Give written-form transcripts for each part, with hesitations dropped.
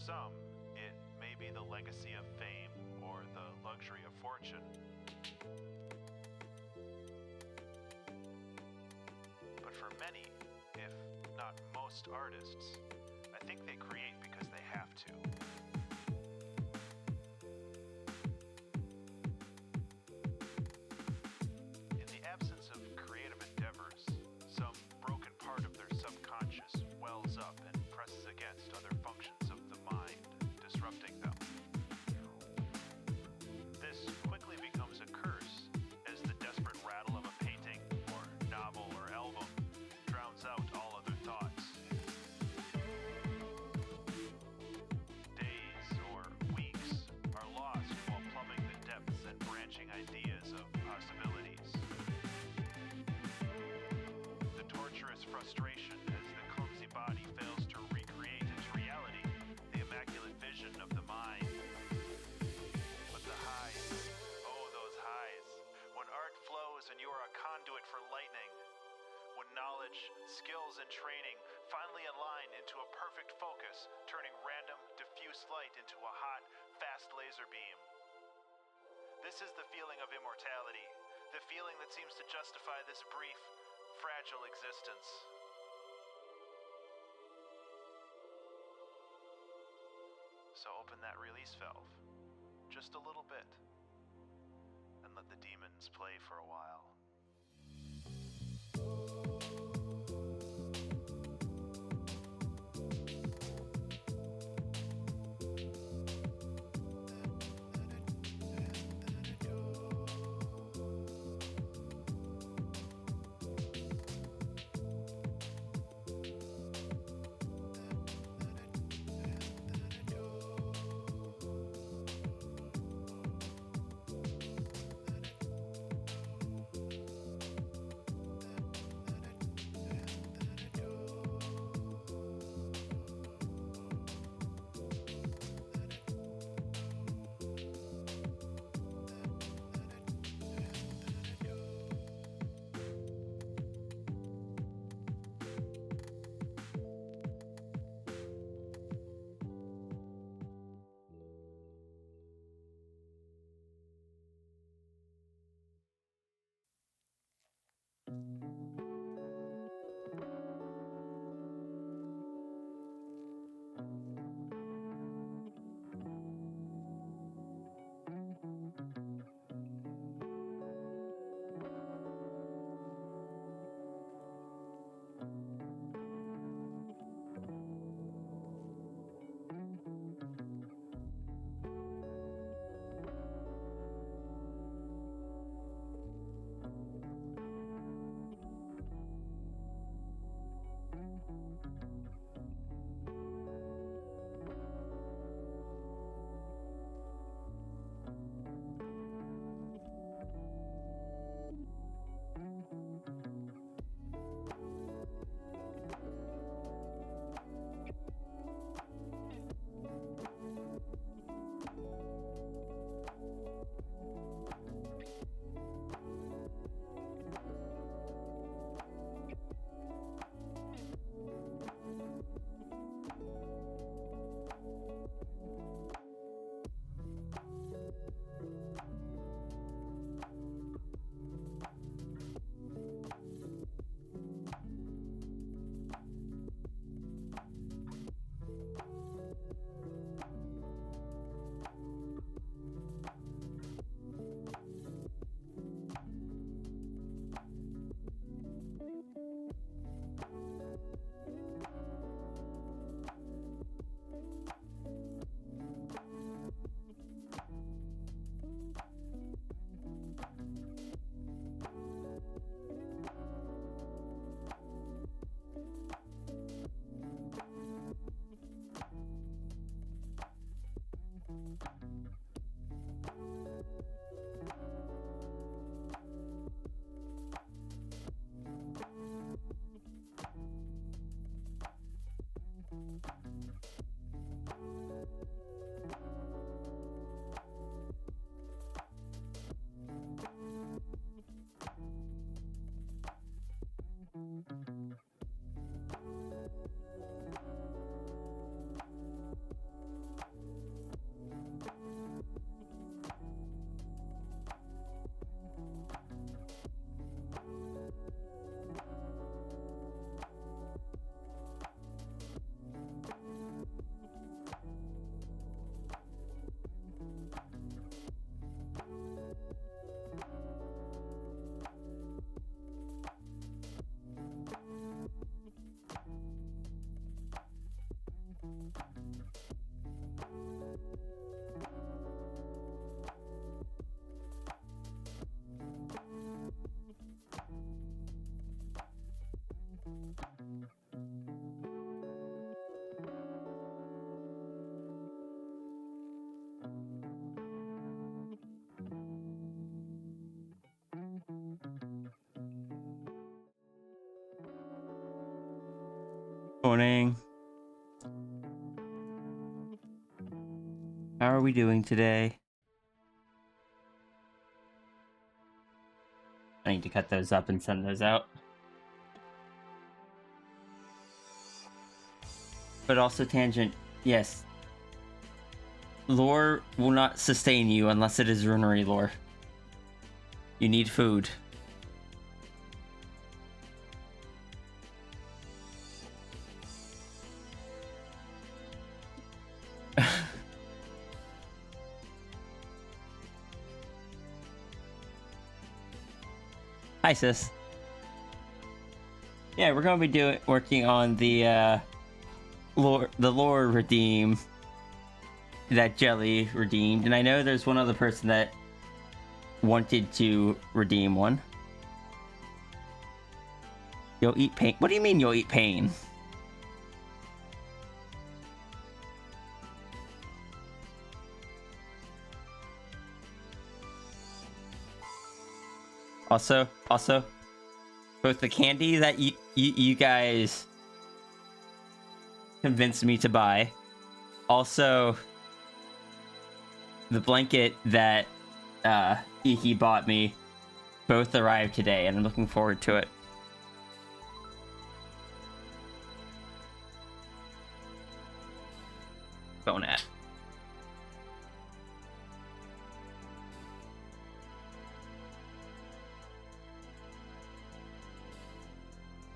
some, it may be the legacy of fame or the luxury of fortune. But for many, if not most artists, I think they create because they have to. In the absence of creative endeavors, some broken part of their subconscious wells up and presses against other functions of the mind, disrupting them. This quickly becomes a curse as the desperate rattle of a painting or novel or album drowns out all other thoughts. Days or weeks are lost while plumbing the depths and branching ideas of possibilities. The torturous frustration as the clumsy body fails to recreate into reality the immaculate vision of the mind. But the highs, oh those highs, when art flows and you are a conduit for lightning, when knowledge, skills, and training finally align into a perfect focus, turning random, diffuse light into a hot, fast laser beam. This is the feeling of immortality, the feeling that seems to justify this brief, fragile existence. So open that release valve, just a little bit, and let the demons play for a while. morning. How are we doing today? I need to cut those up and send those out. But also, Tangent, yes. Lore will not sustain you unless it is Runary lore. You need food. Hi, sis. Yeah, we're gonna be working on the lore redeem that Jelly redeemed, and I know there's one other person that wanted to redeem one. You'll eat pain. What do you mean you'll eat pain? Also, both the candy that you guys convinced me to buy, also the blanket that Iki bought me, both arrived today, and I'm looking forward to it. Phone at.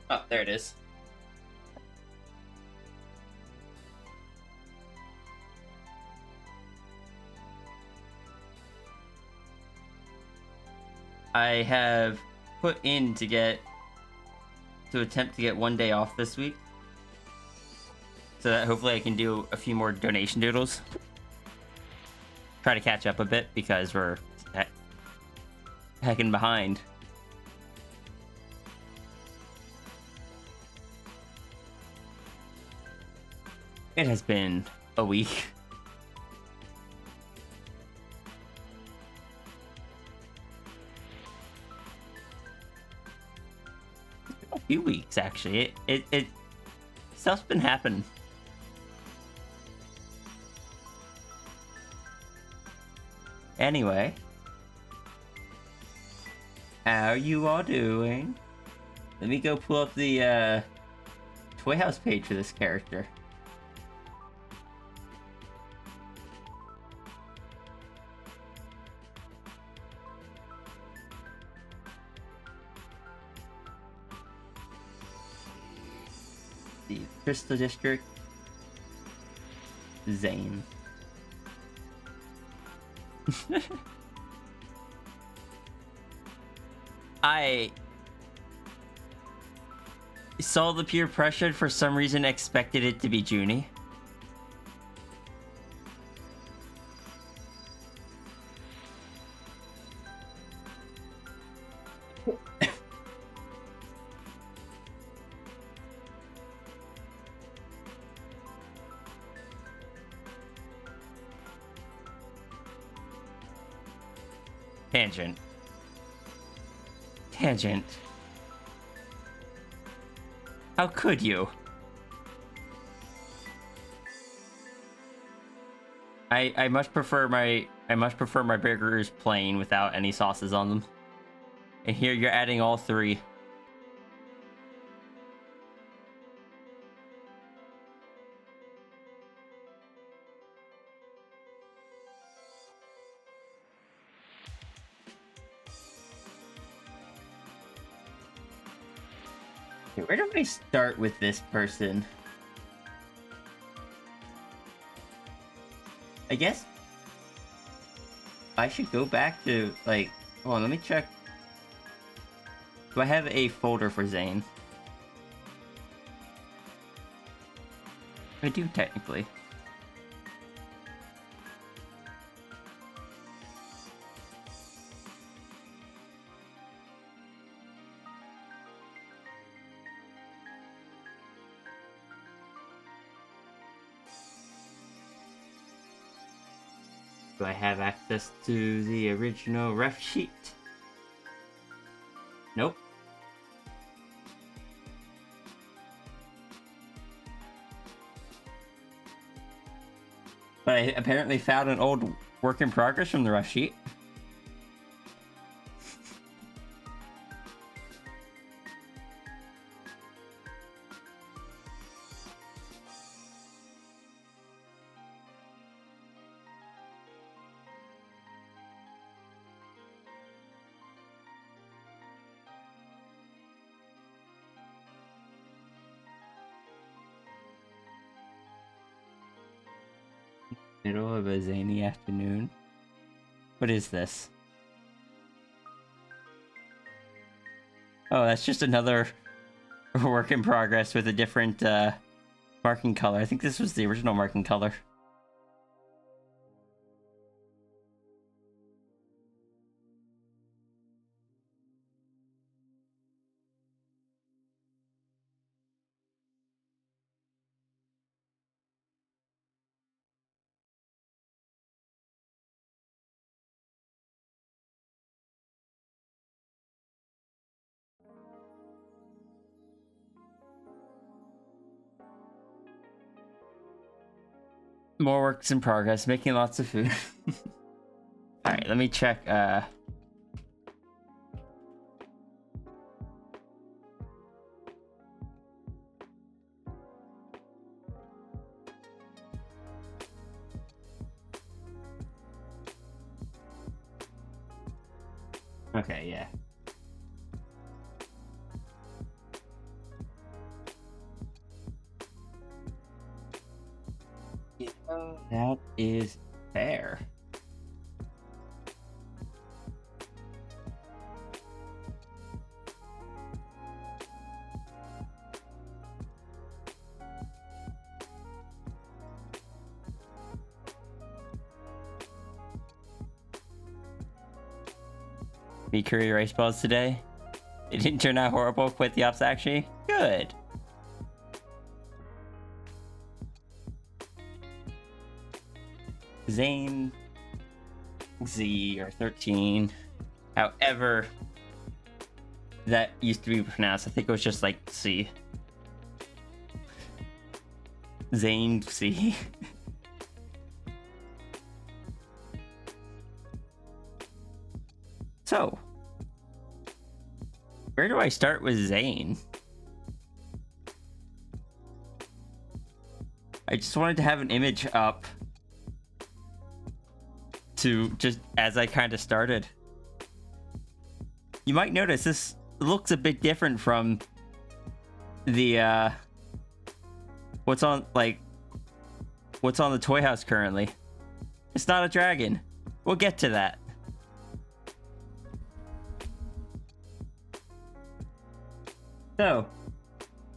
Oh, there it is. I have put in to attempt to get one day off this week, so that hopefully I can do a few more donation doodles. Try to catch up a bit because we're heckin' behind. It has been a week. A few weeks, actually. It stuff's been happening. Anyway, how you all doing? Let me go pull up the Toy House page for this character. The Crystal District, Zane. I saw the peer pressure, for some reason expected it to be Junie. Tangent. How could you? I much prefer my burgers plain without any sauces on them. And here you're adding all three. Okay, where do I start with this person? I guess I should go back to, like, hold on, let me check. Do I have a folder for Zane? I do, technically. Do I have access to the original ref sheet? Nope. I apparently found an old work in progress from the rough sheet. Middle of a zany afternoon. What is this? Oh, that's just another work in progress with a different marking color. I think this was the original marking color. More works in progress, making lots of food. Alright, let me check, okay, yeah. Yeah, that is fair. Me curry rice balls today. It didn't turn out horrible. Quite the opposite, actually. Good. Zane Z or 13. However that used to be pronounced. I think it was just like C. Zane C. So, where do I start with Zane? I just wanted to have an image up to just as I kind of started. You might notice this looks a bit different from the what's on the toy house currently. It's not a dragon. We'll get to that. So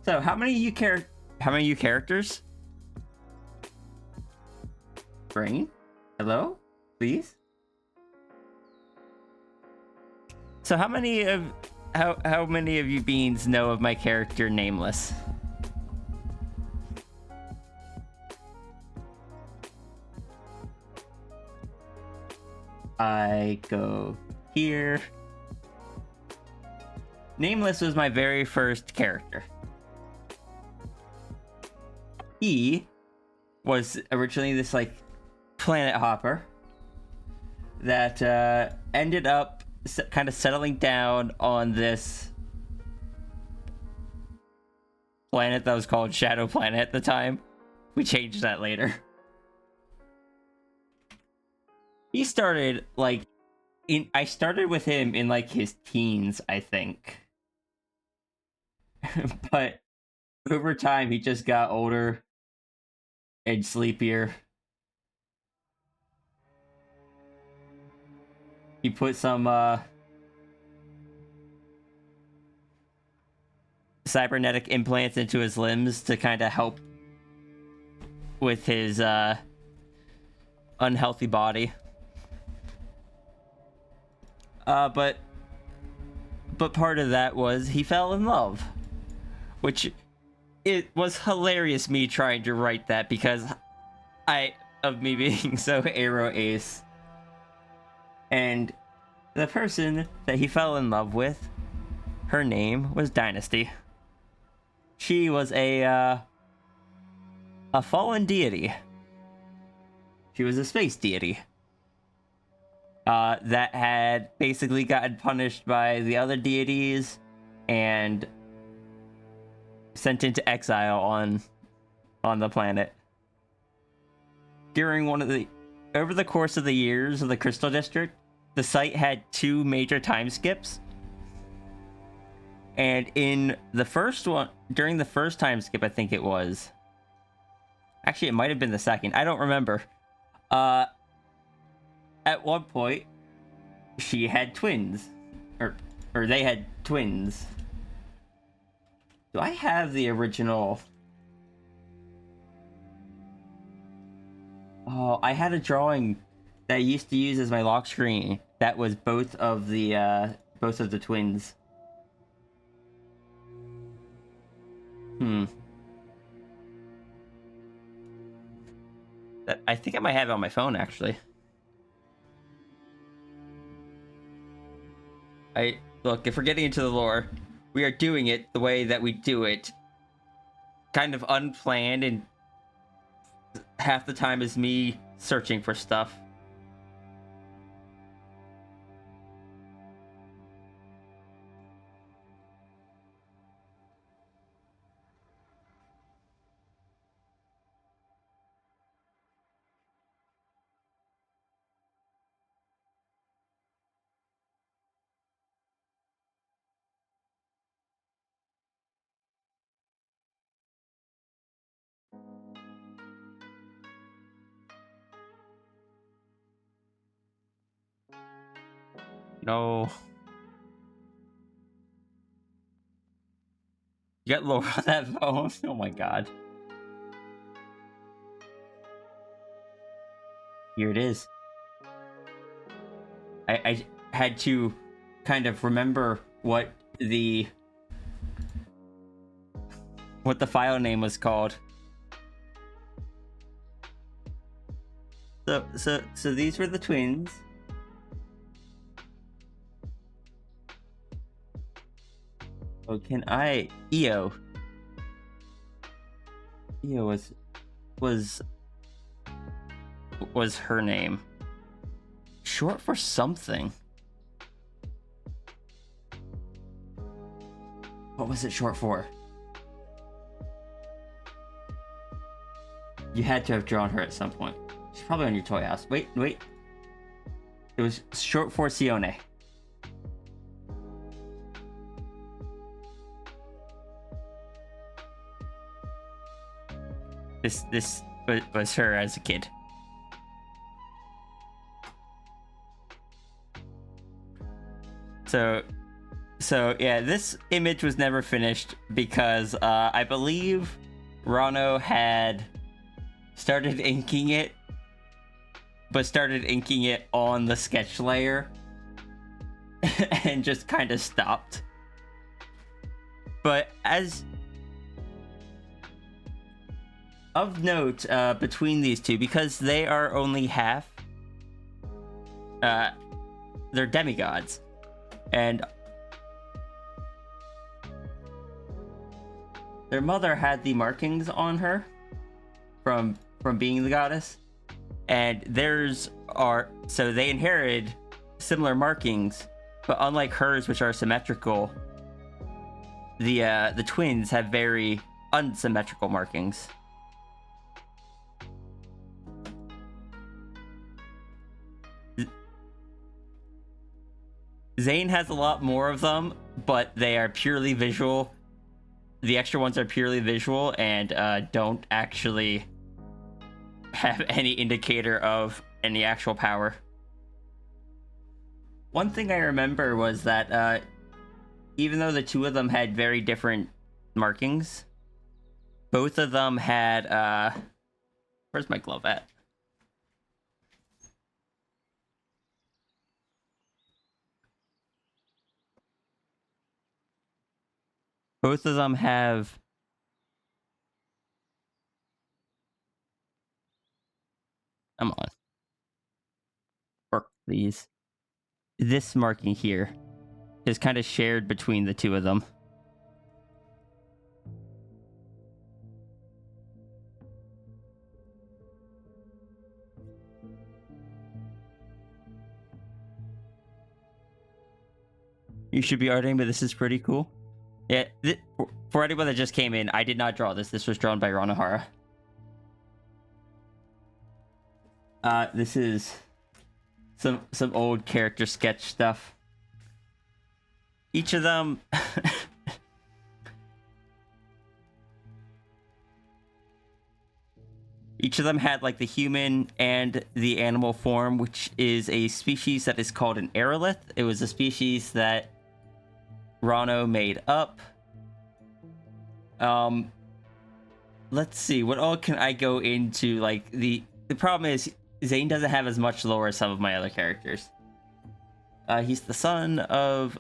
how many of you characters? Brain? Hello? Please? So how many of you beans know of my character Nameless? I go here. Nameless was my very first character. He was originally this like planet hopper that ended up kind of settling down on this planet that was called Shadow Planet at the time. We changed that later. He started like I started with him in like his teens, I think. But over time he just got older and sleepier. He put some cybernetic implants into his limbs to kind of help with his unhealthy body. But part of that was he fell in love, which it was hilarious me trying to write that because of me being so aero ace. And the person that he fell in love with, her name was Dynasty. She was a fallen deity. She was a space deity. That had basically gotten punished by the other deities and sent into exile on the planet. During over the course of the years of the Crystal District, the site had 2 major time skips. And in the first one, during the first time skip, I think it was. Actually, it might have been the second. I don't remember. At one point, she had twins. Or they had twins. Do I have the original? Oh, I had a drawing that I used to use as my lock screen. That was both of the twins. I think I might have it on my phone, actually. Look, if we're getting into the lore, we are doing it the way that we do it. Kind of unplanned, and half the time is me searching for stuff. No. You got lower on that phone? Oh my god. Here it is. I had to kind of remember what the file name was called. So these were the twins. Oh, can I? Io was her name. Short for something. What was it short for? You had to have drawn her at some point. She's probably on your toy house. Wait. It was short for Sione. This was her as a kid. So yeah, this image was never finished because I believe Rano had started inking it, but started inking it on the sketch layer and just kind of stopped. But as of note, between these two, because they are only half, they're demigods, and their mother had the markings on her from being the goddess, and theirs are, so they inherited similar markings, but unlike hers, which are symmetrical, the twins have very unsymmetrical markings. Zane has a lot more of them, but they are purely visual. The extra ones are purely visual and don't actually have any indicator of any actual power. One thing I remember was that even though the two of them had very different markings, both of them had... where's my glove at? Both of them have... Come on. Work, please. This marking here is kind of shared between the two of them. You should be arting, but this is pretty cool. Yeah, for anyone that just came in, I did not draw this. This was drawn by Runary. This is some old character sketch stuff. Each of them each of them had like the human and the animal form, which is a species that is called an aerolith. It was a species that Rano made up. Let's see, what all can I go into? Like the problem is Zane doesn't have as much lore as some of my other characters. He's the son of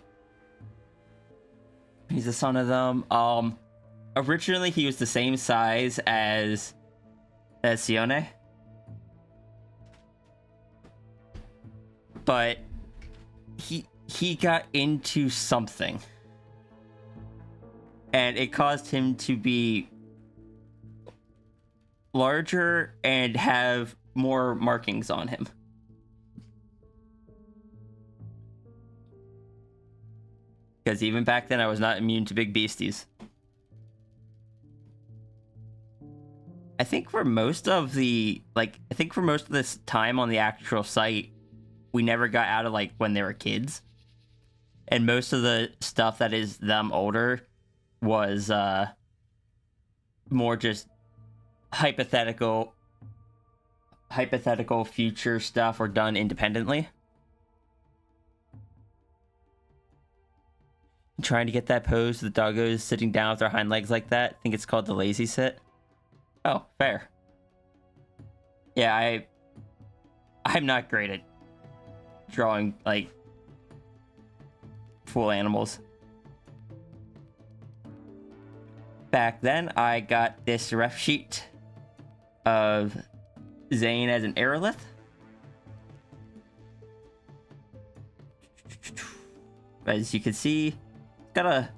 them. Originally he was the same size as Sione, but he got into something, and it caused him to be larger and have more markings on him. Because even back then I was not immune to big beasties. I think for most of this time on the actual site, we never got out of like when they were kids. And most of the stuff that is them older was more just hypothetical future stuff or done independently. I'm trying to get that pose with the doggos sitting down with their hind legs like that. I think it's called the lazy sit. Oh, fair. Yeah, I'm not great at drawing like full animals. Back then, I got this ref sheet of Zane as an aerolith. As you can see, it's got a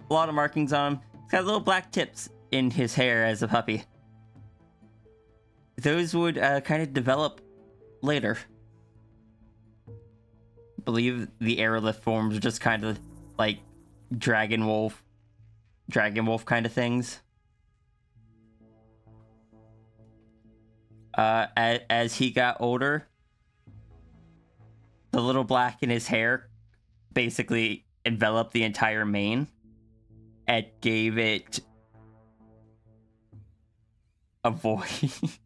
lot of markings on him. It's got little black tips in his hair as a puppy. Those would kind of develop later. I believe the aerolith forms are just kind of like dragon wolf kind of things. As he got older, the little black in his hair basically enveloped the entire mane and gave it a voice.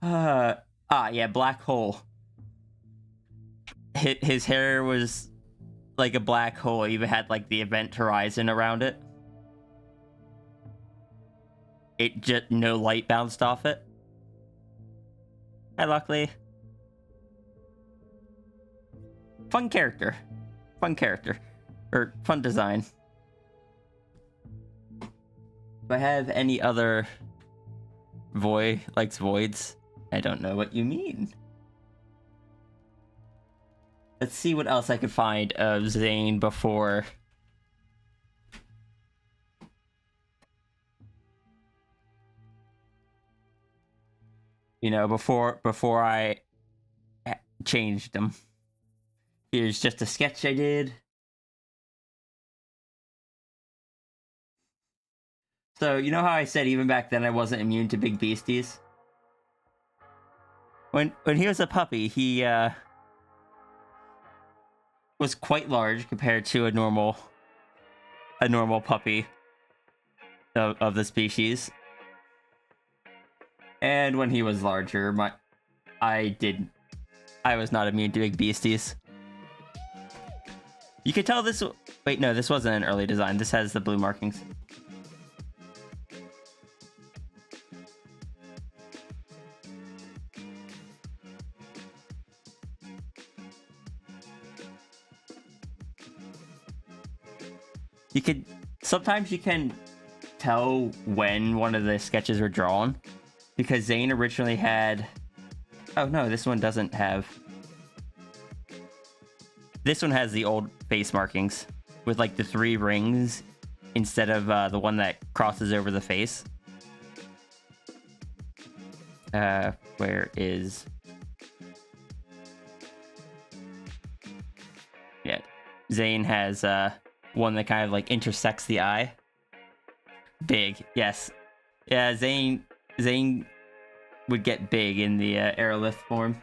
Yeah, black hole. His hair was like a black hole. It even had like the event horizon around it. It just no light bounced off it. Hi, Luckily. Fun character. Or fun design. Do I have any other likes voids? I don't know what you mean. Let's see what else I could find of Zane before. You know, before I changed him. Here's just a sketch I did. So, you know how I said even back then I wasn't immune to big beasties? When he was a puppy, he was quite large compared to a normal puppy of the species. And when he was larger, I was not immune to big beasties. You could tell this. Wait, no, this wasn't an early design. This has the blue markings. Sometimes you can tell when one of the sketches were drawn, because Zane originally had. Oh no, this one doesn't have. This one has the old face markings with like the 3 rings instead of the one that crosses over the face. Where is... Zane has one that kind of like intersects the eye. Big, yes. Yeah, Zane would get big in the aerolith form.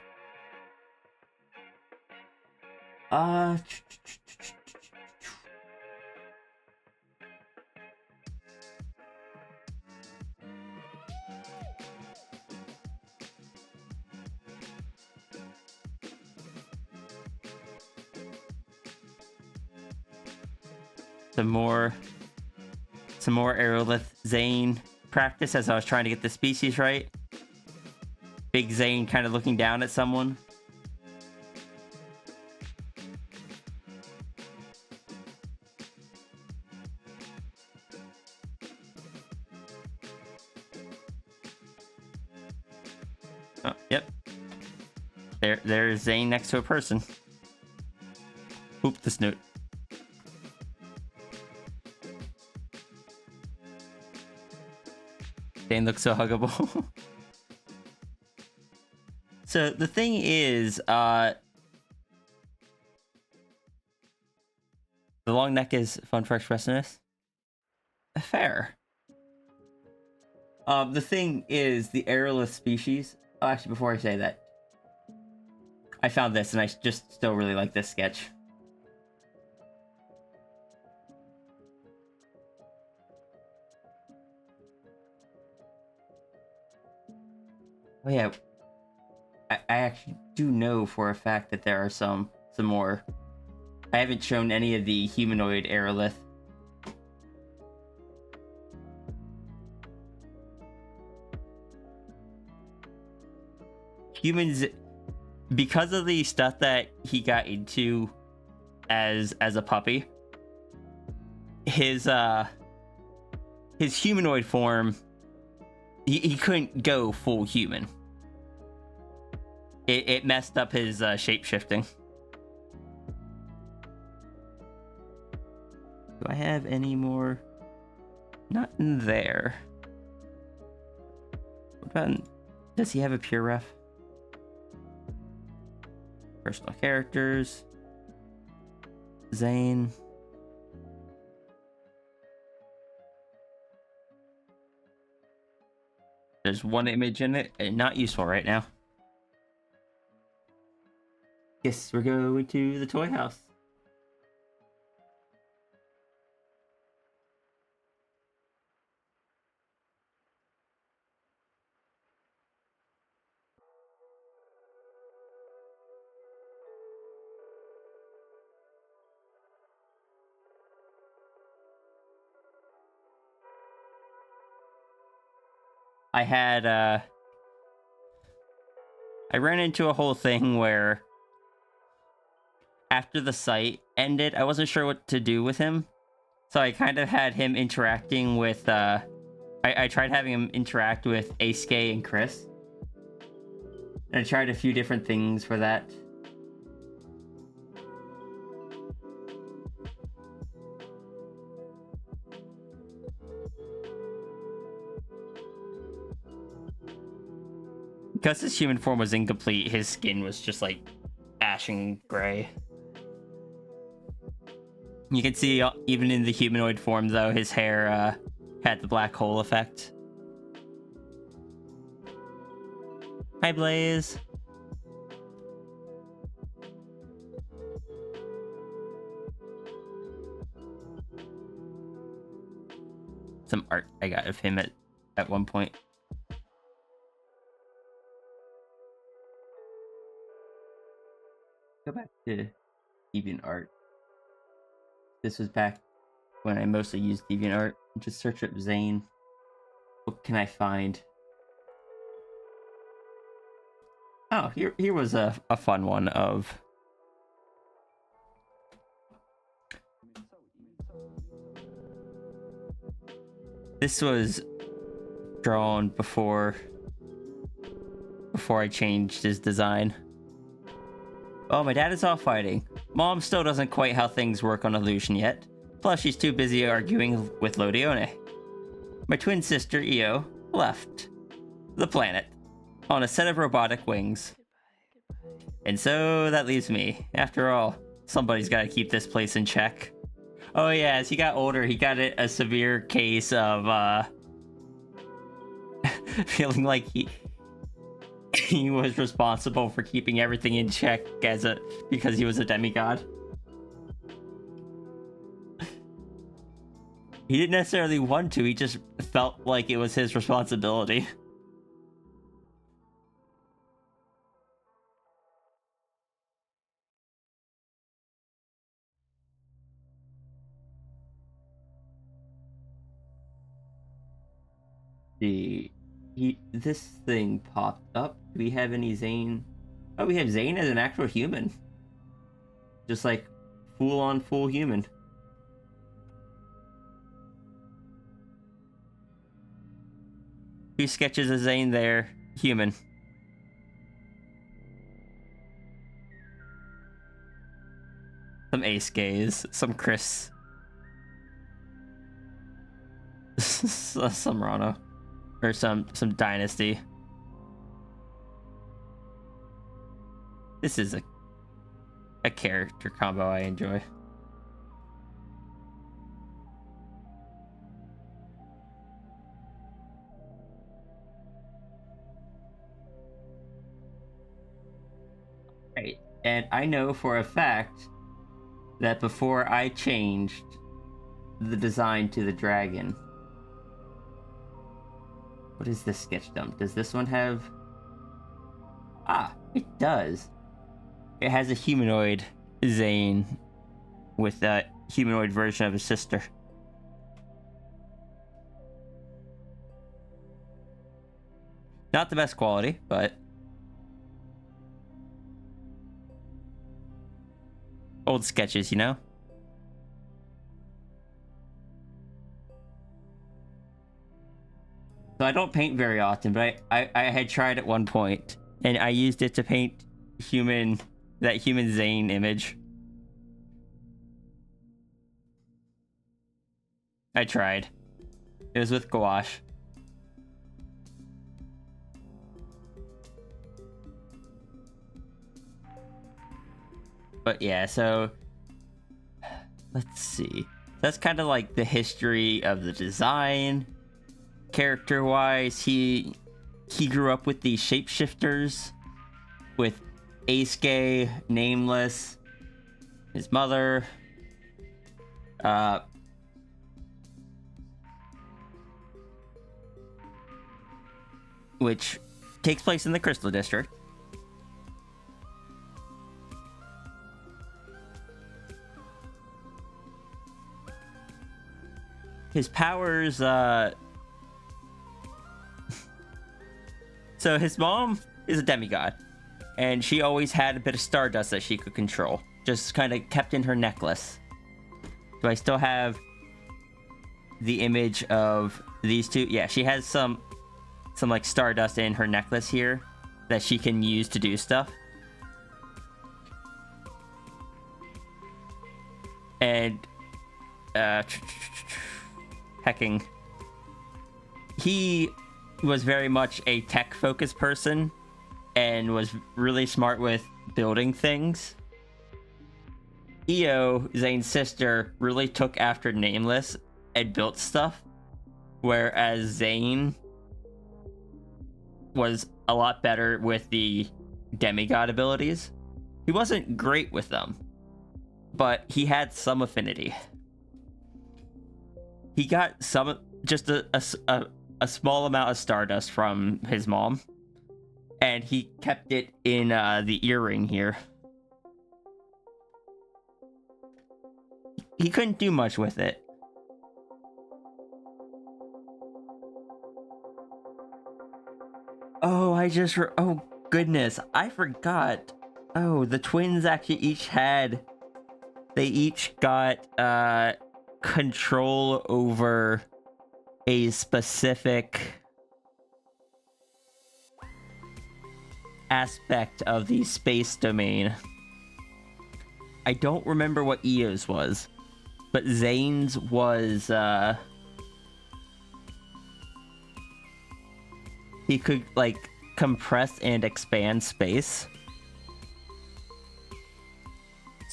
Some more aerolith Zane practice as I was trying to get the species right. Big Zane kind of looking down at someone. Oh, yep. There's Zane next to a person. Oop, the snoot. Zane looks so huggable. So the thing is, the long neck is fun for expressiveness. Fair. The thing is, the aerolith species. Oh, actually, before I say that, I found this, and I just still really like this sketch. Oh yeah, I actually do know for a fact that there are some more. I haven't shown any of the humanoid aerolith. Humans, because of the stuff that he got into as a puppy, his humanoid form, he couldn't go full human. It messed up his shape shifting. Do I have any more? Not in there. What about? Does he have a pure ref? Personal characters. Zane. There's one image in it, and not useful right now. Yes, we're going to the toy house. I ran into a whole thing where after the site ended, I wasn't sure what to do with him. So I kind of had him interacting with, I tried having him interact with Aisuke and Chris. And I tried a few different things for that. Because his human form was incomplete, his skin was just like ashen gray. You can see even in the humanoid form, though, his hair had the black hole effect. Hi, Blaze. Some art I got of him at one point. Go back to DeviantArt. This was back when I mostly used DeviantArt. Just search up Zane. What can I find? Oh, here was a fun one of... This was drawn before I changed his design. Oh, my dad is off fighting. Mom still doesn't quite how things work on Illusion yet. Plus, she's too busy arguing with Lodione. My twin sister, Io, left the planet on a set of robotic wings. And so that leaves me. After all, Somebody's got to keep this place in check. Oh yeah, as he got older, he got a severe case of feeling like he was responsible for keeping everything in check because he was a demigod. He didn't necessarily want to, he just felt like it was his responsibility. This thing popped up. Do we have any Zane? Oh, we have Zane as an actual human. Just like full human. Two sketches of Zane there, human. Some Ace Gaze, some Chris. Some Rana. Or some Dynasty. This is a character combo I enjoy. Right. And I know for a fact that before I changed the design to the dragon. What is this sketch dump? Does this one have... Ah, it does. It has a humanoid Zane with a humanoid version of his sister. Not the best quality, but... Old sketches, you know? So I don't paint very often, but I had tried at one point, and I used it to paint that human Zane image. I tried. It was with gouache. But yeah, so let's see. That's kind of like the history of the design. Character-wise, he grew up with these shapeshifters, with Ace-Gay, Nameless, his mother, which takes place in the Crystal District. His powers, So his mom is a demigod, and she always had a bit of stardust that she could control, just kind of kept in her necklace. Do I still have the image of these two? Yeah, she has some like stardust in her necklace here that she can use to do stuff. And hecking, he was very much a tech-focused person and was really smart with building things. Io, Zane's sister, really took after Nameless and built stuff, whereas Zane was a lot better with the demigod abilities. He wasn't great with them, but he had some affinity. He got just a small amount of stardust from his mom, and he kept it in the earring here. He couldn't do much with it. Oh, oh goodness, I forgot. Oh, the twins actually they each got control over a specific aspect of the space domain. I don't remember what Io's was, but Zane's was he could like compress and expand space.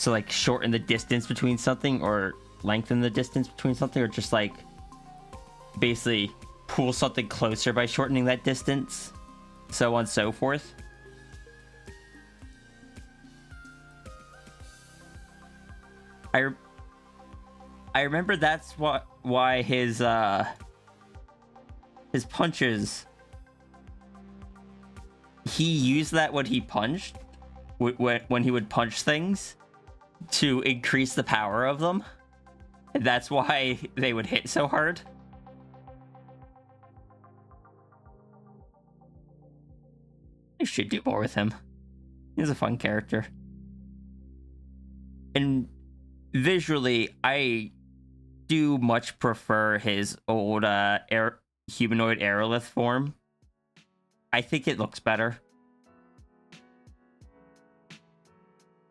So like shorten the distance between something, or lengthen the distance between something, or just like basically pull something closer by shortening that distance, so on and so forth. I remember that's why his punches, he used that when he punched, when he would punch things, to increase the power of them. And that's why they would hit so hard. I should do more with him. He's a fun character. And visually, I do much prefer his old humanoid aerolith form. I think it looks better.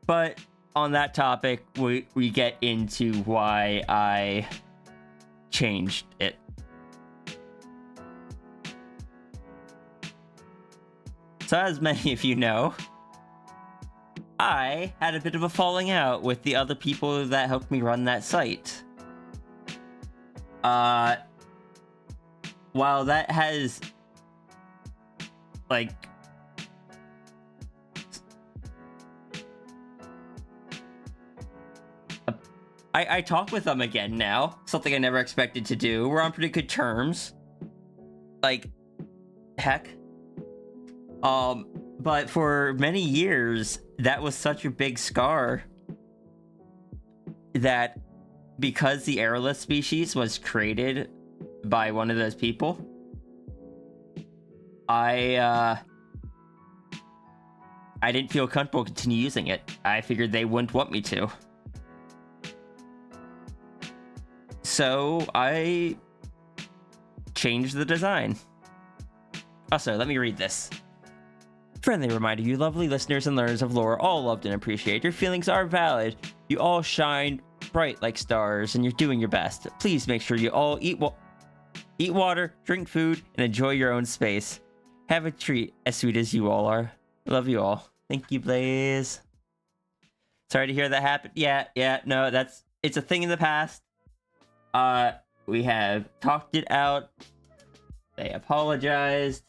But on that topic, we get into why I changed it. So as many of you know, I had a bit of a falling out with the other people that helped me run that site. While that has, like, I talk with them again now, something I never expected to do. We're on pretty good terms. Like, heck. But for many years, that was such a big scar that because the aerolith species was created by one of those people, I didn't feel comfortable continue using it. I figured they wouldn't want me to. So I changed the design. Also, let me read this. Friendly reminder, you lovely listeners and learners of lore all loved and appreciate. Your feelings are valid. You all shine bright like stars, and you're doing your best. Please make sure you all eat water, drink food, and enjoy your own space. Have a treat as sweet as you all are. Love you all. Thank you, Blaze. Sorry to hear that happen. Yeah, no, it's a thing in the past. We have talked it out. They apologized.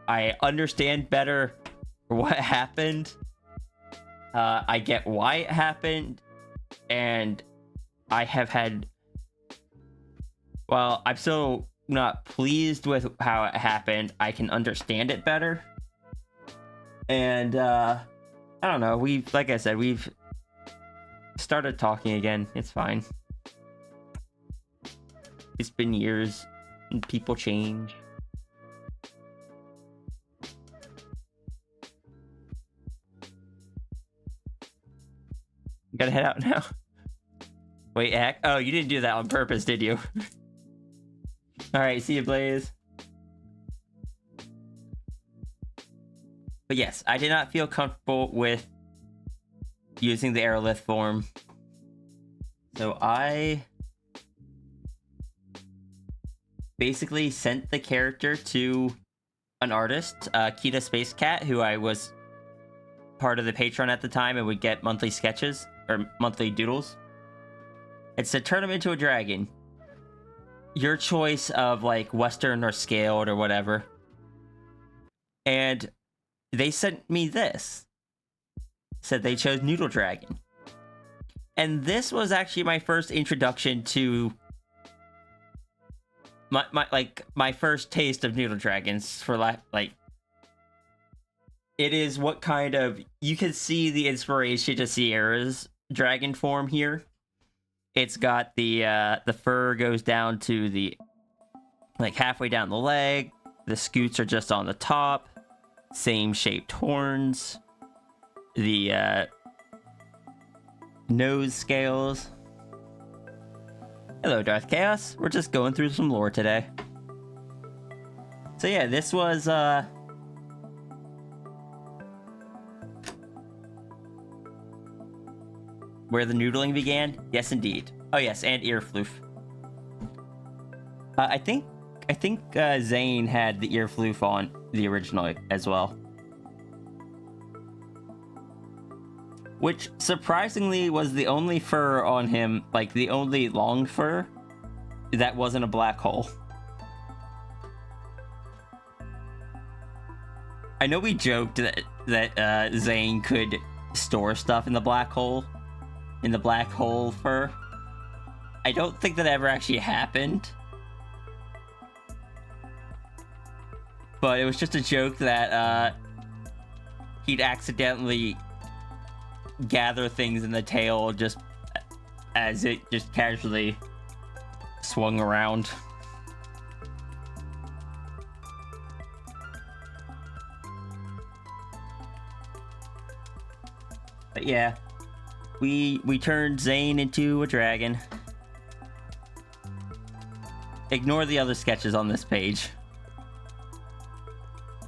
I understand better what happened. I get why it happened. And I have had... While I'm still not pleased with how it happened, I can understand it better. And, I don't know. Like I said, we've started talking again. It's fine. It's been years, and people change. Gotta head out now. Wait, heck? Oh, you didn't do that on purpose, did you? Alright, see you, Blaze. But yes, I did not feel comfortable with using the aerolith form. So I basically sent the character to an artist, Kita Space Cat, who I was part of the Patreon at the time and would get monthly sketches or monthly doodles. It said, turn him into a dragon. Your choice of like Western or scaled or whatever. And they sent me this. Said they chose Noodle Dragon. And this was actually my first introduction to my first taste of Noodle Dragons, for like it is what kind of, you can see the inspiration to Sierra's dragon form here. It's got the fur goes down to the, like, halfway down the leg. The scoots are just on the top. Same shaped horns. The nose scales. Hello, Darth Chaos. We're just going through some lore today. So yeah, this was where the noodling began? Yes, indeed. Oh yes, and ear floof. I think Zane had the ear floof on the original as well. which surprisingly was the only fur on him, like the only long fur that wasn't a black hole. I know we joked that Zane could store stuff in the black hole fur. I don't think that ever actually happened. But it was just a joke that he'd accidentally gather things in the tail just as it just casually swung around. But yeah, we turned Zane into a dragon. Ignore the other sketches on this page.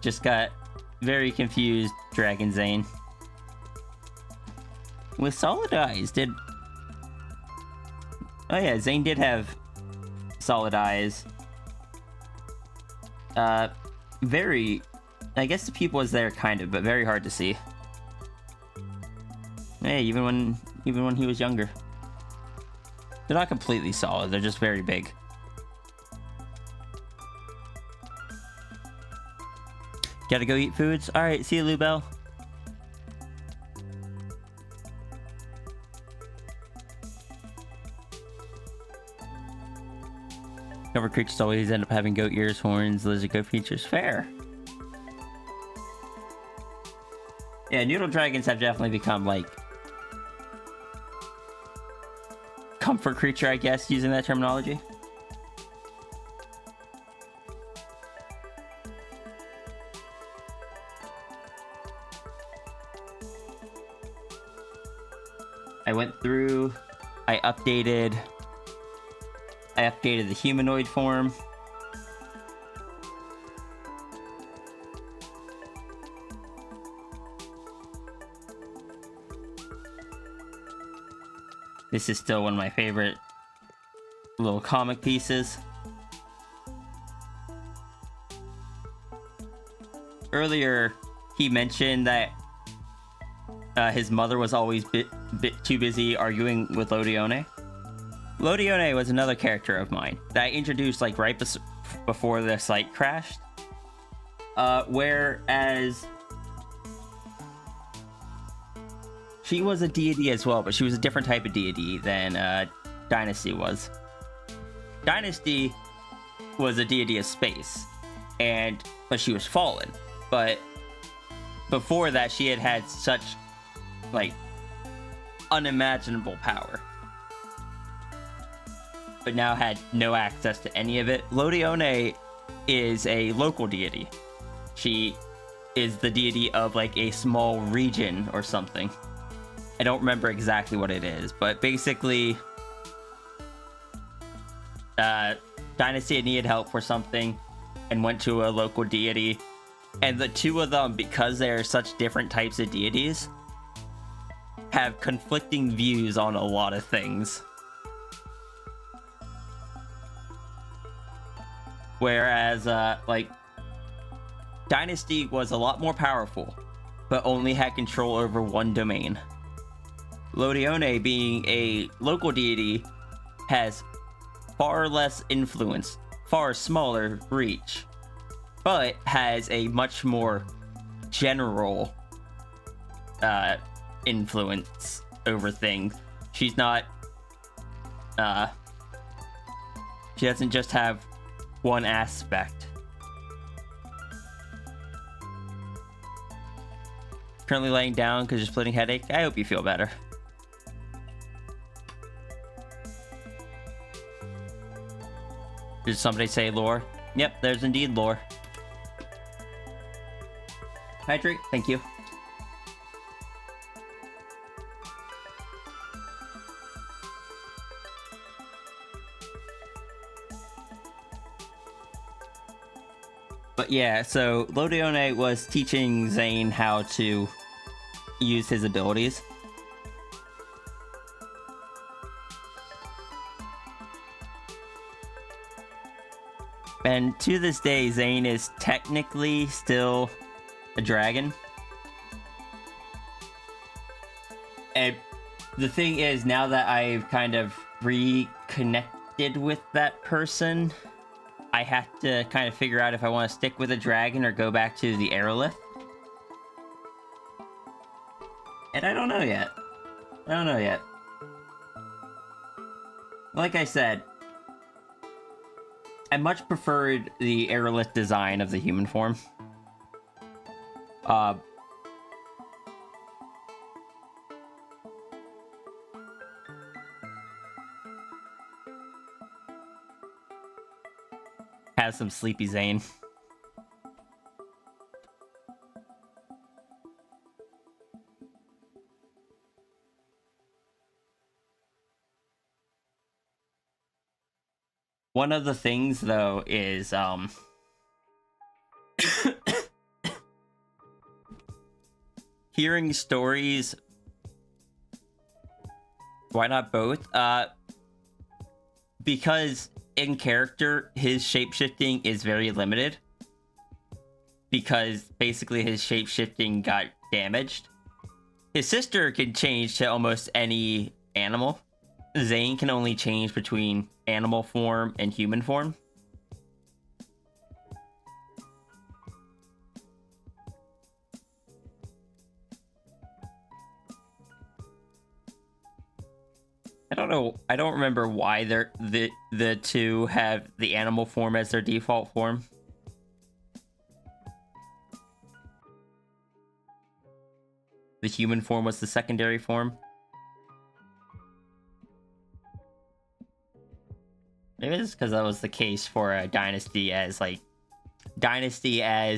Just got very confused Dragon Zane. With solid eyes, oh yeah, Zane did have solid eyes. Very... I guess the pupil was there, kind of, but very hard to see. Hey, even when he was younger. They're not completely solid, they're just very big. Gotta go eat foods? Alright, see you, Lubel. Cover creatures always end up having goat ears, horns, lizard goat features. Fair. Yeah, noodle dragons have definitely become, like, comfort creature, I guess, using that terminology. I went through, I updated the humanoid form. This is still one of my favorite little comic pieces. Earlier, he mentioned that his mother was always bit too busy arguing with Lodione. Lodione was another character of mine that I introduced like right before the site crashed. Whereas she was a deity as well, but she was a different type of deity than Dynasty was. Dynasty was a deity of space, but she was fallen. But before that, she had such like unimaginable power, but now had no access to any of it. Lodione is a local deity. She is the deity of like a small region or something. I don't remember exactly what it is, but basically Dynasty needed help for something and went to a local deity, and the two of them, because they are such different types of deities, have conflicting views on a lot of things. Whereas like Dynasty was a lot more powerful, but only had control over one domain. Lodione, being a local deity, has far less influence, far smaller reach, but has a much more general influence over things. She's not she doesn't just have one aspect. Currently laying down because you're splitting headache. I hope you feel better. Did somebody say lore? Yep, there's indeed lore. Hydrate, thank you. But yeah, so Lodione was teaching Zane how to use his abilities. And to this day, Zane is technically still a dragon. And the thing is, now that I've kind of reconnected with that person, I have to kind of figure out if I want to stick with a dragon or go back to the aerolith. And I don't know yet. Like I said, I much preferred the aerolith design of the human form. Has some sleepy Zane. One of the things, though, is hearing stories. Why not both? Because in character, his shapeshifting is very limited. Because basically his shapeshifting got damaged. His sister can change to almost any animal. Zane can only change between animal form and human form. I don't know. I don't remember why the two have the animal form as their default form. The human form was the secondary form. Maybe it's because that was the case for a Dynasty, as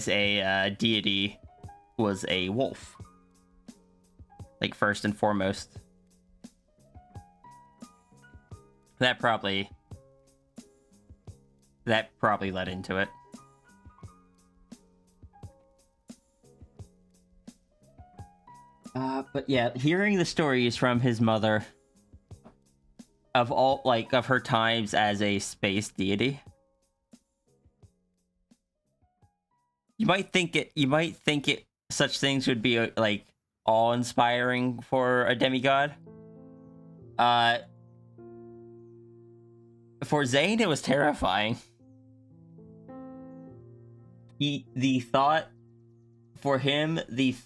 a deity was a wolf, like, first and foremost. That probably led into it. But yeah, hearing the stories from his mother of her times as a space deity, you might think it such things would be like awe-inspiring for a demigod. For Zane, it was terrifying. The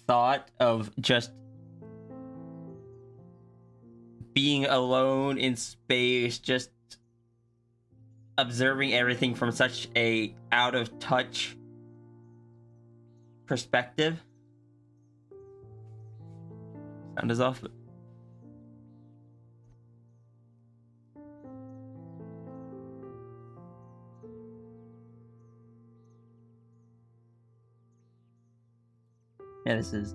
thought of just being alone in space, just observing everything from such a out of touch perspective. Sound is off. Yeah, this is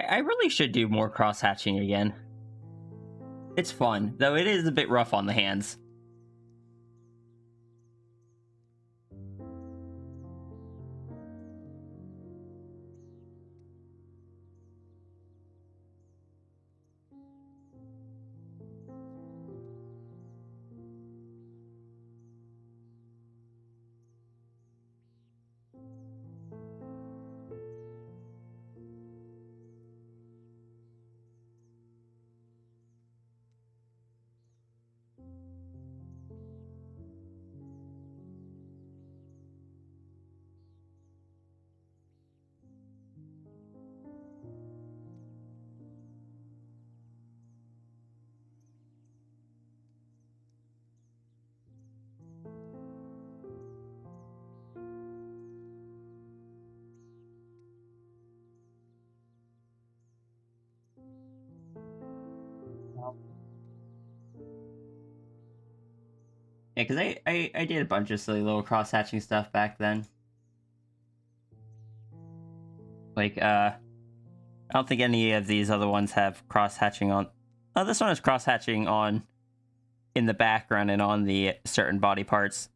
I really should do more cross-hatching again. It's fun, though it is a bit rough on the hands. Yeah, because I did a bunch of silly little cross-hatching stuff back then. Like, I don't think any of these other ones have cross-hatching on... Oh, this one is cross-hatching on in the background and on the certain body parts.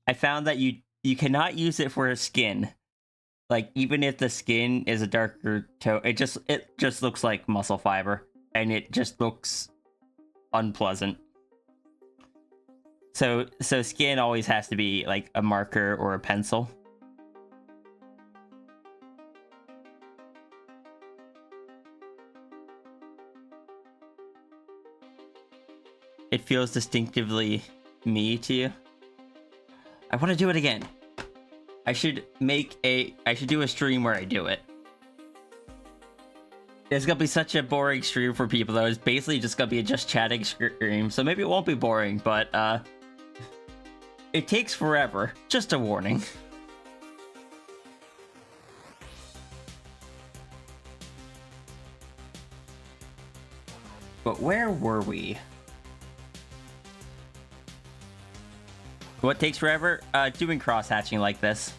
I found that you cannot use it for a skin. Like, even if the skin is a darker tone, it just looks like muscle fiber. And it just looks unpleasant. So skin always has to be like a marker or a pencil. It feels distinctively me to you. I want to do it again. I should do a stream where I do it. It's gonna be such a boring stream for people though. It's basically just gonna be a just chatting stream, so maybe it won't be boring, but it takes forever. Just a warning. But where were we? What takes forever? Doing cross-hatching like this.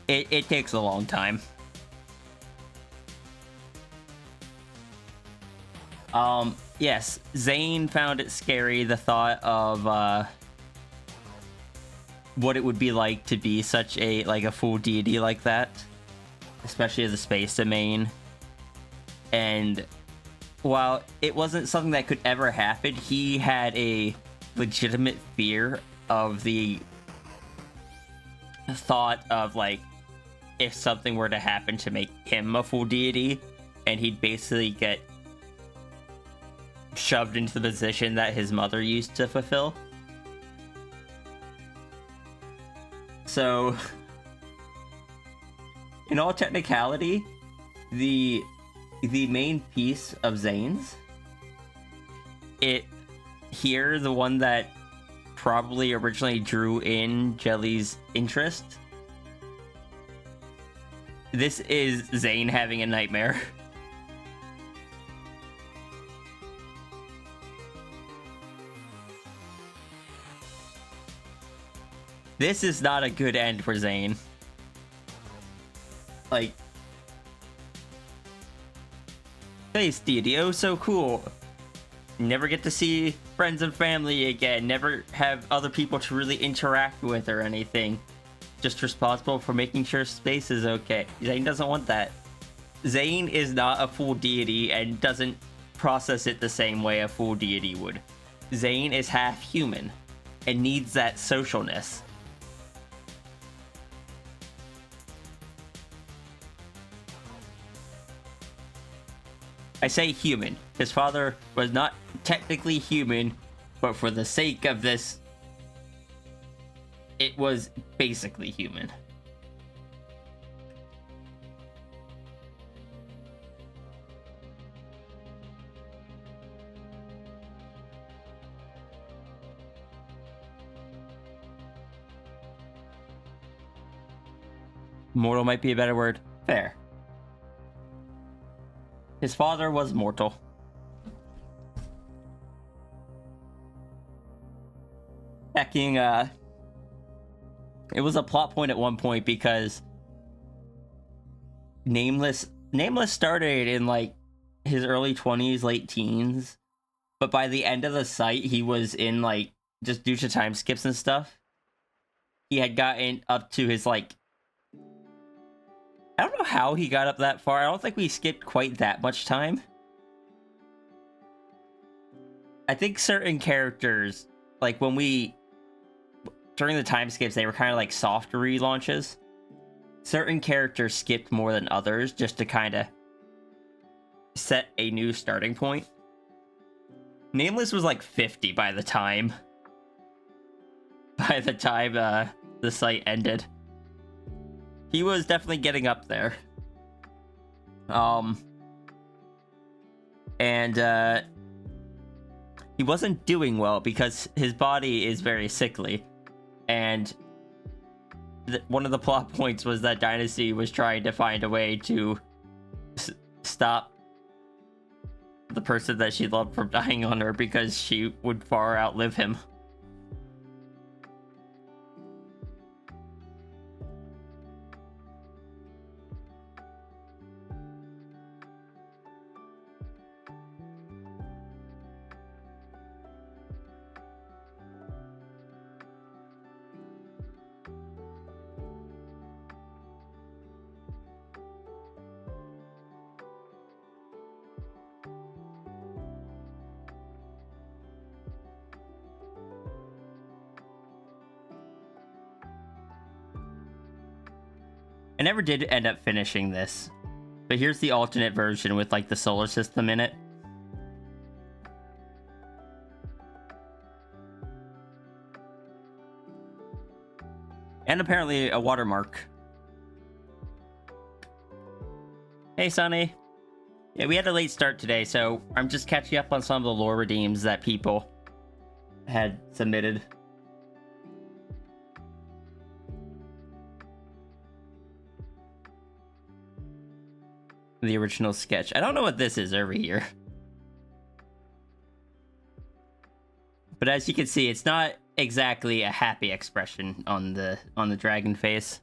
It takes a long time. Yes, Zane found it scary, the thought of, what it would be like to be such a full deity like that. Especially the space domain. And while it wasn't something that could ever happen, he had a legitimate fear of the thought of, like, if something were to happen to make him a full deity, and he'd basically get shoved into the position that his mother used to fulfill. So, in all technicality, the main piece of Zane's, the one that probably originally drew in Jelly's interest, this is Zane having a nightmare. This is not a good end for Zane. Like, Space deity, oh so cool. Never get to see friends and family again. Never have other people to really interact with or anything. Just responsible for making sure space is okay. Zane doesn't want that. Zane is not a full deity and doesn't process it the same way a full deity would. Zane is half human and needs that socialness. I say human. His father was not technically human, but for the sake of this, it was basically human. Mortal might be a better word. Fair. His father was mortal. Hacking, it was a plot point at one point because Nameless started in like his early 20s, late teens, but by the end of the site, he was in like, just due to time skips and stuff, he had gotten up to his like, I don't know how he got up that far. I don't think we skipped quite that much time. I think certain characters, like during the time skips, they were kind of like soft relaunches. Certain characters skipped more than others just to kind of set a new starting point. Nameless was like 50 by the time the site ended. He was definitely getting up there. And he wasn't doing well because his body is very sickly. And one of the plot points was that Dynasty was trying to find a way to stop the person that she loved from dying on her because she would far outlive him. I never did end up finishing this, but here's the alternate version with like the solar system in it. And apparently a watermark. Hey, Sonny. Yeah, we had a late start today, so I'm just catching up on some of the lore redeems that people had submitted. The original sketch. I don't know what this is over here. But as you can see, it's not exactly a happy expression on the dragon face.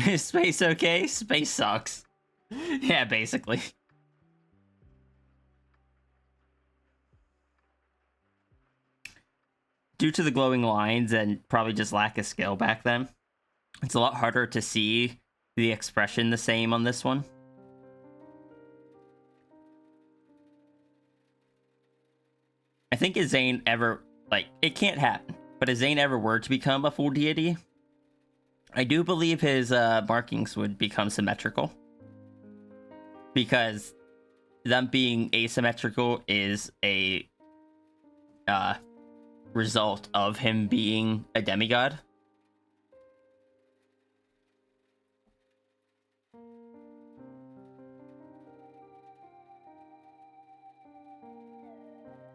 Is space okay? Space sucks. Yeah, basically. Due to the glowing lines and probably just lack of skill back then, it's a lot harder to see the expression the same on this one. I think if Zane ever, like, it can't happen, but if Zane ever were to become a full deity, I do believe his markings would become symmetrical. Because them being asymmetrical is a result of him being a demigod.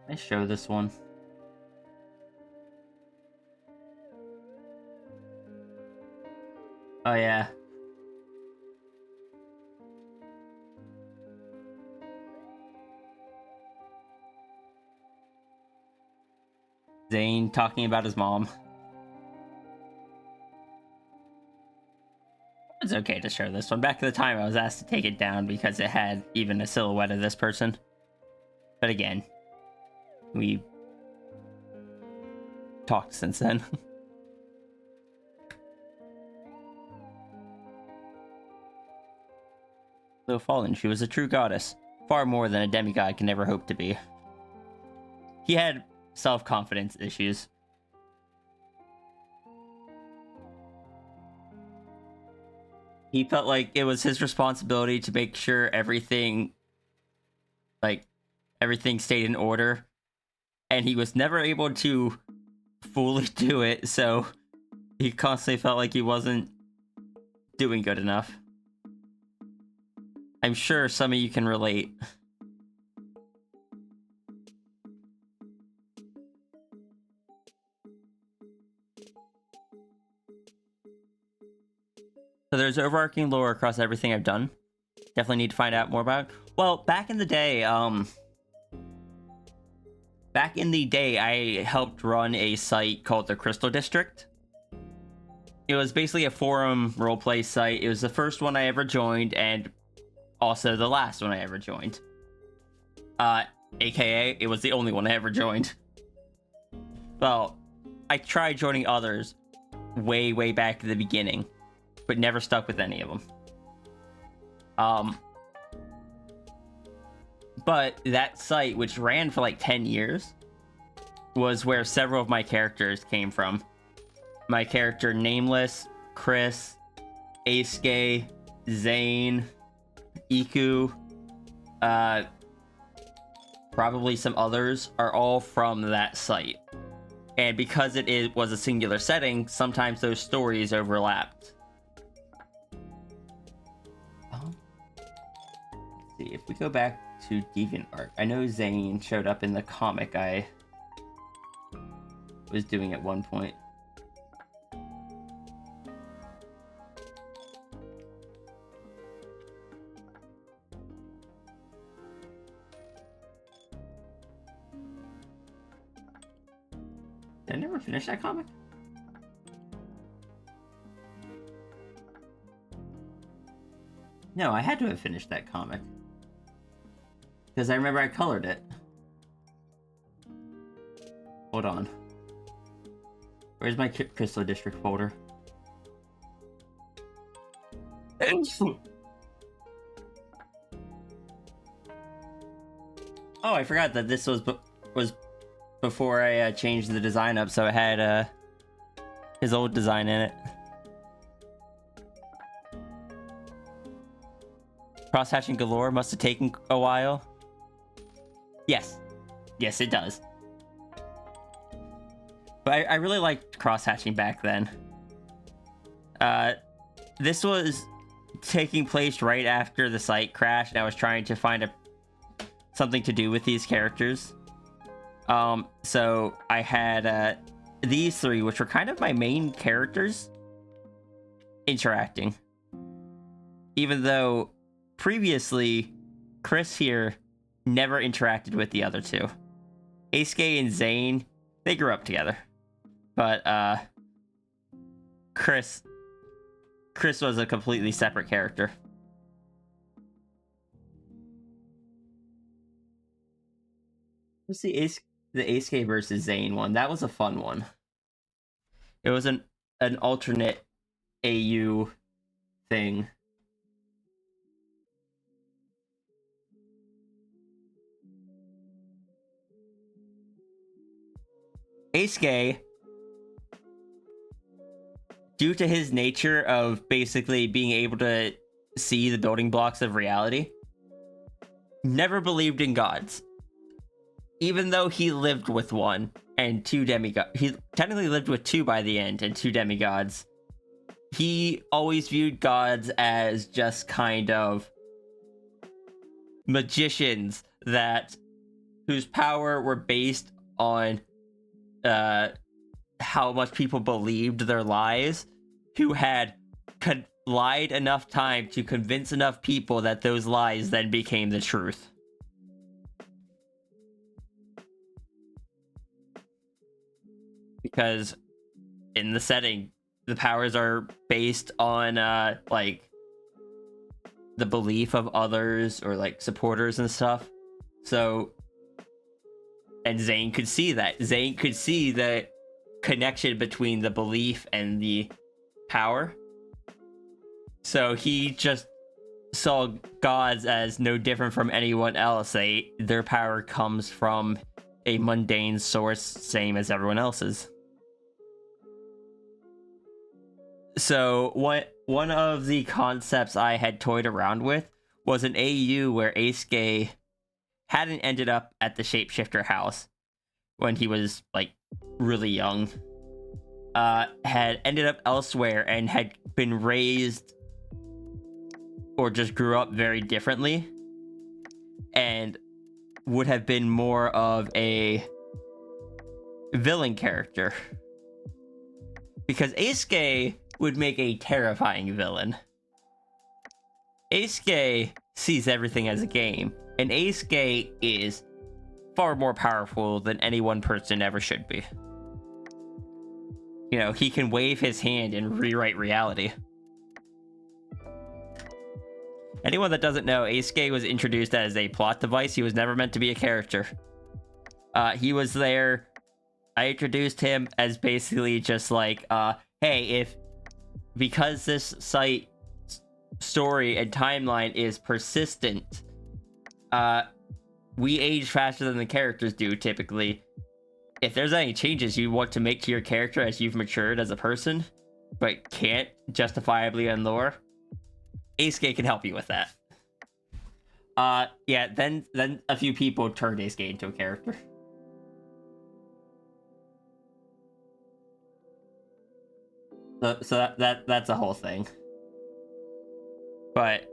I show this one. Oh yeah. Zane talking about his mom. It's okay to show this one. Back at the time, I was asked to take it down because it had even a silhouette of this person. But again, we talked since then. Though fallen, she was a true goddess, far more than a demigod can ever hope to be. He had self-confidence issues. He felt like it was his responsibility to make sure everything stayed in order, and he was never able to fully do it, so he constantly felt like he wasn't doing good enough. I'm sure some of you can relate. So there's overarching lore across everything I've done. Definitely need to find out more about. Well, back in the day, I helped run a site called the Crystal District. It was basically a forum roleplay site. It was the first one I ever joined, and also the last one I ever joined. AKA, it was the only one I ever joined. Well, I tried joining others way, way back at the beginning, but never stuck with any of them. But that site, which ran for like 10 years, was where several of my characters came from. My character Nameless, Chris, Aisuke, Zane, Iku, probably some others, are all from that site. And because it was a singular setting, sometimes those stories overlapped. Let's see, if we go back to DeviantArt, I know Zane showed up in the comic I was doing at one point. Did I never finish that comic? No, I had to have finished that comic. Because I remember I colored it. Hold on. Where's my Crystal District folder? Oh, I forgot that this was before I changed the design up, so it had his old design in it. Cross-hatching galore must have taken a while. Yes. Yes, it does. But I really liked cross-hatching back then. This was taking place right after the site crashed, and I was trying to find something to do with these characters. So I had these three, which were kind of my main characters, interacting. Even though previously, Chris here never interacted with the other two. Aisuke and Zane, they grew up together. But Chris was a completely separate character. What's the Aisuke versus Zane one? That was a fun one. It was an alternate AU thing. Aisuke, due to his nature of basically being able to see the building blocks of reality, never believed in gods. Even though he lived with one and two demigods. He technically lived with two by the end and two demigods. He always viewed gods as just kind of magicians whose power were based on how much people believed their lies, who had lied enough time to convince enough people that those lies then became the truth. Because in the setting, the powers are based on like the belief of others or like supporters and stuff. So, and Zane could see that. Zane could see the connection between the belief and the power. So he just saw gods as no different from anyone else. Their power comes from a mundane source, same as everyone else's. So one of the concepts I had toyed around with was an AU where Aisuke hadn't ended up at the shapeshifter house when he was like really young. Had ended up elsewhere and had been raised or just grew up very differently and would have been more of a villain character. Because Aisuke would make a terrifying villain. Aisuke sees everything as a game, and Aisuke is far more powerful than any one person ever should be. You know, he can wave his hand and rewrite reality. Anyone that doesn't know, Aisuke was introduced as a plot device. He was never meant to be a character. He was there. I introduced him as basically just like, hey, because this site story and timeline is persistent, we age faster than the characters do typically. If there's any changes you want to make to your character as you've matured as a person, but can't justifiably in lore, Aisuke can help you with that. Yeah, then a few people turned Aisuke into a character. So that's a whole thing. But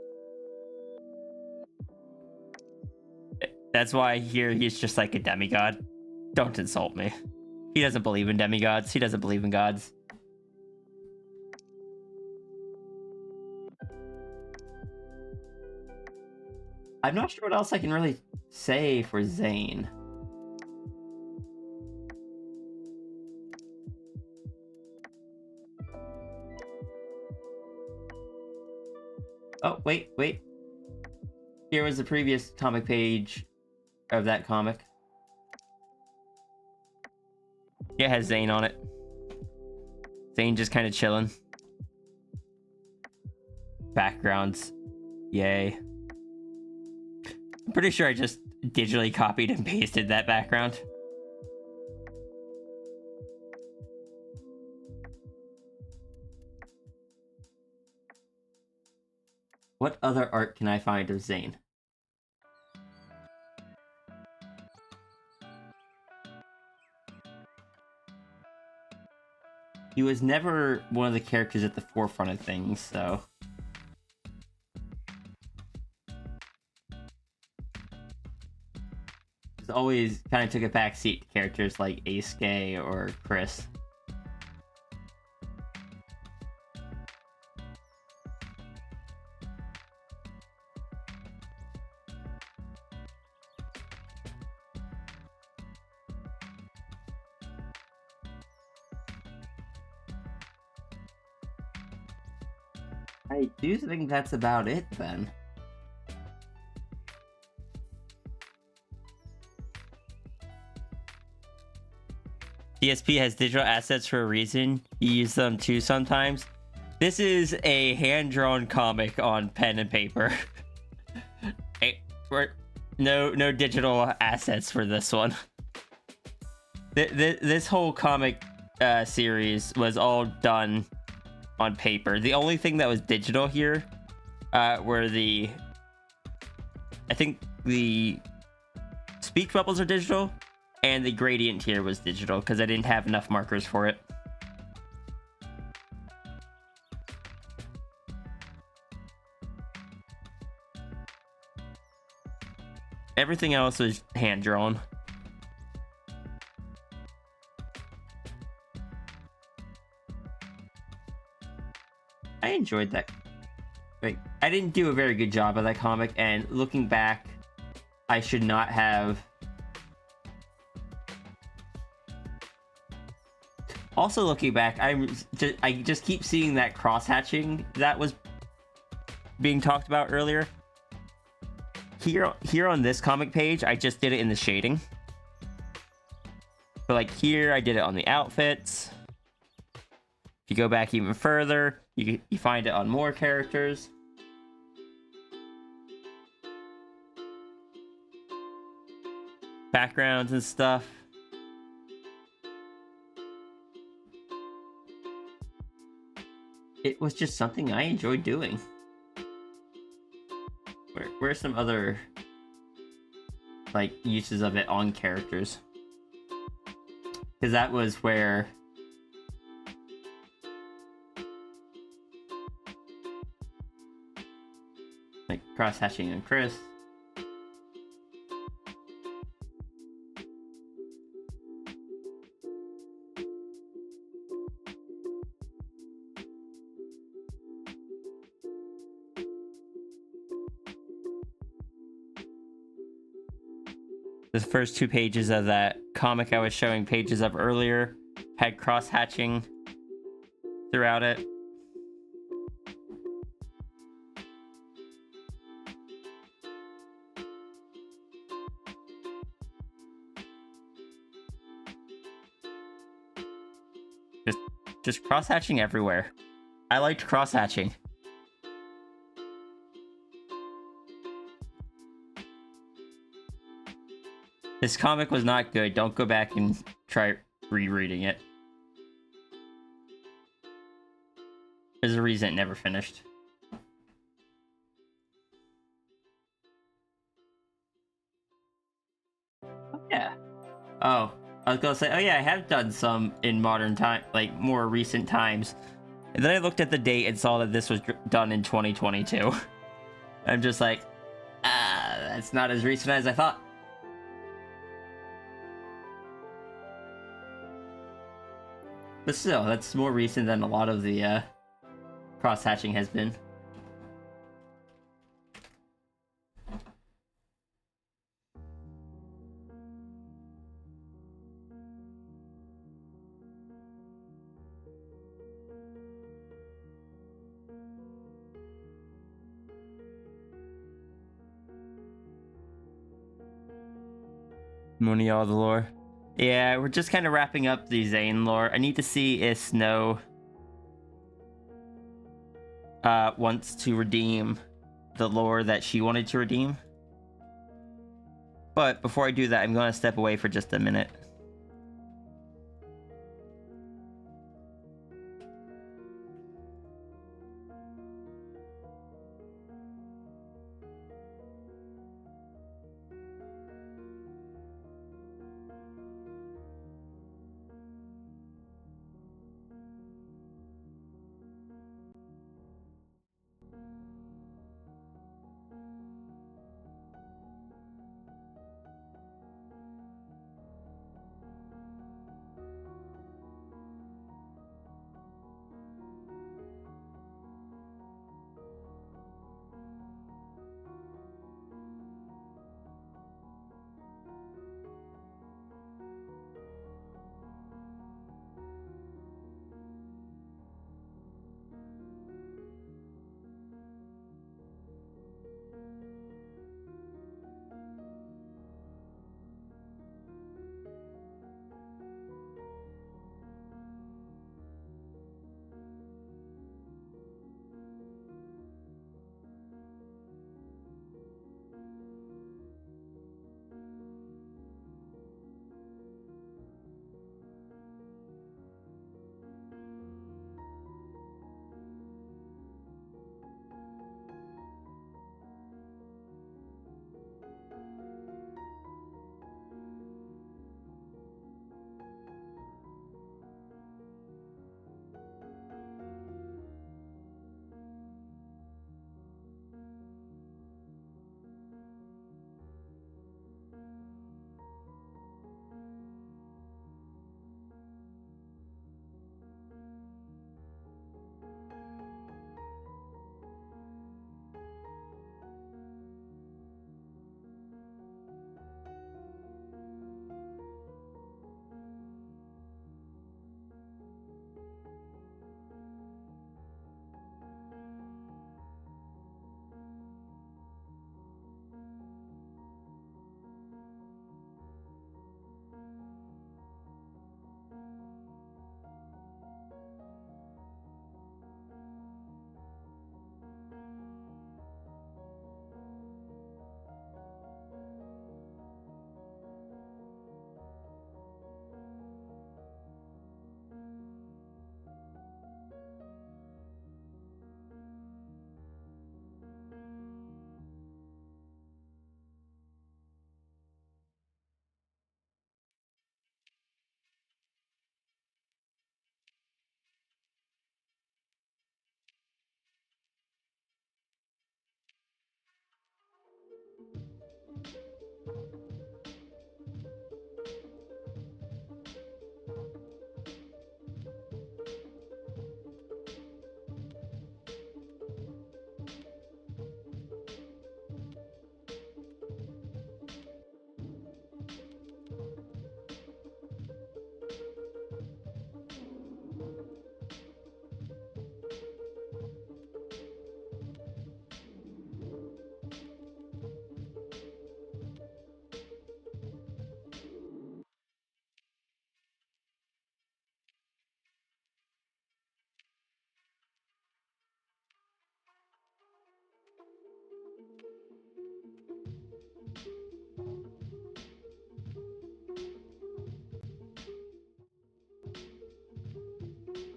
that's why here he's just like a demigod. Don't insult me. He doesn't believe in demigods. He doesn't believe in gods. I'm not sure what else I can really say for Zane. Oh, wait. Here was the previous comic page of that comic. It has Zane on it. Zane just kind of chilling. Backgrounds. Yay. I'm pretty sure I just digitally copied and pasted that background. What other art can I find of Zane? He was never one of the characters at the forefront of things, so... He's always kind of took a backseat to characters like Aisuke or Chris. I do think that's about it, then. DSP has digital assets for a reason. You use them too sometimes. This is a hand-drawn comic on pen and paper. No digital assets for this one. This whole comic series was all done on paper. The only thing that was digital here were I think the speech bubbles are digital, and the gradient here was digital because I didn't have enough markers for it. Everything else was hand-drawn. I enjoyed that. Like, I didn't do a very good job of that comic, and looking back, I should not have. Also, looking back, I just keep seeing that cross-hatching that was being talked about earlier. Here on this comic page, I just did it in the shading. But like here, I did it on the outfits. If you go back even further, you find it on more characters. Backgrounds and stuff. It was just something I enjoyed doing. Where's some other like uses of it on characters? Because that was where like cross-hatching on Chris. The first two pages of that comic I was showing pages of earlier had cross-hatching throughout it. Just cross-hatching everywhere. I liked cross-hatching. This comic was not good. Don't go back and try rereading it. There's a reason it never finished. Oh, yeah. Oh, I was gonna say, oh yeah, I have done some in modern time, like more recent times. And then I looked at the date and saw that this was done in 2022. I'm just like, that's not as recent as I thought. But still, that's more recent than a lot of the cross-hatching has been. Money all the lore. Yeah, we're just kind of wrapping up the Zane lore. I need to see if Snow wants to redeem the lore that she wanted to redeem. But before I do that, I'm going to step away for just a minute.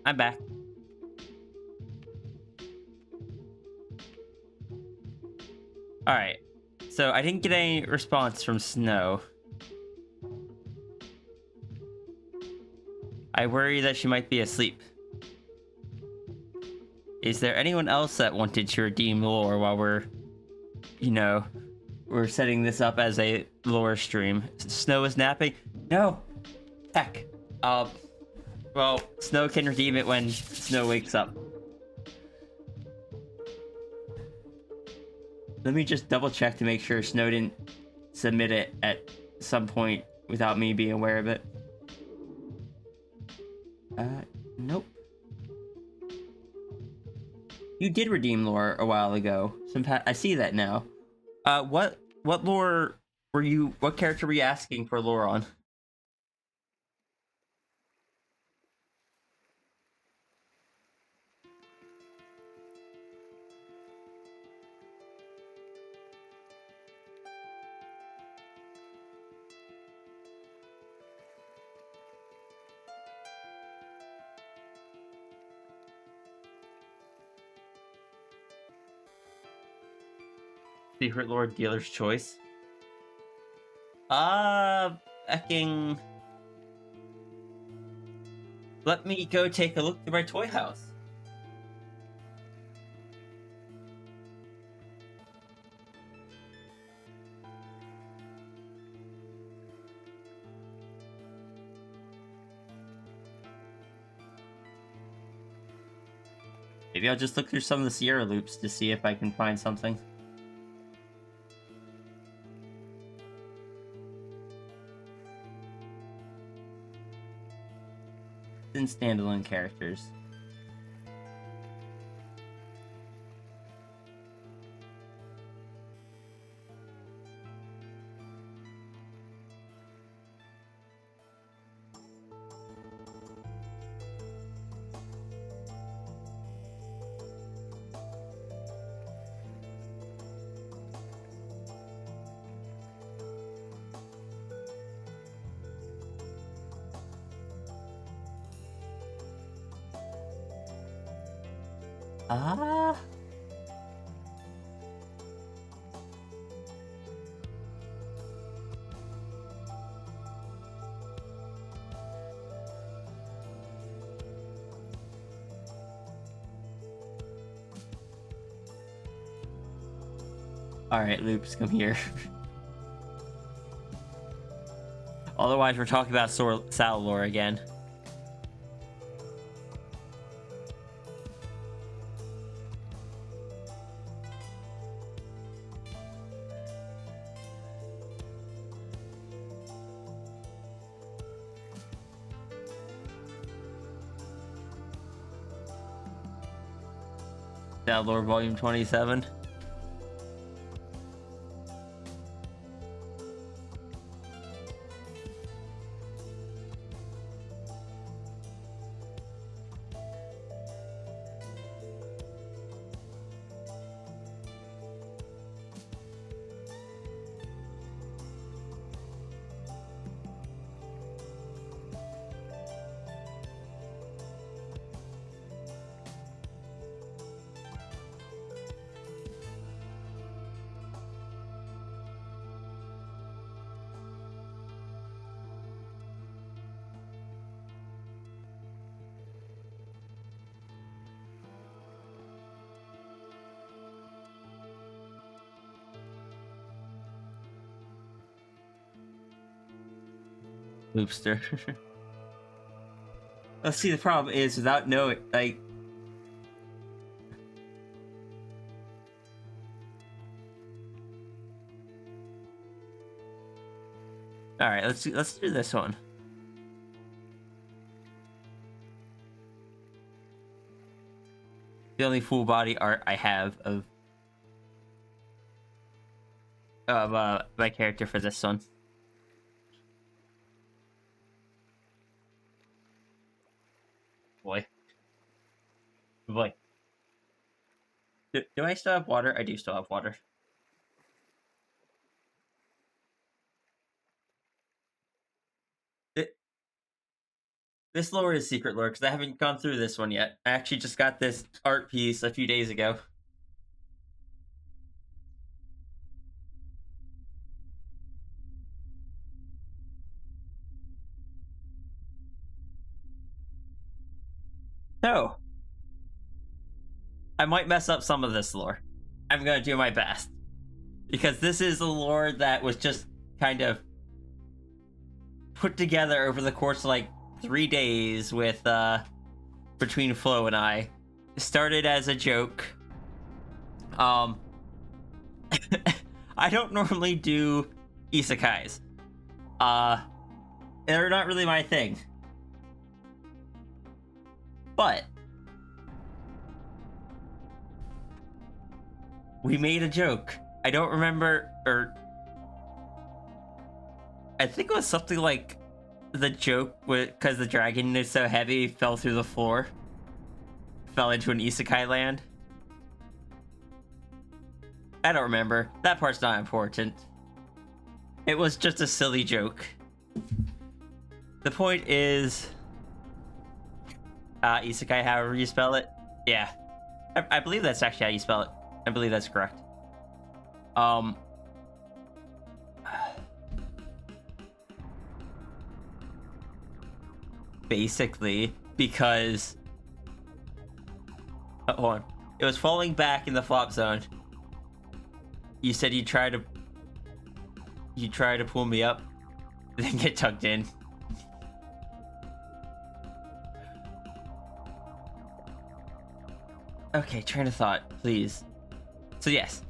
I'm back. All right. So I didn't get any response from Snow. I worry that she might be asleep. Is there anyone else that wanted to redeem lore while we're, we're setting this up as a lore stream? Snow is napping? No. Heck. Well, Snow can redeem it when Snow wakes up. Let me just double check to make sure Snow didn't submit it at some point without me being aware of it. Nope. You did redeem lore a while ago. I see that now. What lore were you? What character were you asking for lore on? Secret Lord Dealer's Choice. Ecking. Let me go take a look through my toy house. Maybe I'll just look through some of the Sierra loops to see if I can find something. In standalone characters. Ah. Alright, Loops, come here. Otherwise, we're talking about Sal lore again. Sal lore volume 27. Loopster. Let's see, the problem is without knowing, like... Alright, let's do this one. The only full body art I have of my character for this one. Boy. Boy. Do I still have water? I do still have water. This lore is secret lore because I haven't gone through this one yet. I actually just got this art piece a few days ago. So, I might mess up some of this lore. I'm gonna do my best. Because this is a lore that was just kind of put together over the course of like 3 days with between Flo and I. It started as a joke. I don't normally do isekais. They're not really my thing. But we made a joke. I don't remember, or I think it was something like the joke because the dragon is so heavy, fell through the floor, fell into an isekai land. I don't remember. That part's not important. It was just a silly joke. The point is, isekai, however you spell it. Yeah, I believe that's actually how you spell it. I believe that's correct. Basically, because hold on, it was falling back in the flop zone. You said you try to pull me up, then get tugged in. Okay, train of thought, please. So yes,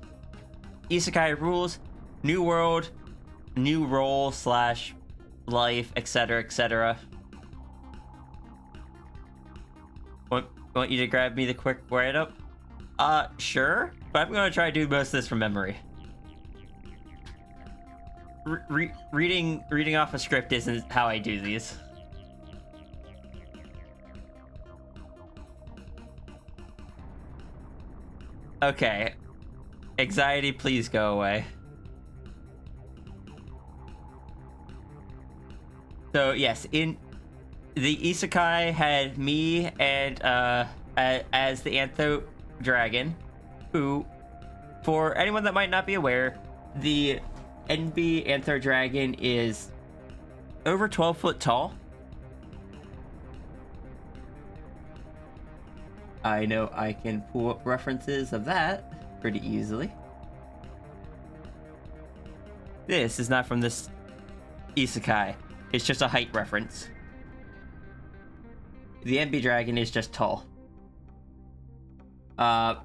isekai rules, new world, new role / life, etc., etc. Want you to grab me the quick write-up? Sure, but I'm gonna try to do most of this from memory. Reading off a script isn't how I do these. Okay. Anxiety, please go away. So yes, in the isekai had me and as the Antho dragon, who, for anyone that might not be aware, the NB Antho dragon is over 12 foot tall. I know I can pull up references of that pretty easily. This is not from this isekai. It's just a height reference. The NB dragon is just tall. The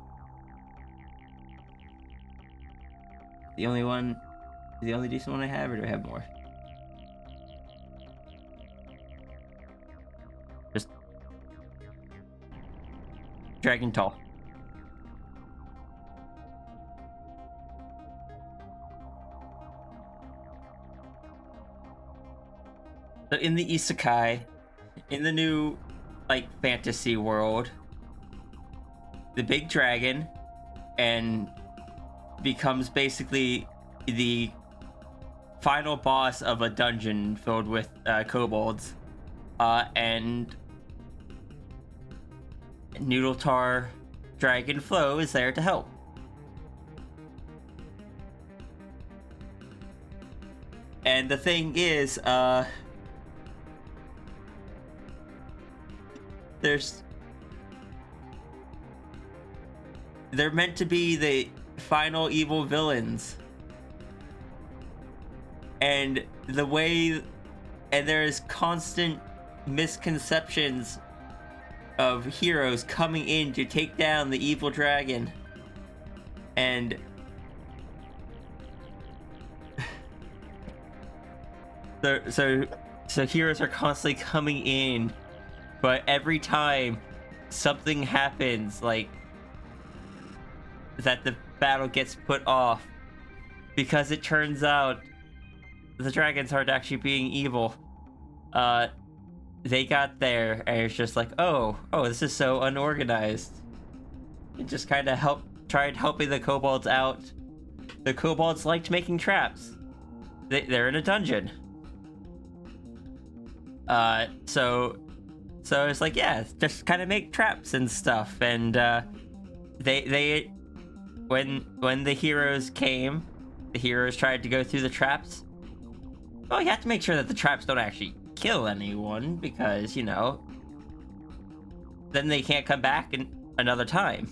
only decent one I have, or do I have more? Just dragon tall. So in the isekai, in the new like fantasy world, the big dragon and becomes basically the final boss of a dungeon filled with kobolds, and Noodletar Dragon Flow is there to help. And the thing is, they're meant to be the final evil villains, and there's constant misconceptions of heroes coming in to take down the evil dragon, and so heroes are constantly coming in, but every time something happens, like that, the battle gets put off because it turns out the dragons aren't actually being evil. They got there and it's just like, oh, this is so unorganized. It just kind of tried helping the kobolds out. The kobolds liked making traps. They're in a dungeon. So So it's like, yeah, just kind of make traps and stuff. And they when the heroes came, the heroes tried to go through the traps. Well, you have to make sure that the traps don't actually kill anyone, because, you know, then they can't come back another time.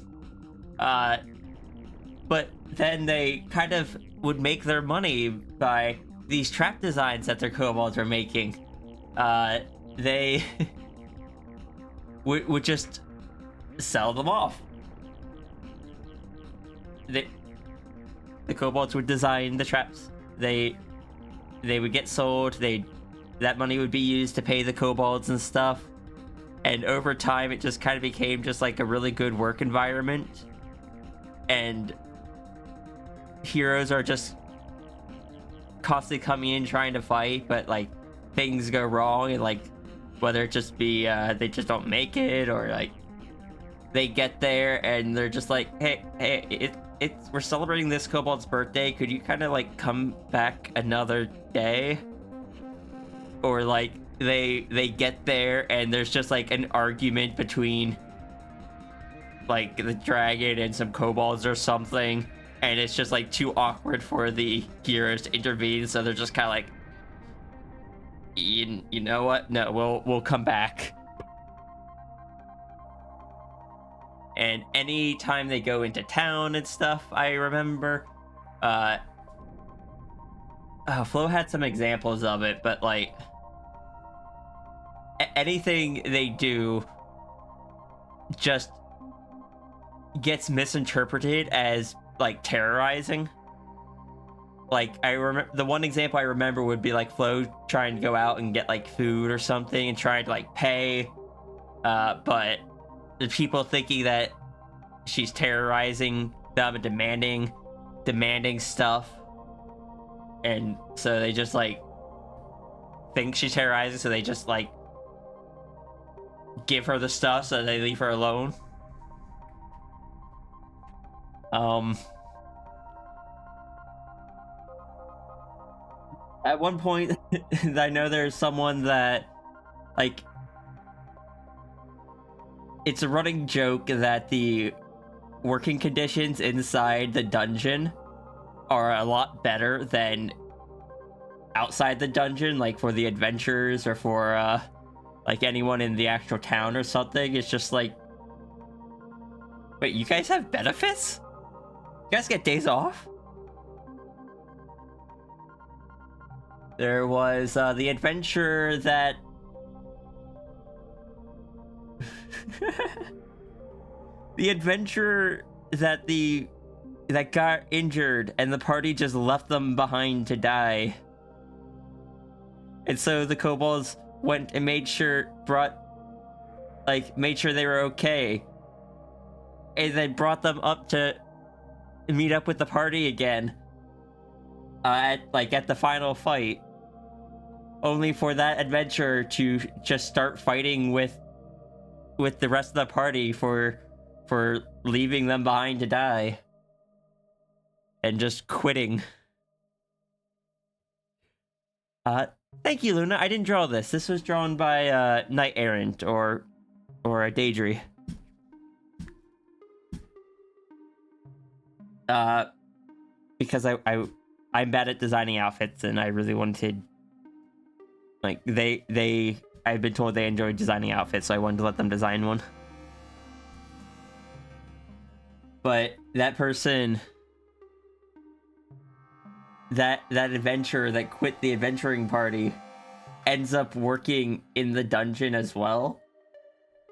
But then they kind of would make their money by these trap designs that their kobolds were making. They would just sell them off. The kobolds would design the traps. They would get sold. That money would be used to pay the kobolds and stuff. And over time, it just kind of became just like a really good work environment. And heroes are just constantly coming in trying to fight, but like things go wrong, and like whether it just be they just don't make it, or like they get there and they're just like, hey, we're celebrating this kobold's birthday. Could you kind of like come back another day? Or like they get there and there's just like an argument between like the dragon and some kobolds or something, and it's just like too awkward for the heroes to intervene, so they're just kind of like, you know what? No, we'll come back. And any time they go into town and stuff, I remember, Flo had some examples of it, but like anything they do just gets misinterpreted as like terrorizing. Like I remember the one example I remember would be like Flo trying to go out and get like food or something and trying to like pay, but the people thinking that she's terrorizing them and demanding stuff, and so they just like think she's terrorizing, so they just like give her the stuff so they leave her alone. At one point, I know there's someone that, like, it's a running joke that the working conditions inside the dungeon are a lot better than outside the dungeon, like for the adventurers or for, like anyone in the actual town or something. It's just like, wait, you guys have benefits? You guys get days off? There was the adventurer that that got injured and the party just left them behind to die. And so the kobolds went and made sure they were okay. And then brought them up to meet up with the party again. At the final fight. Only for that adventurer to just start fighting with the rest of the party for leaving them behind to die. And just quitting. Thank you, Luna. I didn't draw this. This was drawn by Knight Errant or a Daedry. Because I'm bad at designing outfits, and I really wanted, like, I've been told they enjoy designing outfits, so I wanted to let them design one. But that person, that adventurer that quit the adventuring party ends up working in the dungeon as well.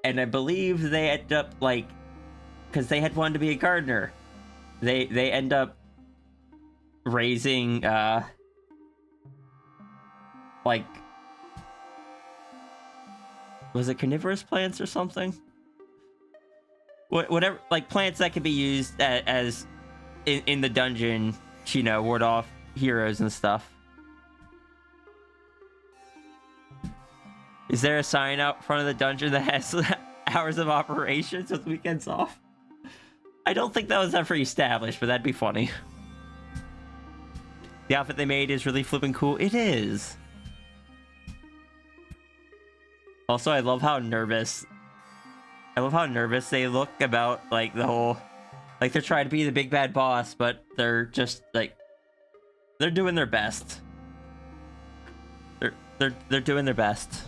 And I believe they end up, like, because they had wanted to be a gardener, they end up raising like, was it carnivorous plants or something? Whatever, like plants that could be used as in the dungeon to, you know, ward off heroes and stuff. Is there a sign out front of the dungeon that has hours of operations with weekends off? I don't think that was ever established, but that'd be funny. The outfit they made is really flipping cool. It is. Also, I love how nervous they look about like the whole, like they're trying to be the big bad boss, but they're just like they're doing their best. They're doing their best.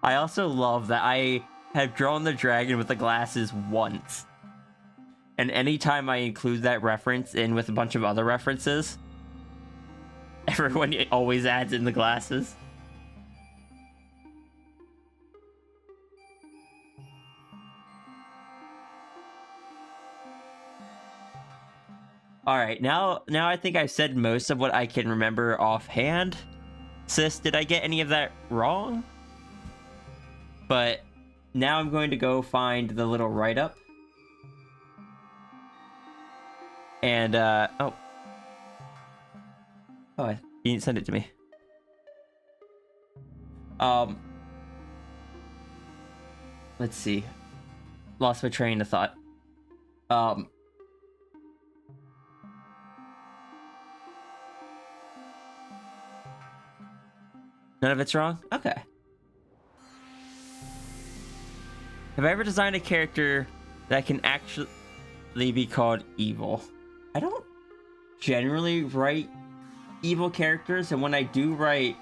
I also love that I have drawn the dragon with the glasses once. And anytime I include that reference in with a bunch of other references, everyone always adds in the glasses. All right, now I think I've said most of what I can remember offhand. Sis, did I get any of that wrong? But now I'm going to go find the little write-up. And, oh, you didn't send it to me. Let's see. Lost my train of thought. None of it's wrong? Okay. Have I ever designed a character that can actually be called evil? I don't generally write evil characters, and when I do write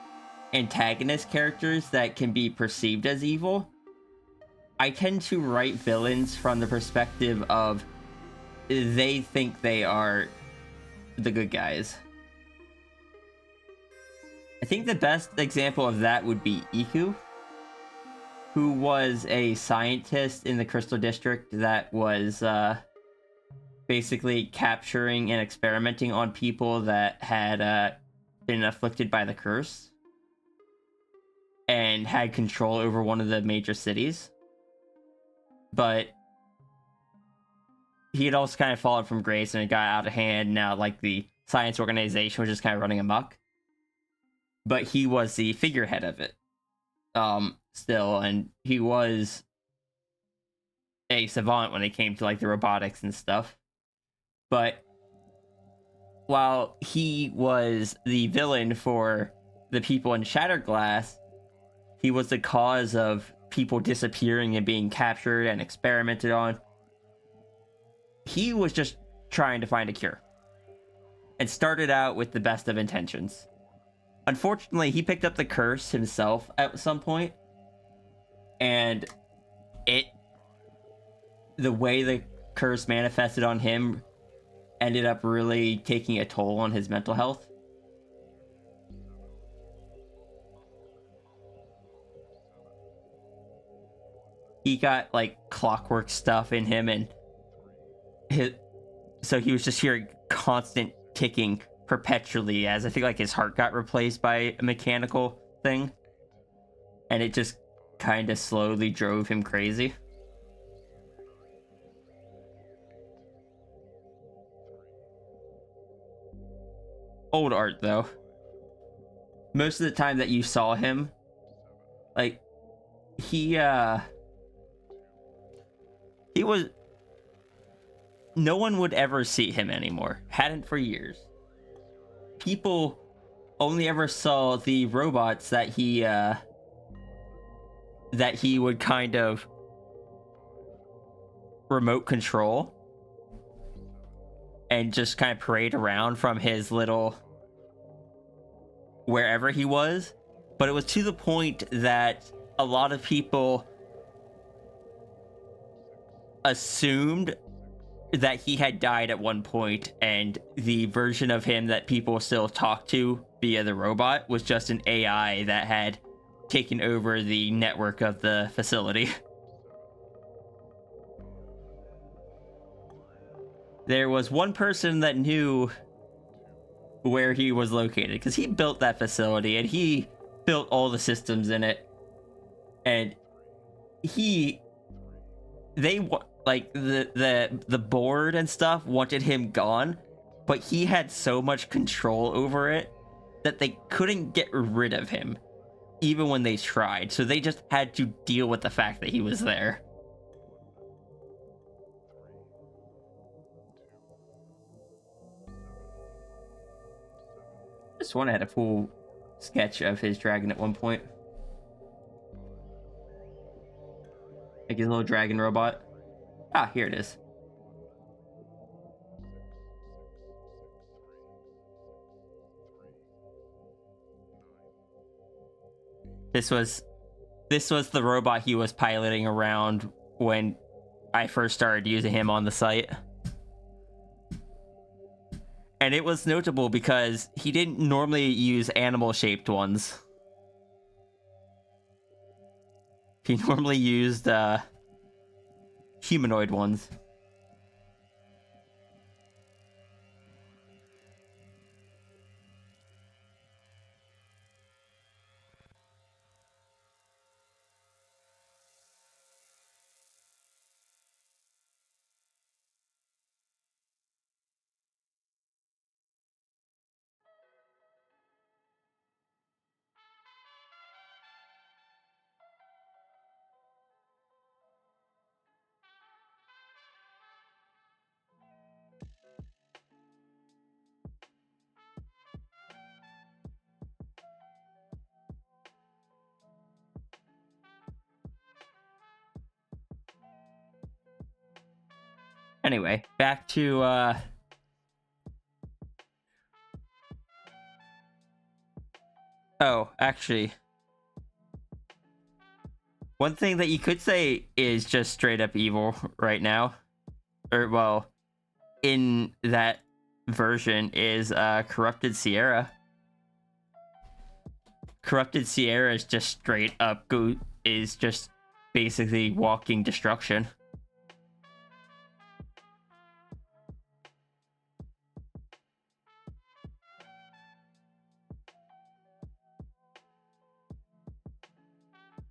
antagonist characters that can be perceived as evil, I tend to write villains from the perspective of they think they are the good guys. I think the best example of that would be Iku, who was a scientist in the Crystal District that was basically capturing and experimenting on people that had been afflicted by the curse and had control over one of the major cities. But he had also kind of fallen from grace and it got out of hand. Now, like, the science organization was just kind of running amok. But he was the figurehead of it. Still, and he was a savant when it came to, like, the robotics and stuff. But while he was the villain for the people in Shattered Glass, he was the cause of people disappearing and being captured and experimented on. He was just trying to find a cure and started out with the best of intentions. Unfortunately, he picked up the curse himself at some point, and the way the curse manifested on him ended up really taking a toll on his mental health. He got, like, clockwork stuff in him, and so he was just hearing constant ticking perpetually, as I think, like, his heart got replaced by a mechanical thing, and it just kind of slowly drove him crazy. Old art, though. Most of the time that you saw him, like, he was, no one would ever see him anymore. Hadn't for years. People only ever saw the robots that he would kind of remote control and just kind of parade around from his little wherever he was. But it was to the point that a lot of people assumed that he had died at one point, and the version of him that people still talk to via the robot was just an AI that had taken over the network of the facility. There was one person that knew where he was located, because he built that facility and he built all the systems in it, and like, the board and stuff wanted him gone, but he had so much control over it that they couldn't get rid of him, even when they tried. So they just had to deal with the fact that he was there. This one had a full sketch of his dragon at one point. Like his little dragon robot. Ah, here it is. This was the robot he was piloting around when I first started using him on the site. And it was notable because he didn't normally use animal-shaped ones. He normally used humanoid ones. Anyway, back to oh, actually, one thing that you could say is just straight up evil right now, or well, in that version is Corrupted Sierra. Corrupted Sierra is just straight up is just basically walking destruction.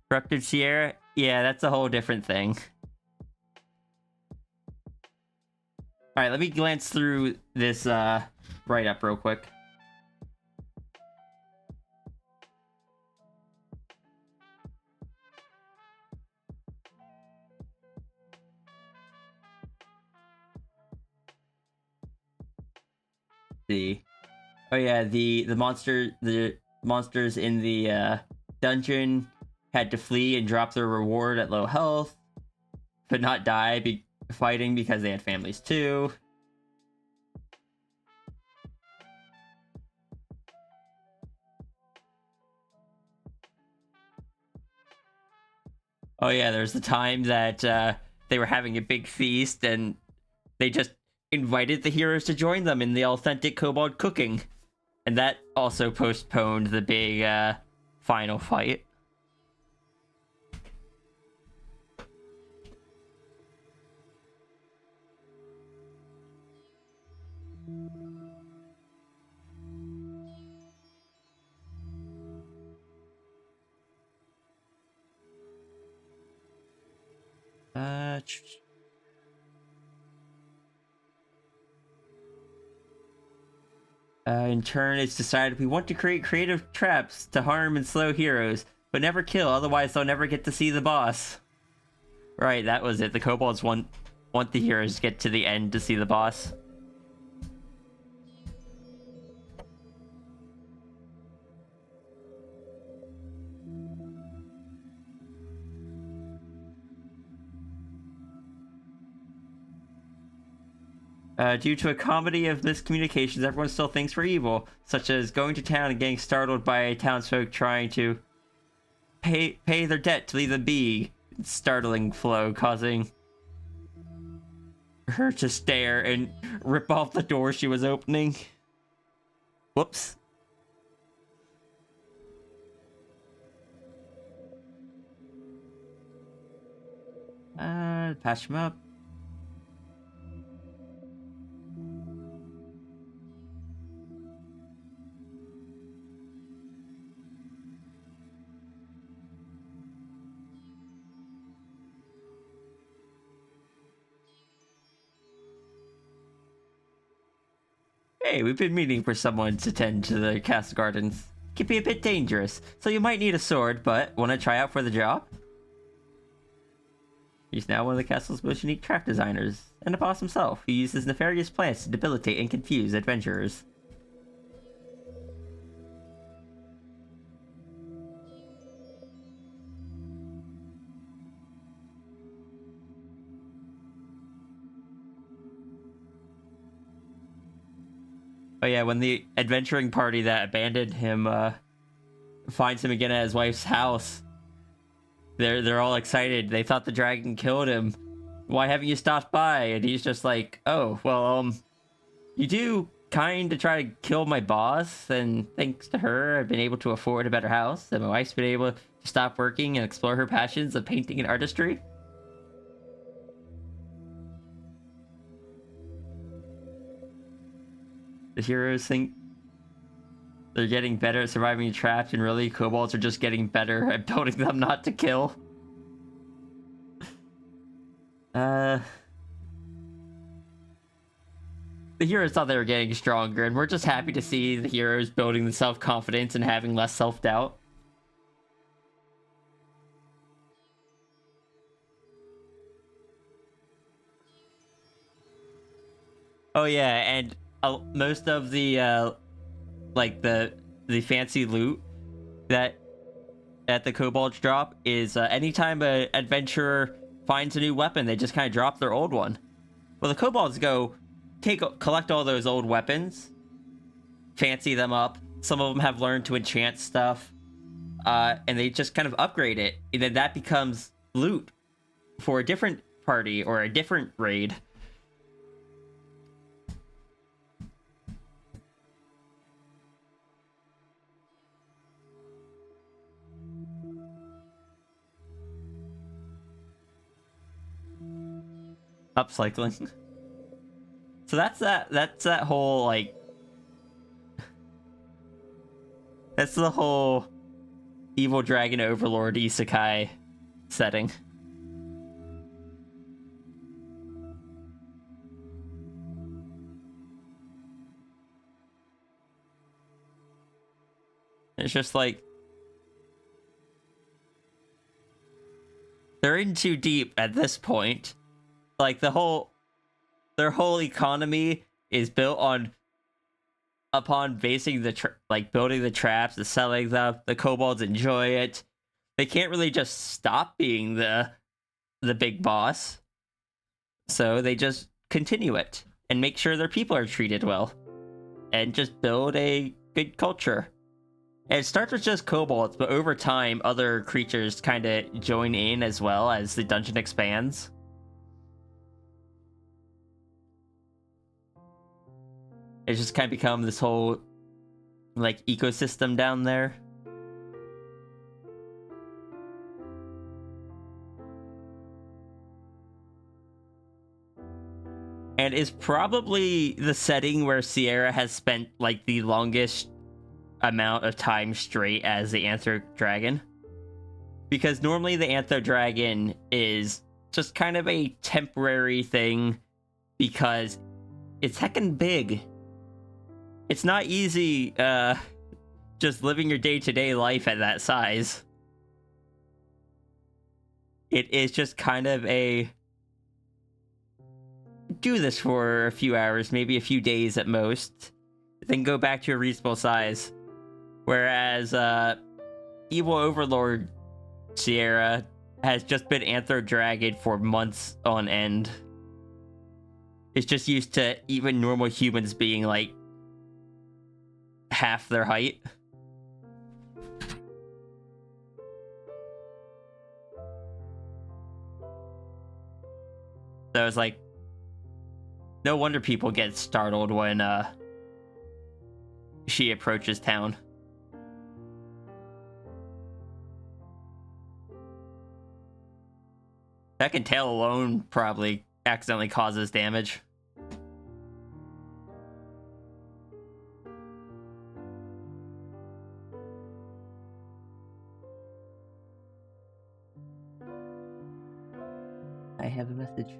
Corrupted Sierra? Yeah, that's a whole different thing. Alright, let me glance through this write-up real quick. See. Oh yeah, the monsters in the dungeon had to flee and drop their reward at low health, but not die fighting because they had families too. Oh yeah, there's the time that they were having a big feast and they just invited the heroes to join them in the authentic kobold cooking. And that also postponed the big final fight. In turn, it's decided we want to create creative traps to harm and slow heroes, but never kill, otherwise they'll never get to see the boss. Right, that was it. The kobolds want the heroes to get to the end to see the boss. Due to a comedy of miscommunications, everyone still thinks we're evil, such as going to town and getting startled by townsfolk trying to pay their debt to leave them be. Startling Flo, causing her to stare and rip off the door she was opening. Whoops. Patch him up. Hey, we've been meeting for someone to tend to the castle gardens. Can be a bit dangerous, so you might need a sword, but want to try out for the job? He's now one of the castle's most unique trap designers, and the boss himself, who uses nefarious plans to debilitate and confuse adventurers. Oh yeah, when the adventuring party that abandoned him finds him again at his wife's house, they're all excited. They thought the dragon killed him. Why haven't you stopped by? And he's just like, oh well, you do kind of try to kill my boss, and thanks to her, I've been able to afford a better house, and my wife's been able to stop working and explore her passions of painting and artistry. The heroes think they're getting better at surviving traps, and really, kobolds are just getting better at building them not to kill. The heroes thought they were getting stronger, and we're just happy to see the heroes building the self-confidence and having less self-doubt. Oh yeah, and most of the like the fancy loot that at the kobolds drop is anytime an adventurer finds a new weapon, they just kind of drop their old one. Well, the kobolds go collect all those old weapons, fancy them up. Some of them have learned to enchant stuff, and they just kind of upgrade it, and then that becomes loot for a different party or a different raid. Upcycling. So that's that whole like that's the whole evil dragon overlord isekai setting. It's just like they're in too deep at this point. Like their whole economy is built upon basing building the traps, the selling them. The kobolds enjoy it. They can't really just stop being the big boss, so they just continue it and make sure their people are treated well, and just build a good culture. And it starts with just kobolds, but over time, other creatures kind of join in as well as the dungeon expands. It's just kind of become this whole like ecosystem down there. And is probably the setting where Sierra has spent like the longest amount of time straight as the Anthro Dragon. Because normally the Anthro Dragon is just kind of a temporary thing because it's heckin' big. It's not easy just living your day-to-day life at that size. It is just kind of a do this for a few hours, maybe a few days at most, then go back to a reasonable size. Whereas Evil Overlord Sierra has just been Anthro Dragon for months on end. It's just used to even normal humans being like half their height. So it's like, no wonder people get startled when she approaches town. Second tail alone probably accidentally causes damage. I have a message.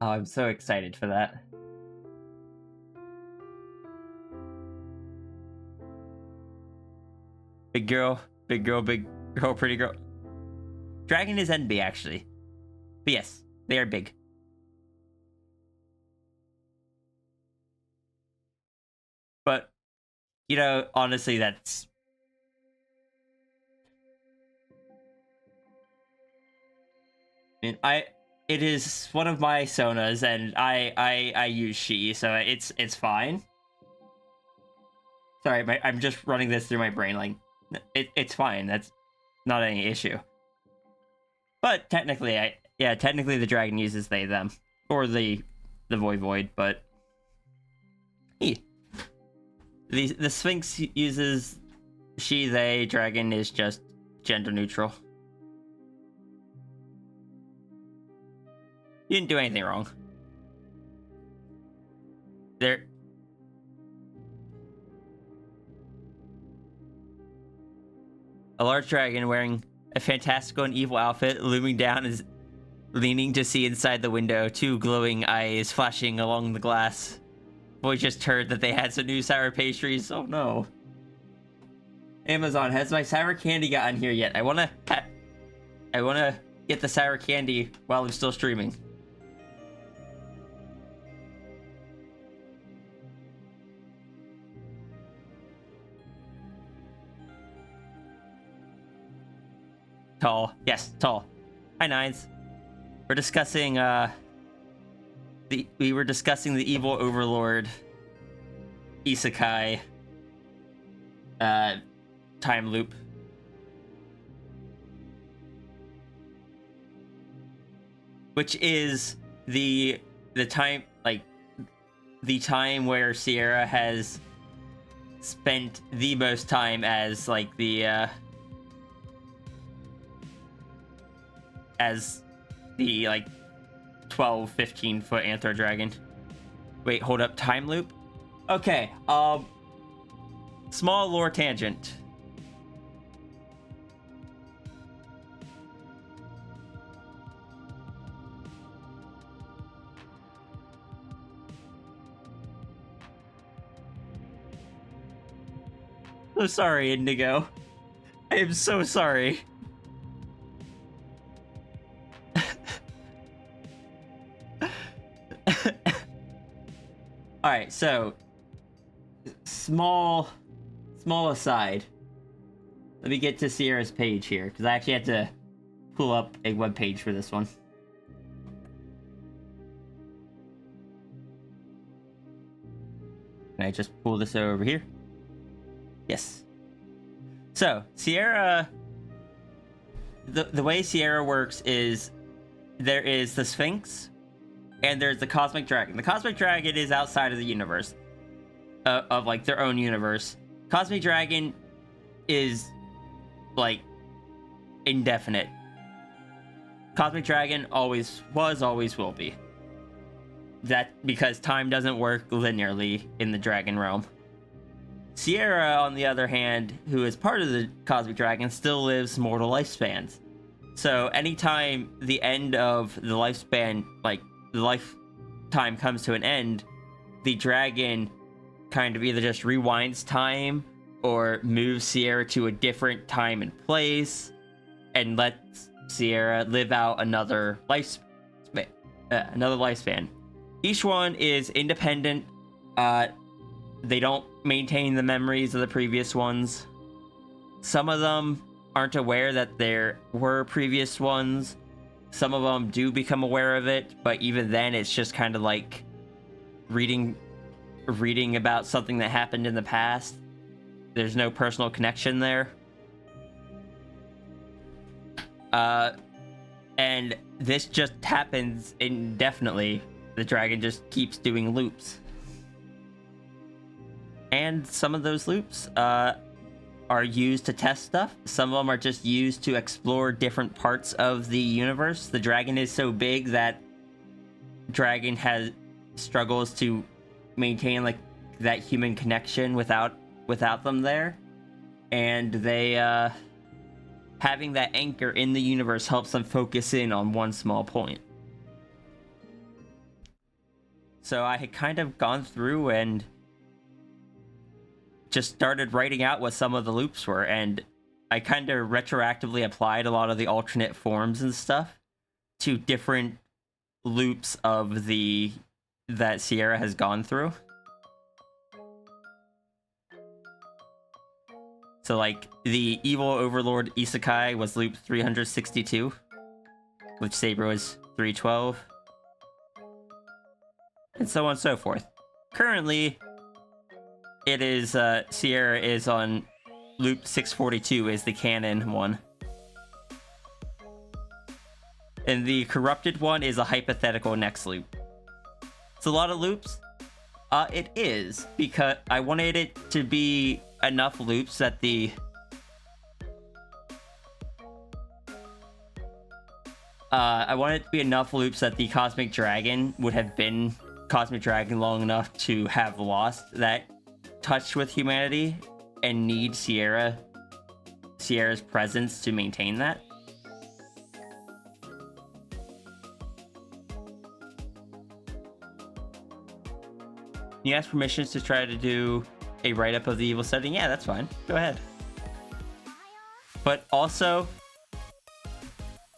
Oh, I'm so excited for that. Big girl, pretty girl. Dragon is NB, actually. But yes, they are big. But, you know, honestly, that's... I mean, it is one of my sonas, and I use she, so it's fine. Sorry, I'm just running this through my brain, like, it's fine, that's not any issue. But technically, technically the dragon uses they, them. Or the void, but... The Sphinx uses she, they, dragon is just gender neutral. You didn't do anything wrong. There... A large dragon wearing a fantastical and evil outfit looming down is leaning to see inside the window, two glowing eyes flashing along the glass. Boy just heard that they had some new sour pastries. Oh no. Amazon, has my sour candy gotten here yet? I wanna get the sour candy while I'm still streaming. Tall. Yes, tall. Hi, Nines. We're discussing, we were discussing the evil overlord isekai time loop. Which is the time, like, the time where Sierra has spent the most time as, like, the, like, 12, 15-foot Anthro Dragon. Wait, hold up, time loop? Okay, small lore tangent. So sorry, Indigo. I am so sorry. Alright, so small aside. Let me get to Sierra's page here, because I actually had to pull up a web page for this one. Can I just pull this over here? Yes. So, Sierra... The way Sierra works is there is the Sphinx, and there's the Cosmic Dragon. The Cosmic Dragon is outside of the universe, of, like, their own universe. Cosmic Dragon is, like, indefinite. Cosmic Dragon always was, always will be. That, because time doesn't work linearly in the Dragon realm. Sierra, on the other hand, who is part of the Cosmic Dragon, still lives mortal lifespans. So, anytime the end of the lifespan, like, the lifetime comes to an end, the dragon kind of either just rewinds time or moves Sierra to a different time and place and lets Sierra live out another lifespan. Each one is independent. They don't maintain the memories of the previous ones. Some of them aren't aware that there were previous ones. Some of them do become aware of it, but even then, it's just kind of like reading about something that happened in the past. There's no personal connection there. And this just happens indefinitely. The dragon just keeps doing loops. And some of those loops, are used to test stuff. Some of them are just used to explore different parts of the universe. The dragon is so big that dragon struggles to maintain, like, that human connection without them there. And they having that anchor in the universe helps them focus in on one small point. So I had kind of gone through and just started writing out what some of the loops were, and I kind of retroactively applied a lot of the alternate forms and stuff to different loops of that Sierra has gone through. So like the evil overlord isekai was loop 362, which Saber was 312, and so on and so forth. Currently, it is Sierra is on loop 642 is the canon one. And the corrupted one is a hypothetical next loop. It's a lot of loops. It is, because I wanted it to be enough loops that the Cosmic Dragon would have been Cosmic Dragon long enough to have lost that touch with humanity and need Sierra's presence to maintain that. You ask permissions to try to do a write-up of the evil setting? Yeah, that's fine. Go ahead. But also,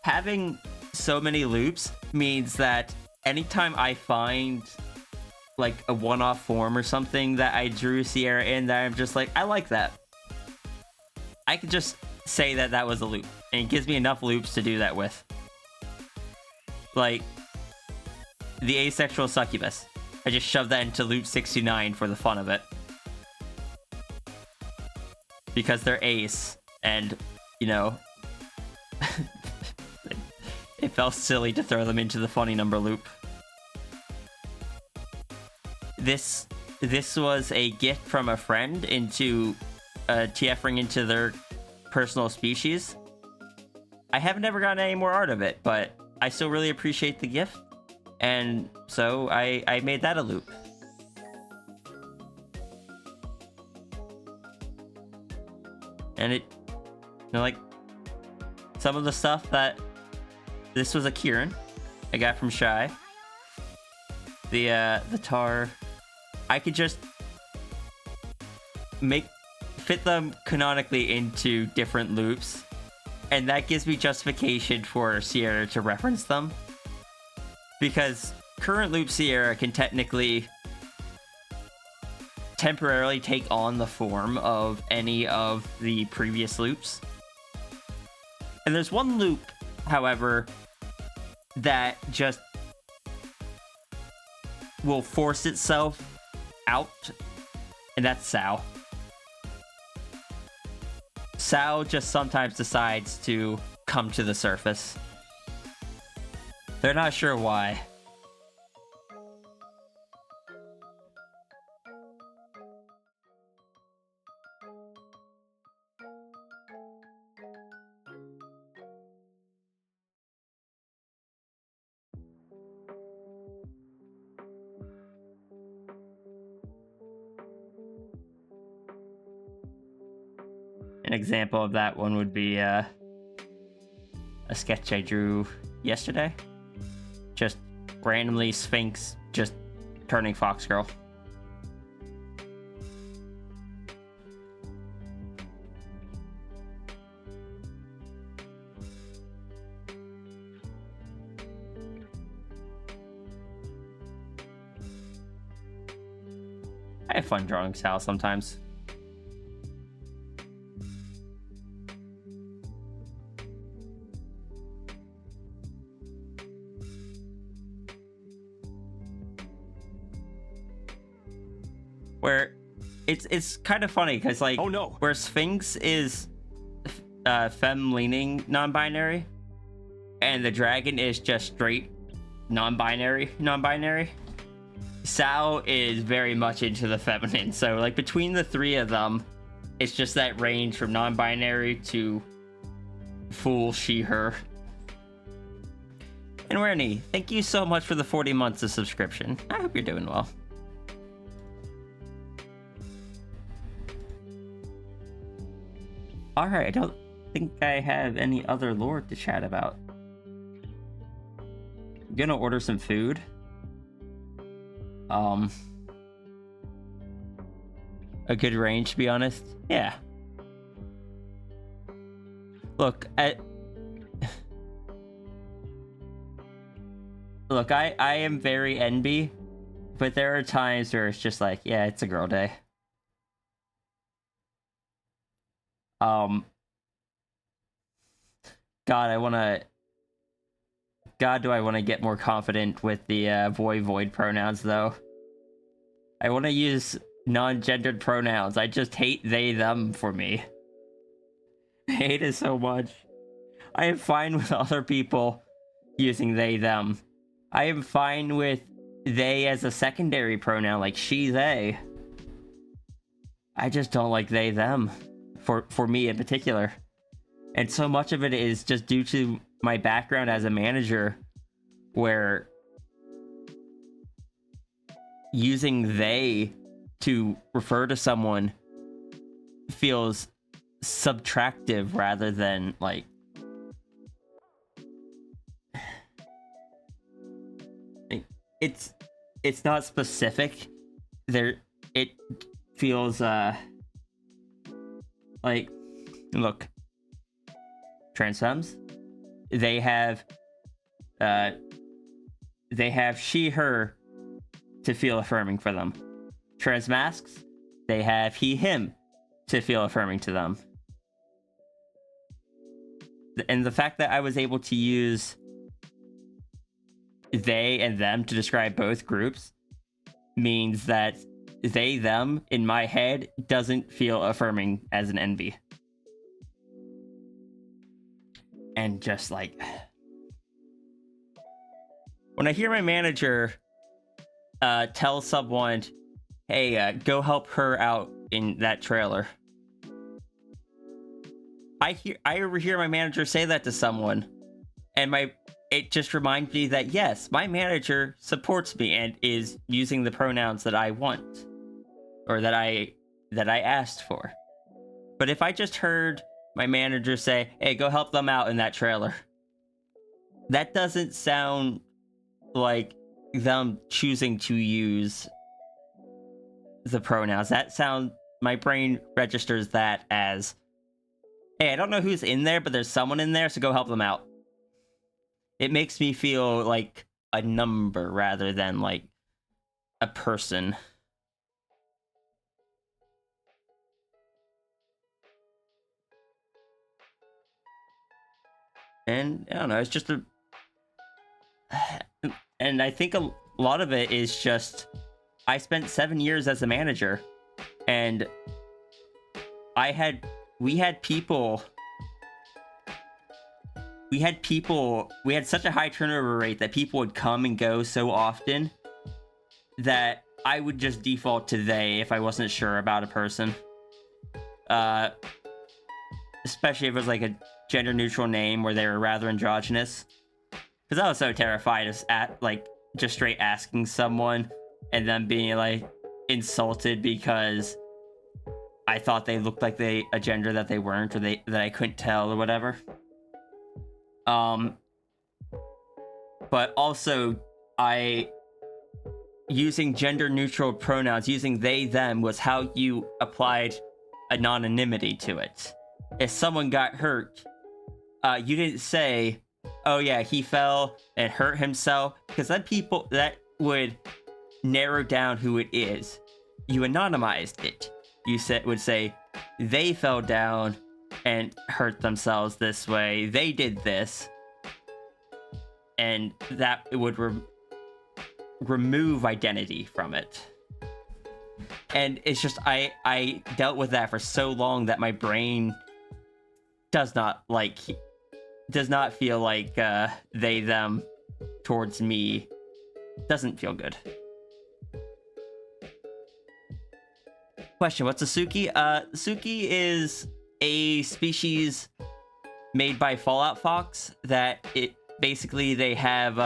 having so many loops means that anytime I find like a one-off form or something that I drew Sierra in that I'm just like, I like that, I could just say that that was a loop, and it gives me enough loops to do that with. Like the asexual succubus, I just shoved that into loop 69 for the fun of it, because they're ace, and you know, it felt silly to throw them into the funny number loop. This was a gift from a friend into TFing into their personal species. I have never gotten any more art of it, but I still really appreciate the gift, and so I made that a loop. And it, you know, like some of the stuff that this was a Kieran I got from Shy. The tar, I could just fit them canonically into different loops, and that gives me justification for Sierra to reference them, because current loop Sierra can temporarily take on the form of any of the previous loops. And there's one loop, however, that just will force itself out, and that's Sao. Sao just sometimes decides to come to the surface. They're not sure why. An example of that one would be a sketch I drew yesterday. Just randomly Sphinx just turning Fox Girl. I have fun drawing Sal sometimes. Where it's kind of funny because, like, oh no, where Sphinx is femme leaning non-binary, and the dragon is just straight non-binary. Sao is very much into the feminine, so like between the three of them, it's just that range from non-binary to full she/her. And Runary, thank you so much for the 40 months of subscription. I hope you're doing well. Alright, I don't think I have any other lore to chat about. I'm gonna order some food. a good range, to be honest. Yeah. Look, look, I am very NB, but there are times where it's just like, yeah, it's a girl day. God, do I want to get more confident with the void pronouns, though. I want to use non-gendered pronouns. I just hate they, them for me. I hate it so much. I am fine with other people using they, them. I am fine with they as a secondary pronoun, like she, they. I just don't like they, them, for me in particular. And so much of it is just due to my background as a manager, where using they to refer to someone feels subtractive rather than like it's not specific. There it feels like, look, trans femmes, they have she, her to feel affirming for them. Trans masks, they have he, him to feel affirming to them. And the fact that I was able to use they and them to describe both groups means that they, them in my head doesn't feel affirming as an NB. And just like, when I hear my manager tell someone, hey, go help her out in that trailer, I overhear my manager say that to someone, and it just reminds me that yes, my manager supports me and is using the pronouns that I want, or that I asked for. But if I just heard my manager say, hey, go help them out in that trailer, that doesn't sound like them choosing to use the pronouns. My brain registers that as, hey, I don't know who's in there, but there's someone in there, so go help them out. It makes me feel like a number rather than like a person. And I don't know, it's just and I think a lot of it is just, I spent 7 years as a manager, and we had such a high turnover rate that people would come and go so often that I would just default to they if I wasn't sure about a person. Especially if it was like a gender neutral name where they were rather androgynous. Because I was so terrified of just straight asking someone and then being like insulted because I thought they looked like a gender that they weren't, or that I couldn't tell or whatever. But also, using gender neutral pronouns, using they, them, was how you applied anonymity to it. If someone got hurt, you didn't say, oh yeah, he fell and hurt himself, because then that would narrow down who it is. You anonymized it. You would say, they fell down and hurt themselves this way, they did this, and that would remove identity from it. And it's just, I dealt with that for so long that my brain does not feel like they, them towards me. Doesn't feel good. Question, what's a Suki? Suki is a species made by Fallout Fox that they have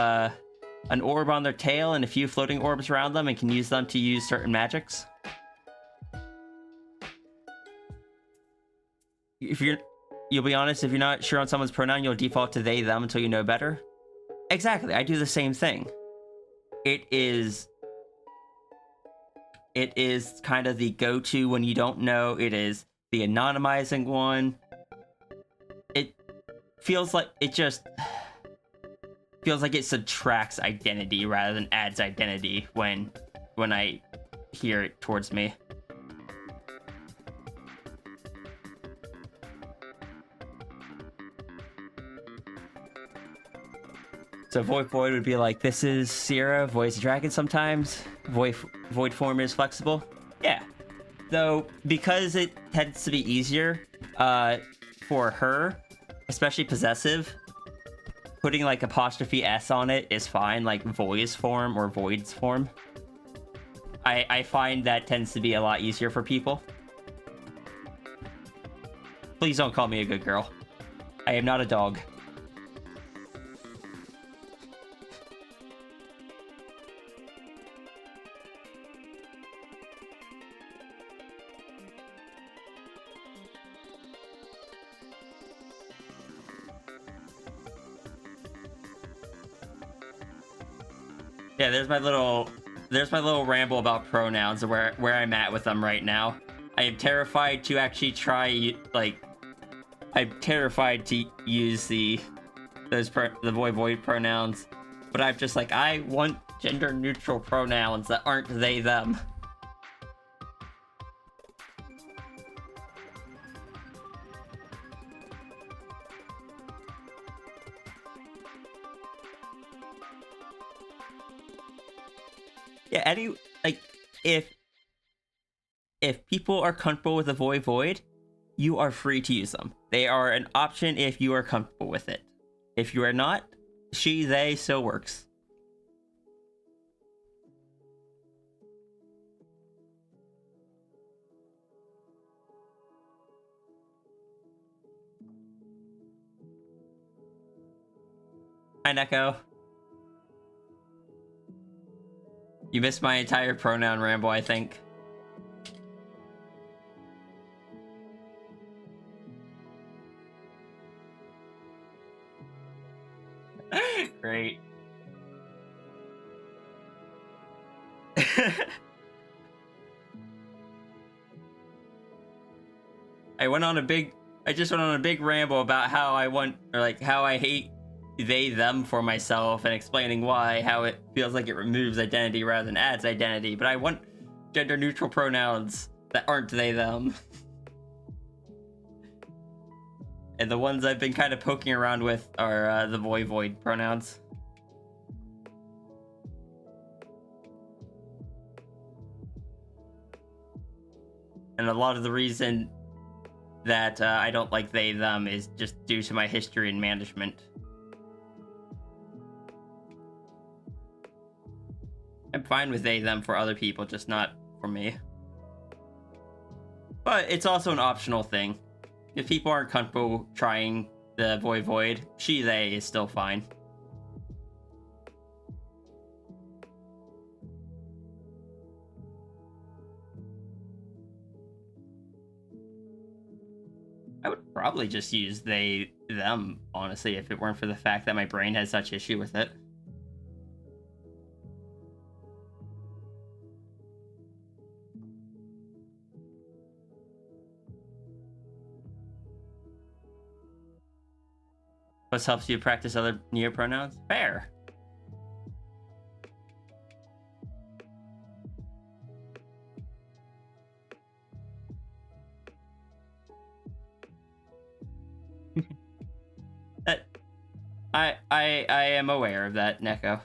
an orb on their tail and a few floating orbs around them and can use them to use certain magics. You'll be honest, if you're not sure on someone's pronoun, you'll default to they, them until you know better. Exactly, I do the same thing. It is It is kind of the go-to when you don't know. It is the anonymizing one. It feels like it just feels like it subtracts identity rather than adds identity when I hear it towards me. So Void would be like, this is Sierra, voice a dragon sometimes. Void form is flexible. Yeah. Though, because it tends to be easier for her, especially possessive, putting like apostrophe S on it is fine, like voice form or void's form. I find that tends to be a lot easier for people. Please don't call me a good girl. I am not a dog. Yeah, there's my little ramble about pronouns and where I'm at with them right now. I am terrified to actually try, like, I'm terrified to use the void pronouns, but I'm just like, I want gender neutral pronouns that aren't they them. Yeah, if people are comfortable with the void, you are free to use them. They are an option if you are comfortable with it. If you are not, she, they still works. Hi, Neko. You missed my entire pronoun ramble, I think. Great. I just went on a big ramble about how how I hate they them for myself and explaining why, how it feels like it removes identity rather than adds identity, but I want gender neutral pronouns that aren't they them. And the ones I've been kind of poking around with are the void pronouns. And a lot of the reason that I don't like they them is just due to my history in management. I'm fine with they them for other people, just not for me. But it's also an optional thing. If people aren't comfortable trying the void, she, they is still fine. I would probably just use they, them, honestly, if it weren't for the fact that my brain has such issue with it. Plus helps you practice other neopronouns? Fair. I am aware of that, Neko.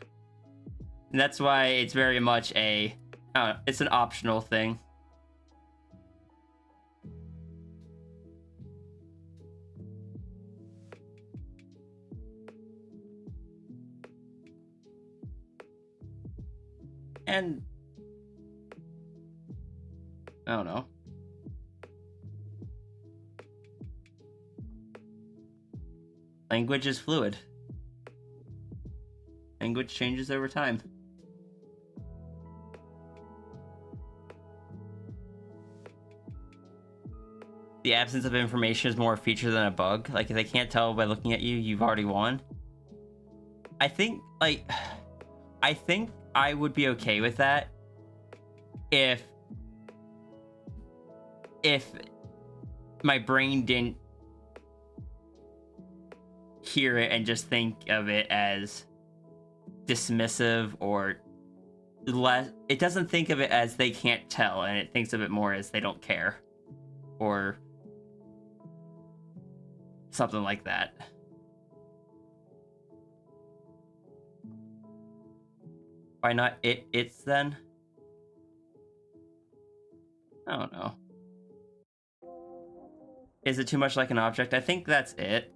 And that's why it's very much it's an optional thing. And I don't know. Language is fluid. Language changes over time. The absence of information is more a feature than a bug. Like, if they can't tell by looking at you, you've already won. I think I would be okay with that if if my brain didn't hear it and just think of it as dismissive or less. It doesn't think of it as they can't tell, and it thinks of it more as they don't care or something like that. Why not it's then? I don't know. Is it too much like an object? I think that's it.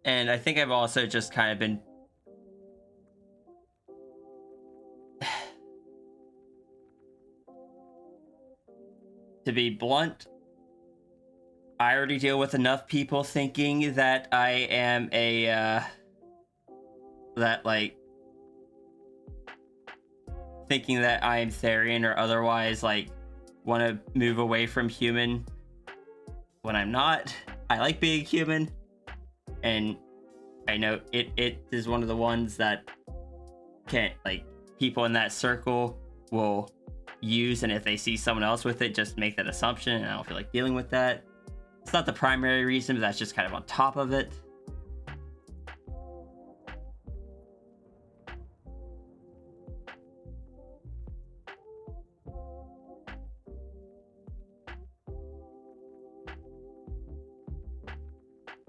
And I think I've also just kind of been to be blunt, I already deal with enough people thinking that I am a that like thinking that I am Therian or otherwise like want to move away from human when I'm not. I like being human, and I know it is one of the ones that can't, like, people in that circle will use, and if they see someone else with it, just make that assumption, and I don't feel like dealing with that. It's not the primary reason, but that's just kind of on top of it.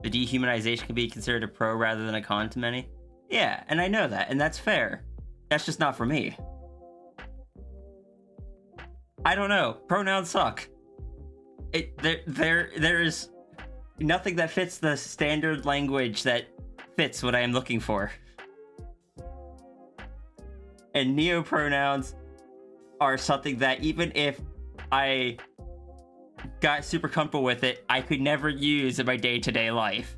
The dehumanization can be considered a pro rather than a con to many. Yeah, and I know that, and that's fair. That's just not for me. I don't know. Pronouns suck. There's nothing that fits the standard language that fits what I am looking for. And neopronouns are something that even if I got super comfortable with it, I could never use in my day-to-day life.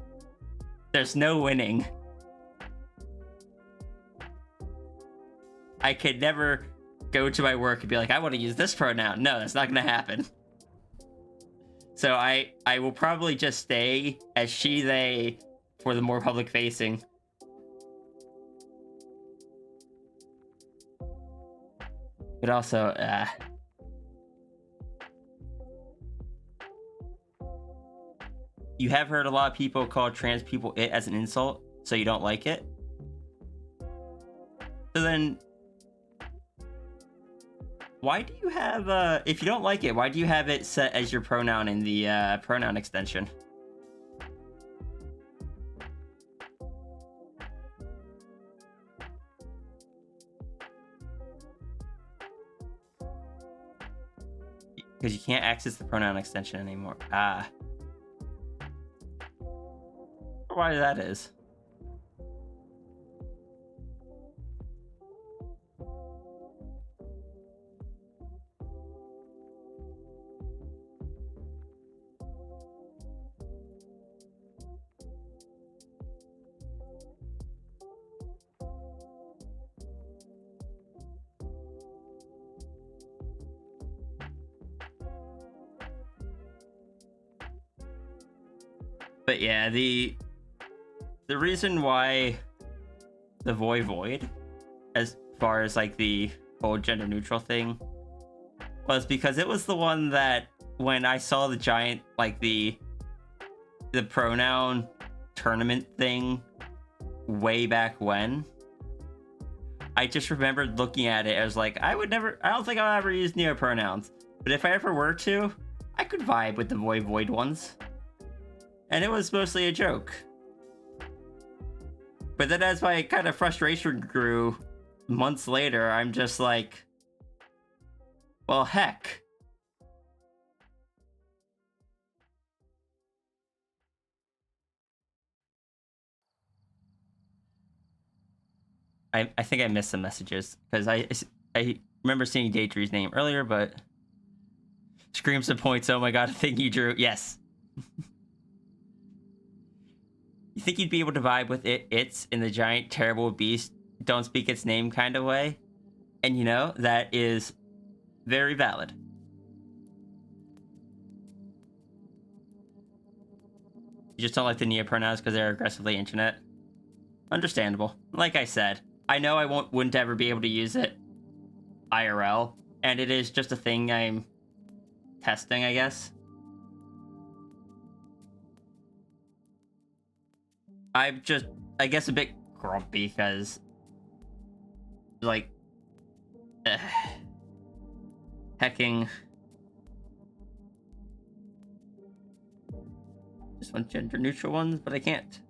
There's no winning. I could never go to my work and be like, I want to use this pronoun. No, that's not going to happen. So I will probably just stay as she, they for the more public facing. But also, you have heard a lot of people call trans people it as an insult, so you don't like it. So then, why do you have, if you don't like it, why do you have it set as your pronoun in the pronoun extension? Because you can't access the pronoun extension anymore. Ah. Why that is. But yeah, the reason why the void, as far as like the whole gender neutral thing, was because it was the one that when I saw the giant, like the pronoun tournament thing way back when, I just remembered looking at it. I was like, I don't think I'll ever use neopronouns, but if I ever were to, I could vibe with the void ones. And it was mostly a joke. But then as my kind of frustration grew months later, I'm just like, well, heck. I think I missed some messages because I remember seeing Daydream's name earlier, but screams and points. Oh my god, I think you drew. Yes. You think you'd be able to vibe with it's in the giant, terrible beast, don't speak its name kind of way? And you know, that is very valid. You just don't like the neopronouns because they're aggressively internet? Understandable. Like I said, I know I wouldn't ever be able to use it IRL, and it is just a thing I'm testing, I guess. I'm just, I guess, a bit grumpy because, like, hecking. Just want gender neutral ones, but I can't.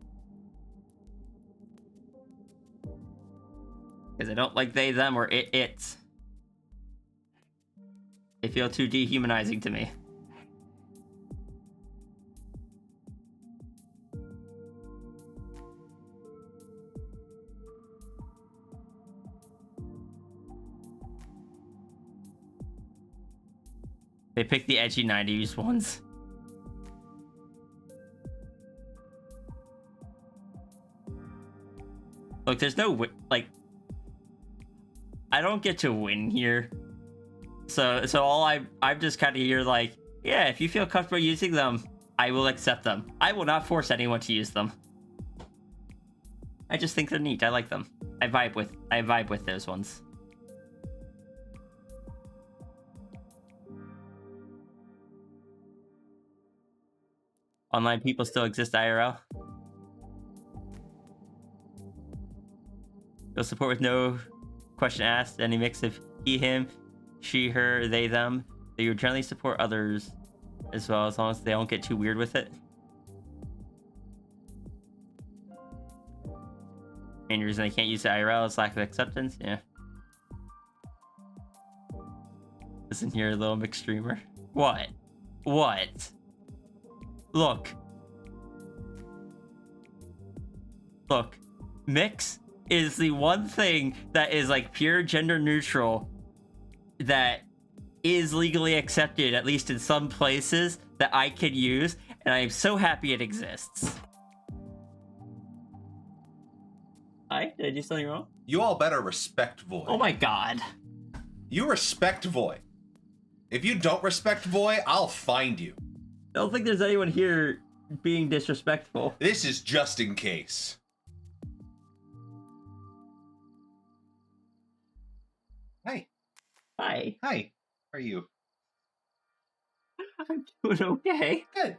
Because I don't like they, them, or it's. They feel too dehumanizing to me. They picked the edgy 90s ones. Look, there's no like, I don't get to win here. So all I'm just kind of here like, yeah, if you feel comfortable using them, I will accept them. I will not force anyone to use them. I just think they're neat. I like them. I vibe with those ones. Online people still exist IRL. You'll support with no question asked, any mix of he, him, she, her, they, them. So you generally support others as well, as long as they don't get too weird with it. Main reason they can't use the IRL is lack of acceptance. Yeah. Listen here, little mixed streamer. What? What? Look. Look. Mix is the one thing that is like pure gender neutral that is legally accepted, at least in some places, that I can use, and I am so happy it exists. Did I do something wrong? You all better respect Void. Oh my god. You respect Void. If you don't respect Void, I'll find you. I don't think there's anyone here being disrespectful. This is just in case. Hi. Hi. Hi. How are you? I'm doing okay. Good.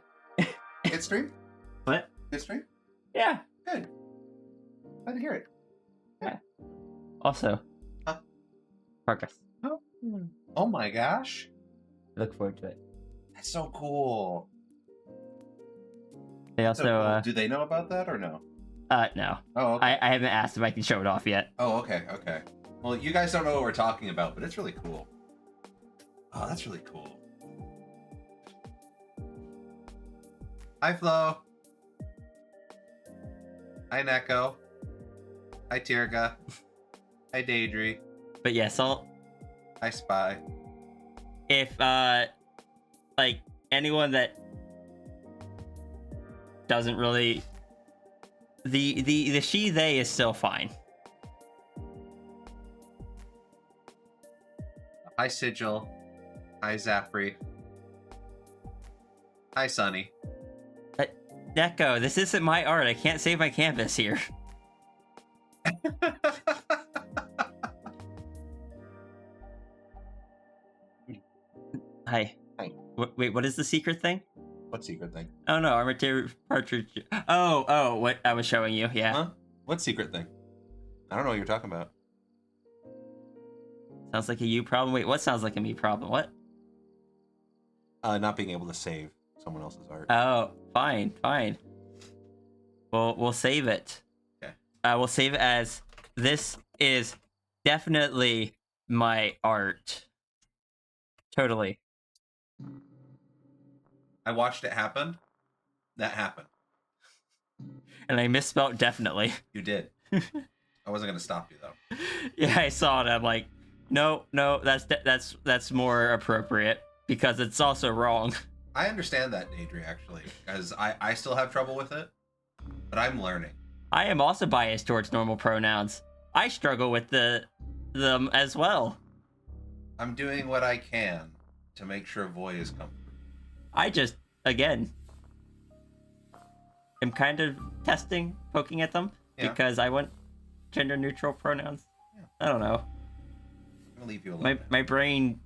Good stream? What? Good stream? Yeah. Good. Glad to hear it. Yeah. Also. Huh? Progress. Oh my gosh. I look forward to it. That's so cool. They also, So cool. Do they know about that or no? No. Oh, okay. I haven't asked if I can show it off yet. Oh, okay, okay. Well, you guys don't know what we're talking about, but it's really cool. Oh, that's really cool. Hi, Flo. Hi, Neko. Hi, Tirga. Hi, Daedry. But yeah, so Hi, Spy. if like anyone that doesn't really, the she they is still fine. Hi, Sigil. Hi, Zafri. Hi, Sunny. Neko, this isn't my art. I can't save my canvas here. Hi. Hi. Wait, what is the secret thing? What secret thing? Oh no, armature partridge. Oh, what I was showing you. Yeah. Huh? What secret thing? I don't know what you're talking about. Sounds like a you problem. Wait, what sounds like a me problem? What? Not being able to save someone else's art. Oh, fine. We'll save it. Okay. We'll save it as this is definitely my art. Totally. I watched it happen. That happened. And I misspelled definitely. You did. I wasn't gonna stop you though. Yeah, I saw it. I'm like, no, that's more appropriate because it's also wrong. I understand that, Daedry, actually, because I still have trouble with it, but I'm learning. I am also biased towards normal pronouns. I struggle with them as well. I'm doing what I can to make sure Voy is comfortable. I just, again, am kind of testing, poking at them, because I want gender neutral pronouns. Yeah. I don't know. I'm gonna leave you alone. My brain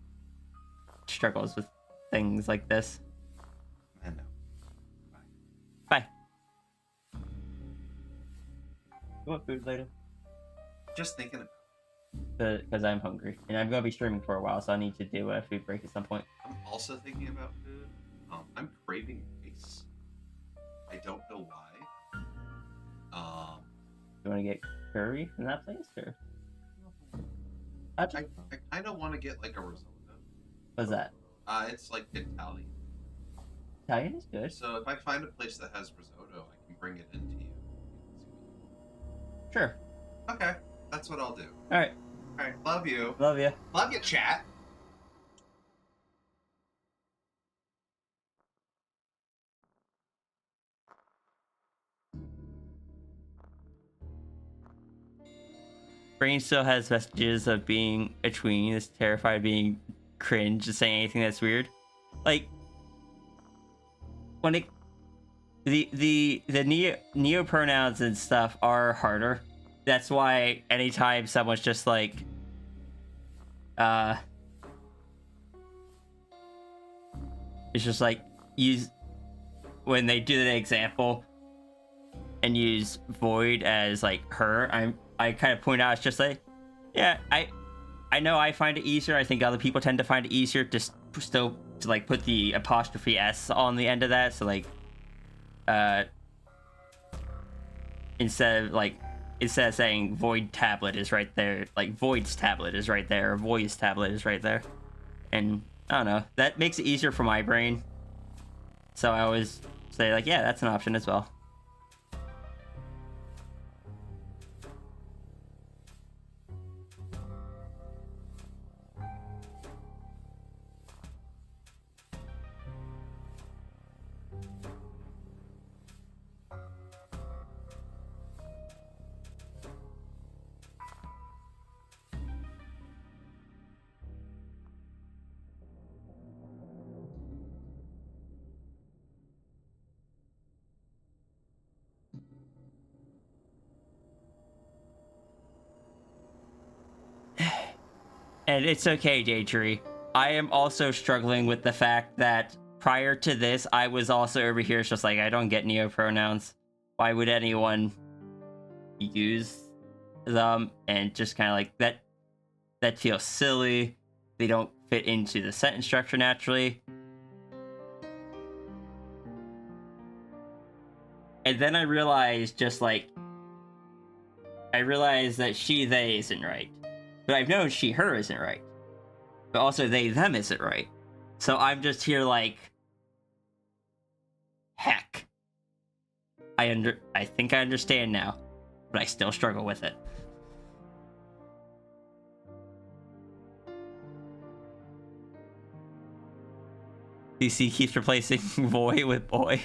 struggles with things like this. I know. Bye. You want food later? Just thinking about Because I'm hungry. And I'm going to be streaming for a while, so I need to do a food break at some point. I'm also thinking about food. I'm craving rice. I don't know why. You want to get curry from that place? Or? I kind of want to get like a risotto. What's that? It's like Italian. Italian is good. So if I find a place that has risotto, I can bring it into you. Sure. Okay, that's what I'll do. All right. All right, love you. Love you. Love you, chat. Brain still has vestiges of being a tween, is terrified of being cringe, just saying anything that's weird. Like, when it... The neo pronouns and stuff are harder. That's why anytime someone's just like... It's just like, use... When they do the example and use void as like her, I kind of point out, it's just like, yeah, I know I find it easier. I think other people tend to find it easier to still to like put the apostrophe s on the end of that. So like, instead of saying void tablet is right there, like void's tablet is right there, or voice tablet is right there, and I don't know, that makes it easier for my brain. So I always say like, yeah, that's an option as well. And it's okay, Daydream. I am also struggling with the fact that prior to this, I was also over here. It's just like, I don't get neopronouns. Why would anyone use them? And just kind of like, that feels silly. They don't fit into the sentence structure naturally. And then I realized that she, they isn't right. But I've known she, her isn't right. But also they, them isn't right. So I'm just here like, heck. I think I understand now, but I still struggle with it. DC keeps replacing boy with boy.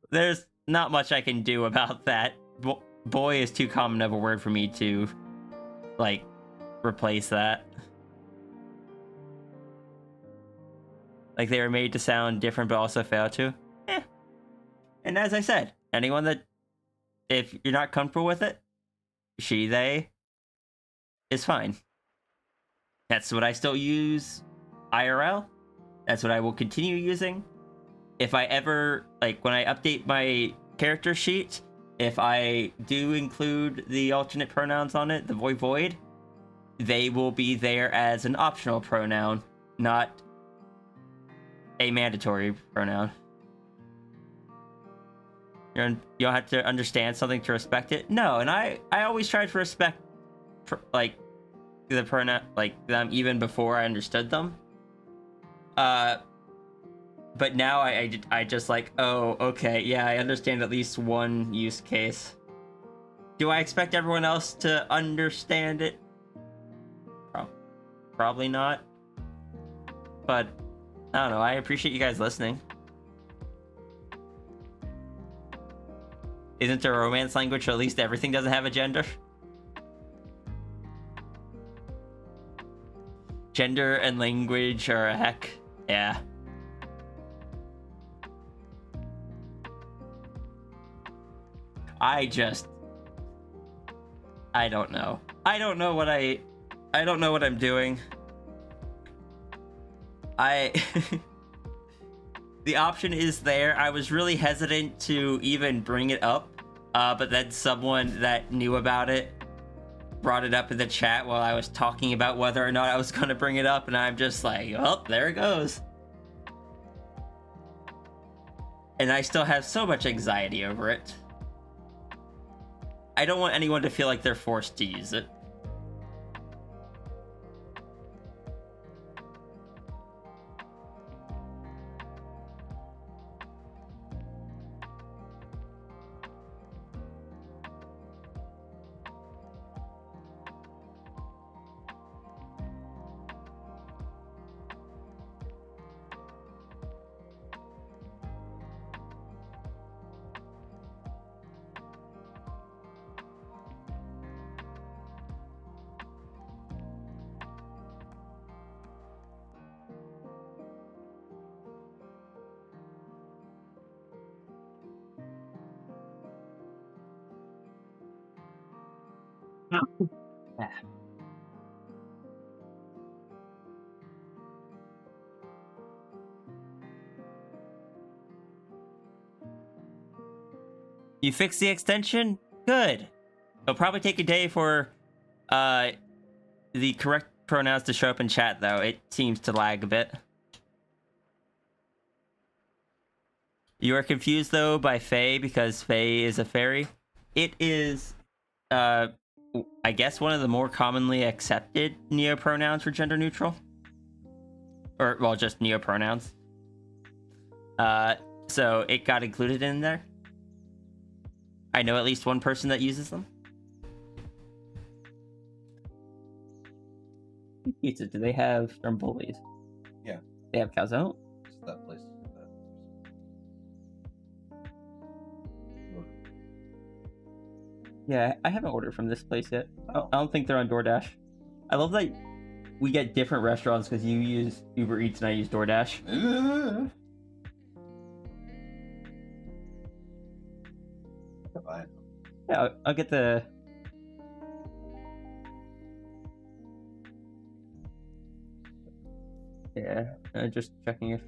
There's not much I can do about that. Boy is too common of a word for me to like replace that. Like, they were made to sound different but also fail to. And as I said, anyone that, if you're not comfortable with it, she, they is fine. That's what I still use IRL. That's what I will continue using. If I ever, like, when I update my character sheet, if I do include the alternate pronouns on it, the void, they will be there as an optional pronoun, not a mandatory pronoun. You don't have to understand something to respect it. No, and I always tried to respect, like, the pronoun, like, them even before I understood them. But now I just like, oh, okay, yeah, I understand at least one use case. Do I expect everyone else to understand it? Probably not. But, I don't know, I appreciate you guys listening. Isn't there a romance language, so at least everything doesn't have a gender? Gender and language are a heck. Yeah. I don't know. I don't know what I'm doing. I the option is there. I was really hesitant to even bring it up, but then someone that knew about it brought it up in the chat while I was talking about whether or not I was going to bring it up, and I'm just like, oh, there it goes. And I still have so much anxiety over it. I don't want anyone to feel like they're forced to use it. You fixed the extension? Good. It'll probably take a day for the correct pronouns to show up in chat, though. It seems to lag a bit. You are confused, though, by Fae because Fae is a fairy. It is, I guess, one of the more commonly accepted neopronouns for gender neutral. Or, well, just neopronouns. So it got included in there. I know at least one person that uses them. Pizza, do they have Stromboli's? Yeah. They have calzone? It's that place. Yeah, I haven't ordered from this place yet. I don't think they're on DoorDash. I love that we get different restaurants because you use Uber Eats and I use DoorDash. Fine. Yeah, I'll get the... Yeah, just checking if...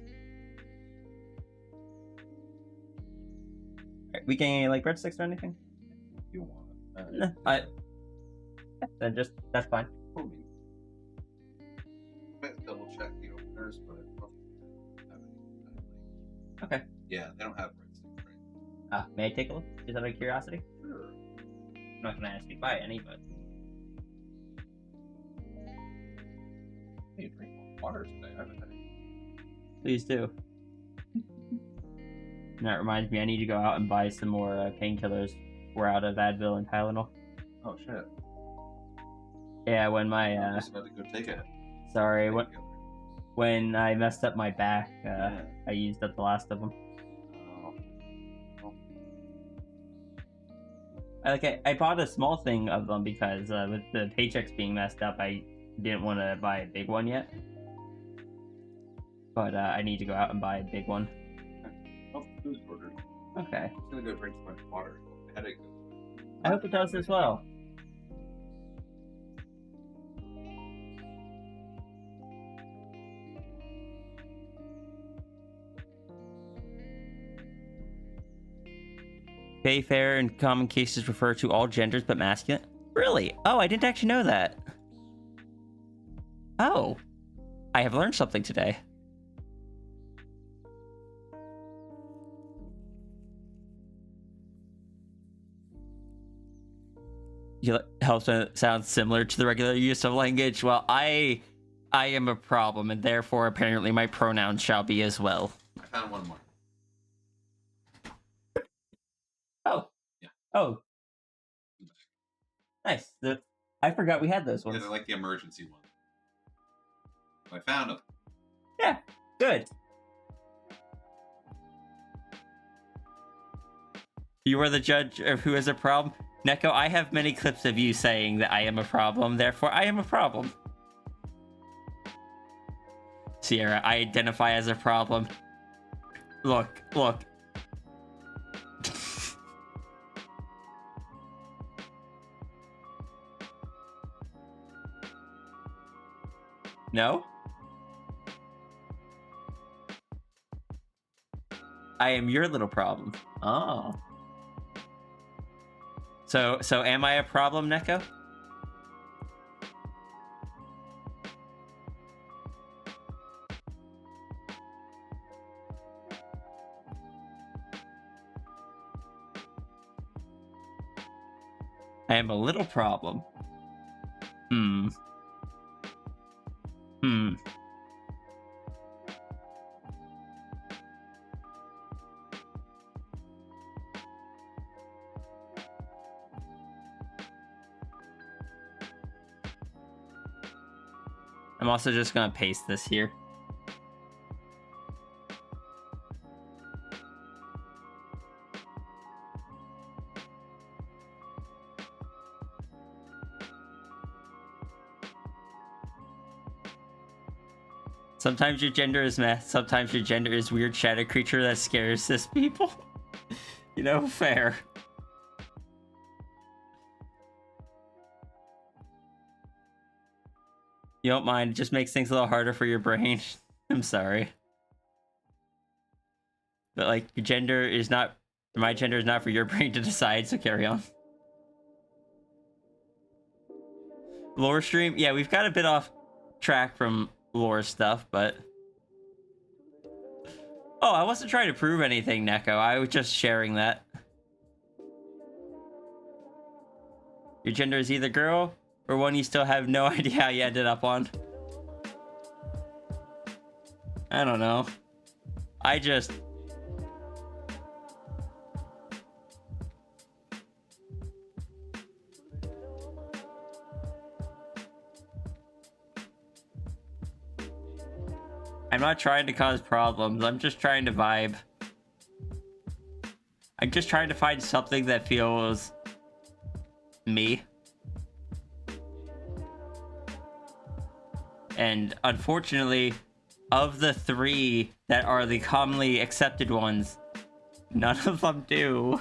Alright, we getting any, like, breadsticks or anything? You want it? No, then just, that's fine. Might double check the openers, but I don't have any. Okay. Yeah, they don't have breadsticks, right? May I take a look? Just out of curiosity? Sure. I'm not gonna ask you to buy any, but... I need to drink more water today. I haven't had any. Please do. And that reminds me, I need to go out and buy some more painkillers. We're out of Advil and Tylenol. Oh shit. Yeah, when my I'm just about to go take it. sorry, when I messed up my back, Yeah. I used up the last of them. Oh. I bought a small thing of them because with the paychecks being messed up, I didn't want to buy a big one yet. But I need to go out and buy a big one. Oh, food's ordered. Okay. I'm gonna go drink so much water. The headache goes away. I hope it does as well. Fair in common cases refer to all genders but masculine. Really? Oh, I didn't actually know that. Oh. I have learned something today. Helps when it sounds similar to the regular use of language. Well, I am a problem, and therefore apparently my pronouns shall be as well. I found one more. Oh. Yeah. Oh. Nice. I forgot we had those Yeah, ones. they're like the emergency one. I found them. Yeah, good. You are the judge of who has a problem. Neko, I have many clips of you saying that I am a problem, therefore I am a problem. Sierra, I identify as a problem. Look. No? I am your little problem. Oh. So am I a problem, Neko? I am a little problem. Hmm. I'm also just gonna paste this here. Sometimes your gender is meh, sometimes your gender is weird shadow creature that scares cis people. You know, fair. You don't mind, it just makes things a little harder for your brain. I'm sorry. But like, your gender is not, my gender is not for your brain to decide, so carry on. Lore stream? Yeah, we've got a bit off track from lore stuff, but... Oh, I wasn't trying to prove anything, Neko. I was just sharing that. Your gender is either girl or one you still have no idea how you ended up on. I don't know. I just... I'm not trying to cause problems. I'm just trying to vibe. I'm just trying to find something that feels... me. And unfortunately, of the 3 that are the commonly accepted ones, none of them do.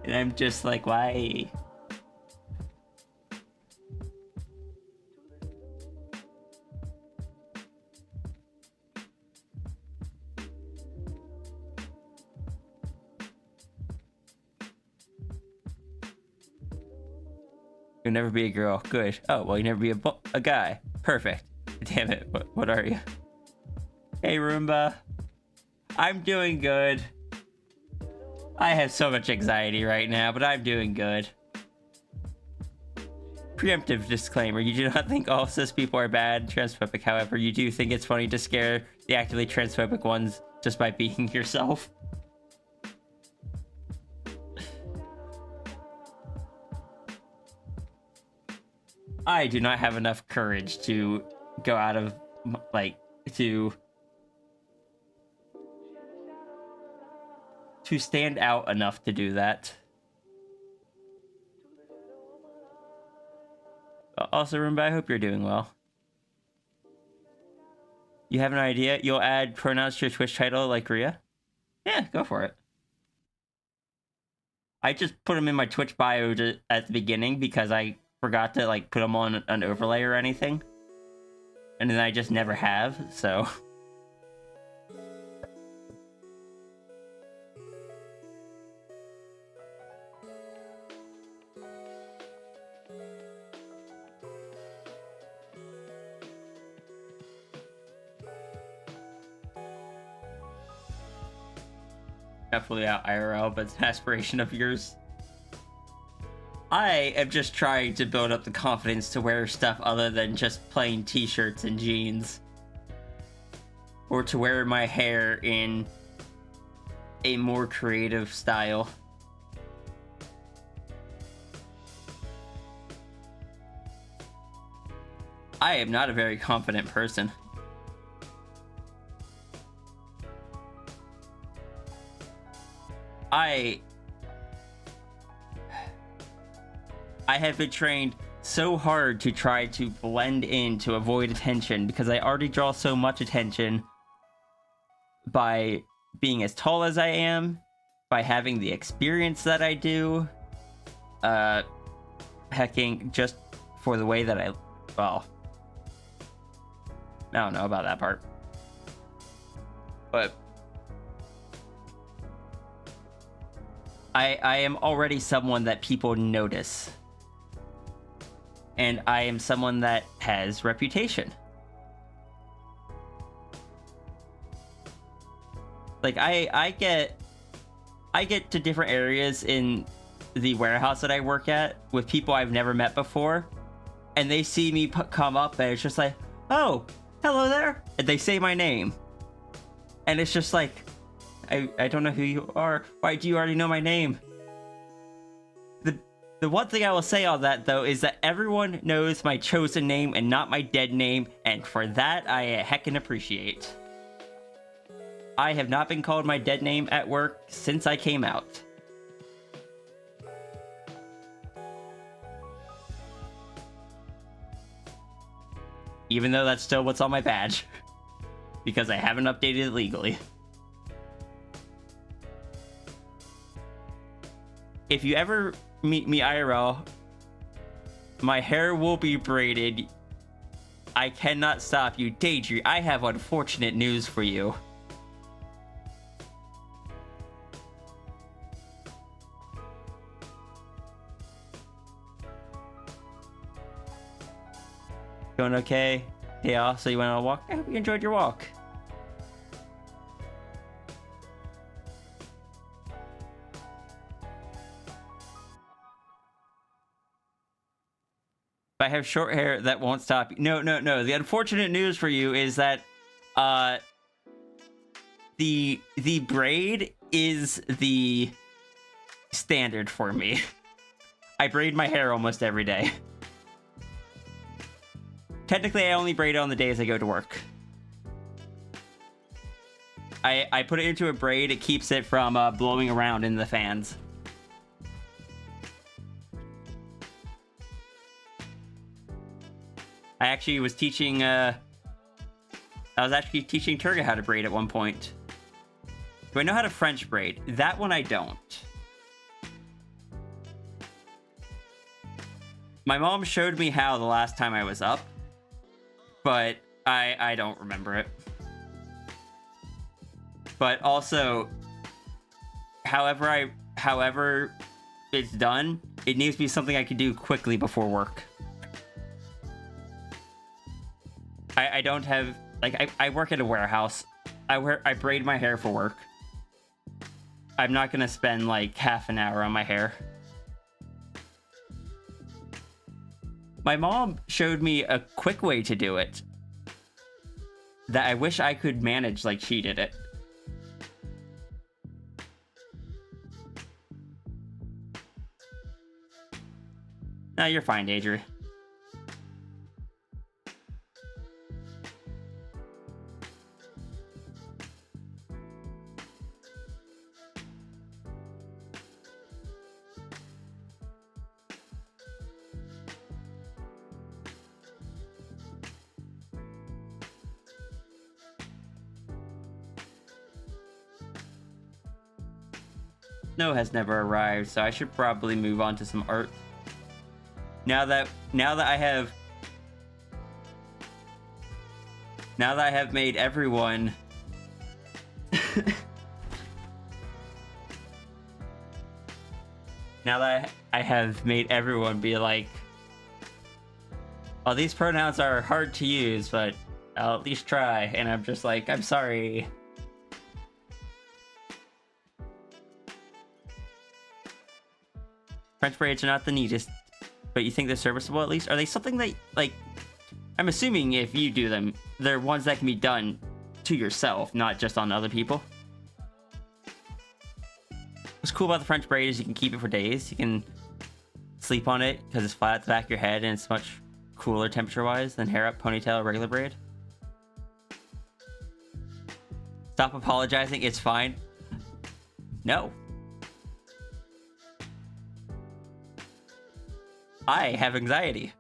And I'm just like, why? You'll never be a girl. Good. Oh, well, you never be a guy. Perfect. Damn it. What are you? Hey, Roomba. I'm doing good. I have so much anxiety right now, but I'm doing good. Preemptive disclaimer. You do not think all cis people are bad and transphobic. However, you do think it's funny to scare the actively transphobic ones just by being yourself. I do not have enough courage to go out of, like, to stand out enough to do that. Also, Roomba, I hope you're doing well. You have an idea? You'll add pronouns to your Twitch title like Rhea? Yeah, go for it. I just put them in my Twitch bio at the beginning because I forgot to like put them on an overlay or anything, and then I just never have, so definitely out IRL, but it's an aspiration of yours. I am just trying to build up the confidence to wear stuff other than just plain t-shirts and jeans. Or to wear my hair in a more creative style. I am not a very confident person. I have been trained so hard to try to blend in to avoid attention because I already draw so much attention by being as tall as I am, by having the experience that I do, hecking just for the way that I don't know about that part. But I am already someone that people notice. And I am someone that has reputation. Like I get to different areas in the warehouse that I work at with people I've never met before, and they see me come up, and it's just like, "Oh, hello there," and they say my name, and it's just like, I don't know who you are. Why do you already know my name? The one thing I will say on that, though, is that everyone knows my chosen name and not my dead name, and for that, I heckin' appreciate. I have not been called my dead name at work since I came out. Even though that's still what's on my badge. Because I haven't updated it legally. If you ever meet me IRL, my hair will be braided. I cannot stop you. Daedry, I have unfortunate news for you. Going okay? Yeah, so you went on a walk? I hope you enjoyed your walk. If I have short hair, that won't stop you. No. The unfortunate news for you is that the braid is the standard for me. I braid my hair almost every day. Technically, I only braid it on the days I go to work. I put it into a braid. It keeps it from blowing around in the fans. I actually was teaching, I was actually teaching Turga how to braid at one point. Do I know how to French braid? That one I don't. My mom showed me how the last time I was up, but I don't remember it. But also, however it's done, it needs to be something I can do quickly before work. I don't have, like, I work at a warehouse. I braid my hair for work. I'm not gonna spend like half an hour on my hair. My mom showed me a quick way to do it that I wish I could manage like she did it. No, you're fine, Daedry. Snow has never arrived, so I should probably move on to some art. Now that I have made everyone now that I have made everyone be like, oh, these pronouns are hard to use, but I'll at least try, and I'm just like, I'm sorry. French braids are not the neatest, but you think they're serviceable at least? Are they something that, like, I'm assuming if you do them, they're ones that can be done to yourself, not just on other people. What's cool about the French braid is you can keep it for days. You can sleep on it because it's flat at the back of your head and it's much cooler temperature-wise than hair up, ponytail, or regular braid. Stop apologizing, it's fine. No. I have anxiety.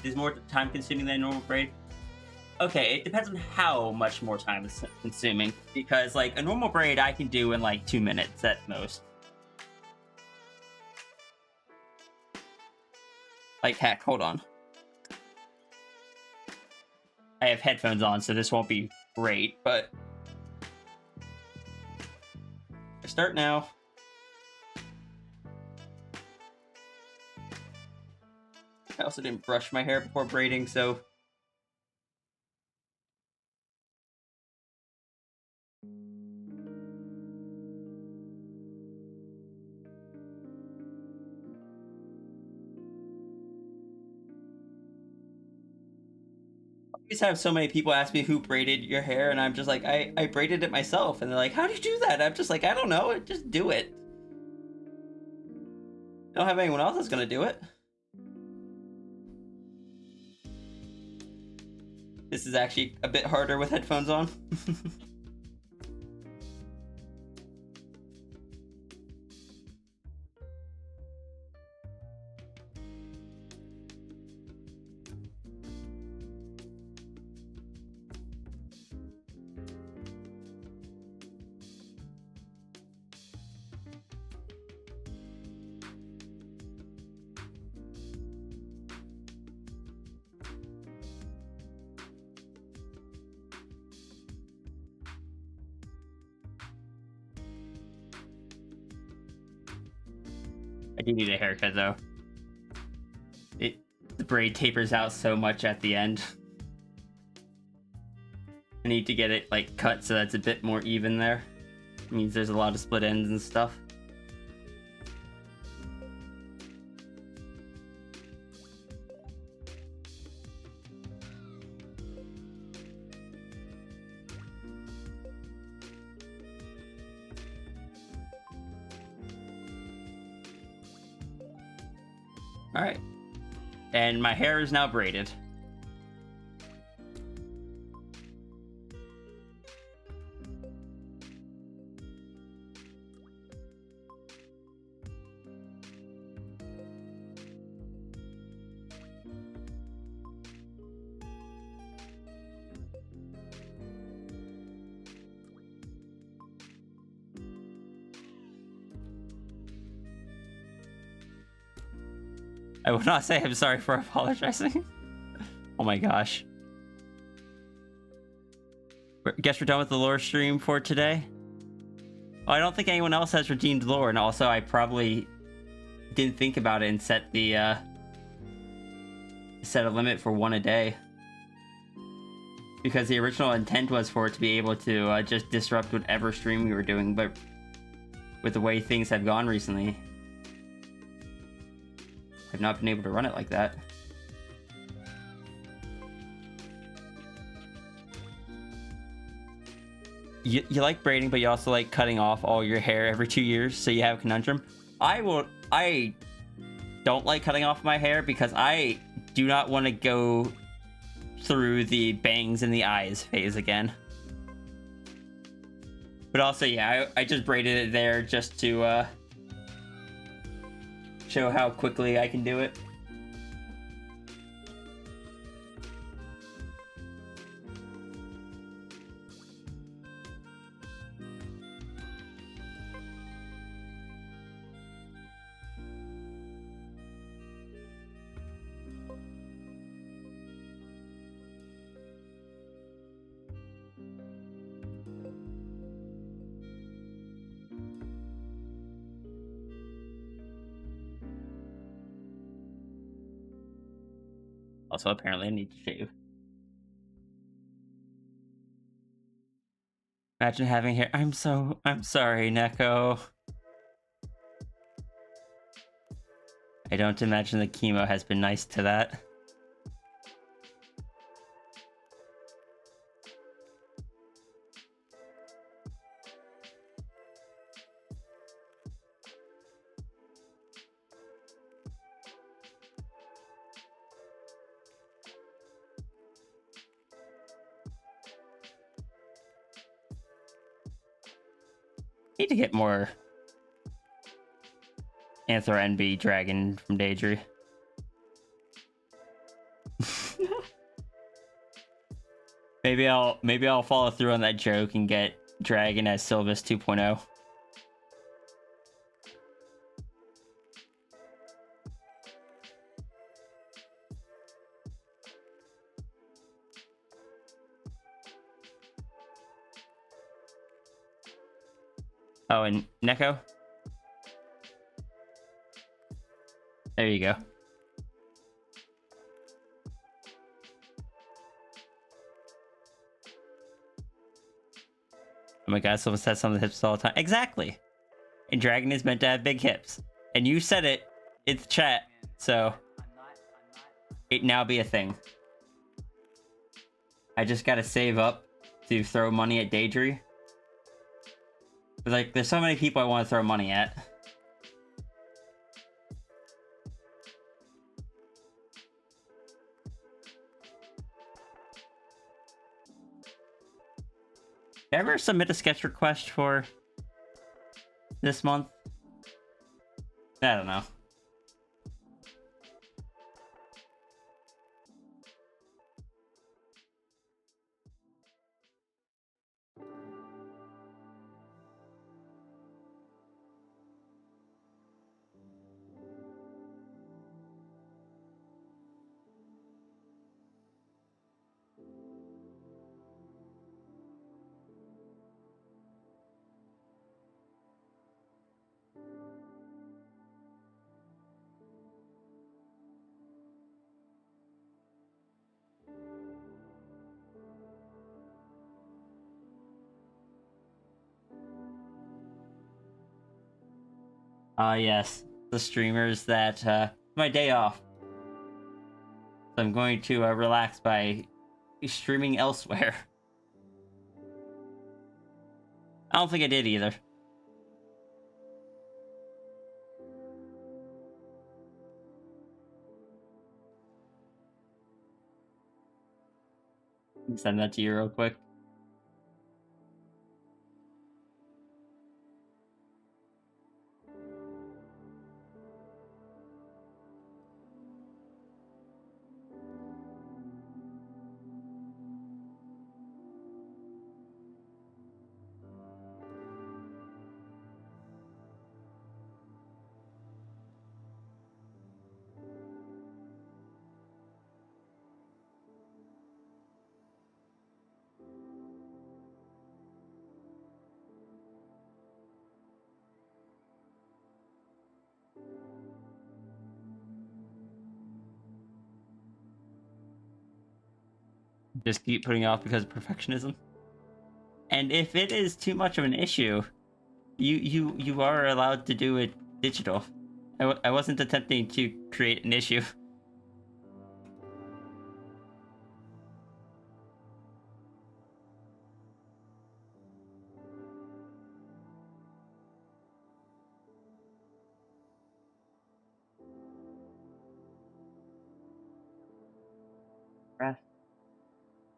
Is more time consuming than a normal braid? Okay, it depends on how much more time it's consuming. Because, like, a normal braid I can do in like 2 minutes at most. Like, heck, hold on. I have headphones on, so this won't be great, but I start now. I also didn't brush my hair before braiding, so I always have so many people ask me who braided your hair, and I'm just like, I braided it myself, and they're like, how do you do that? I'm just like, I don't know, just do it. I don't have anyone else that's gonna do it. This is actually a bit harder with headphones on. I do need a haircut though. The braid tapers out so much at the end. I need to get it like cut so that's a bit more even there. It means there's a lot of split ends and stuff. All right. And my hair is now braided. I will not say I'm sorry for apologizing. Oh my gosh. Guess we're done with the lore stream for today. Well, I don't think anyone else has redeemed lore, and also I probably didn't think about it and set a limit for one a day. Because the original intent was for it to be able to just disrupt whatever stream we were doing, but with the way things have gone recently, I've not been able to run it like that. You like braiding, but you also like cutting off all your hair every 2 years, so you have a conundrum. I don't like cutting off my hair because I do not want to go through the bangs in the eyes phase again. But also, yeah, I just braided it there just to show how quickly I can do it. Also, apparently I need to shave. Imagine having hair. I'm sorry, Neko. I don't imagine the chemo has been nice to that. Need to get more Anthro NB Dragon from Daedry. maybe I'll follow through on that joke and get Dragon as Sylvis 2.0. Oh, and Neko? There you go. Oh my god, someone says something hips all the time. Exactly. And Dragon is meant to have big hips. And you said it in the chat, so it now be a thing. I just gotta save up to throw money at Daedry. Like, there's so many people I want to throw money at. Did I ever submit a sketch request for this month? I don't know. Yes. The streamers that, my day off. So I'm going to relax by streaming elsewhere. I don't think I did either. Send that to you real quick. Just keep putting it off because of perfectionism. And if it is too much of an issue, you are allowed to do it digital. I wasn't attempting to create an issue.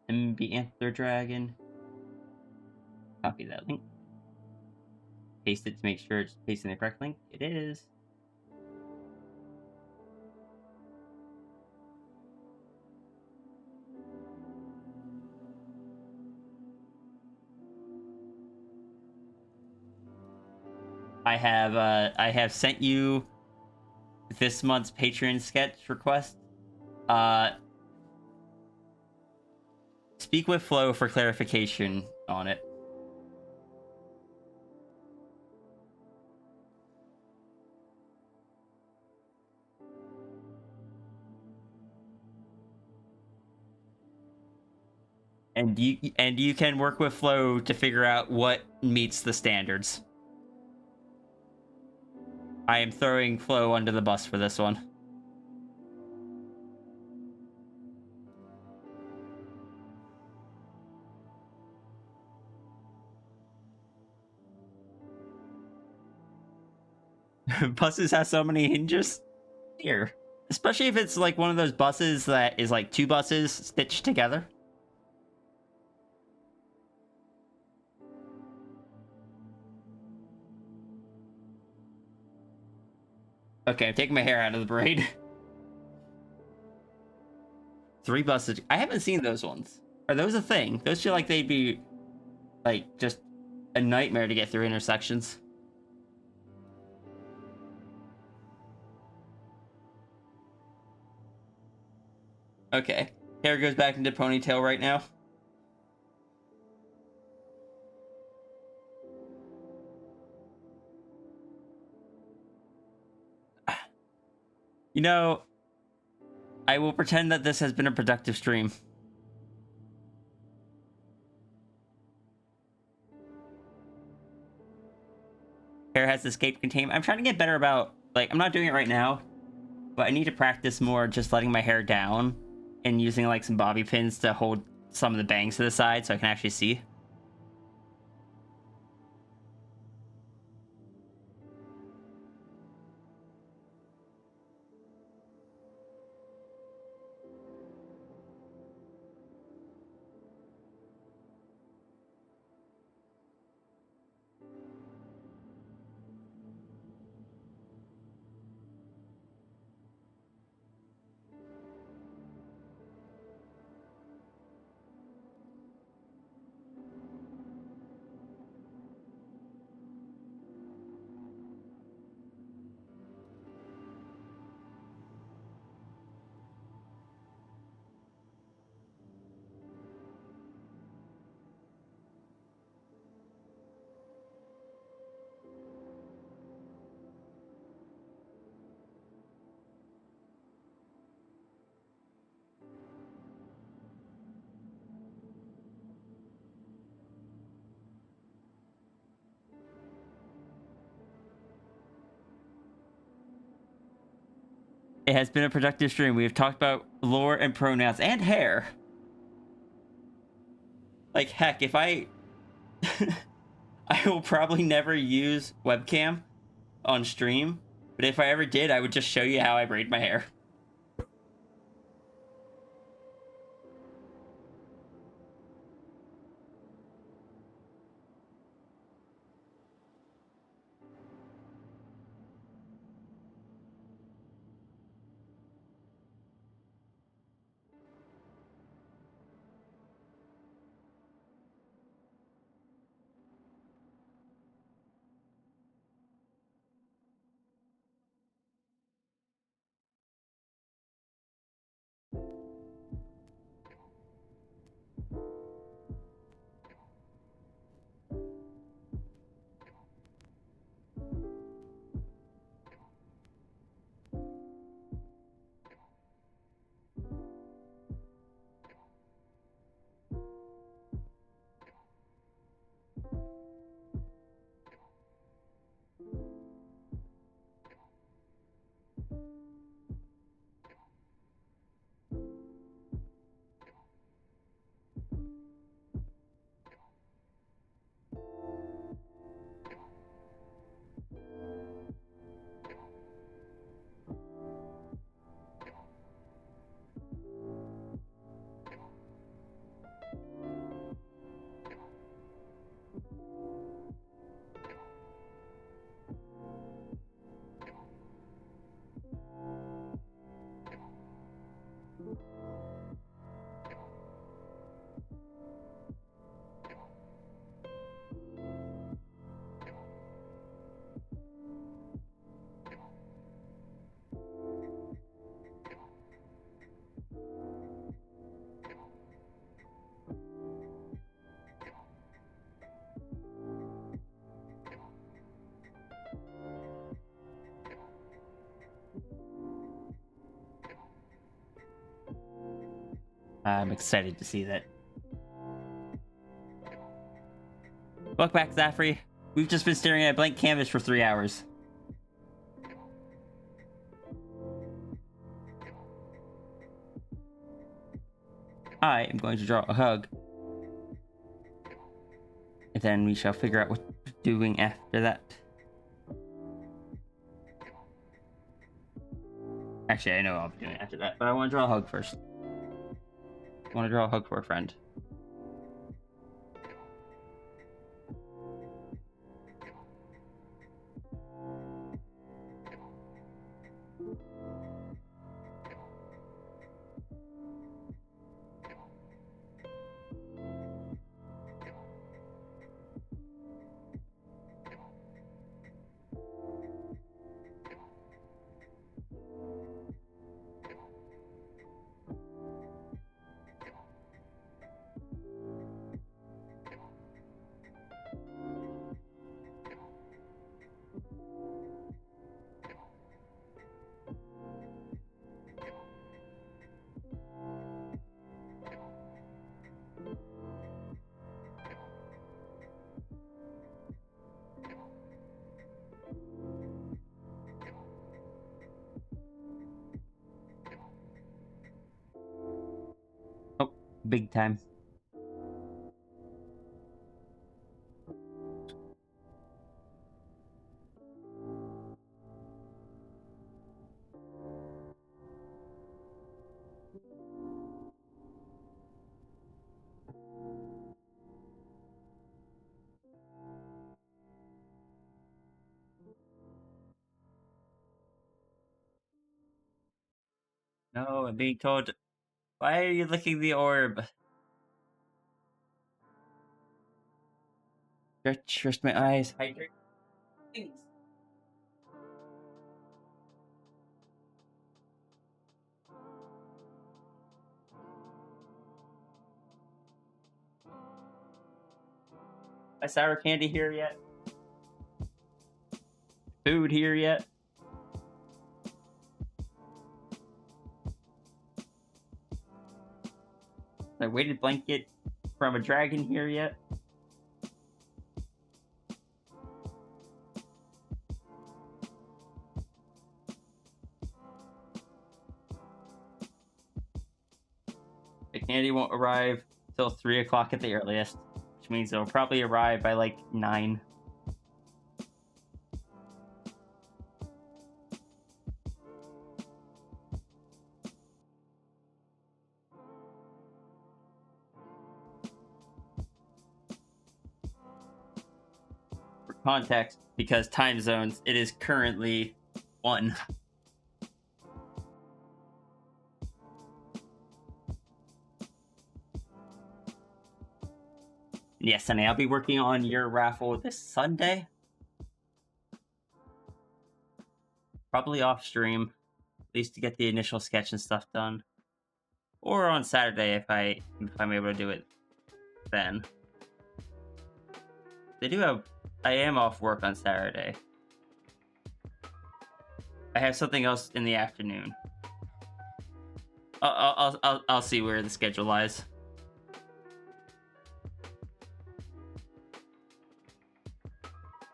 MB Antler Dragon. Copy that link. Paste it to make sure it's pasting the correct link. It is. I have sent you this month's Patreon sketch request. Speak with Flo for clarification on it. And you can work with Flo to figure out what meets the standards. I am throwing Flo under the bus for this one. Buses have so many hinges here, especially if it's like one of those buses that is like two buses stitched together. Okay, I'm taking my hair out of the braid. 3 buses. I haven't seen those ones. Are those a thing? Those feel like they'd be like just a nightmare to get through intersections. Okay. Hair goes back into ponytail right now. You know, I will pretend that this has been a productive stream. Hair has escape containment. I'm trying to get better about, like, I'm not doing it right now, but I need to practice more just letting my hair down and using, like, some bobby pins to hold some of the bangs to the side so I can actually see. It has been a productive stream. We have talked about lore and pronouns and hair. Like, heck, if I... I will probably never use webcam on stream, but if I ever did, I would just show you how I braid my hair. I'm excited to see that. Welcome back, Zafri. We've just been staring at a blank canvas for 3 hours. I am going to draw a hug. And then we shall figure out what we're doing after that. Actually, I know what I'll be doing after that, but I want to draw a hug first. I want to draw a hug for a friend. big time. No, I'm being told. Why are you licking the orb? Stretch my eyes. Hydrate. Please. A sour candy here yet? Food here yet? A weighted blanket from a dragon here yet? The candy won't arrive till 3 o'clock at the earliest, which means it'll probably arrive by like 9. For context, because time zones, it is currently 1. Yes, honey, I'll be working on your raffle this Sunday. Probably off stream, at least to get the initial sketch and stuff done. Or on Saturday if I'm able to do it then. I am off work on Saturday. I have something else in the afternoon. I'll see where the schedule lies.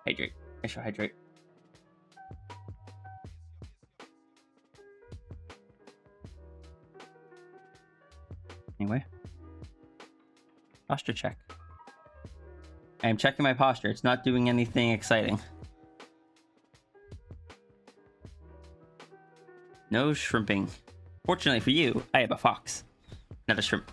Hydrate. I shall hydrate. Anyway. Posture check. I am checking my posture. It's not doing anything exciting. No shrimping. Fortunately for you, I have a fox, not a shrimp.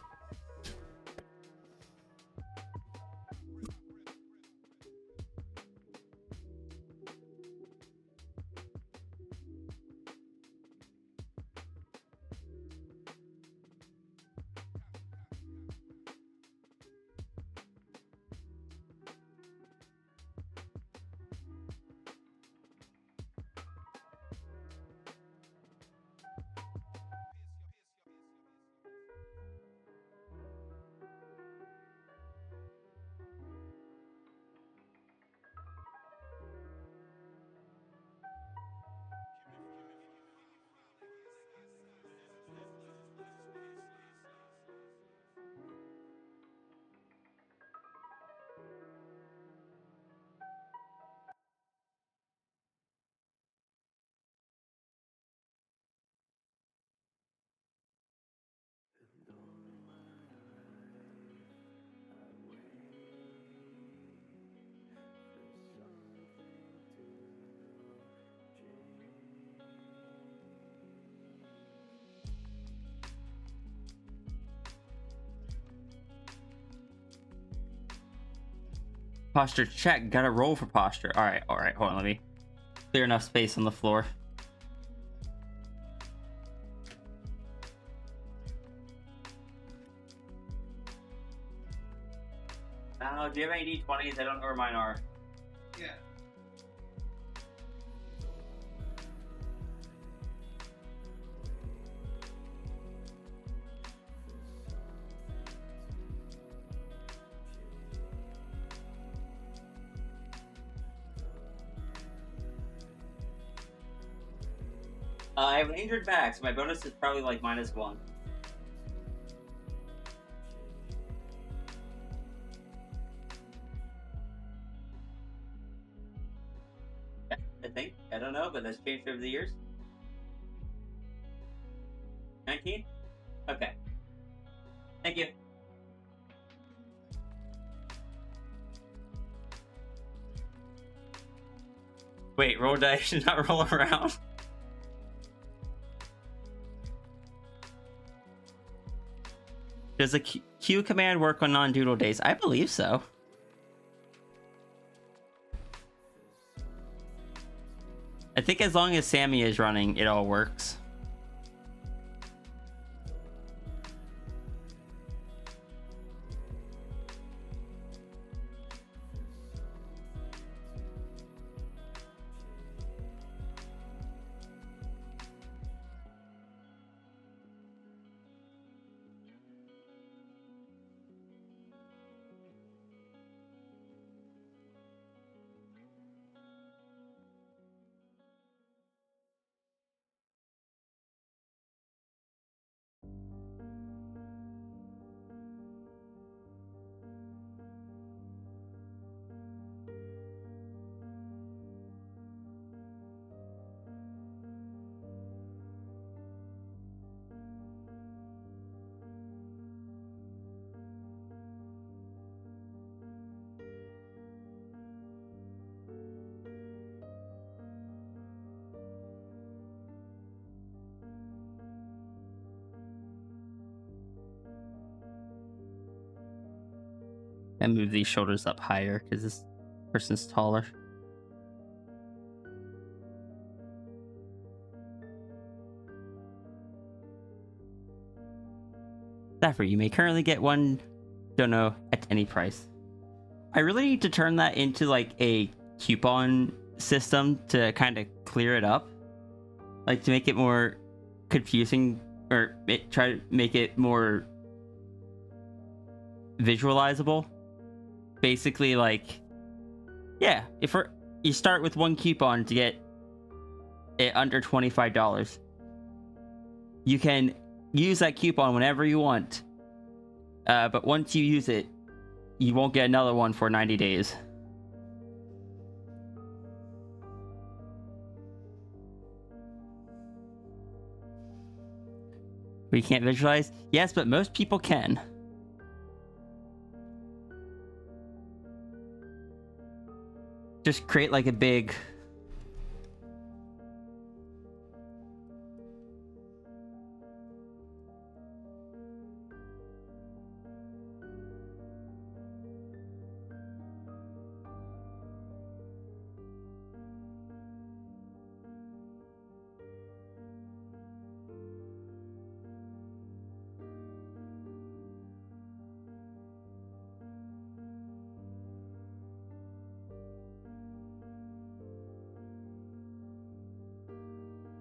Posture check. Gotta roll for posture. Alright, hold on, let me clear enough space on the floor. Do you have any D20s? I don't know where mine are. Yeah. I have an injured back, so my bonus is probably like -1. I think. I don't know, but that's changed over the years. 19? Okay. Thank you. Wait, roll dice, not roll around. Does a Q command work on non-doodle days? I believe so. I think as long as Sammy is running, it all works. And move these shoulders up higher because this person's taller. Zephyr, you may currently get one dono at any price. I really need to turn that into like a coupon system to kind of clear it up. Like to make it more confusing, or try to make it more visualizable. Basically, like, yeah, if you start with one coupon to get it under $25, you can use that coupon whenever you want. But once you use it, you won't get another one for 90 days. We can't visualize? Yes, but most people can. Just create like a big...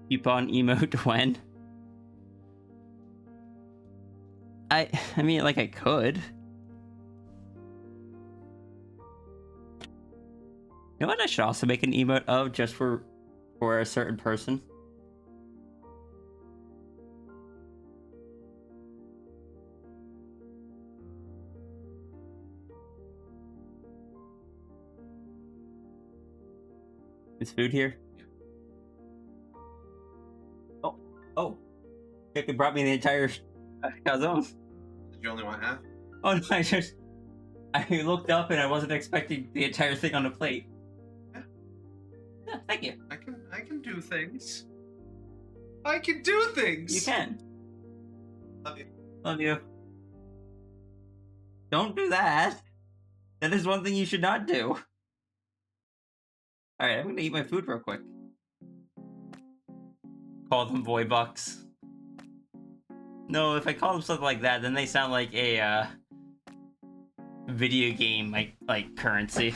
coupon emote when? I mean, like, I could. You know what I should also make an emote of just for a certain person? Is food here? Oh, Chicken brought me the entire calzone. Did you only want half? Oh no, I looked up and I wasn't expecting the entire thing on the plate. Yeah, thank you. I can do things. I can do things. You can. Love you. Love you. Don't do that. That is one thing you should not do. Alright, I'm gonna eat my food real quick. Call them boy bucks. No, if I call them something like that, then they sound like a video game like currency.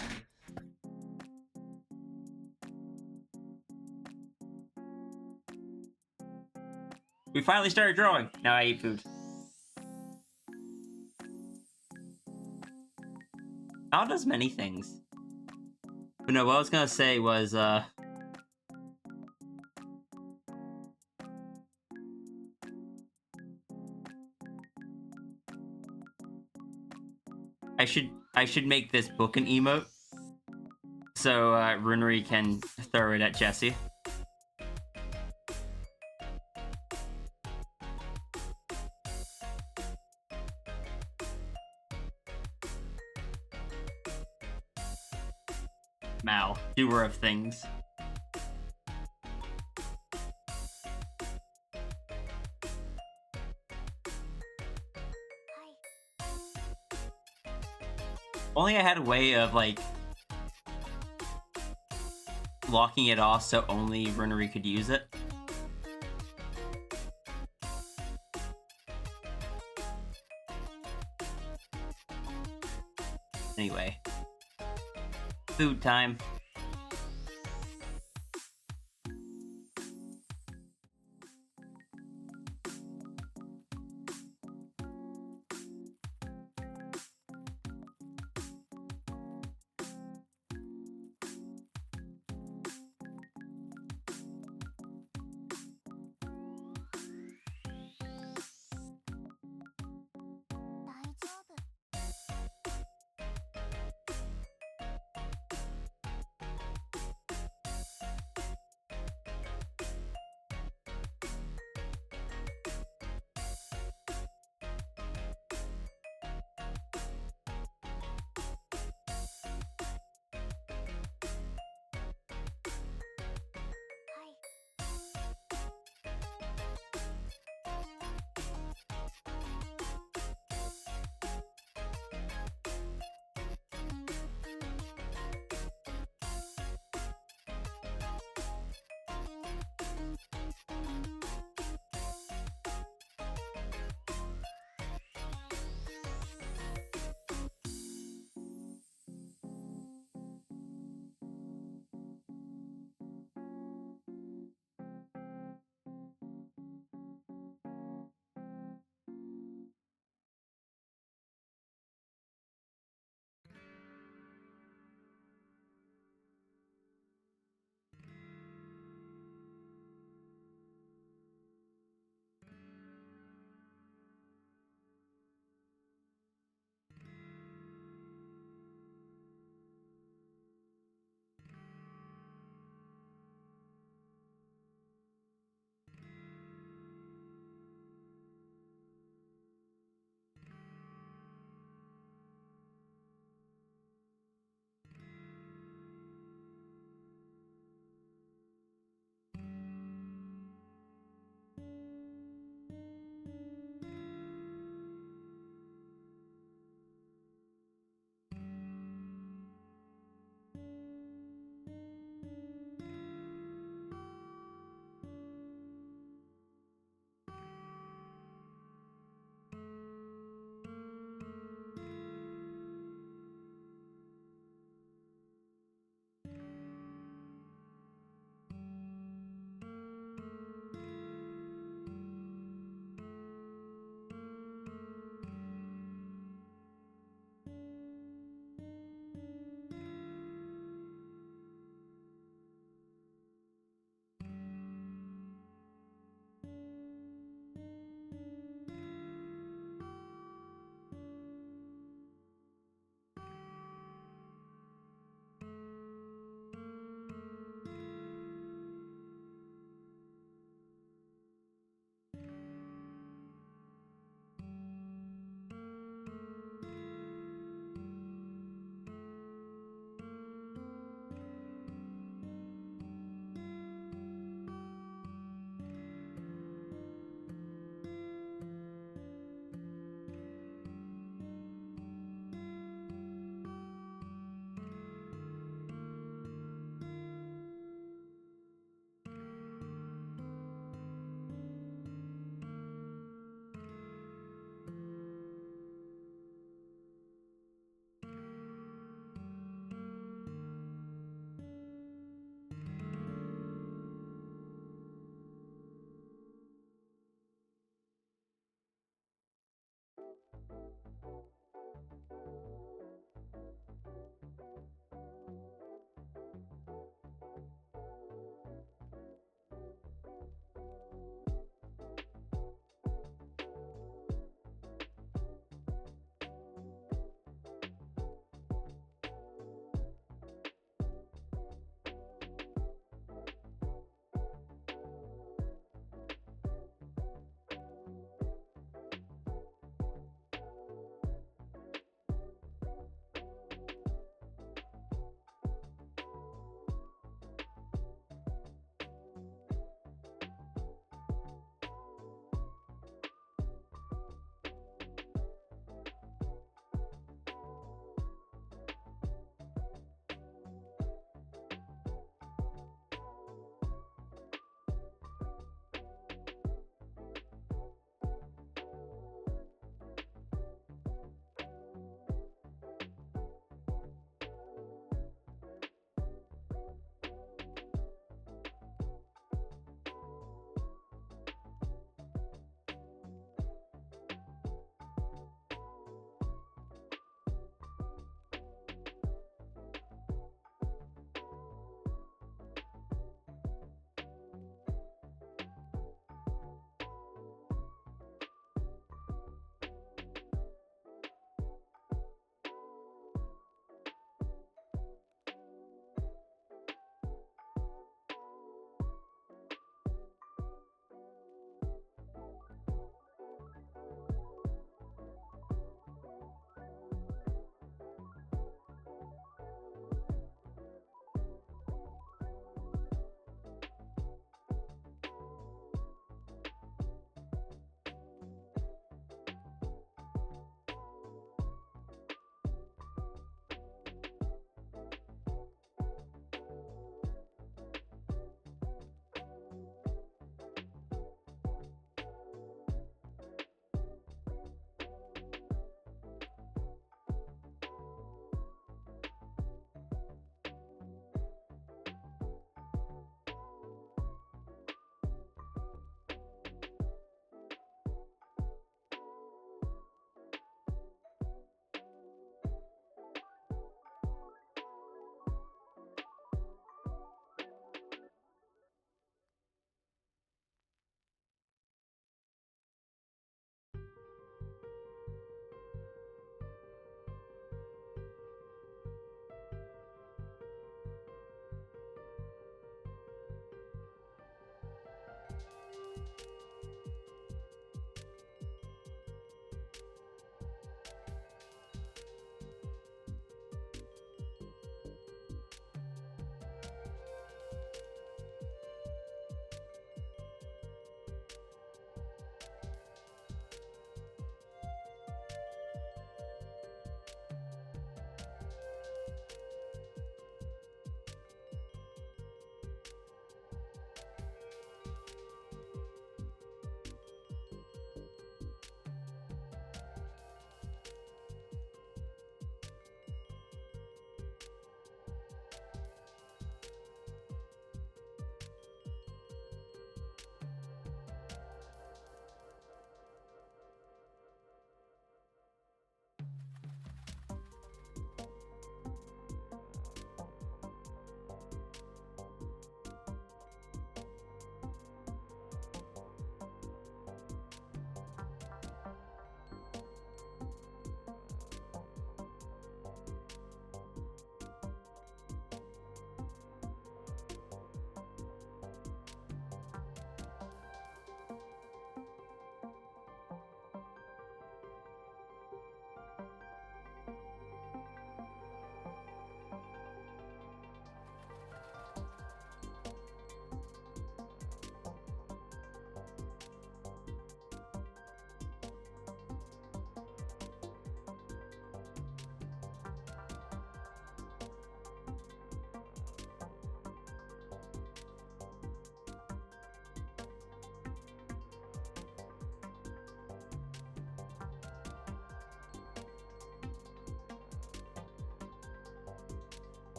We finally started drawing. Now I eat food. Al does many things. But no, what I was gonna say was I should make this book an emote, so Runary can throw it at Jesse. Mal, doer of things. only I had a way of like locking it off so only Runary could use it. Anyway, food time.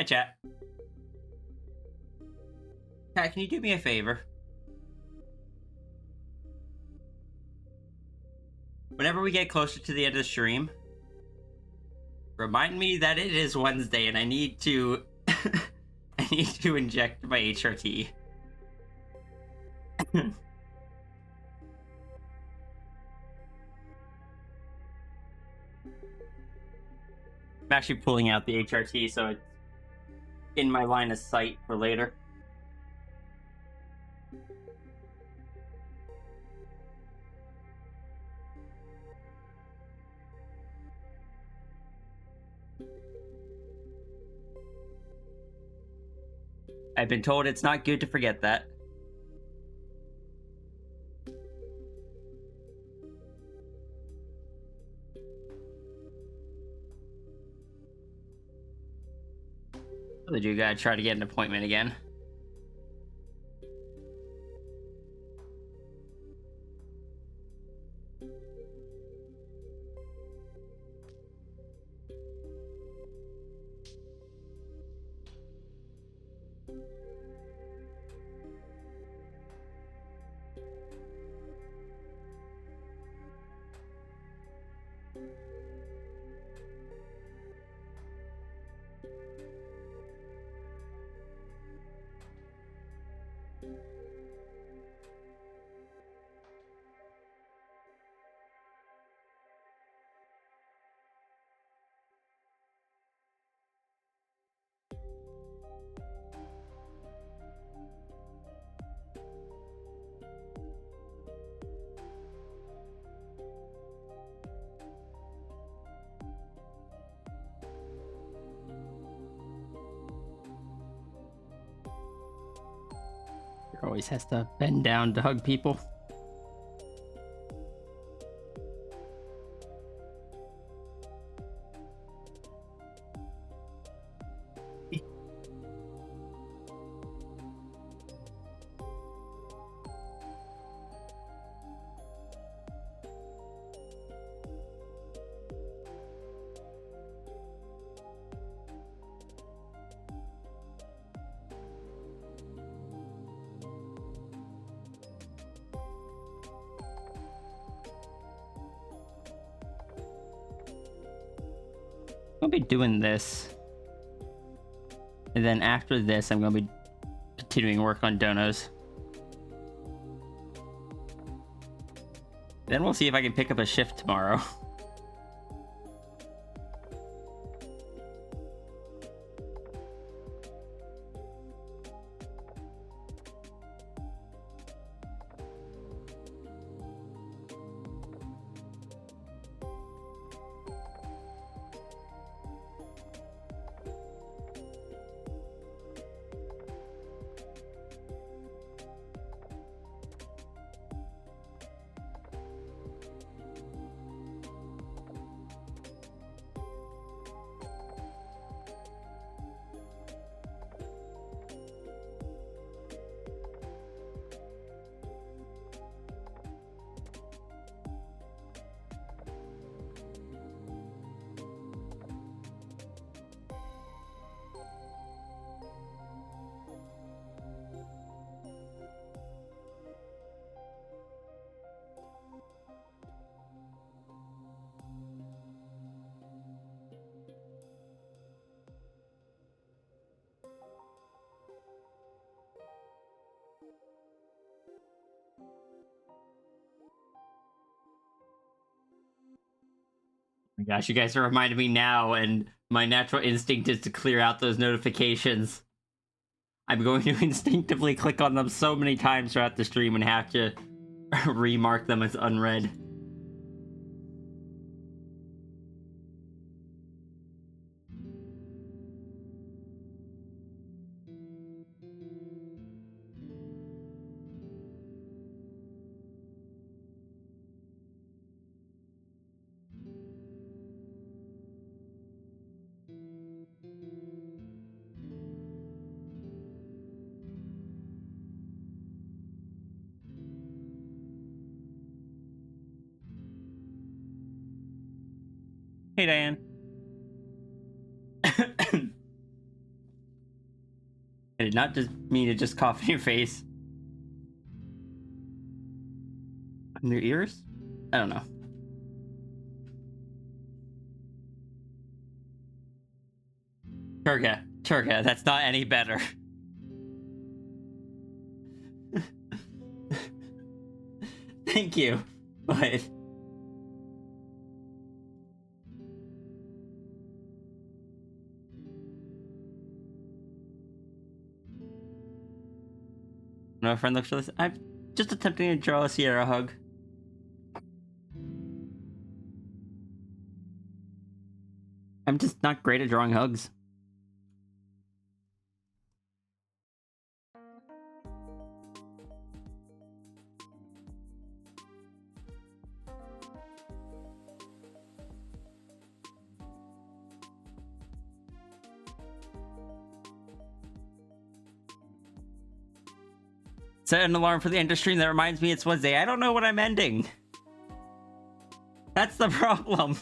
Hi, chat. Chat, can you do me a favor? Whenever we get closer to the end of the stream, remind me that it is Wednesday and I need to I need to inject my HRT. I'm actually pulling out the HRT so it's in my line of sight for later. I've been told it's not good to forget that. Really do gotta try to get an appointment again. Always has to bend down to hug people. I'm gonna be doing this, and then after this, I'm gonna be continuing work on donos. Then we'll see if I can pick up a shift tomorrow. My gosh, you guys are reminding me now, and my natural instinct is to clear out those notifications. I'm going to instinctively click on them so many times throughout the stream and have to remark them as unread. Hey, Diane. I did not just mean to just cough in your face. In your ears? I don't know. Turga, that's not any better. Thank you, but... No friend looks for this. I'm just attempting to draw a Sierra hug. I'm just not great at drawing hugs. Set an alarm for the end of stream that reminds me it's Wednesday. I don't know what I'm ending. That's the problem.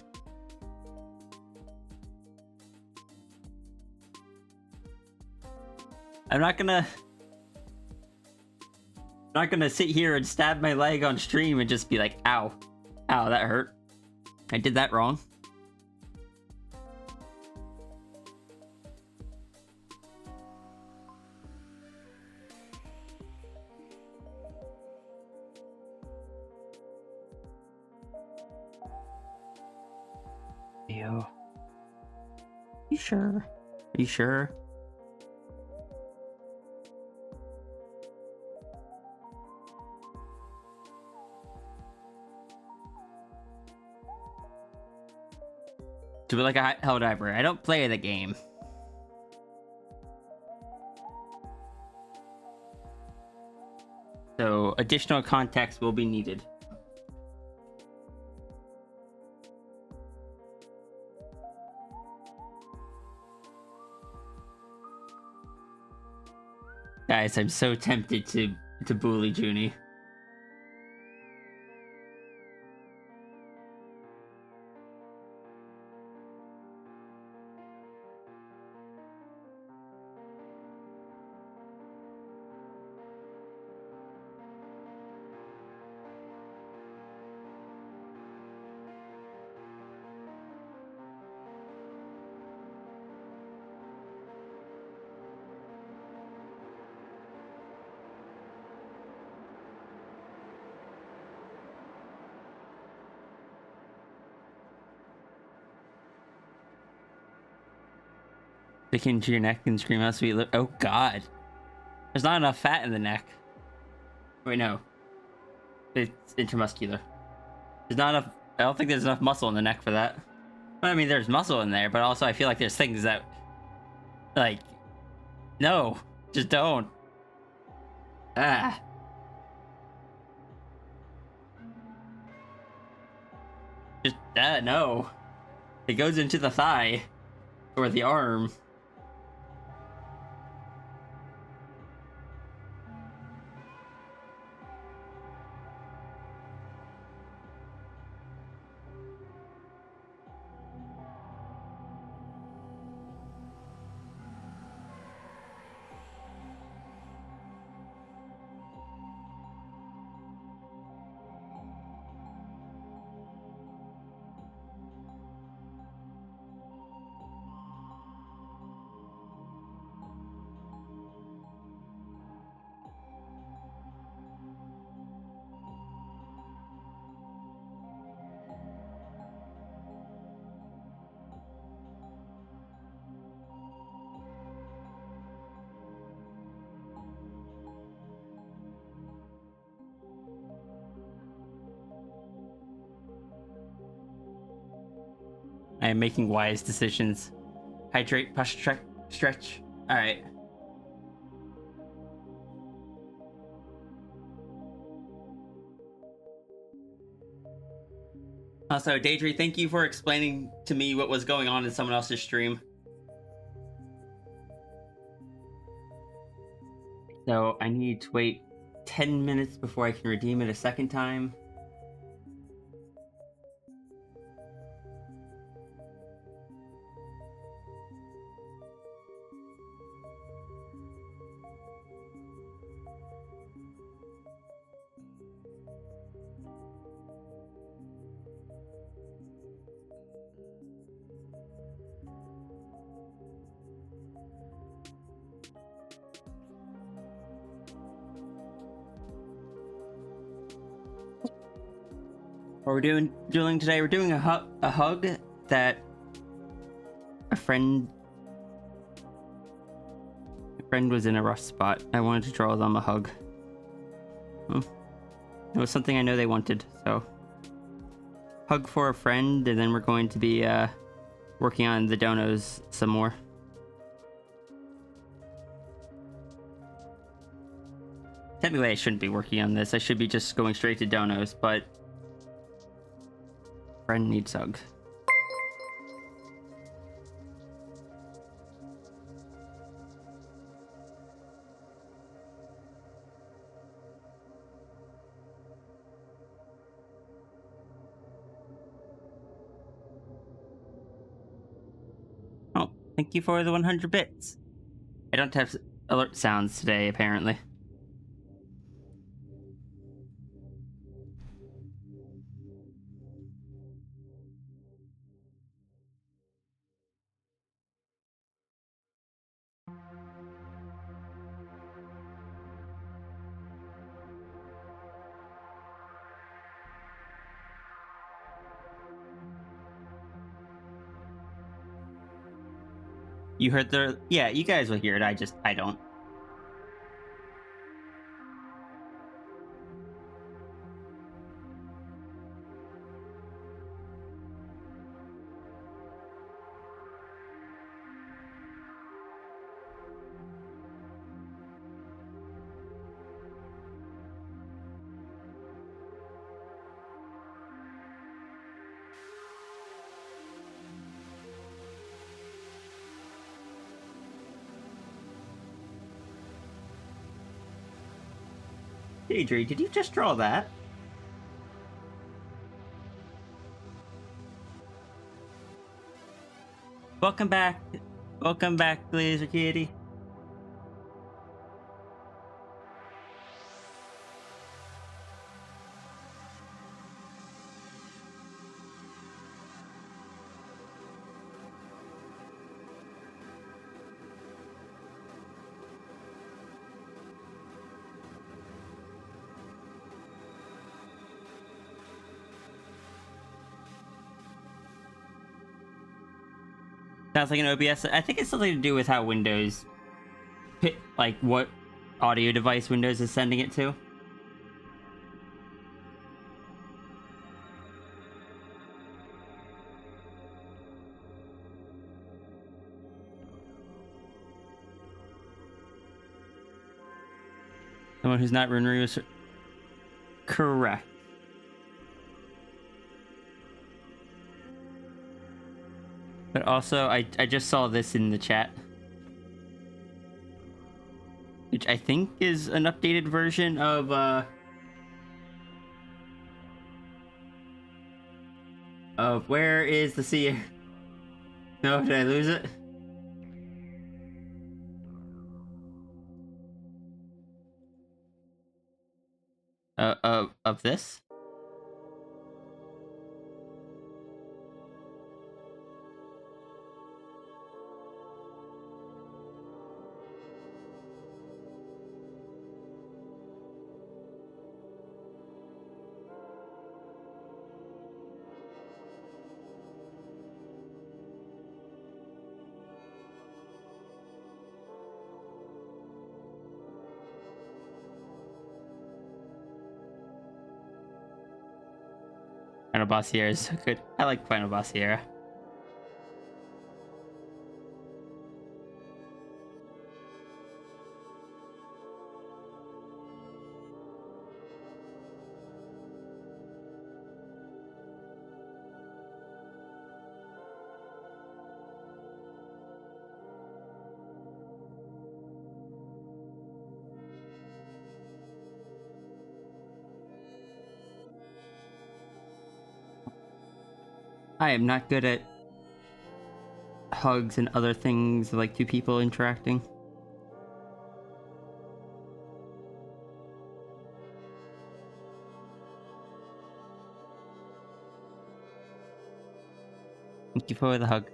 I'm not gonna sit here and stab my leg on stream and just be like, ow. Ow, that hurt. I did that wrong. Ew. You sure? Are you sure? Do it like a hell diver. I don't play the game. So additional context will be needed. Guys, I'm so tempted to bully Junie. Stick into your neck and scream out sweet lip. Oh god. There's not enough fat in the neck. Wait, no. It's intramuscular. There's not enough. I don't think there's enough muscle in the neck for that. Well, I mean, there's muscle in there, but also I feel like there's things that, like, no, just don't. Ah. Just, no. It goes into the thigh or the arm. I am making wise decisions. Hydrate, push, stretch. Alright. Also, Daedry, thank you for explaining to me what was going on in someone else's stream. So, I need to wait 10 minutes before I can redeem it a second time. What we're doing today, we're doing a hug that a friend was in a rough spot. I wanted to draw them a hug. Well, it was something I know they wanted, so. Hug for a friend, and then we're going to be working on the donos some more. Technically, I shouldn't be working on this. I should be just going straight to donos, but friend needs hugs. Oh, thank you for the 100 bits. I don't have alert sounds today, apparently. You heard the... Yeah, you guys will hear it. I don't. Adri, did you just draw that? Welcome back. Welcome back, Laser Kitty. Sounds like an OBS. I think it's something to do with how Windows, like what audio device Windows is sending it to. Someone who's not Runary was correct. But also, I just saw this in the chat, which I think is an updated version of where is the seer? No, did I lose it? Of this? Final Boss Sierra is so good. I like Final Boss Sierra. I am not good at hugs and other things like two people interacting. Thank you for the hug.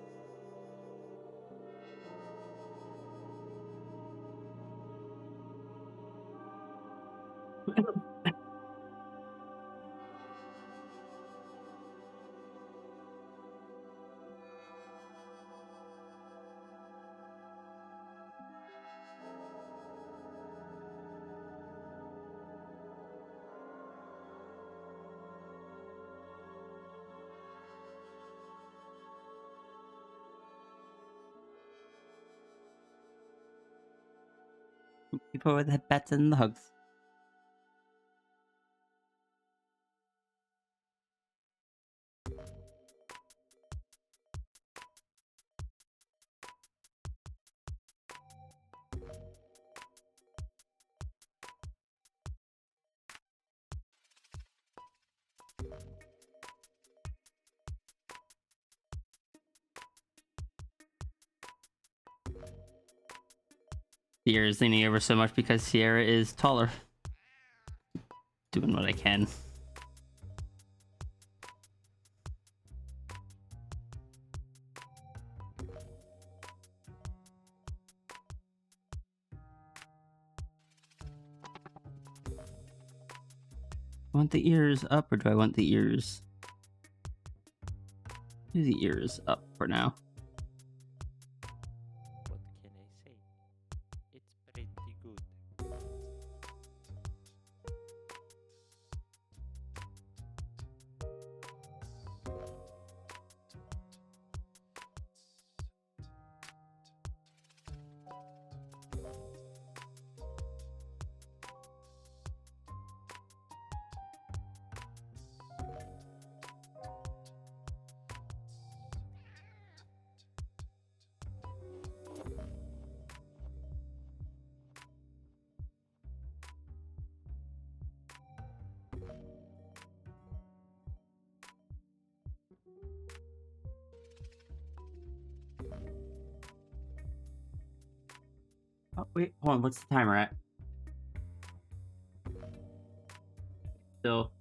People with the bets and the hugs. Sierra is leaning over so much because Sierra is taller. Doing what I can. I want the ears up, or do I want the ears? Do the ears up for now. What can I say? It's pretty good. Oh, wait, hold on. What's the timer at? Still.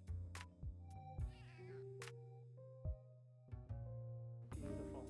Beautiful.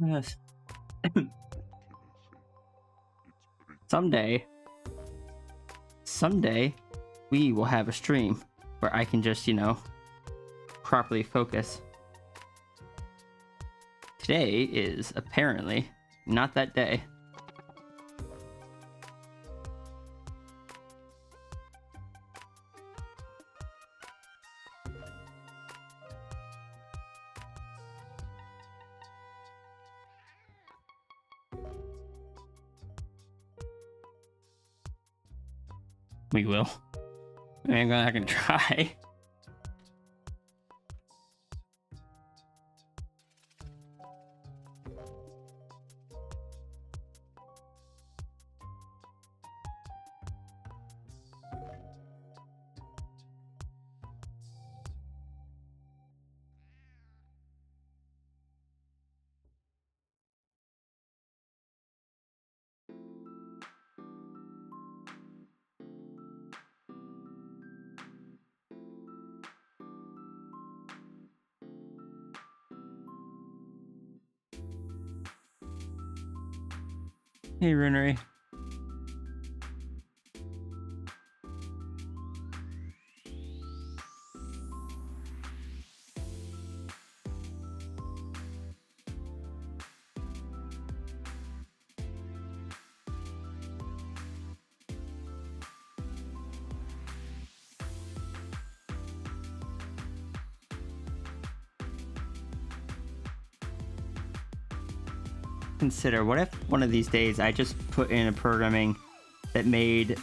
Yes. Someday, we will have a stream where I can just, properly focus. Today is apparently not that day. We will. I'm gonna try. Hey, Runary. Consider, what if one of these days I just put in a programming that made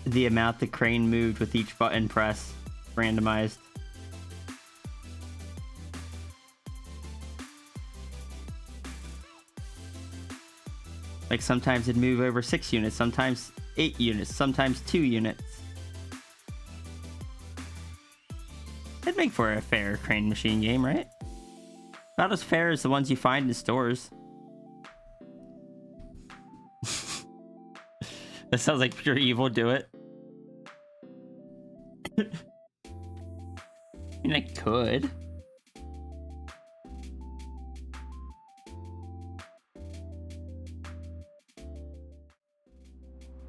the amount the crane moved with each button press randomized? Like sometimes it'd move over 6 units, sometimes 8 units, sometimes 2 units. That'd make for a fair crane machine game, right? Not as fair as the ones you find in stores. That sounds like pure evil. Do it. I mean, I could.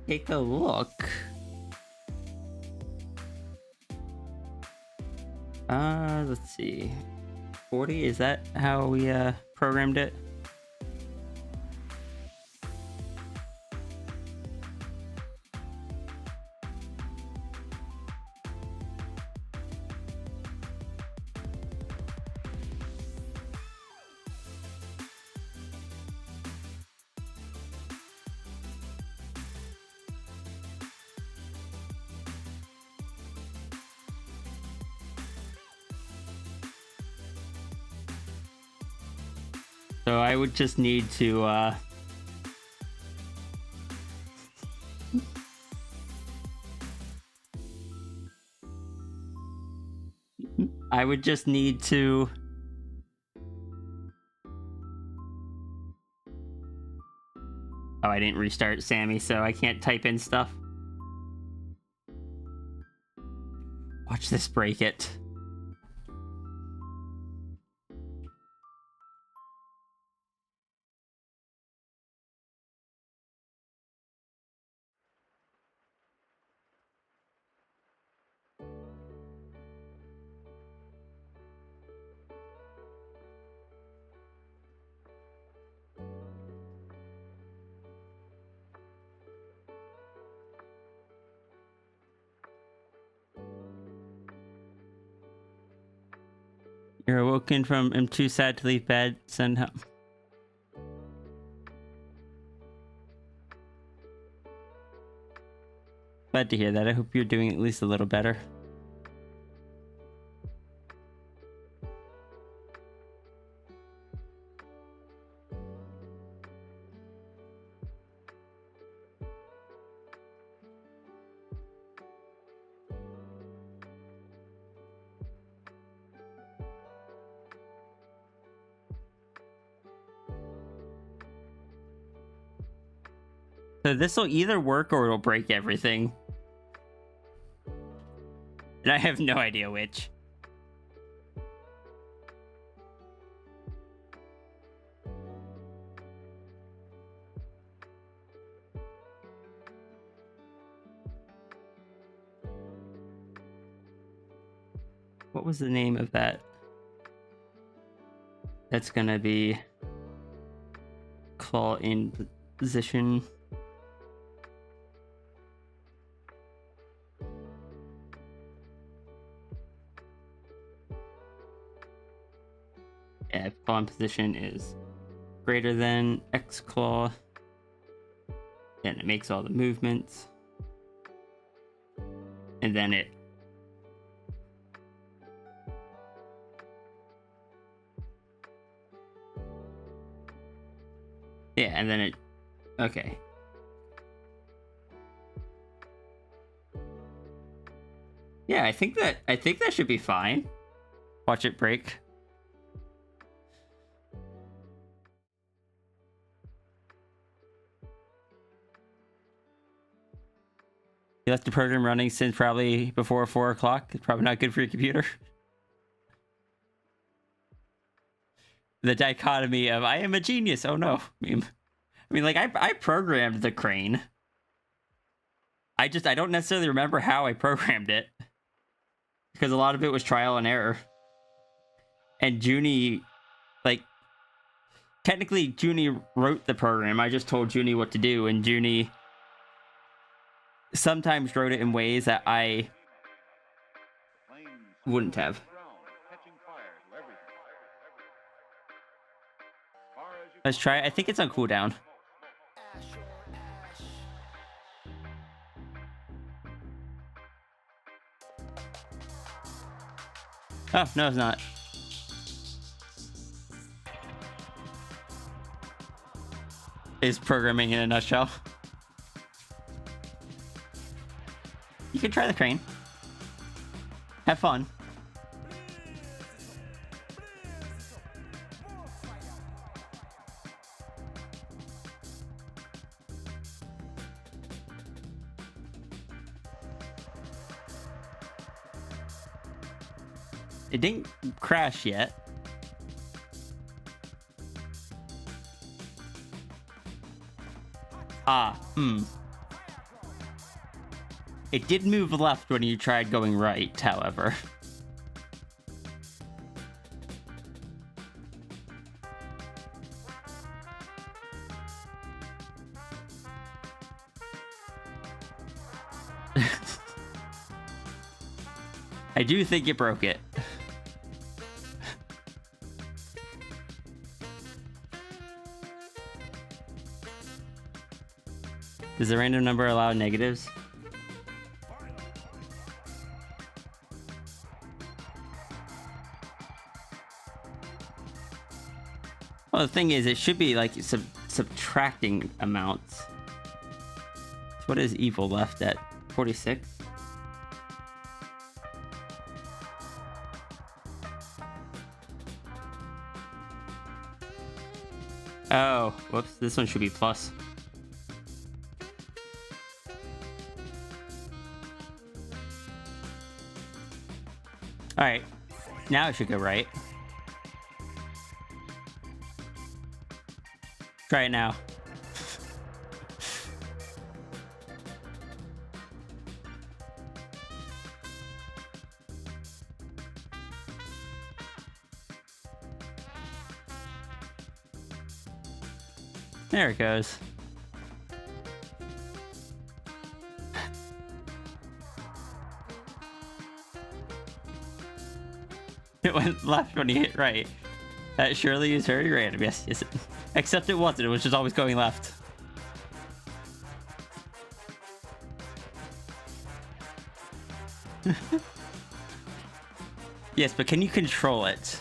Take a look. Let's see. 40, is that how we programmed it? So I would just need to I would just need to Oh, I didn't restart Sammy, so I can't type in stuff. Watch this break it. You're awoken from I'm too sad to leave bed. Send home. Glad to hear that. I hope you're doing at least a little better. So this will either work or it'll break everything. And I have no idea which. What was the name of that? That's gonna be claw in position. Yeah, if claw in position is greater than X claw, then it makes all the movements. And then it yeah, and then it okay. Yeah, I think that should be fine. Watch it break. You left the program running since probably before 4 o'clock. It's probably not good for your computer. The dichotomy of I am a genius. Oh no. I mean, like I programmed the crane. I don't necessarily remember how I programmed it, because a lot of it was trial and error. And Junie, like, technically Junie wrote the program. I just told Junie what to do, and Junie sometimes wrote it in ways that I wouldn't have. Let's try it. I think it's on cooldown. Oh, no, it's not. Is programming in a nutshell. You can try the crane. Have fun. It didn't crash yet. It did move left when you tried going right, however. I do think it broke it. Does the random number allow negatives? Well, the thing is, it should be like subtracting amounts. So what is evil left at? 46? Oh, whoops. This one should be plus. Alright. Now it should go right. Try it now. There it goes. It went left when you hit right. That surely is very random. Yes, yes. Except it wasn't. It was just always going left. Yes, but can you control it?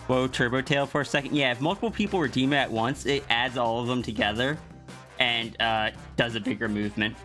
Whoa, Turbo Tail for a second. Yeah, if multiple people redeem it at once, it adds all of them together and does a bigger movement.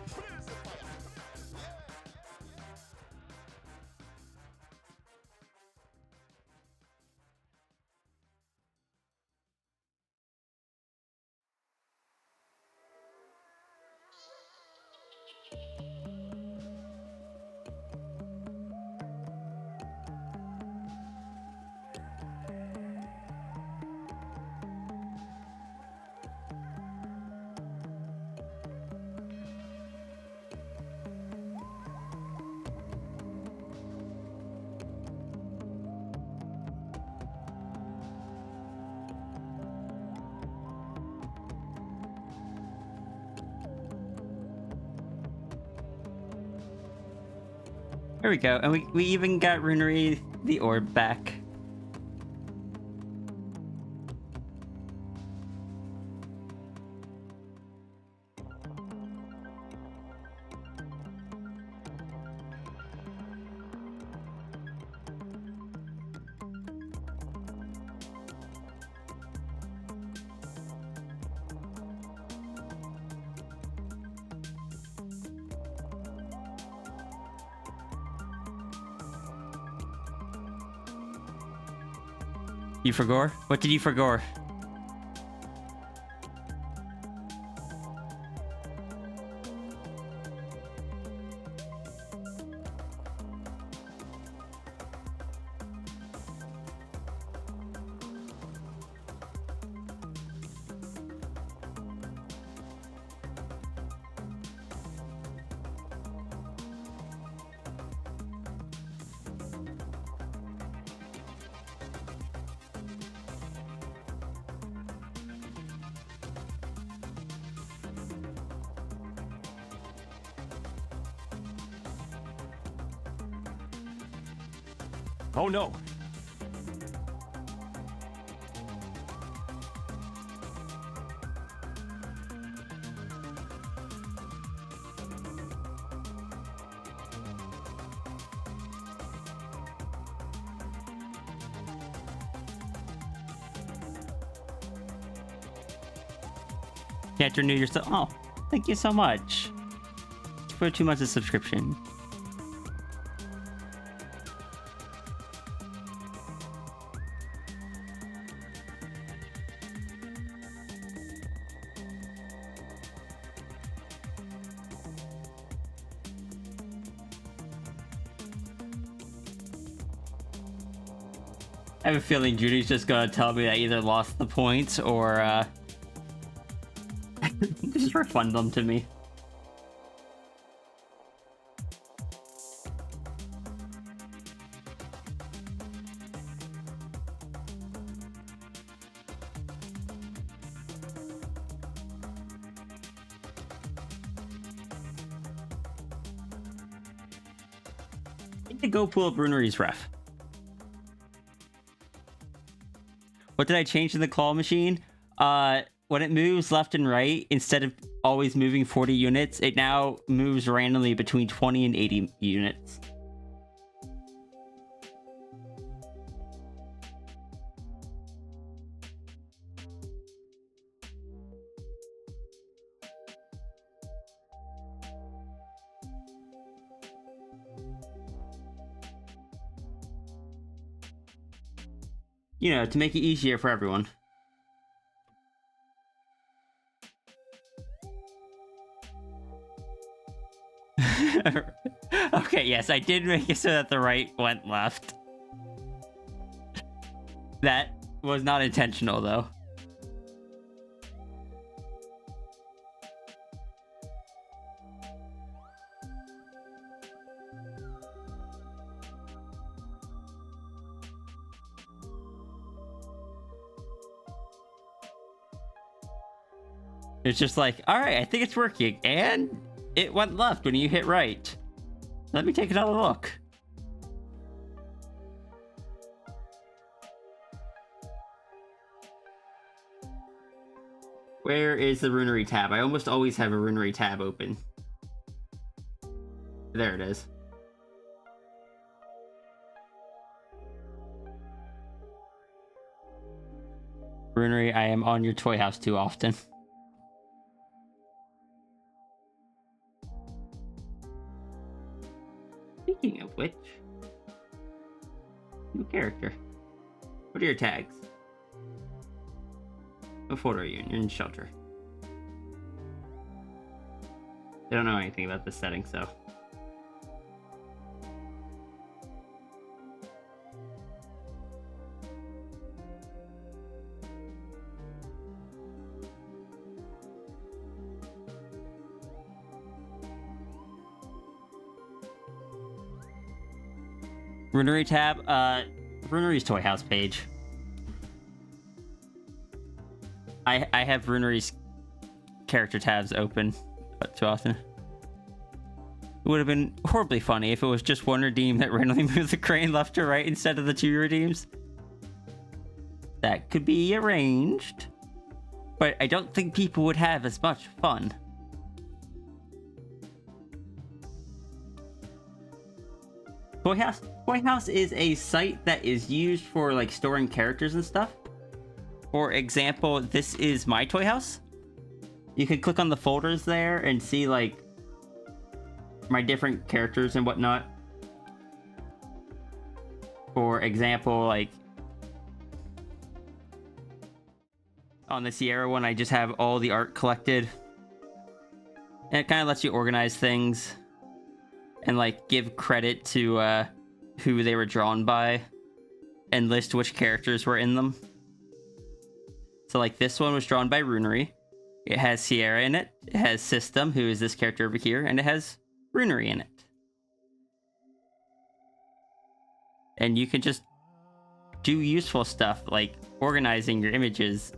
There we go. And we even got Runary the orb back. You forgore? What did you forgore? Oh no! You have to renew yourself. Oh, thank you so much for 2 months of subscription. I have a feeling Judy's just gonna tell me I either lost the points or just refund them to me. I need to go pull up Runary's ref. What did I change in the claw machine? When it moves left and right, instead of always moving 40 units, it now moves randomly between 20 and 80 units. You know, to make it easier for everyone. Okay, yes, I did make it so that the right went left. That was not intentional, though. It's just like, all right, I think it's working, and it went left when you hit right. Let me take another look. Where is the Runary tab? I almost always have a Runary tab open. There it is. Runary, I am on your toy house too often. Speaking of which, new character. What are your tags? What photo are you in? You're in shelter. I don't know anything about this setting, so. Runary tab, Runary's Toy House page. I have Runary's character tabs open too often. It would have been horribly funny if it was just one redeem that randomly moved the crane left to right instead of the two redeems. That could be arranged, but I don't think people would have as much fun. Toy House is a site that is used for like storing characters and stuff. For example, this is my Toy House. You can click on the folders there and see like my different characters and whatnot. For example, like on the Sierra one, I just have all the art collected. And it kind of lets you organize things and like give credit to who they were drawn by and list which characters were in them. So like this one was drawn by Runary. It has Sierra in it. It has System, who is this character over here, and it has Runary in it. And you can just do useful stuff like organizing your images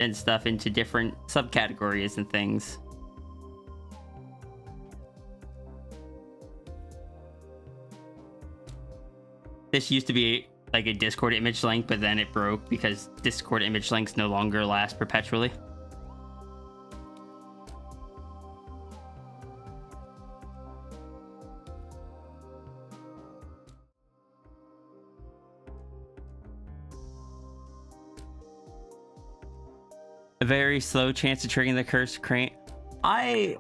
and stuff into different subcategories and things. This used to be like a Discord image link, but then it broke because Discord image links no longer last perpetually. A very slow chance of triggering the cursed crane. I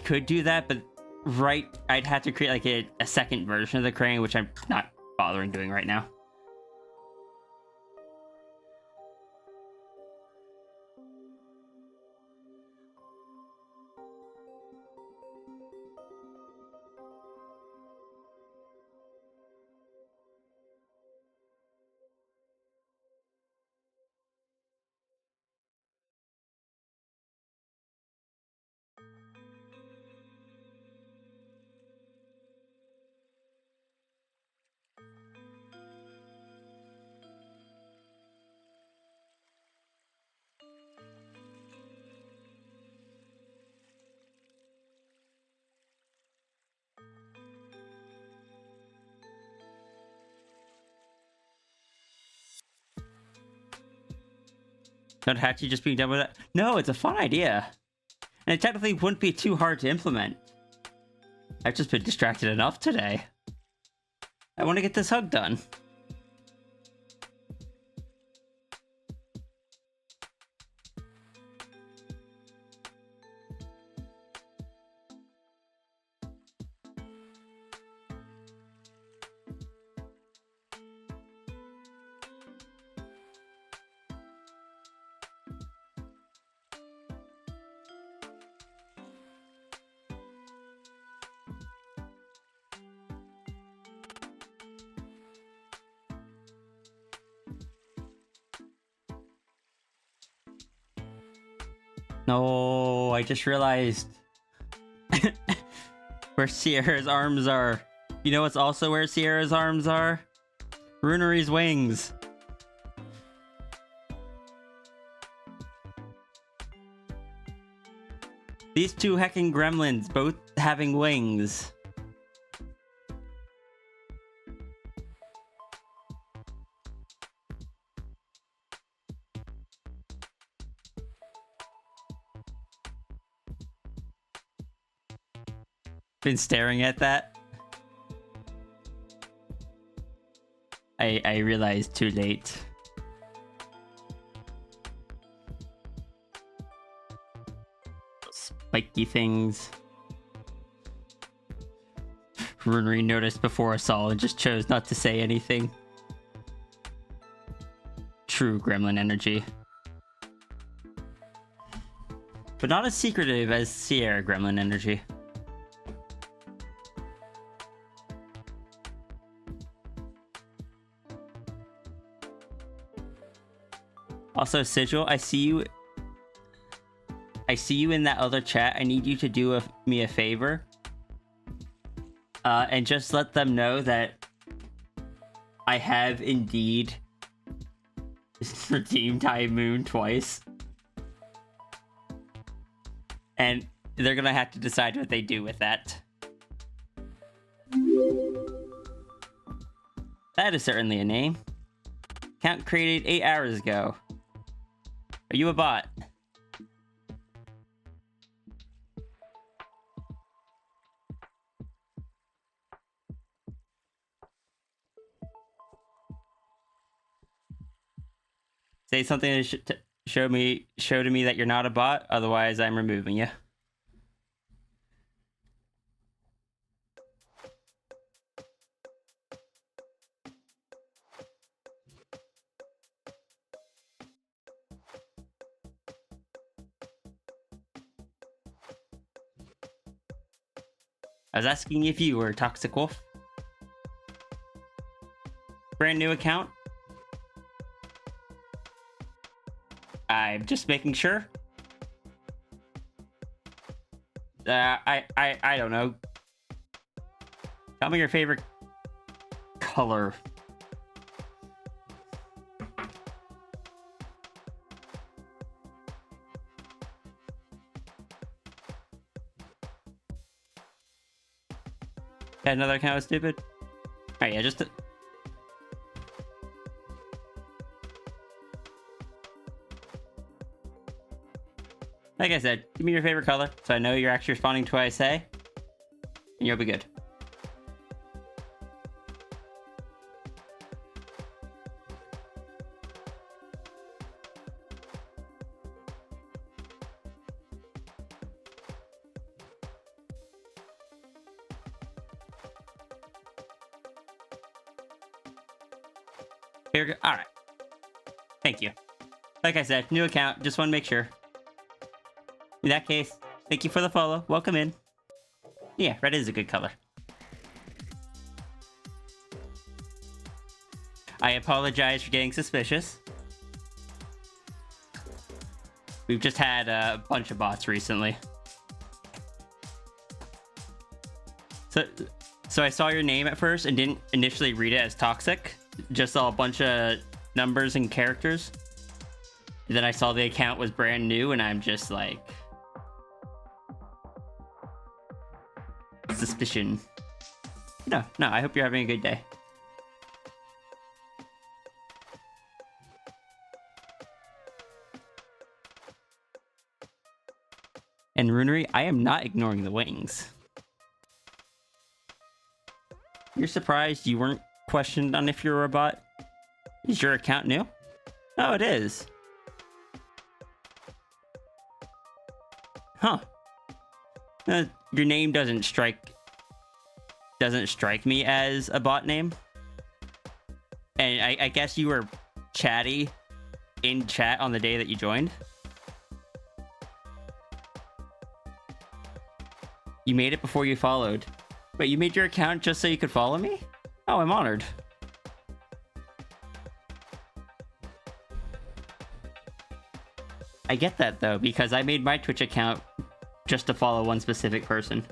could do that, but I'd have to create like a second version of the crane, which I'm not bothering doing right now. Could Hachi just being done with it? No, it's a fun idea. And it technically wouldn't be too hard to implement. I've just been distracted enough today. I want to get this hug done. No, I just realized where Sierra's arms are. You know what's also where Sierra's arms are? Runary's wings. These two heckin' gremlins both having wings. Been staring at that. I realized too late. Spiky things. Runary noticed before us all and just chose not to say anything. True gremlin energy. But not as secretive as Sierra gremlin energy. Also, Sigil, I see you in that other chat. I need you to do me a favor. And just let them know that I have indeed redeemed High Moon twice. And they're gonna have to decide what they do with that. That is certainly a name. Account created 8 hours ago. Are you a bot? Say something to show to me that you're not a bot, otherwise I'm removing you. I was asking if you were Toxic Wolf. Brand new account. I'm just making sure. I don't know. Tell me your favorite color. Got another account was stupid? Alright, yeah, just... Like I said, give me your favorite color, so I know you're actually responding to what I say, and you'll be good. Here, all right. Thank you. Like I said, new account. Just want to make sure. In that case, thank you for the follow. Welcome in. Yeah, red is a good color. I apologize for getting suspicious. We've just had a bunch of bots recently. So I saw your name at first and didn't initially read it as toxic. Just saw a bunch of numbers and characters. And then I saw the account was brand new and I'm just like... suspicion. No, I hope you're having a good day. And Runary, I am not ignoring the wings. You're surprised you weren't questioned on if you're a bot? Is your account new? Oh, it is. Huh. Your name doesn't strike me as a bot name. And I guess you were chatty in chat on the day that you joined. You made it before you followed. Wait, you made your account just so you could follow me? Oh, I'm honored. I get that though, because I made my Twitch account just to follow one specific person.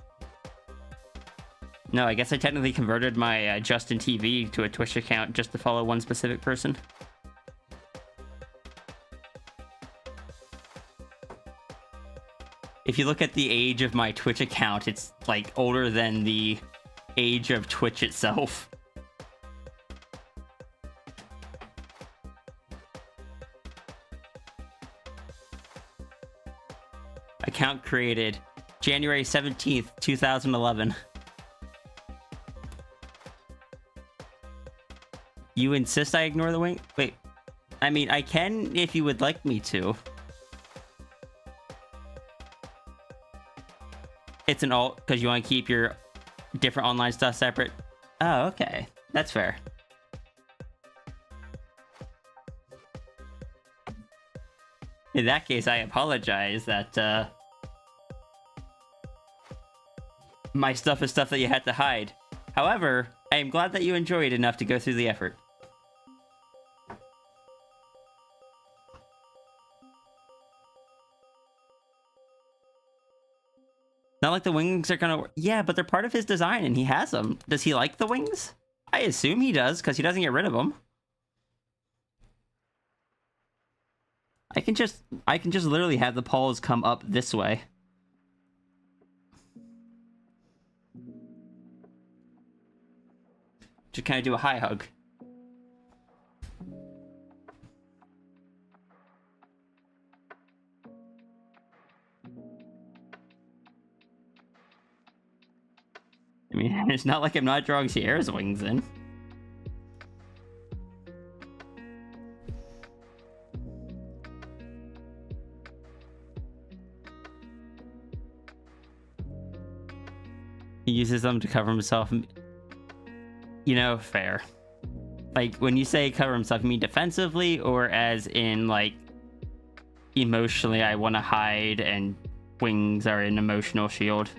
No, I guess I technically converted my Justin TV to a Twitch account just to follow one specific person. If you look at the age of my Twitch account, it's like older than the age of Twitch itself. Account created January 17th, 2011. You insist I ignore the wing? Wait, I mean, I can if you would like me to. It's an alt because you want to keep your different online stuff separate. Oh, okay. That's fair. In that case, I apologize that my stuff is stuff that you had to hide. However, I am glad that you enjoyed enough to go through the effort. Not like the wings are gonna... Yeah, but they're part of his design and he has them. Does he like the wings? I assume he does, because he doesn't get rid of them. I can just literally have the poles come up this way. Just kind of do a high hug. I mean, it's not like I'm not drawing Sierra's wings in. He uses them to cover himself. You know, fair. Like, when you say cover himself, you mean defensively, or as in, like, emotionally, I want to hide and wings are an emotional shield?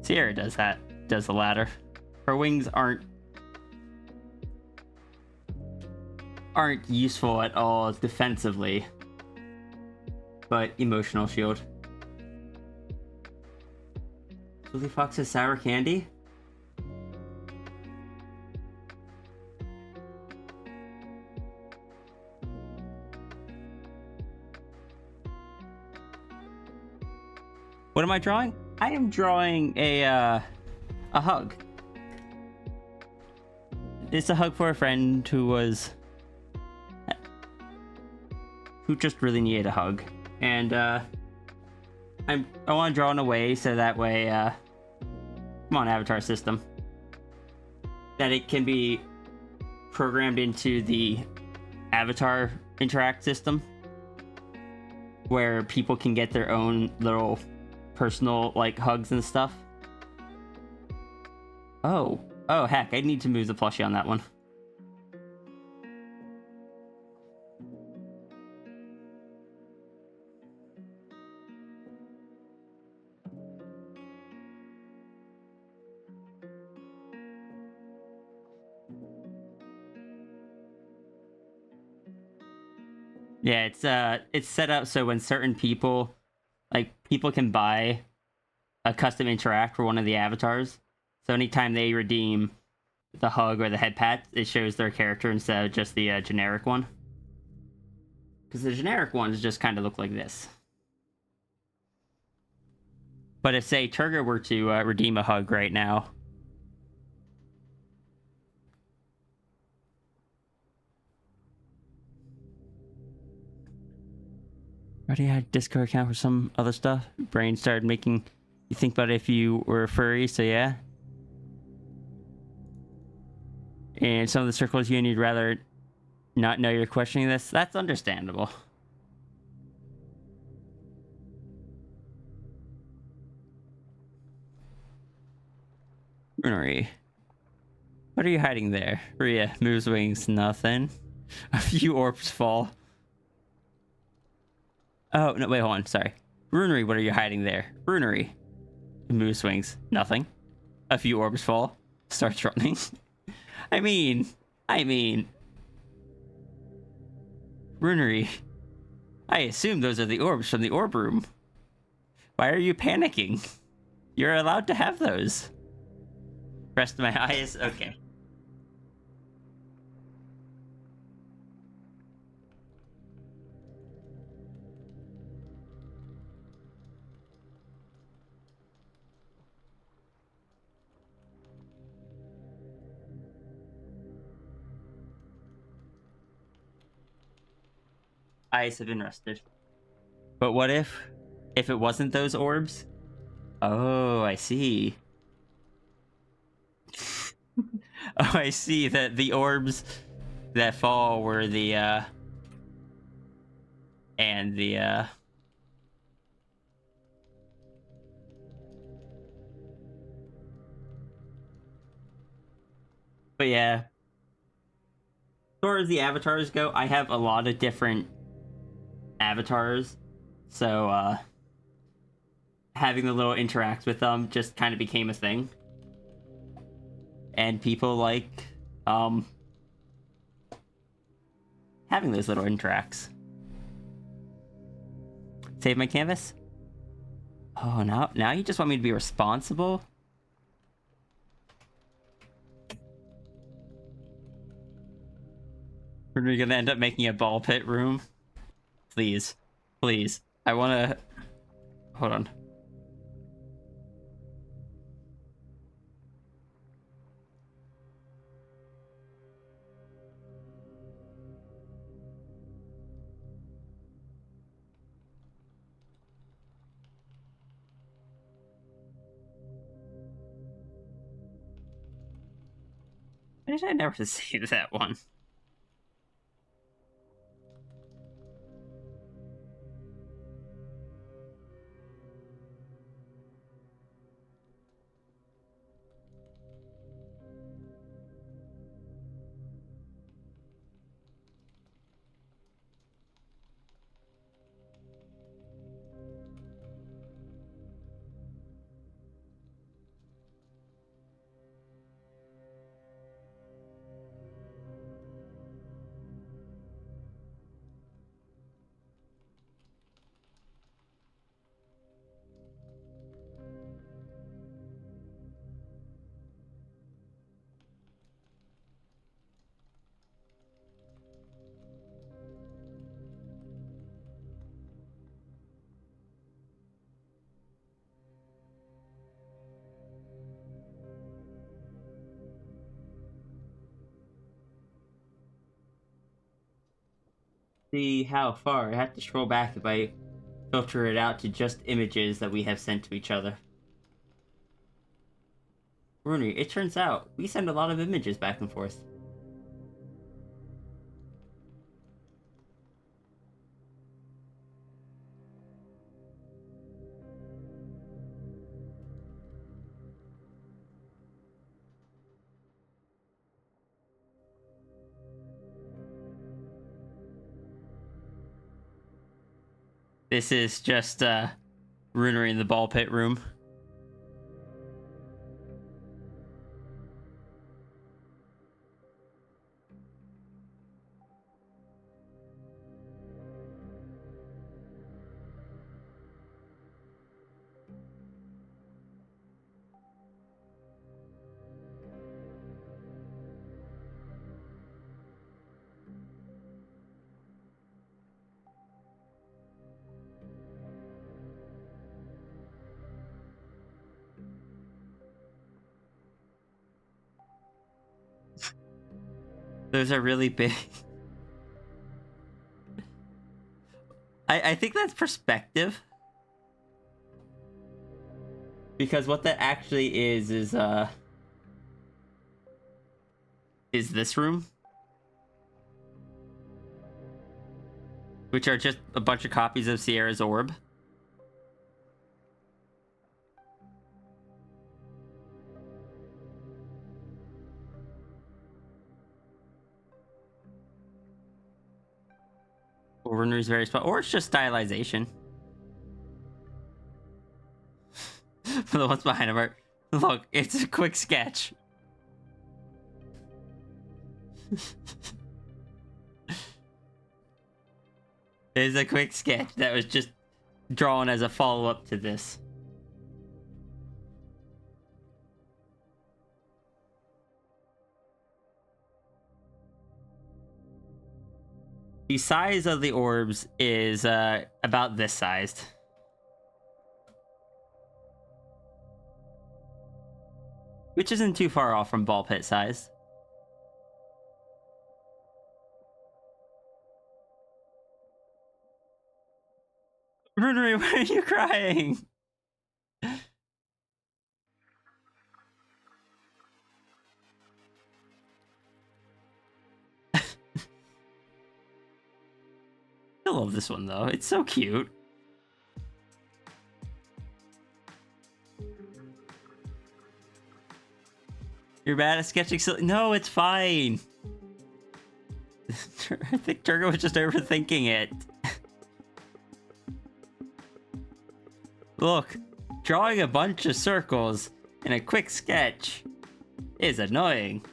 Sierra does that. Does the latter. Her wings aren't useful at all defensively, but emotional shield. Julie Fox's sour candy? What am I drawing? I am drawing a hug. It's a hug for a friend who just really needed a hug. And I want to draw in a way so that way come on, avatar system, that it can be programmed into the avatar interact system where people can get their own little personal like hugs and stuff. Oh heck, I need to move the plushie on that one. Yeah, it's set up so when certain people can buy a custom interact for one of the avatars. So anytime they redeem the hug or the head pat, it shows their character instead of just the generic one. Because the generic ones just kind of look like this. But if, say, Turger were to redeem a hug right now... already had a Discord account for some other stuff. Brain started making you think about if you were a furry, so yeah. And some of the circles you'd rather not know you're questioning this. That's understandable. Runary. What are you hiding there? Rhea moves wings. Nothing. A few orbs fall. Oh, no, wait, hold on. Sorry. Runary, what are you hiding there? Runary. Moves wings. Nothing. A few orbs fall. Starts running. I mean. Runary. I assume those are the orbs from the orb room. Why are you panicking? You're allowed to have those. Rest my eyes. Okay. Eyes have been rested. But what if it wasn't those orbs? Oh, I see. Oh, I see that the orbs that fall were the and the but yeah. As far as the avatars go, I have a lot of different avatars. So having the little interacts with them just kind of became a thing. And people like having those little interacts. Save my canvas? Oh, now you just want me to be responsible? Are we gonna end up making a ball pit room? Please. Please. I wanna... Hold on. Why did I never save that one? See how far. I have to scroll back if I filter it out to just images that we have sent to each other. Runary, it turns out we send a lot of images back and forth. This is just Runary in the ball pit room. Those are really big. I think that's perspective. Because what that actually is this room. Which are just a bunch of copies of Sierra's orb. Runary's very spot, or it's just stylization. For the ones behind him are, look, it's a quick sketch. It's a quick sketch that was just drawn as a follow-up to this. The size of the orbs is about this sized. Which isn't too far off from ball pit size. Runary, why are you crying? I love this one though. It's so cute. You're bad at sketching. No, it's fine. I think Turgo was just overthinking it. Look, drawing a bunch of circles in a quick sketch is annoying.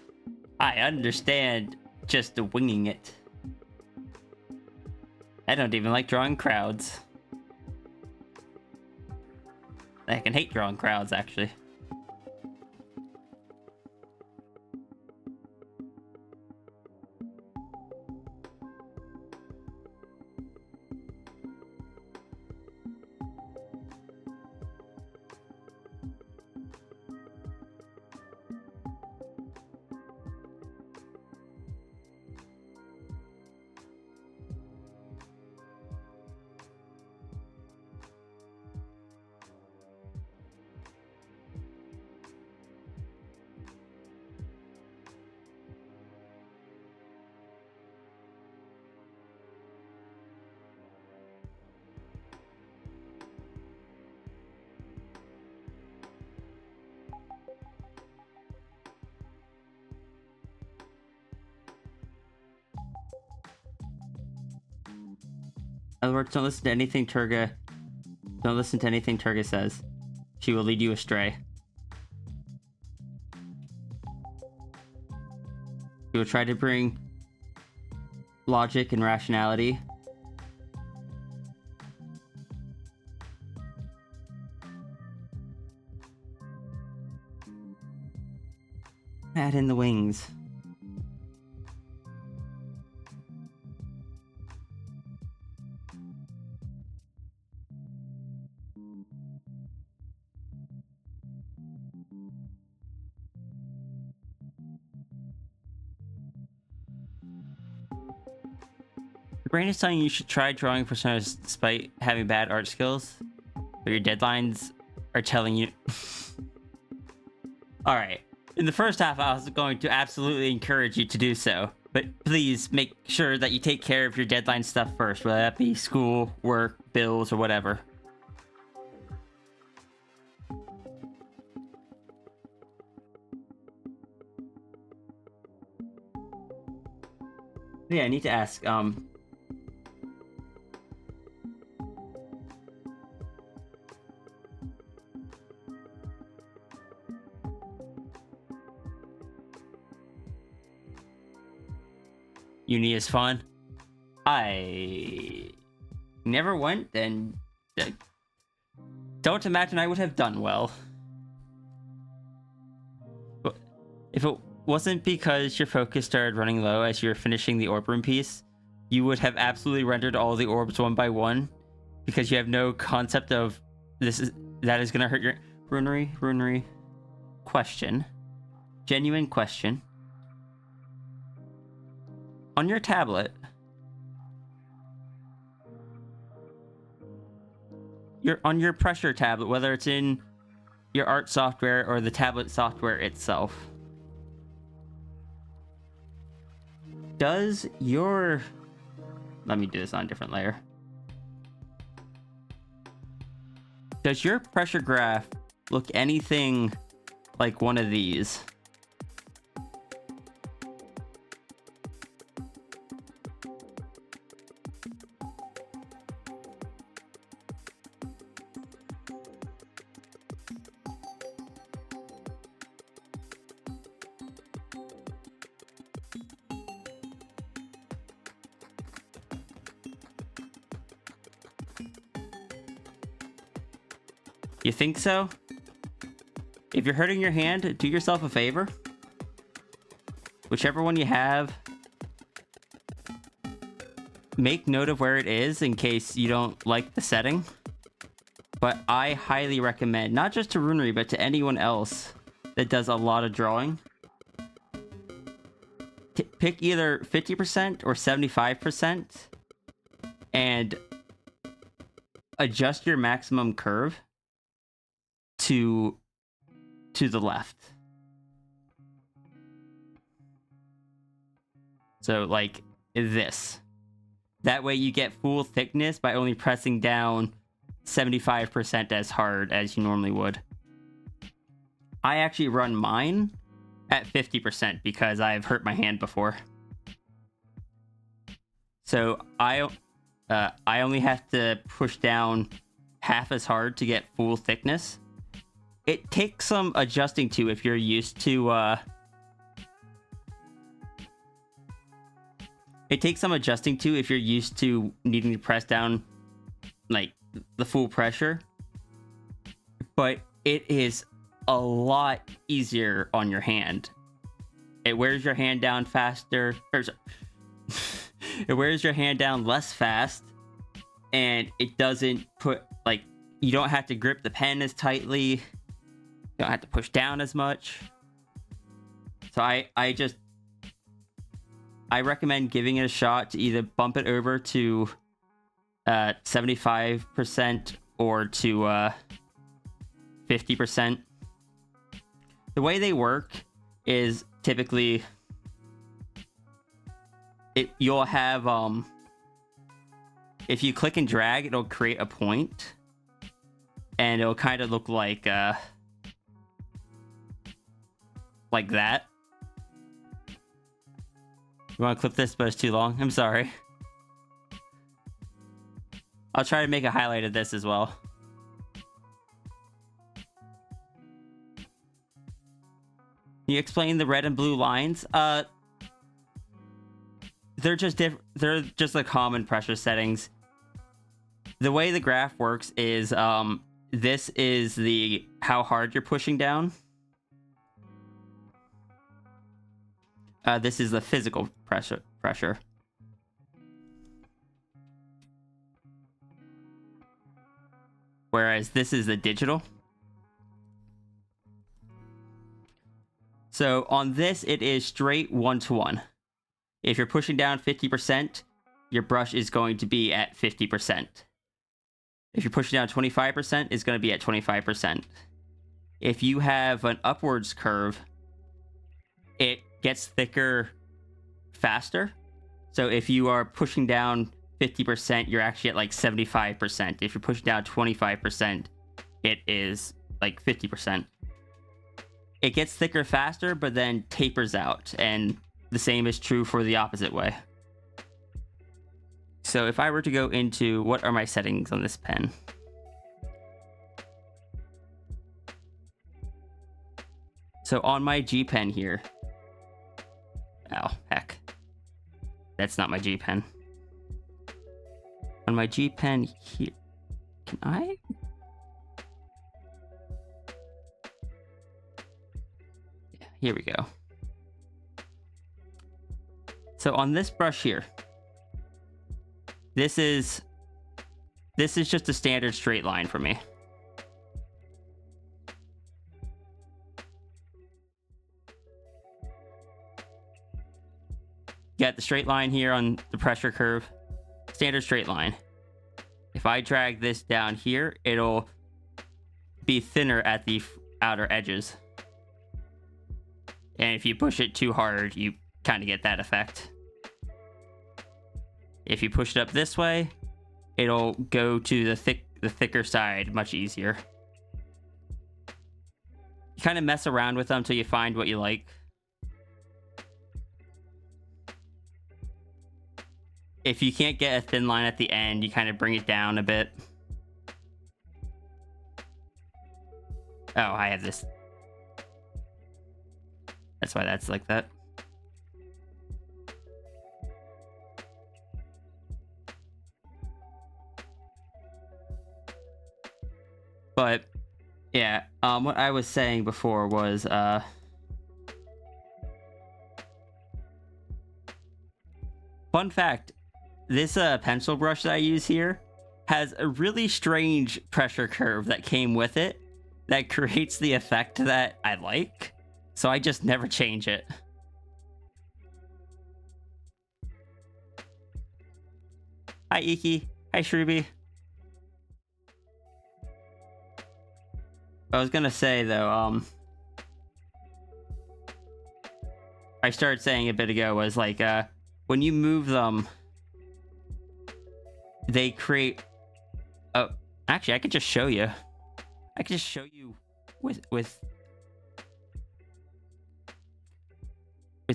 I understand just winging it. I don't even like drawing crowds. I can hate drawing crowds, actually. In other words, don't listen to anything Turga. Don't listen to anything Turga says. She will lead you astray. She will try to bring logic and rationality. Add in the wings. Your brain is telling you should try drawing personas despite having bad art skills, but your deadlines are telling you... Alright, in the first half I was going to absolutely encourage you to do so, but please make sure that you take care of your deadline stuff first, whether that be school, work, bills, or whatever. Yeah, I need to ask, uni is fun. I never went, and don't imagine I would have done well. But if it wasn't because your focus started running low as you were finishing the orb room piece, you would have absolutely rendered all the orbs one by one, because you have no concept of that is gonna hurt your runary. Question. Genuine question. On your tablet, your pressure tablet, whether it's in your art software or the tablet software itself. Does your... Let me do this on a different layer. Does your pressure graph look anything like one of these? You think so? If you're hurting your hand, do yourself a favor. Whichever one you have, make note of where it is in case you don't like the setting. But I highly recommend, not just to Runary, but to anyone else that does a lot of drawing, pick either 50% or 75% and adjust your maximum curve to the left. So like this. That way you get full thickness by only pressing down 75% as hard as you normally would. I actually run mine at 50% because I've hurt my hand before. So I only have to push down half as hard to get full thickness. It takes some adjusting to if you're used to needing to press down like the full pressure, but it is a lot easier on your hand. It wears your hand down faster, it wears your hand down less fast, and it doesn't put, like, you don't have to grip the pen as tightly, you don't have to push down as much. So I recommend giving it a shot to either bump it over to 75% or to 50%. The way they work is typically you'll have if you click and drag, it'll create a point, and it'll kind of look like that. You want to clip this, but it's too long? I'm sorry. I'll try to make a highlight of this as well. Can you explain the red and blue lines? They're just they're just the common pressure settings. The way the graph works is this is the how hard you're pushing down. This is the physical pressure. Whereas this is the digital. So on this, it is straight 1-to-1. If you're pushing down 50%, your brush is going to be at 50%. If you're pushing down 25%, it's going to be at 25%. If you have an upwards curve, it gets thicker faster. So if you are pushing down 50%, you're actually at like 75%. If you're pushing down 25%, it is like 50%. It gets thicker faster, but then tapers out, and the same is true for the opposite way. So if I were to go into what are my settings on this pen? So on my G pen here, oh heck, that's not my G pen. On my G pen here, can I? Yeah, here we go. So on this brush here, this is just a standard straight line for me. You got the straight line here on the pressure curve, standard straight line. If if I drag this down here, it'll be thinner at the outer edges. And if you push it too hard, you kind of get that effect. If you push it up this way, it'll go to the thicker side much easier. You kind of mess around with them until you find what you like. If you can't get a thin line at the end, you kind of bring it down a bit. Oh, I have this. That's why that's like that. But yeah, what I was saying before was fun fact, this pencil brush that I use here has a really strange pressure curve that came with it that creates the effect that I like, so I just never change it. Hi Iki. Hi Shruby. I was gonna say though, I started saying a bit ago was like, when you move them, they create. Oh, actually, I could just show you. I could just show you with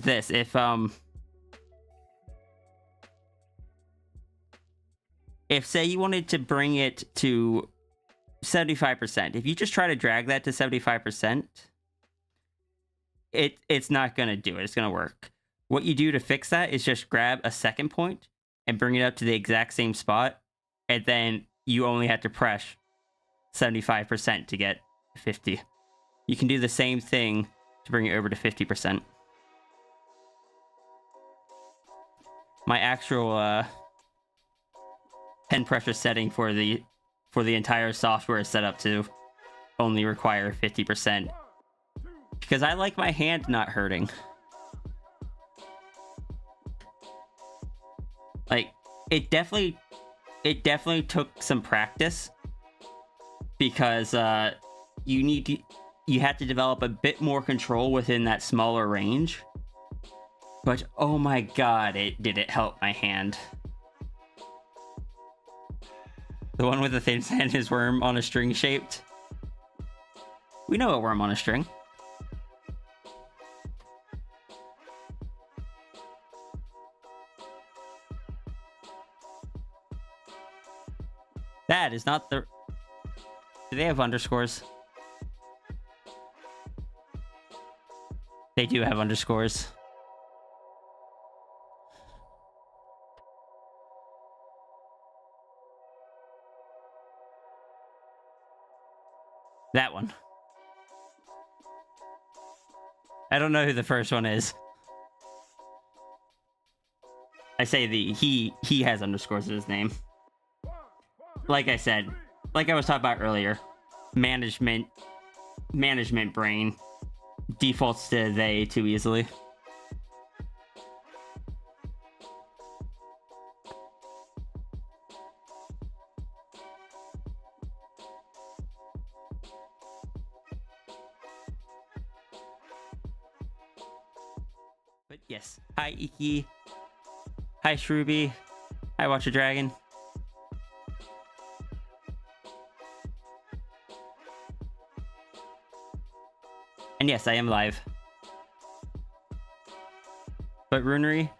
this. If say you wanted to bring it to 75%, if you just try to drag that to 75%, it's not gonna do it. It's gonna work. What you do to fix that is just grab a second point and bring it up to the exact same spot, and then you only have to press 75% to get 50. You can do the same thing to bring it over to 50%. My actual pen pressure setting for the entire software is set up to only require 50%, because I like my hand not hurting. Like, it definitely took some practice, because you have to develop a bit more control within that smaller range. But oh my god, did it help my hand. The one with the thin sand is worm on a string shaped. We know a worm on a string. That is not the... Do they have underscores? They do have underscores. That one. I don't know who the first one is. I say he has underscores in his name. Like I said, like I was talking about earlier, management brain defaults to they too easily. But yes, hi Iki, hi Shruby, hi Watch a Dragon. And yes, I am live. But Runary,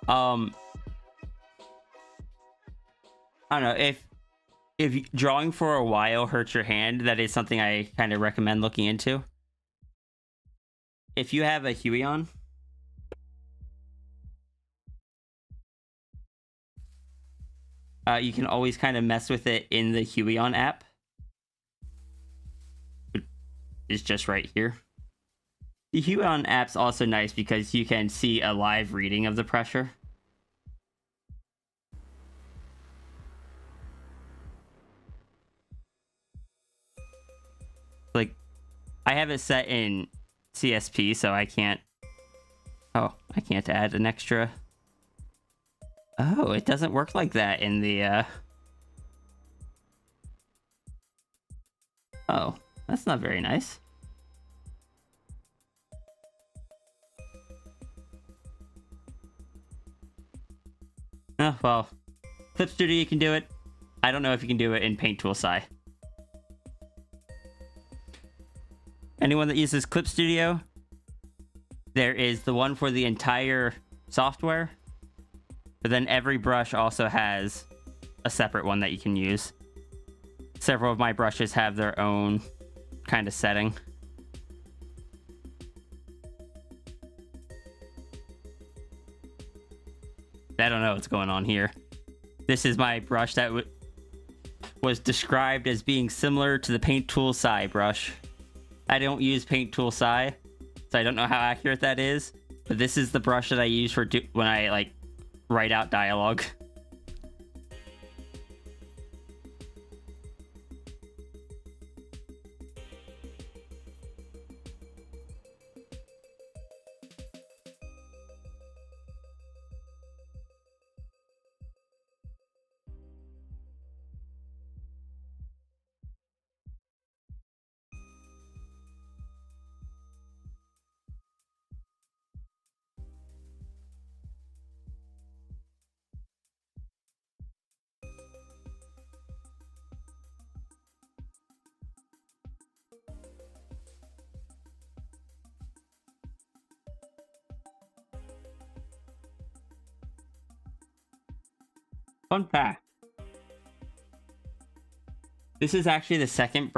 I don't know, if drawing for a while hurts your hand, that is something I kind of recommend looking into. If you have a Huey on, you can always kind of mess with it in the Huey on app. Is just right here. The Huon app's also nice because you can see a live reading of the pressure. Like, I have it set in CSP, so I can't... Oh, I can't add an extra... Oh, it doesn't work like that in the Oh, that's not very nice. Oh, well. Clip Studio, you can do it. I don't know if you can do it in Paint Tool Sci. Anyone that uses Clip Studio, there is the one for the entire software, but then every brush also has a separate one that you can use. Several of my brushes have their own kind of setting. I don't know what's going on here. This is my brush that was described as being similar to the Paint Tool Sci brush. I don't use Paint Tool Sci, so I don't know how accurate that is, but this is the brush that I use for when I like write out dialogue. Fun fact. This is actually the second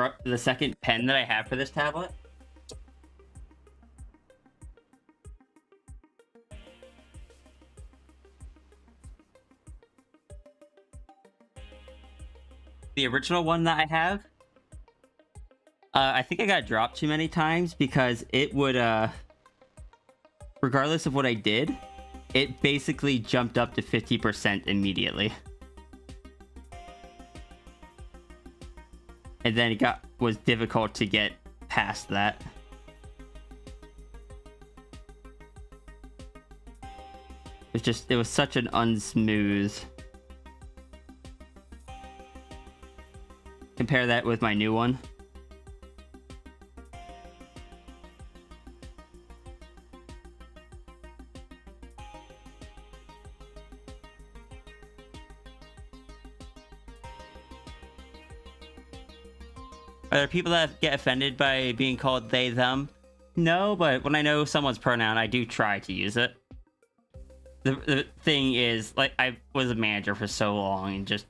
pen that I have for this tablet. The original one that I have, I think I got dropped too many times because it would, regardless of what I did, it basically jumped up to 50% immediately. And then it was difficult to get past that. It was such an unsmooth. Compare that with my new one. Are there people that get offended by being called they, them? No, but when I know someone's pronoun, I do try to use it. The thing is, like, I was a manager for so long and just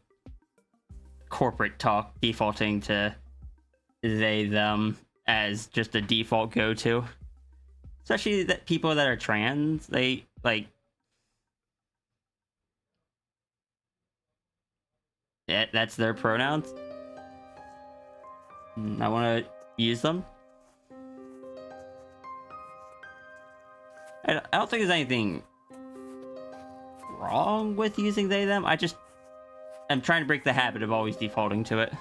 corporate talk defaulting to they, them as just a default go-to. Especially that people that are trans, they, like... that's their pronouns. I want to use them. I don't think there's anything wrong with using they, them. I'm trying to break the habit of always defaulting to it.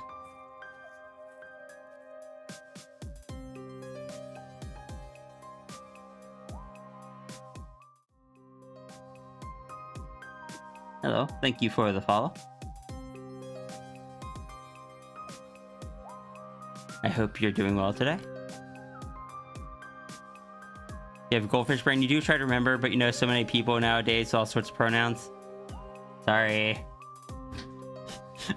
Hello, thank you for the follow. I hope you're doing well today. You have a goldfish brain. You do try to remember, but you know so many people nowadays, all sorts of pronouns. Sorry. I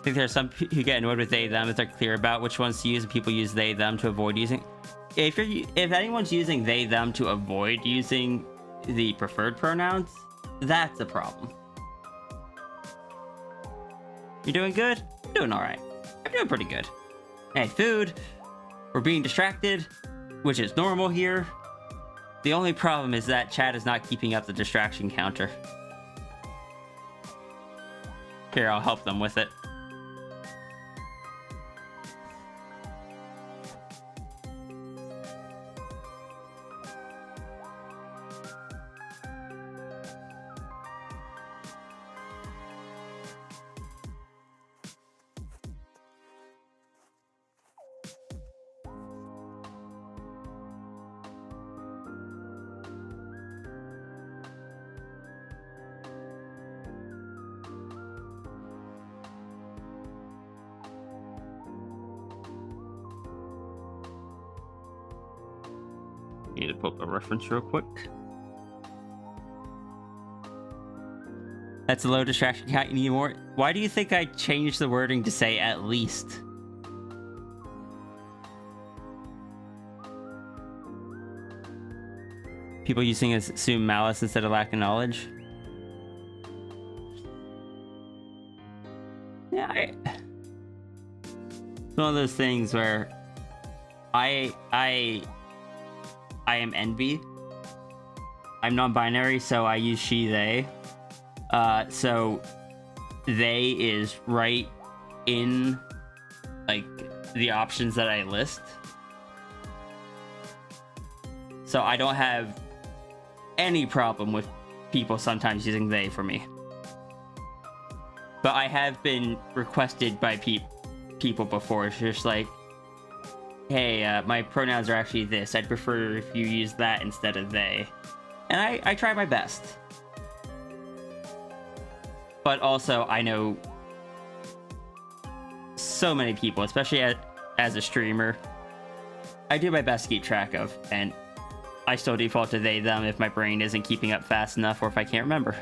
think there are some who get annoyed with they, them if they're clear about which ones to use, and people use they, them to avoid using. If anyone's using they, them to avoid using the preferred pronouns, that's a problem. You're doing good? I'm doing alright. I'm doing pretty good. Hey, food. We're being distracted, which is normal here. The only problem is that chat is not keeping up the distraction counter. Here, I'll help them with it. Need to pull up a reference real quick. That's a low distraction count. You need more. Why do you think I changed the wording to say at least? People using assume malice instead of lack of knowledge. Yeah, it's one of those things where I am envy. I'm non-binary, so I use she, they. So they is right in like the options that I list. So I don't have any problem with people sometimes using they for me. But I have been requested by people before. It's just like, hey, my pronouns are actually this. I'd prefer if you use that instead of they. And I try my best. But also, I know so many people, especially as a streamer, I do my best to keep track of. And I still default to they, them if my brain isn't keeping up fast enough or if I can't remember.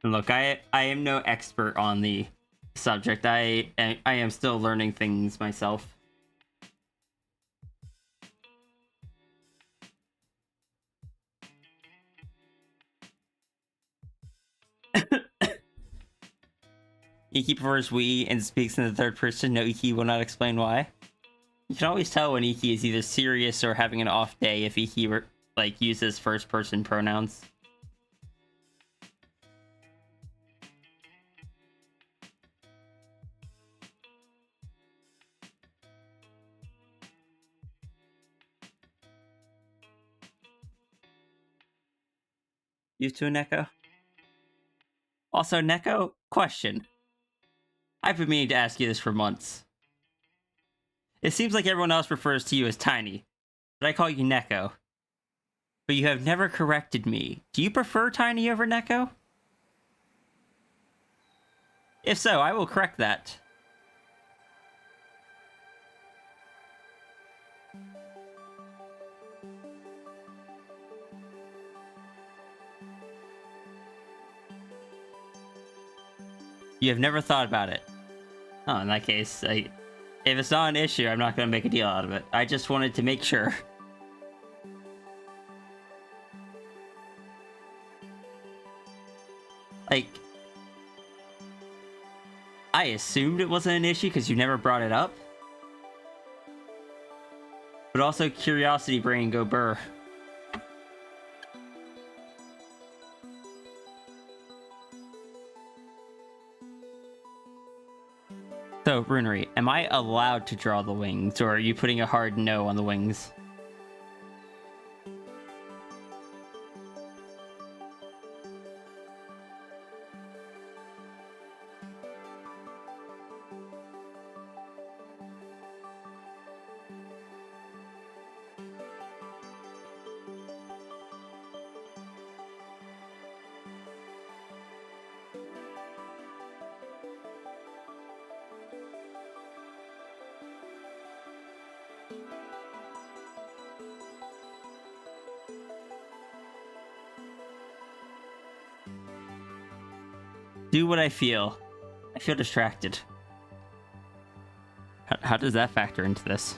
And look, I am no expert on the subject. I am still learning things myself. Iki prefers we and speaks in the third person. No, Iki will not explain why. You can always tell when Iki is either serious or having an off day if Iki uses first person pronouns. Used to a Neko? Also, Neko, question. I've been meaning to ask you this for months. It seems like everyone else refers to you as Tiny, but I call you Neko. But you have never corrected me. Do you prefer Tiny over Neko? If so, I will correct that. You have never thought about it. Oh, in that case, if it's not an issue, I'm not going to make a deal out of it. I just wanted to make sure. Like, I assumed it wasn't an issue because you never brought it up. But also, curiosity brain go burr. So, Runary, am I allowed to draw the wings, or are you putting a hard no on the wings? Do what I feel. I feel distracted. How does that factor into this?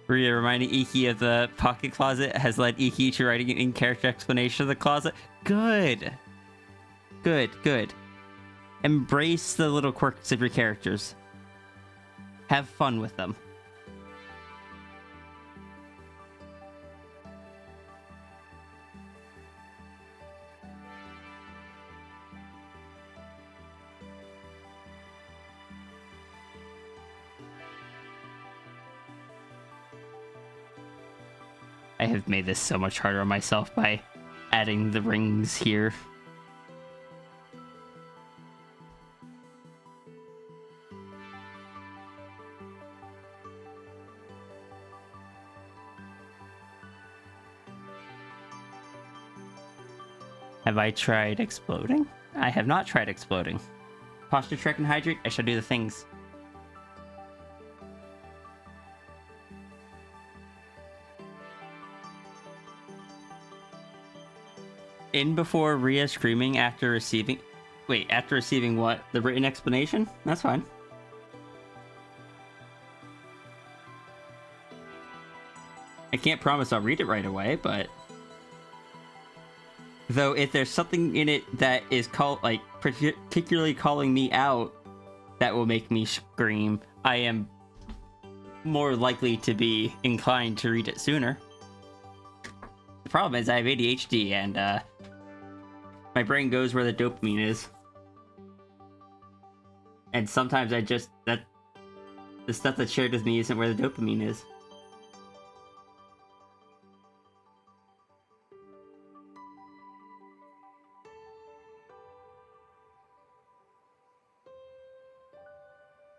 Rhea reminding Iki of the pocket closet has led Iki to writing an in-character explanation of the closet. Good. Good, good. Embrace the little quirks of your characters. Have fun with them. I have made this so much harder on myself by adding the rings here. Have I tried exploding? I have not tried exploding. Posture, trek, and hydrate. I shall do the things. In before Rhea screaming after receiving... Wait, after receiving what? The written explanation? That's fine. I can't promise I'll read it right away, but... Though if there's something in it that is particularly calling me out that will make me scream, I am more likely to be inclined to read it sooner. The problem is I have ADHD and my brain goes where the dopamine is. And sometimes the stuff that's shared with me isn't where the dopamine is.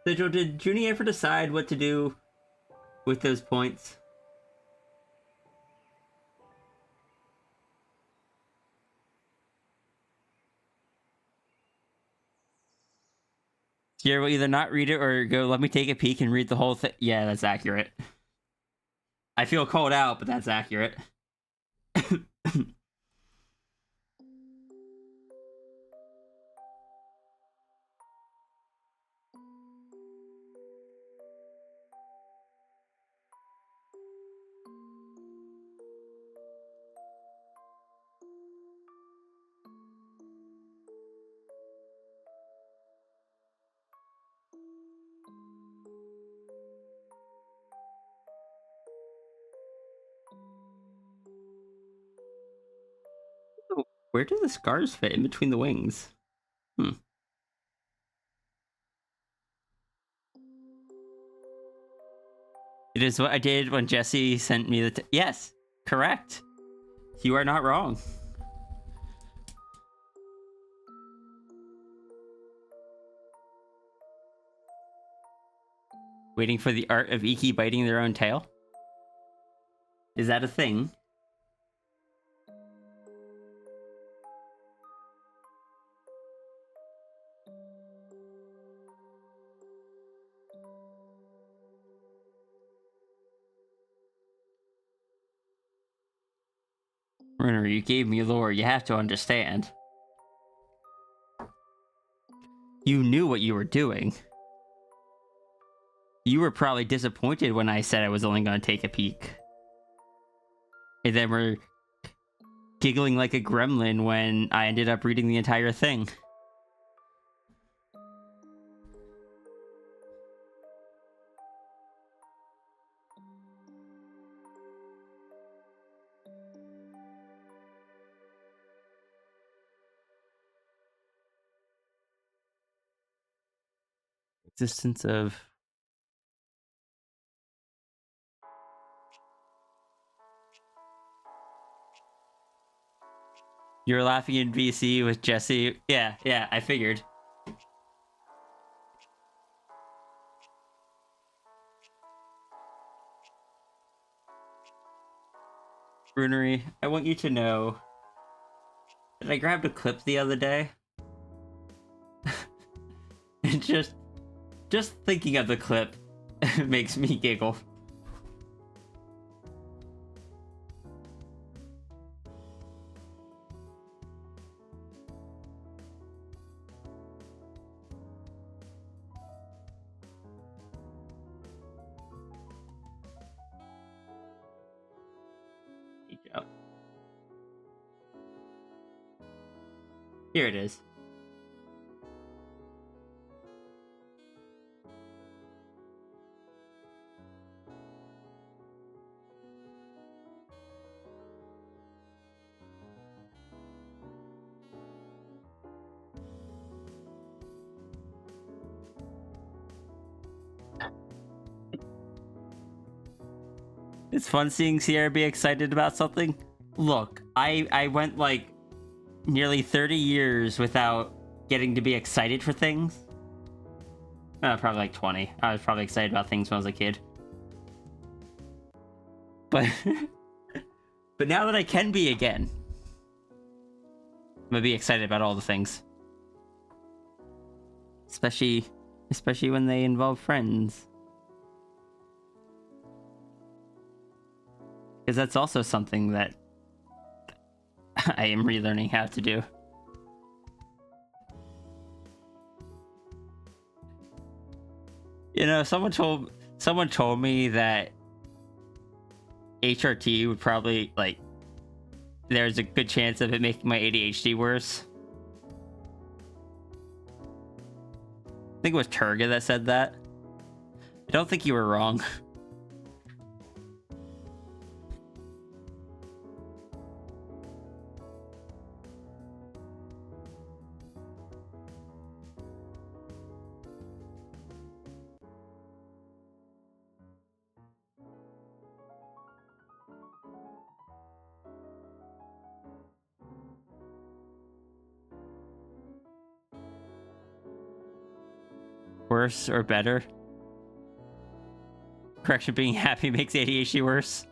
Sigil, did Junie ever decide what to do with those points? Sierra will either not read it or go, let me take a peek and read the whole thing. Yeah, that's accurate. I feel called out, but that's accurate. Where do the scars fit in between the wings? It is what I did when Jesse sent me the... Yes, correct. You are not wrong. Waiting for the art of Iki biting their own tail? Is that a thing? Runary, you gave me lore. You have to understand. You knew what you were doing. You were probably disappointed when I said I was only going to take a peek. And then we're giggling like a gremlin when I ended up reading the entire thing. Existence of... You're laughing in VC with Jesse. Yeah, I figured. Runary, I want you to know And I grabbed a clip the other day. And just thinking of the clip makes me giggle. Here it is. It's fun seeing Sierra be excited about something. Look, I went like nearly 30 years without getting to be excited for things. Probably like 20. I was probably excited about things when I was a kid. But but now that I can be again, I'm gonna be excited about all the things. Especially when they involve friends. Because that's also something that I am relearning how to do. You know, someone told me that HRT would probably, like, there's a good chance of it making my ADHD worse. I think it was Turga that said that. I don't think you were wrong. Worse or better? Correction, being happy makes ADHD worse.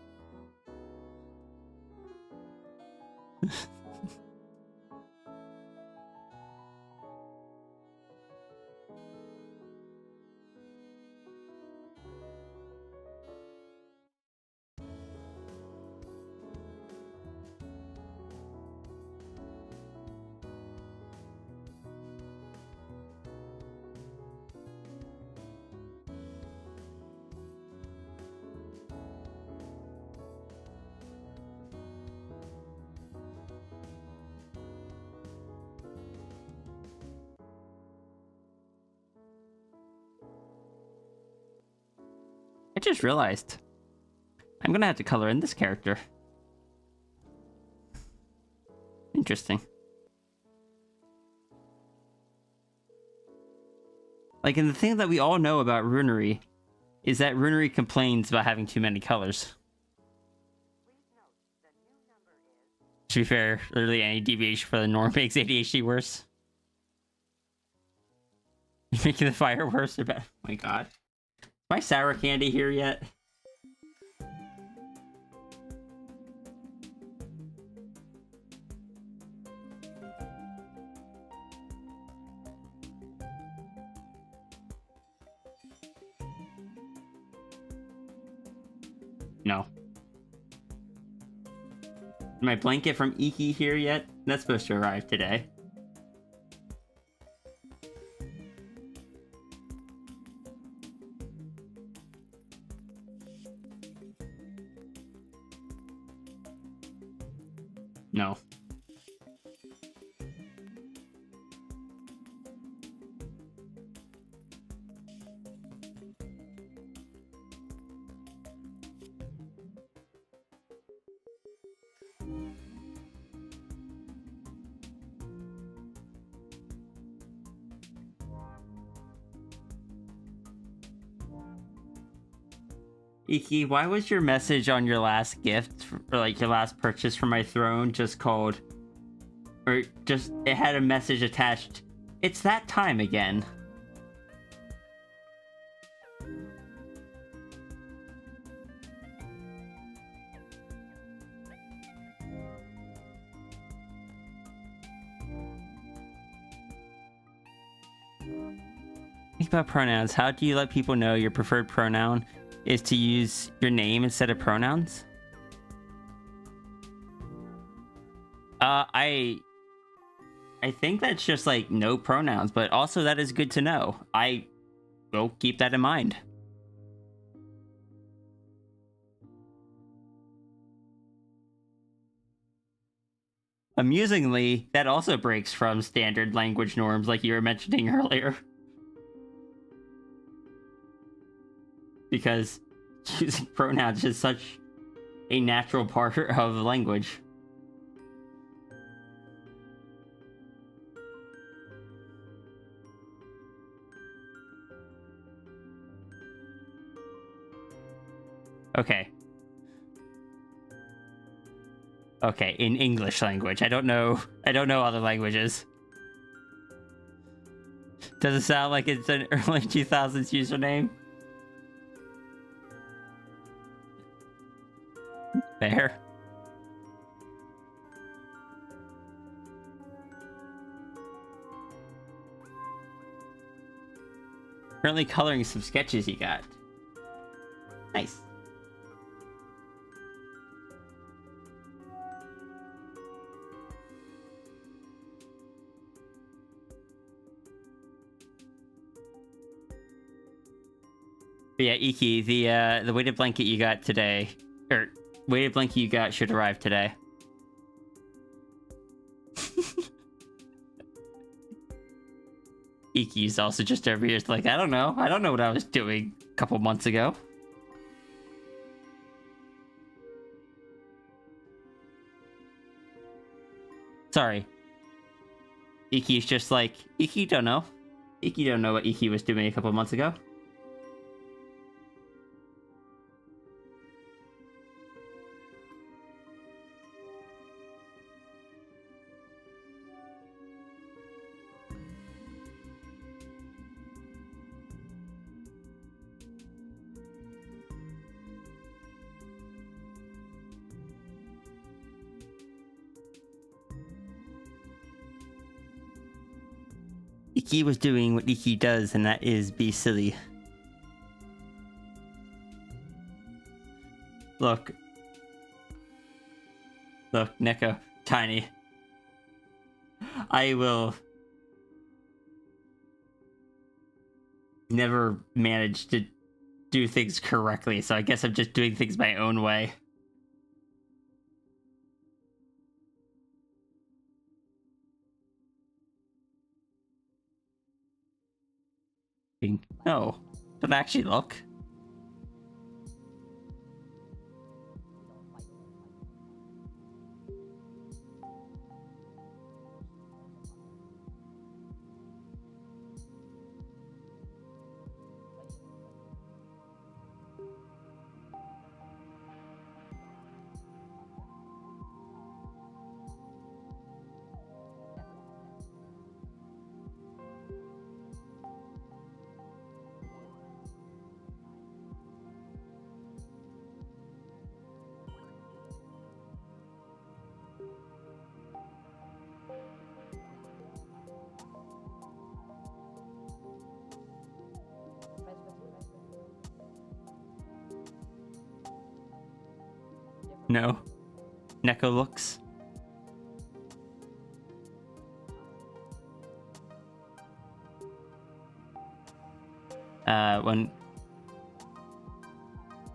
I just realized I'm gonna have to color in this character. Interesting. Like, and the thing that we all know about Runary is that Runary complains about having too many colors. To be fair, literally any deviation from the norm makes ADHD worse. Making the fire worse or better. Oh my god. Is my sour candy here yet? No. Is my blanket from Iki here yet? That's supposed to arrive today. No. Iki, why was your message on your last gift, or like your last purchase for my throne, just called, or just, it had a message attached, "It's that time again"? Think about pronouns. How do you let people know your preferred pronoun is to use your name instead of pronouns? I think that's just like no pronouns, but also that is good to know. I will keep that in mind. Amusingly, that also breaks from standard language norms like you were mentioning earlier. Because using pronouns is such a natural part of language. Okay. Okay, in English language. I don't know other languages. Does it sound like it's an early 2000s username? Fair. Currently coloring some sketches you got. Nice. But yeah, Iki, the weighted blanket you got today, or weighted blanket you got should arrive today. Iki's also just over here. It's like, I don't know what I was doing a couple months ago. Sorry. Iki's just like, Iki don't know. Iki don't know what Iki was doing a couple months ago. Iki was doing what Iki does, and that is be silly. Look, Neko, Tiny. I will never manage to do things correctly, so I guess I'm just doing things my own way. No, don't actually look. No. Neko looks.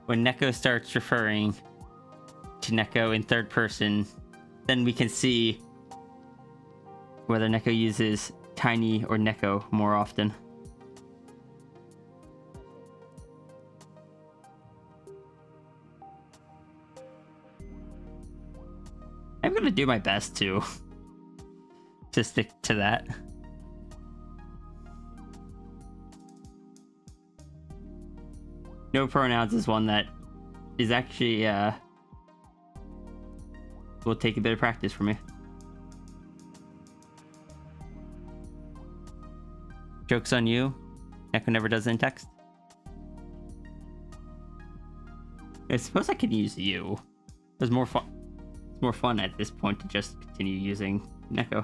When Neko starts referring to Neko in third person, then we can see whether Neko uses Tiny or Neko more often. I'm gonna do my best to stick to that. No pronouns is one that is actually will take a bit of practice for me. Joke's on you. Neko never does it in text. I suppose I could use you. It's more fun. It's more fun at this point to just continue using Neko.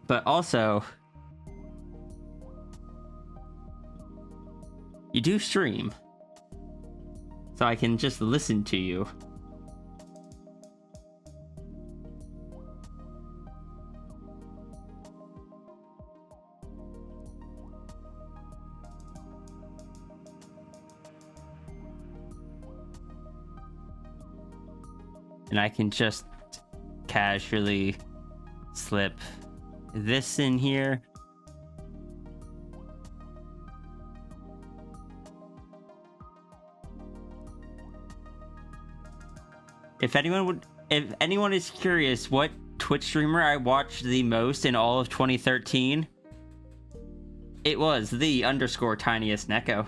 But also, you do stream, so I can just listen to you. And I can just casually slip this in here. If anyone is curious what Twitch streamer I watched the most in all of 2013, it was the _tiniest Neko,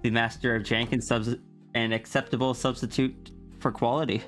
the master of jank and an acceptable substitute for quality.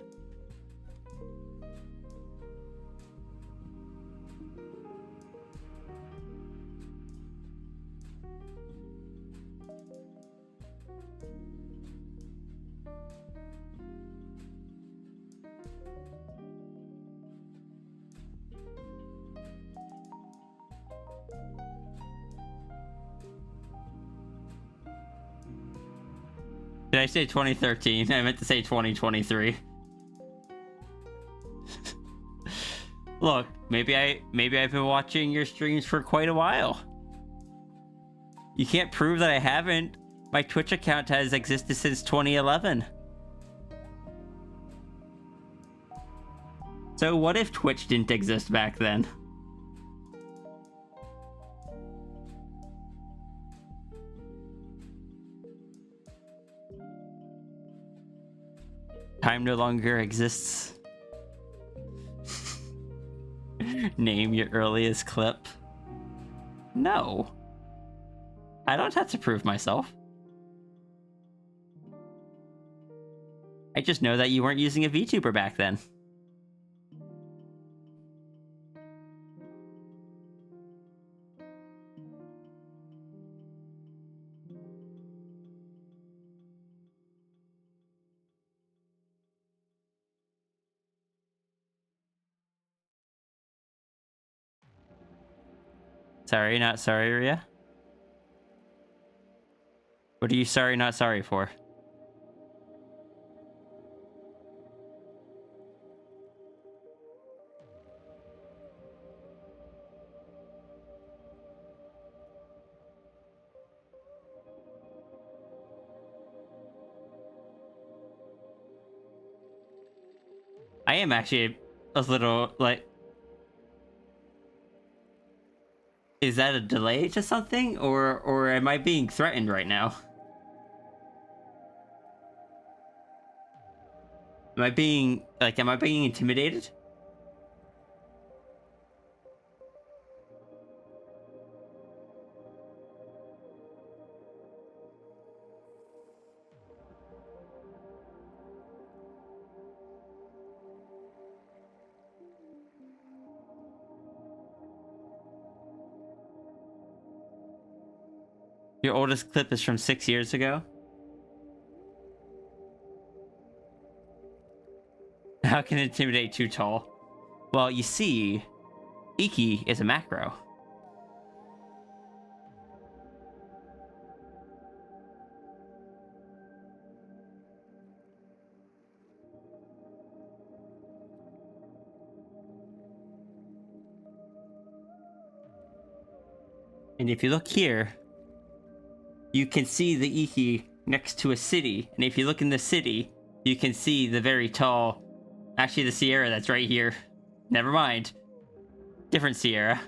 Did I say 2013? I meant to say 2023. Look, maybe I've been watching your streams for quite a while. You can't prove that I haven't. My Twitch account has existed since 2011. So what if Twitch didn't exist back then? Time no longer exists. Name your earliest clip. No. I don't have to prove myself. I just know that you weren't using a VTuber back then. Sorry, not sorry, Ria? What are you sorry, not sorry for? I am actually a little, like... Is that a delay to something? Or am I being threatened right now? Am I being intimidated? Your oldest clip is from 6 years ago? How can intimidate too tall? Well, you see, Iki is a macro. And if you look here, you can see the Iki next to a city. And if you look in the city, you can see the very tall... Actually, the Sierra that's right here. Never mind. Different Sierra.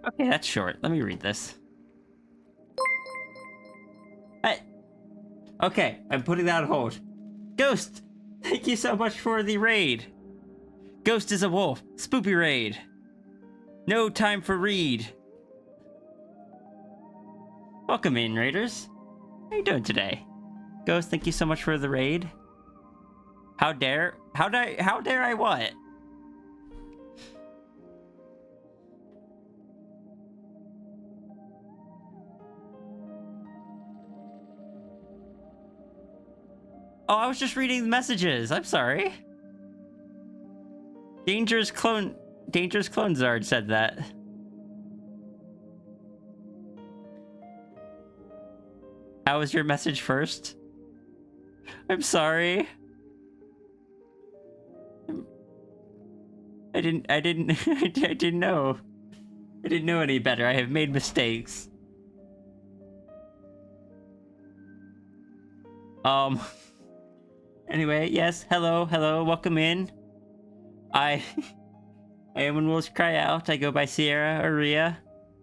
Okay, that's short. Let me read this. Hey. Okay, I'm putting that on hold. Ghost, thank you so much for the raid. Ghost is a wolf. Spoopy raid. No time for read. Welcome in, raiders. How you doing today? Ghost, thank you so much for the raid. How dare I what? Oh, I was just reading the messages. I'm sorry. Dangerous Clone Zard said that. How was your message first? I'm sorry. I didn't I didn't know. I didn't know any better. I have made mistakes. Anyway, yes, hello, welcome in. I am When Wolves Cry Out. I go by Sierra Aria.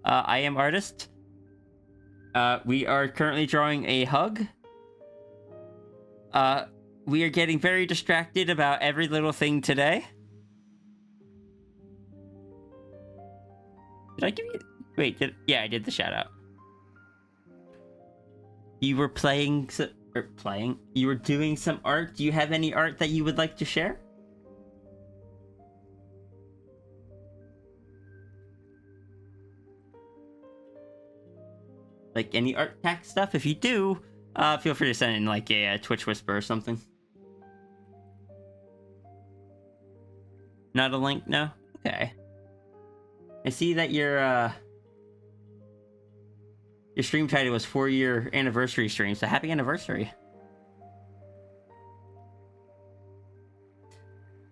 I am artist. We are currently drawing a hug. We are getting very distracted about every little thing today. Did I give you... Wait, yeah, I did the shout out. You were playing... You were doing some art. Do you have any art that you would like to share? Like any art tech stuff? If you do, feel free to send in like a Twitch whisper or something. Not a link? No? Okay. I see that your stream title was 4-year anniversary stream, so happy anniversary.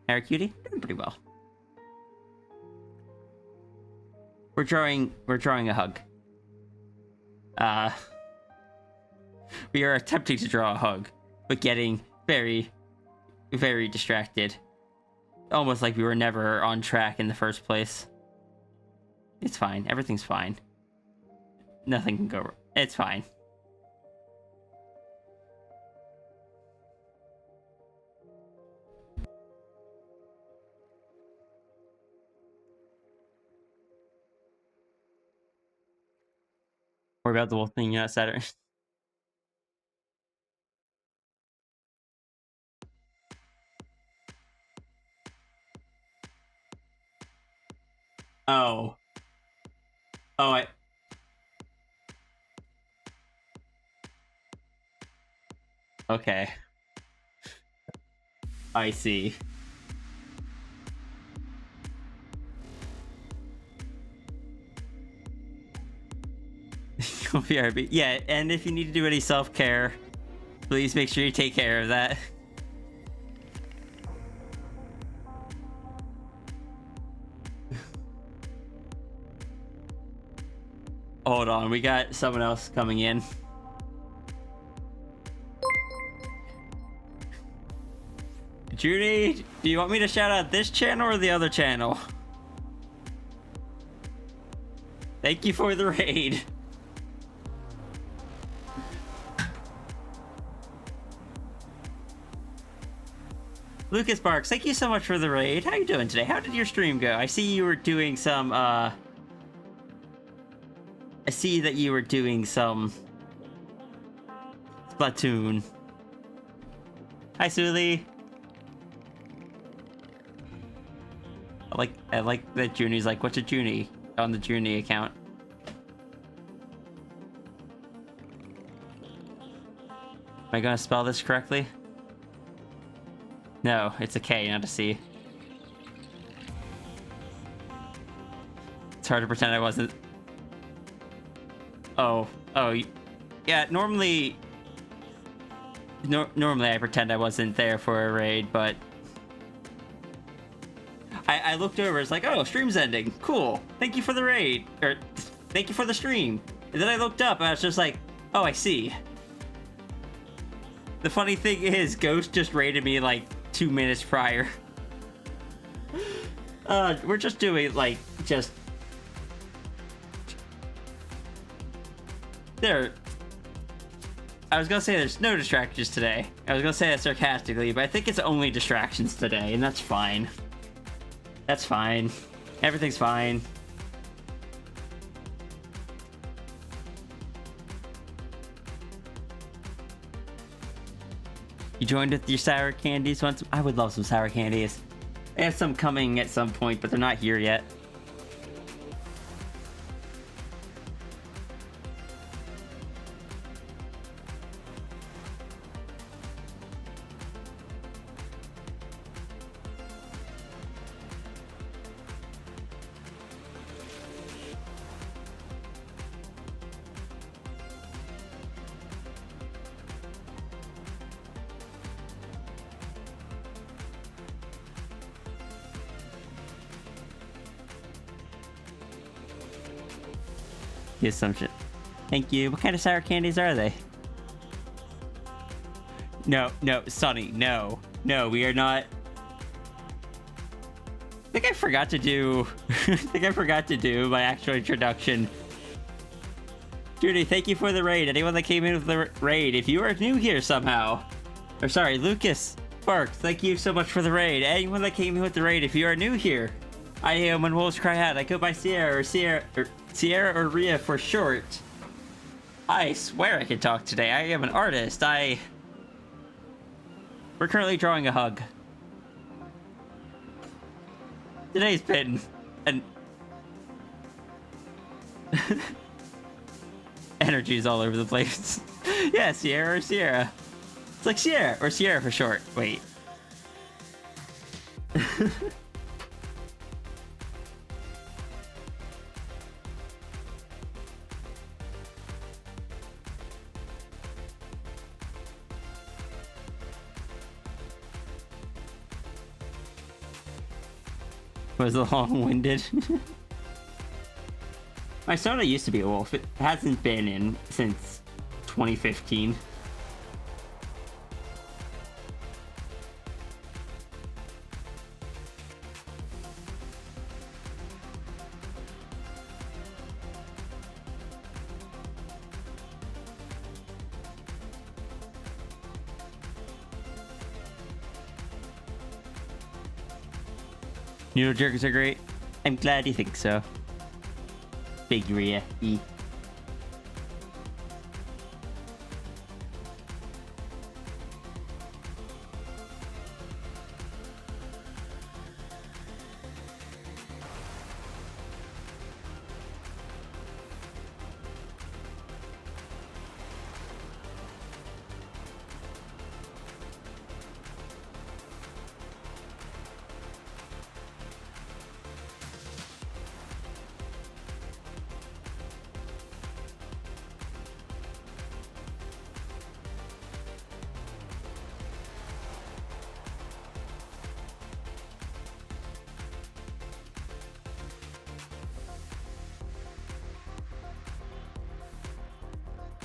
Harry Cutie? Doing pretty well. We're drawing a hug. We are attempting to draw a hug, but getting very, very distracted. Almost like we were never on track in the first place. It's fine. Everything's fine. Nothing can go wrong. It's fine. Or about the whole thing Saturday. Oh. Oh, Okay. I see. BRB. Yeah, and if you need to do any self-care, please make sure you take care of that. Hold on, we got someone else coming in. Judy, do you want me to shout out this channel or the other channel? Thank you for the raid. Lucas Barks, thank you so much for the raid. How you doing today? How did your stream go? I see you were doing some, I see that you were doing some Splatoon. Hi, Suli. I like that Junie's like, what's a Junie? On the Junie account. Am I gonna spell this correctly? No, it's a K, not a C. It's hard to pretend I wasn't. Oh, yeah. Normally I pretend I wasn't there for a raid, but I looked over. It's like, oh, stream's ending. Cool. Thank you for the raid, or thank you for the stream. And then I looked up, and I was just like, oh, I see. The funny thing is, Ghost just raided me like 2 minutes prior. We're just doing like there. I was gonna say there's no distractions today. I was gonna say that sarcastically, but I think it's only distractions today, and that's fine. That's fine. Everything's fine. You joined with your sour candies once? I would love some sour candies. I have some coming at some point, but they're not here yet. the assumption. Thank you. What kind of sour candies are they? No, Sonny, no. No, we are not. I think I forgot to do my actual introduction. Judy, thank you for the raid. Anyone that came in with the raid, if you are new here somehow, or sorry, Lucas Sparks, thank you so much for the raid. Anyone that came in with the raid, if you are new here, I am When Wolves Cry Out. I go by Sierra or Rhea for short. I swear I can talk today. I am an artist. We're currently drawing a hug. Today's been an energy's all over the place. Yeah, Sierra or Sierra. It's like Sierra or Sierra for short. Wait. Was long-winded. My soda used to be a wolf. It hasn't been in since 2015. Noodle jerkers are great. I'm glad you think so. Big Rhea.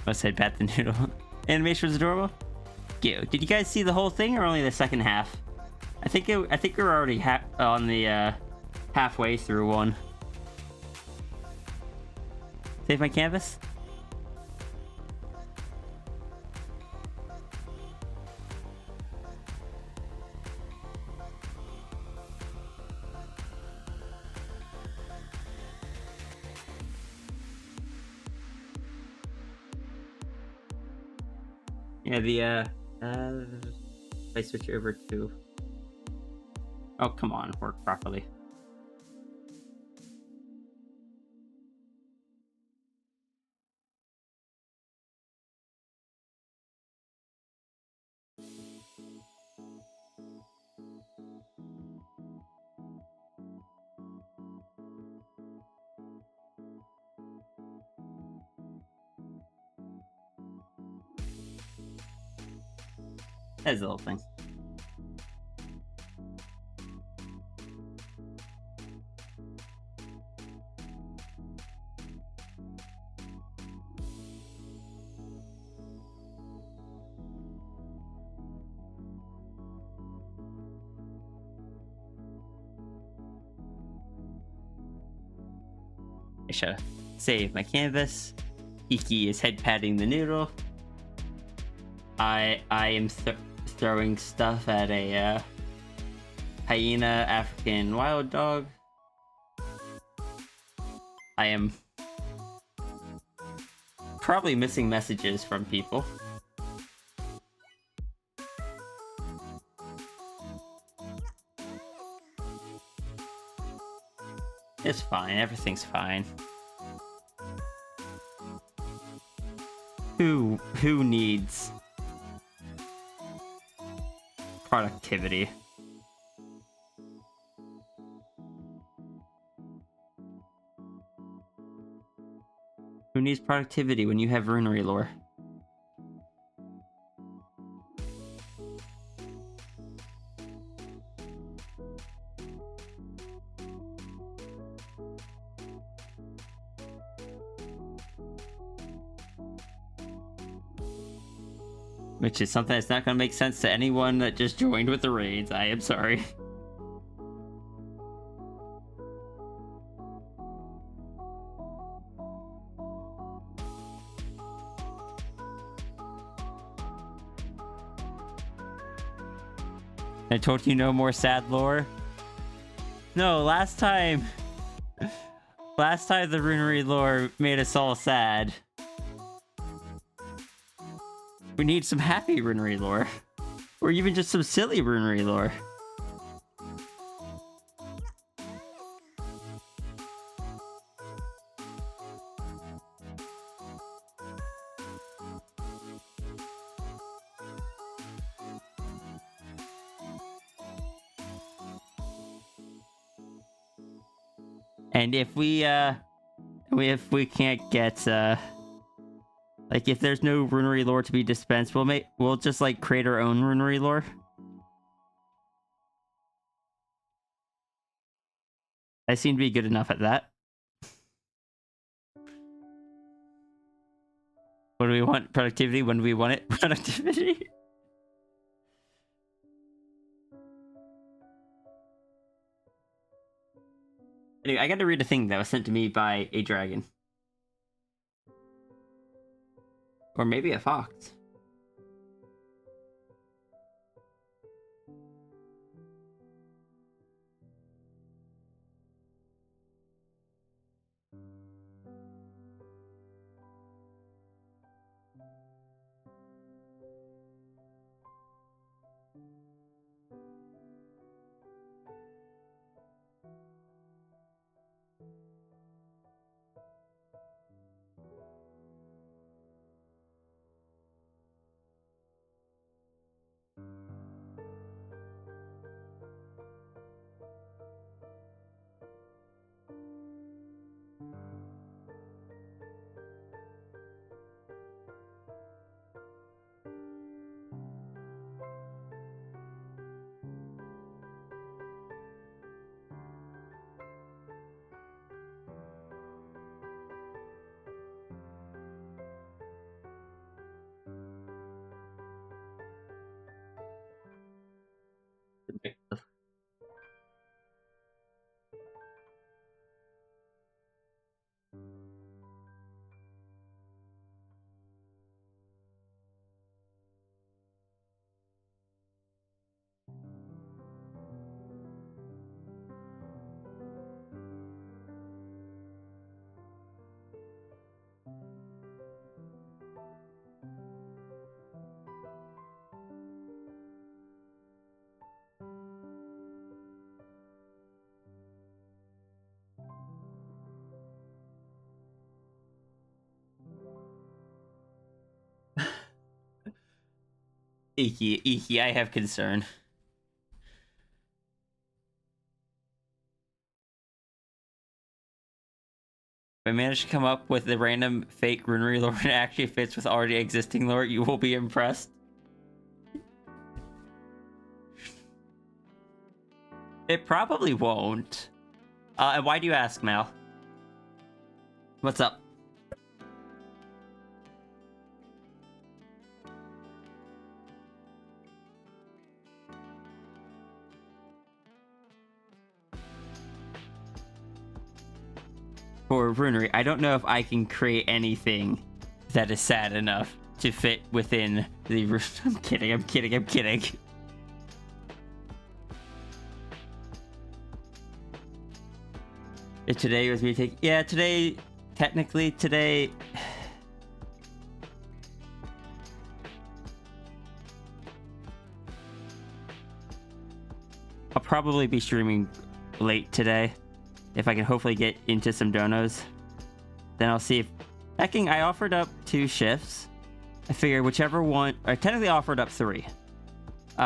Let's head back the noodle. Animation was adorable. Did you guys see the whole thing or only the second half? I think we were already on the halfway through one. Save my canvas. Yeah, if I switch over to... Oh, come on, work properly. That's the whole thing. I should save my canvas. Iki is head patting the noodle. I am throwing stuff at a hyena African wild dog. I am probably missing messages from people. It's fine, everything's fine. Who needs productivity? Who needs productivity when you have Runary lore? Which is something that's not going to make sense to anyone that just joined with the raids. I am sorry. I told you no more sad lore. No, last time the Runary lore made us all sad. We need some happy Runary lore. Or even just some silly Runary lore. And if we can't get like if there's no Runary lore to be dispensed, we'll just like create our own Runary lore. I seem to be good enough at that. What do we want? Productivity? When do we want it? Productivity? Anyway, I got to read a thing that was sent to me by a dragon. Or maybe a fox. Iki, I have concern. If I manage to come up with the random fake Runary lore that actually fits with already existing lore, you will be impressed. It probably won't. And why do you ask, Mal? What's up? For Runary, I don't know if I can create anything that is sad enough to fit within the... I'm kidding. If today was me taking... Yeah, technically today... I'll probably be streaming late today. If I can hopefully get into some donos. Then I'll see if... I offered up 2 shifts. I figured whichever one... I technically offered up 3.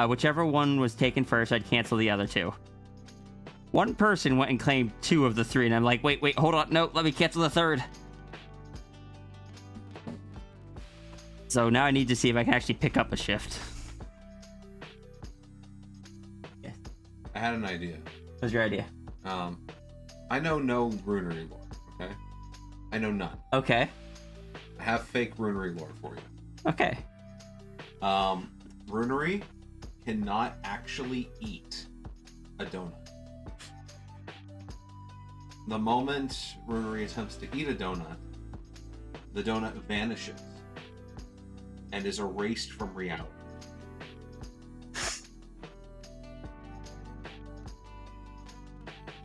Whichever one was taken first, I'd cancel the other 2. One person went and claimed 2 of the 3, and I'm like, wait, hold on. No, let me cancel the 3rd. So now I need to see if I can actually pick up a shift. Yeah. I had an idea. What's your idea? I know no Runary lore, okay? I know none. Okay. I have fake Runary lore for you. Okay. Runary cannot actually eat a donut. The moment Runary attempts to eat a donut, the donut vanishes and is erased from reality.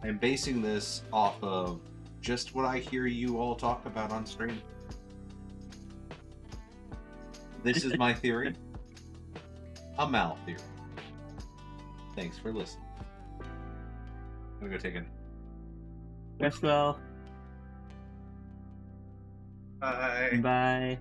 I'm basing this off of just what I hear you all talk about on stream. This is my theory. A Mal theory. Thanks for listening. I'm gonna go take it. Rest well. Bye. Bye.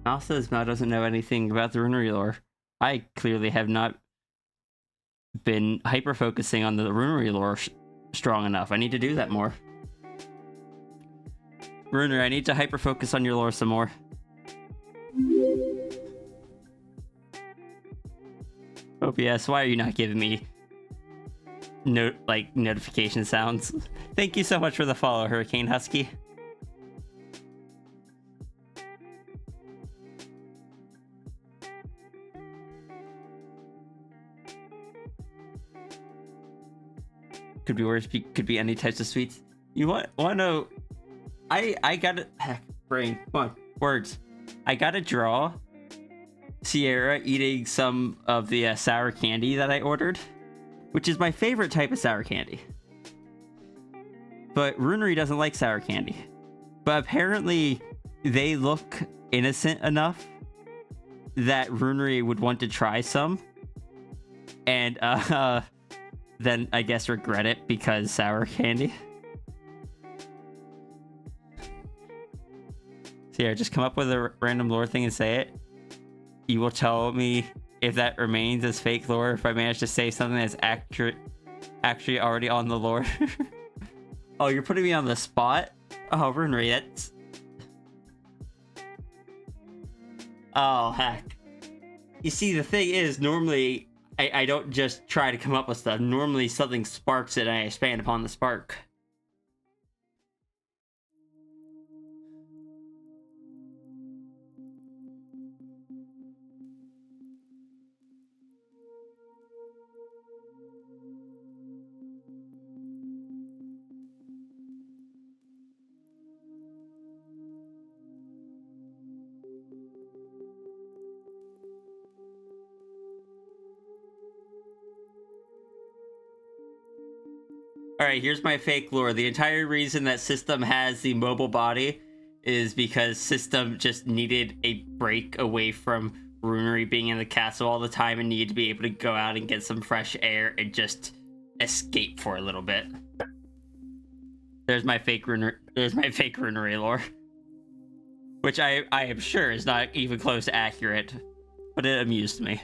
Mal says Mal doesn't know anything about the Runary lore. I clearly have not been hyper focusing on the Runary lore strong enough. I need to do that more. Runary, I need to hyper focus on your lore some more. OBS, why are you not giving me notification sounds? Thank you so much for the follow, Hurricane Husky. Could be worse. Could be any types of sweets. You want to know? I gotta brain. Come on, words. I gotta draw Sierra eating some of the sour candy that I ordered, which is my favorite type of sour candy. But Runary doesn't like sour candy. But apparently, they look innocent enough that Runary would want to try some, and then I guess regret it because sour candy. So yeah, just come up with a random lore thing and say it. You will tell me if that remains as fake lore if I manage to say something that's actually already on the lore. Oh, you're putting me on the spot? Oh, Runary, that's... Oh, heck. You see, the thing is, normally... I don't just try to come up with stuff. Normally something sparks it and I expand upon the spark. Alright, here's my fake lore. The entire reason that System has the mobile body is because System just needed a break away from Runary being in the castle all the time and needed to be able to go out and get some fresh air and just escape for a little bit. There's my fake Runary lore. Which I am sure is not even close to accurate, but it amused me.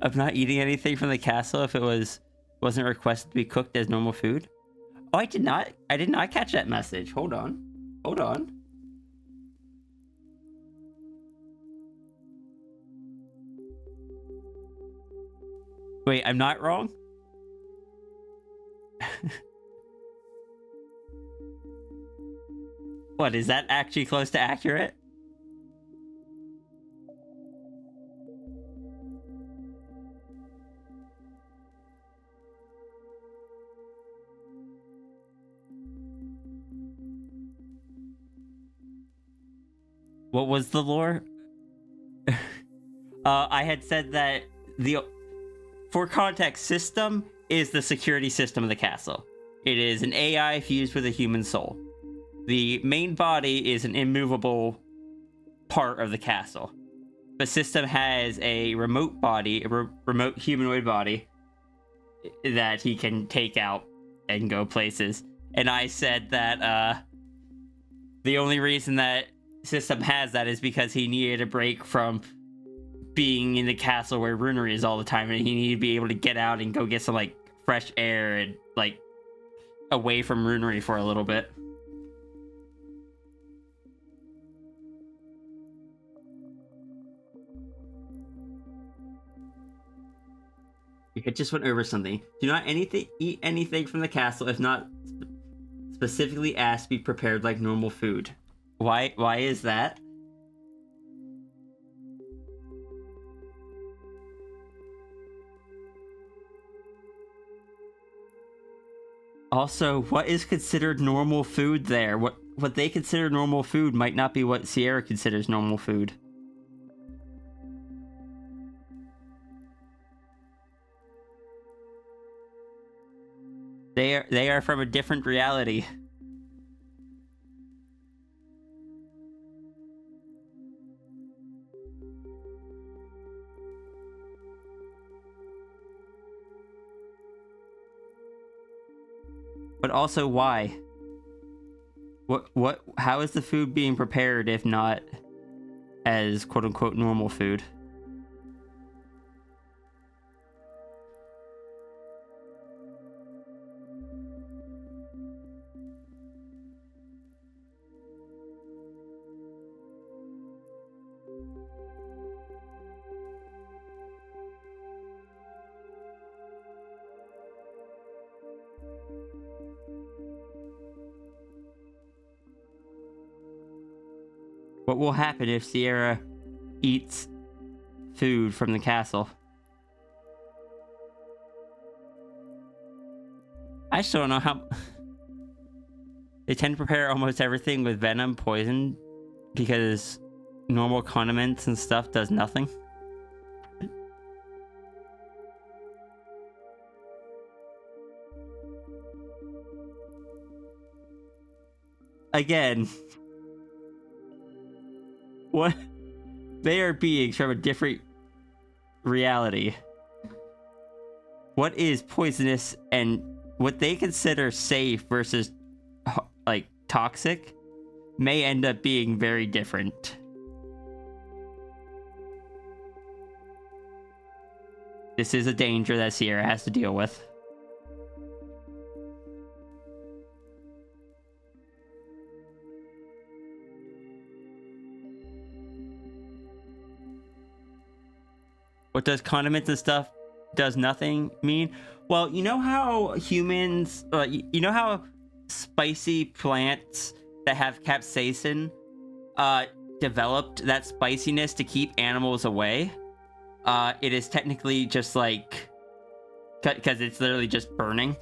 Of not eating anything from the castle if it wasn't requested to be cooked as normal food. Oh, I did not catch that message. Hold on. Wait, I'm not wrong? What, is that actually close to accurate? What was the lore? I had said that for context, System is the security system of the castle. It is an AI fused with a human soul. The main body is an immovable part of the castle. But System has a remote body, a remote humanoid body that he can take out and go places. And I said that the only reason that System has that is because he needed a break from being in the castle where Runary is all the time, and he needed to be able to get out and go get some like fresh air and like away from Runary for a little bit. I just went over something. Do not eat anything from the castle if not specifically asked to be prepared like normal food. Why is that? Also, what is considered normal food there? What they consider normal food might not be what Sierra considers normal food. They are from a different reality. But also, why? How is the food being prepared if not as quote-unquote normal food? What will happen if Sierra eats food from the castle? I still don't know how... They tend to prepare almost everything with venom, poison, because normal condiments and stuff does nothing. Again... What? They are beings from a different reality. What is poisonous and what they consider safe versus like toxic may end up being very different. This is a danger that Sierra has to deal with. What does condiments and stuff does nothing mean? Well, you know how humans, you know how spicy plants that have capsaicin developed that spiciness to keep animals away? It is technically just like, because it's literally just burning.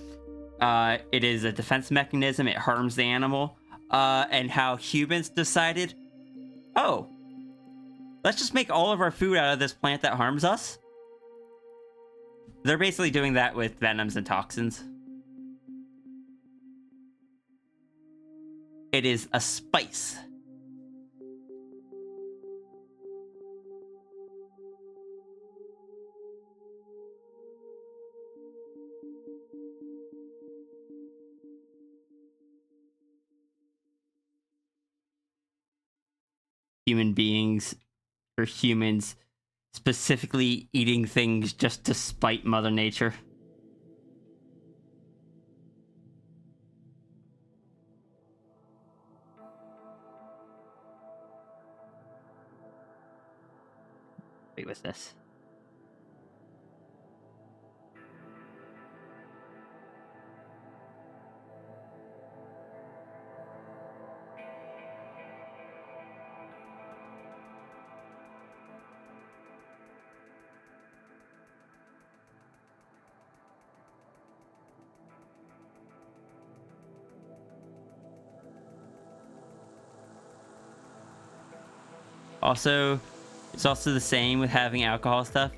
It is a defense mechanism. It harms the animal. And how humans decided, oh, let's just make all of our food out of this plant that harms us. They're basically doing that with venoms and toxins. It is a spice. Human beings, or humans, specifically eating things just to spite Mother Nature. Wait, what's this? Also, it's also the same with having alcohol stuff.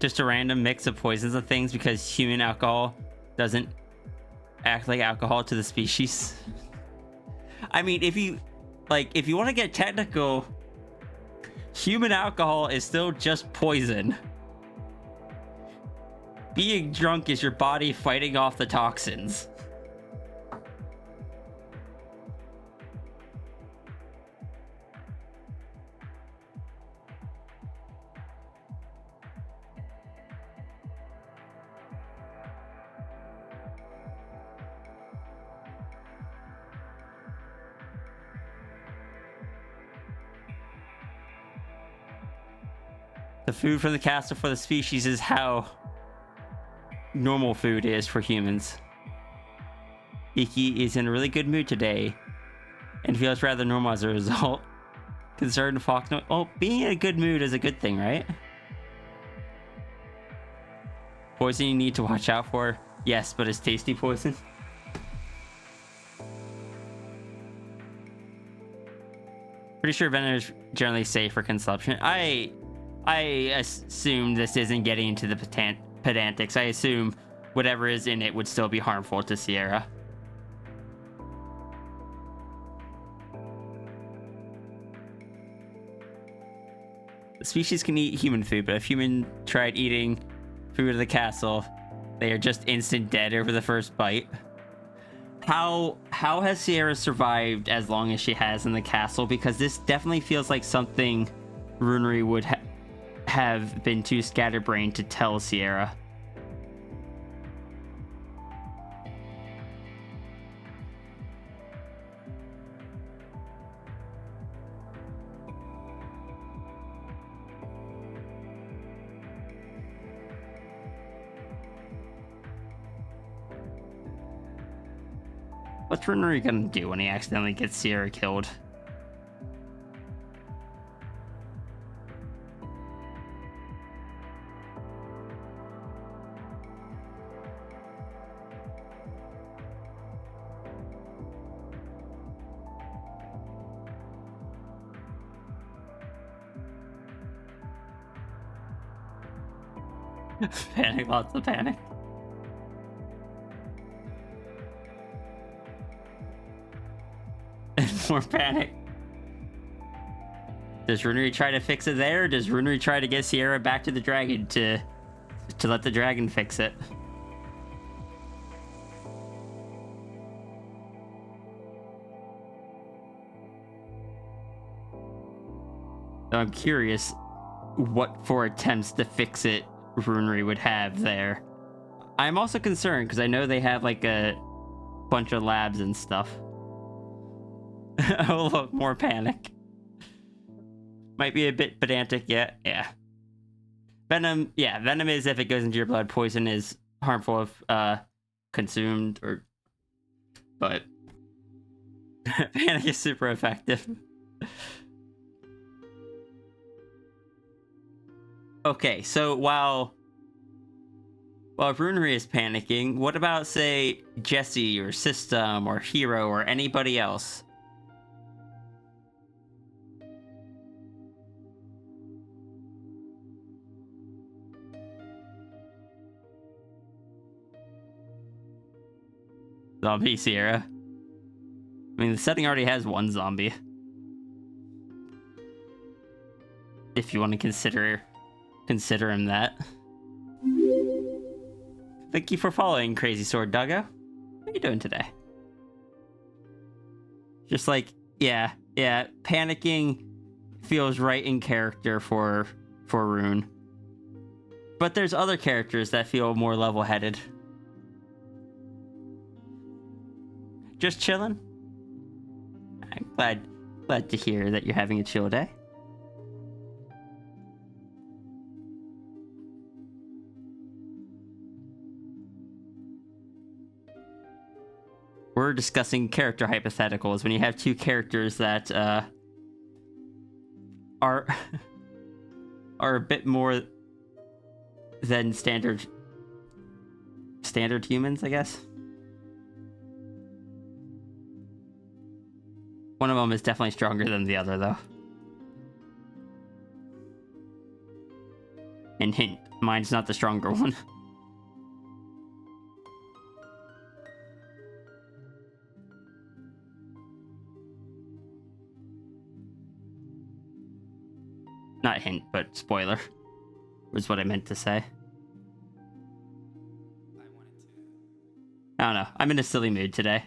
Just a random mix of poisons and things because human alcohol doesn't act like alcohol to the species. I mean, if you want to get technical, human alcohol is still just poison. Being drunk is your body fighting off the toxins. The food from the castle for the species is how normal food is for humans. Iki is in a really good mood today and feels rather normal as a result. Concerned Faulkner. Oh, being in a good mood is a good thing, right? Poison you need to watch out for. Yes, but it's tasty poison. Pretty sure venom is generally safe for consumption. I assume this isn't getting into the pedantics. I assume whatever is in it would still be harmful to Sierra. The species can eat human food, but if human tried eating food of the castle, they are just instant dead over the first bite. How has Sierra survived as long as she has in the castle? Because this definitely feels like something Runary would have been too scatterbrained to tell Sierra. What's Runary gonna do when he accidentally gets Sierra killed? Panic, lots of panic. And more panic. Does Runary try to fix it there? Or does Runary try to get Sierra back to the dragon to let the dragon fix it? So I'm curious what for attempts to fix it Runary would have there. I'm also concerned because I know they have like a bunch of labs and stuff. Oh look, more panic. Might be a bit pedantic yet. Yeah. Venom, yeah, venom is if it goes into your blood. Poison is harmful if consumed or but panic is super effective. Okay, so while Runary is panicking, what about say Jesse or System or Hero or anybody else? Zombie Sierra. I mean, the setting already has one zombie. If you want to consider him that. Thank you for following, Crazy Sword Doggo. How are you doing today? Just like, yeah, panicking feels right in character for Rune. But there's other characters that feel more level-headed. Just chilling? I'm glad to hear that you're having a chill day. We're discussing character hypotheticals when you have two characters that are a bit more than standard humans, I guess. One of them is definitely stronger than the other, though. And hint, mine's not the stronger one. Not hint, but spoiler was what I meant to say. I don't know. I'm in a silly mood today.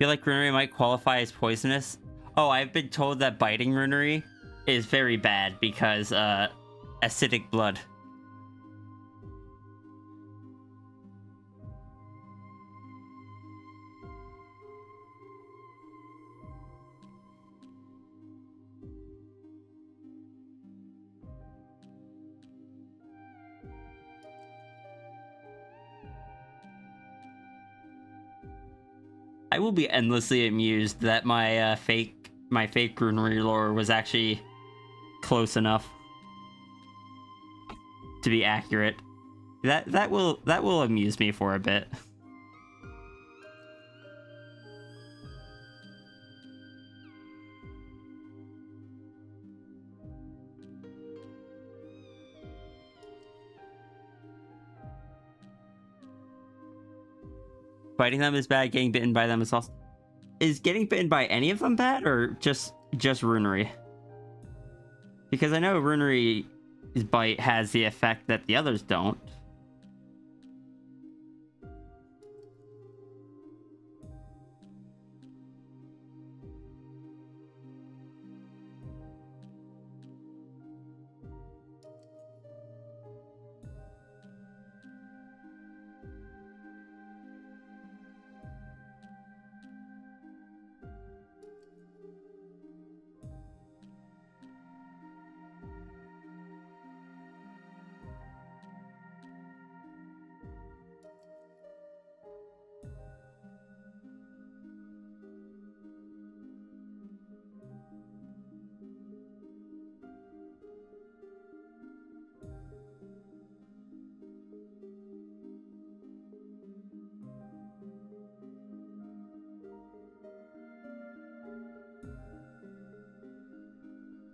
feel like Runary might qualify as poisonous. Oh, I've been told that biting Runary is very bad because acidic blood. I will be endlessly amused that my fake Runary lore was actually close enough to be accurate. That will amuse me for a bit. Biting them is bad. Getting bitten by them is also. Is getting bitten by any of them bad, or just Runary? Because I know Runary's bite has the effect that the others don't.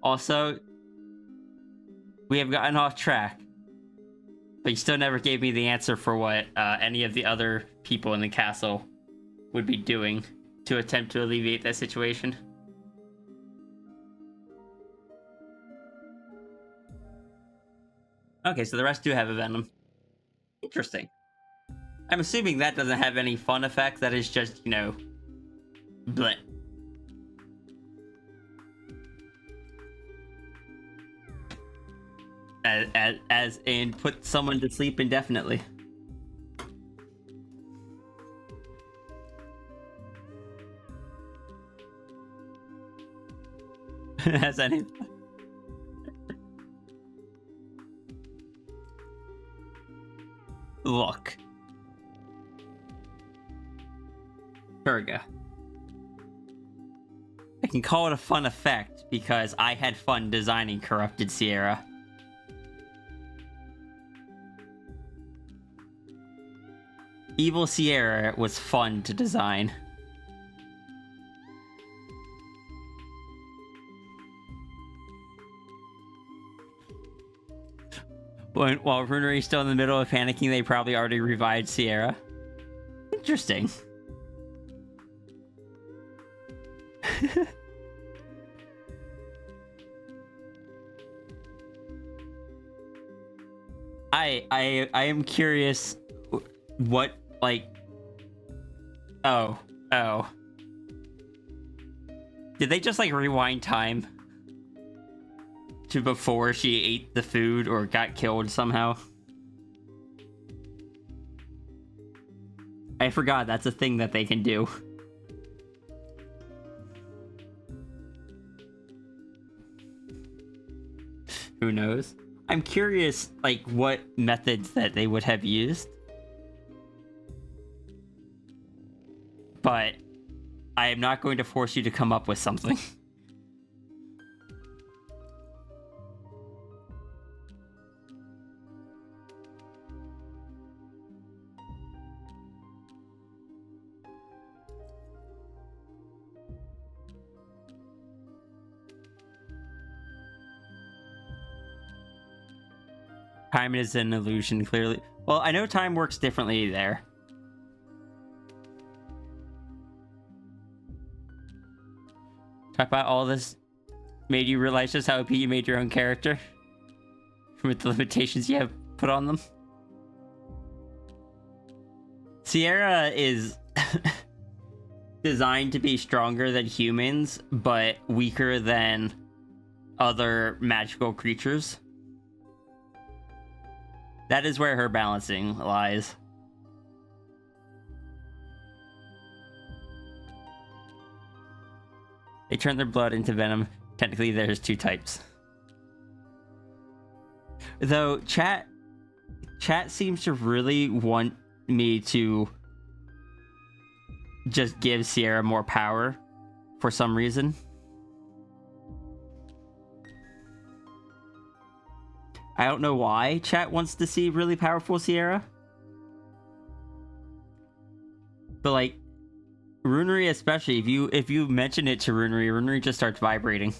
Also, we have gotten off track, but you still never gave me the answer for what any of the other people in the castle would be doing to attempt to alleviate that situation. Okay, so the rest do have a venom. Interesting. I'm assuming that doesn't have any fun effects. That is just, you know, bleh. As in put someone to sleep indefinitely. Has any? Look. Turga. I can call it a fun effect because I had fun designing Corrupted Sierra. Evil Sierra was fun to design. While Runary's still in the middle of panicking, they probably already revived Sierra. Interesting. I am curious what, like, oh did they just like rewind time to before she ate the food or got killed somehow? I forgot that's a thing that they can do. Who knows? I'm curious, like, what methods that they would have used. But I am not going to force you to come up with something. Time is an illusion, clearly. Well, I know time works differently there. Talk about all this made you realize just how OP you made your own character with the limitations you have put on them. Sierra is designed to be stronger than humans, but weaker than other magical creatures. That is where her balancing lies. They turn their blood into venom. Technically, there's 2 types. Though, chat seems to really want me to just give Sierra more power for some reason. I don't know why chat wants to see really powerful Sierra. But like Runary especially, if you mention it to Runary just starts vibrating.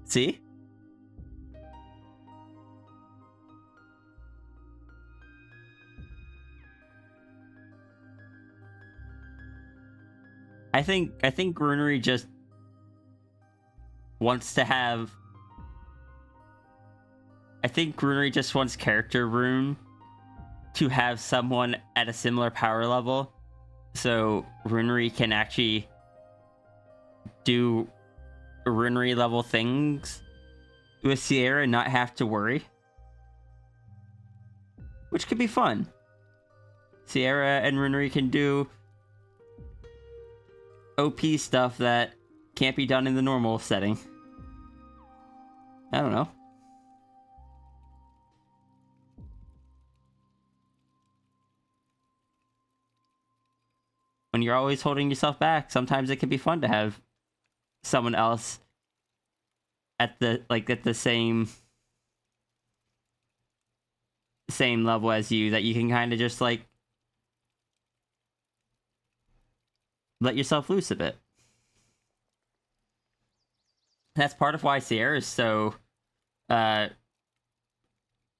See? I think Runary just wants to have... I think Runary just wants character room to have someone at a similar power level, so Runary can actually do Runary level things with Sierra and not have to worry. Which could be fun. Sierra and Runary can do OP stuff that can't be done in the normal setting. I don't know. When you're always holding yourself back, sometimes it can be fun to have someone else at the same level as you that you can kind of just like let yourself loose a bit. That's part of why Sierra is so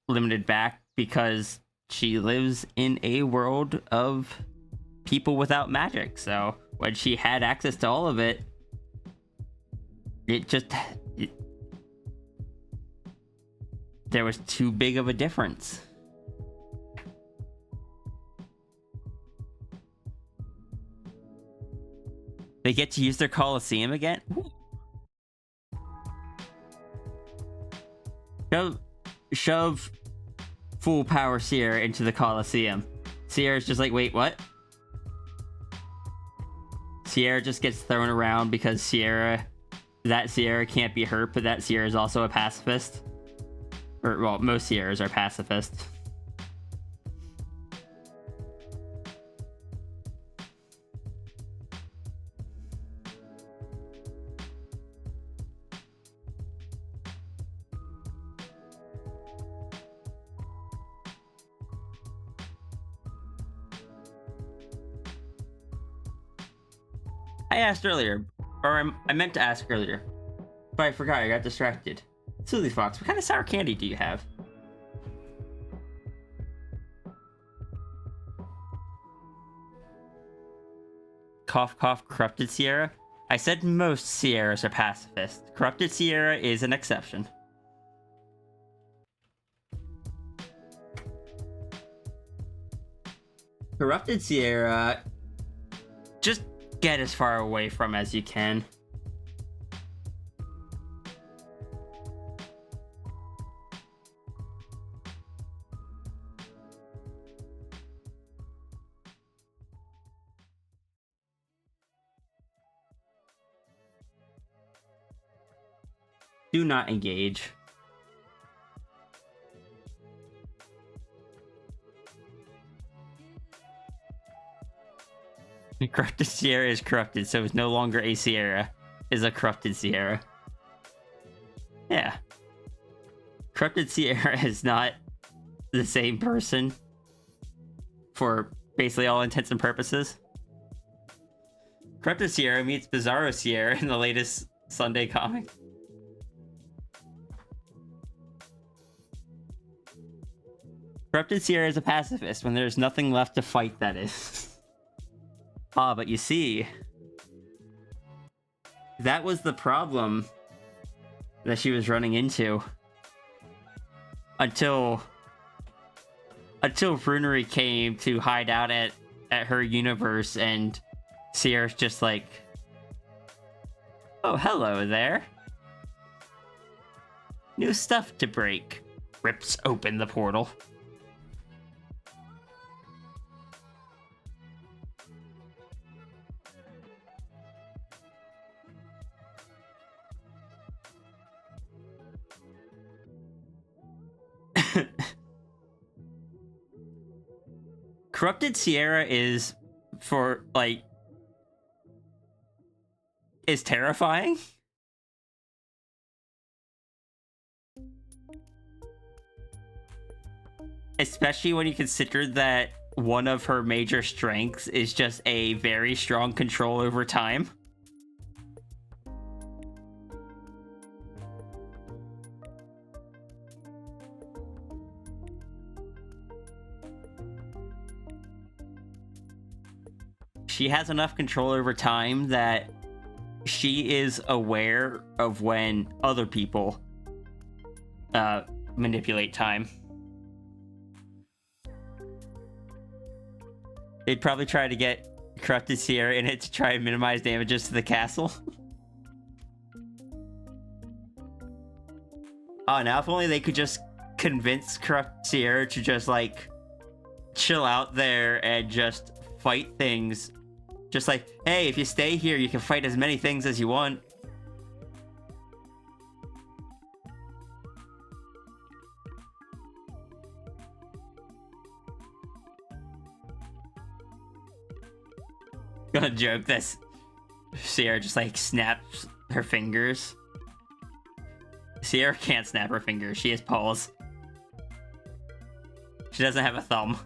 limited back, because she lives in a world of people without magic. So when she had access to all of it, there was too big of a difference. They get to use their Coliseum again? Shove full power Sierra into the Coliseum. Sierra's just like, wait, what? Sierra just gets thrown around because that Sierra can't be hurt, but that Sierra is also a pacifist. Or, well, most Sierras are pacifists. I asked earlier, or I meant to ask earlier, but I forgot, I got distracted. Silly Fox, what kind of sour candy do you have? Cough, cough, Corrupted Sierra? I said most Sierras are pacifist. Corrupted Sierra is an exception. Corrupted Sierra, just get as far away from as you can. Do not engage. Corrupted Sierra is corrupted, so it's no longer a Sierra. Is a corrupted Sierra. Yeah. Corrupted Sierra is not the same person for basically all intents and purposes. Corrupted Sierra meets Bizarro Sierra in the latest Sunday comic. Corrupted Sierra is a pacifist when there's nothing left to fight, that is. Ah, but you see, that was the problem that she was running into. Until Runary came to hide out at her universe, and Sierra's just like, oh, hello there. New stuff to break. Rips open the portal. Corrupted Sierra is is terrifying. Especially when you consider that one of her major strengths is just a very strong control over time. She has enough control over time that she is aware of when other people manipulate time. They'd probably try to get Corrupted Sierra in it to try and minimize damages to the castle. Oh, now if only they could just convince Corrupted Sierra to just, like, chill out there and just fight things. Just like, hey, if you stay here, you can fight as many things as you want. Gonna joke this. Sierra just like snaps her fingers. Sierra can't snap her fingers. She has paws. She doesn't have a thumb.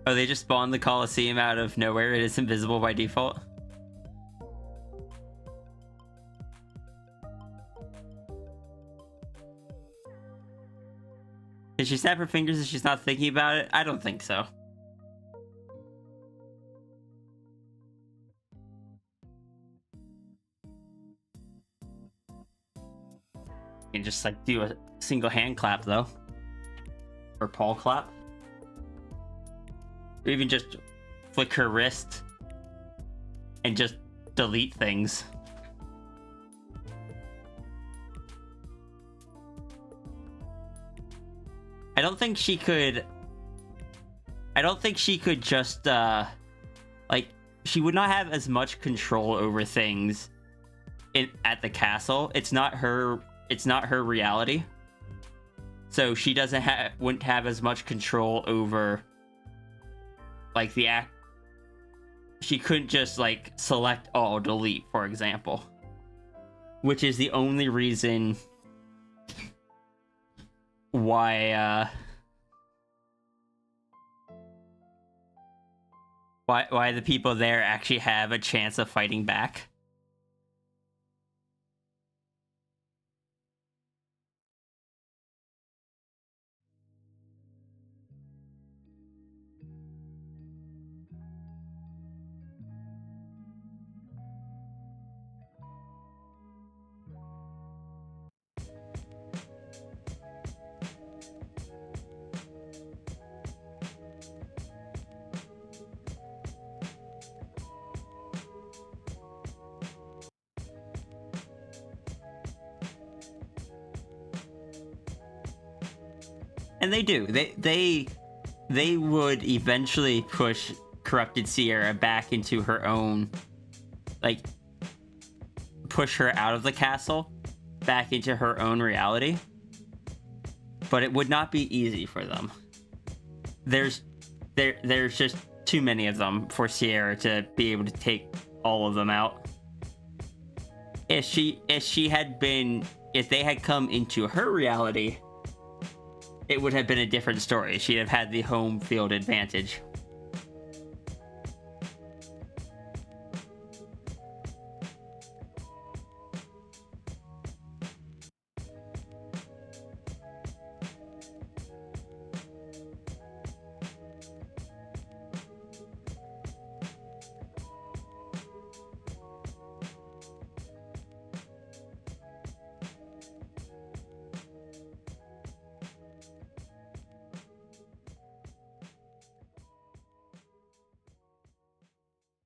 Oh, they just spawned the Coliseum out of nowhere. It is invisible by default. Did she snap her fingers if she's not thinking about it? I don't think so. You can just like do a single hand clap though. Or paw clap. Or even just flick her wrist and just delete things. I don't think she could just like, she would not have as much control over things at the castle. It's not her reality. So she wouldn't have as much control over like the act. She couldn't just like select all delete, for example, which is the only reason why the people there actually have a chance of fighting back. And they do. They would eventually push Corrupted Sierra back into her own, like, push her out of the castle, back into her own reality. But it would not be easy for them. There's just too many of them for Sierra to be able to take all of them out. If they had come into her reality, it would have been a different story. She'd have had the home field advantage.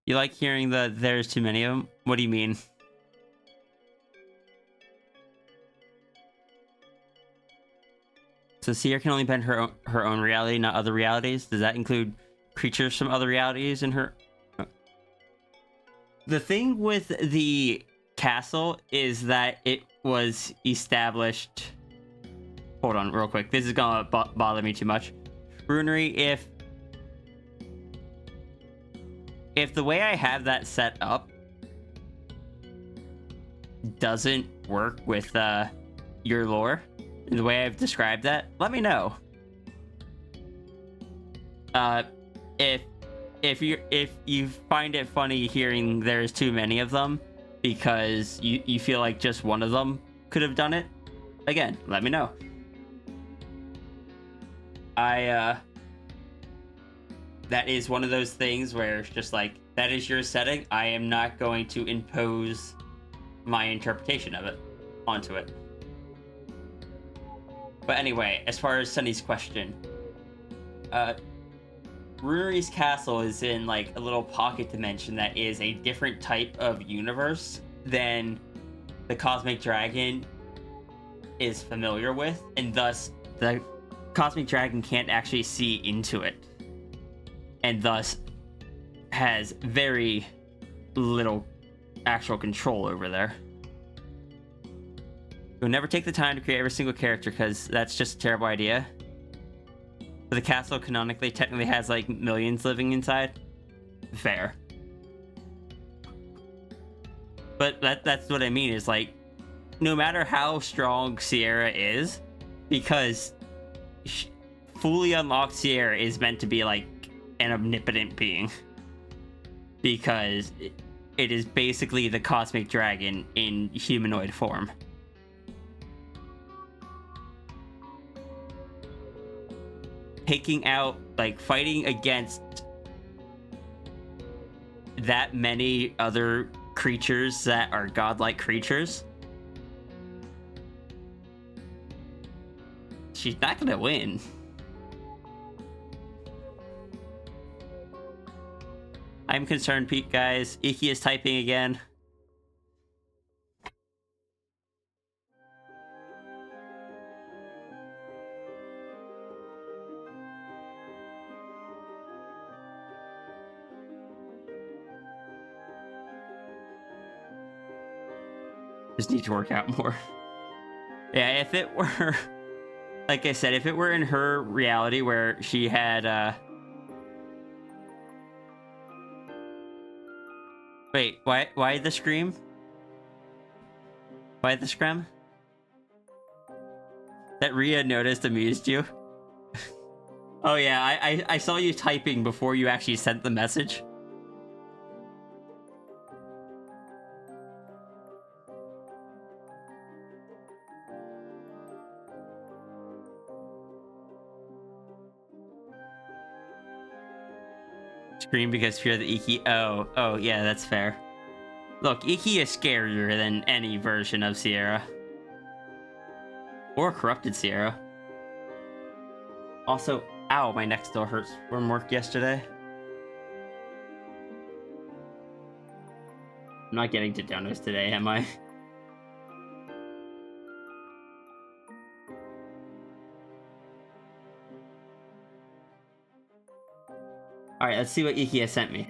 You like hearing the "there's too many of them"? What do you mean? So Sierra can only bend her own reality, not other realities. Does that include creatures from other realities in her? The thing with the castle is that it was established. Hold on, real quick. This is gonna bother me too much. Runary, if the way I have that set up doesn't work with your lore, in the way I've described that, let me know. If you find it funny hearing there's too many of them because you feel like just one of them could have done it, again, let me know. That is one of those things where it's just like, that is your setting. I am not going to impose my interpretation of it onto it. But anyway, as far as Sunny's question, Runary's castle is in like a little pocket dimension that is a different type of universe than the Cosmic Dragon is familiar with, and thus the Cosmic Dragon can't actually see into it, and thus has very little actual control over there. You'll never take the time to create every single character because that's just a terrible idea. But the castle canonically technically has like millions living inside. Fair. But that's what I mean is like, no matter how strong Sierra is, because fully unlocked Sierra is meant to be like an omnipotent being. Because it is basically the Cosmic Dragon in humanoid form. Taking out, like, fighting against that many other creatures that are godlike creatures, she's not gonna win. I'm concerned, Pete, guys. Iki is typing again. Just need to work out more. Yeah, if it were, like I said, if it were in her reality where she had, wait, why the scream? Why the scream? That Rhea noticed amused you? Oh yeah, I saw you typing before you actually sent the message. Scream because fear the Iki. Oh yeah, that's fair. Look, Iki is scarier than any version of Sierra. Or corrupted Sierra. Also, ow, my neck still hurts from work yesterday. I'm not getting to donuts today, am I? Alright, let's see what Iki has sent me.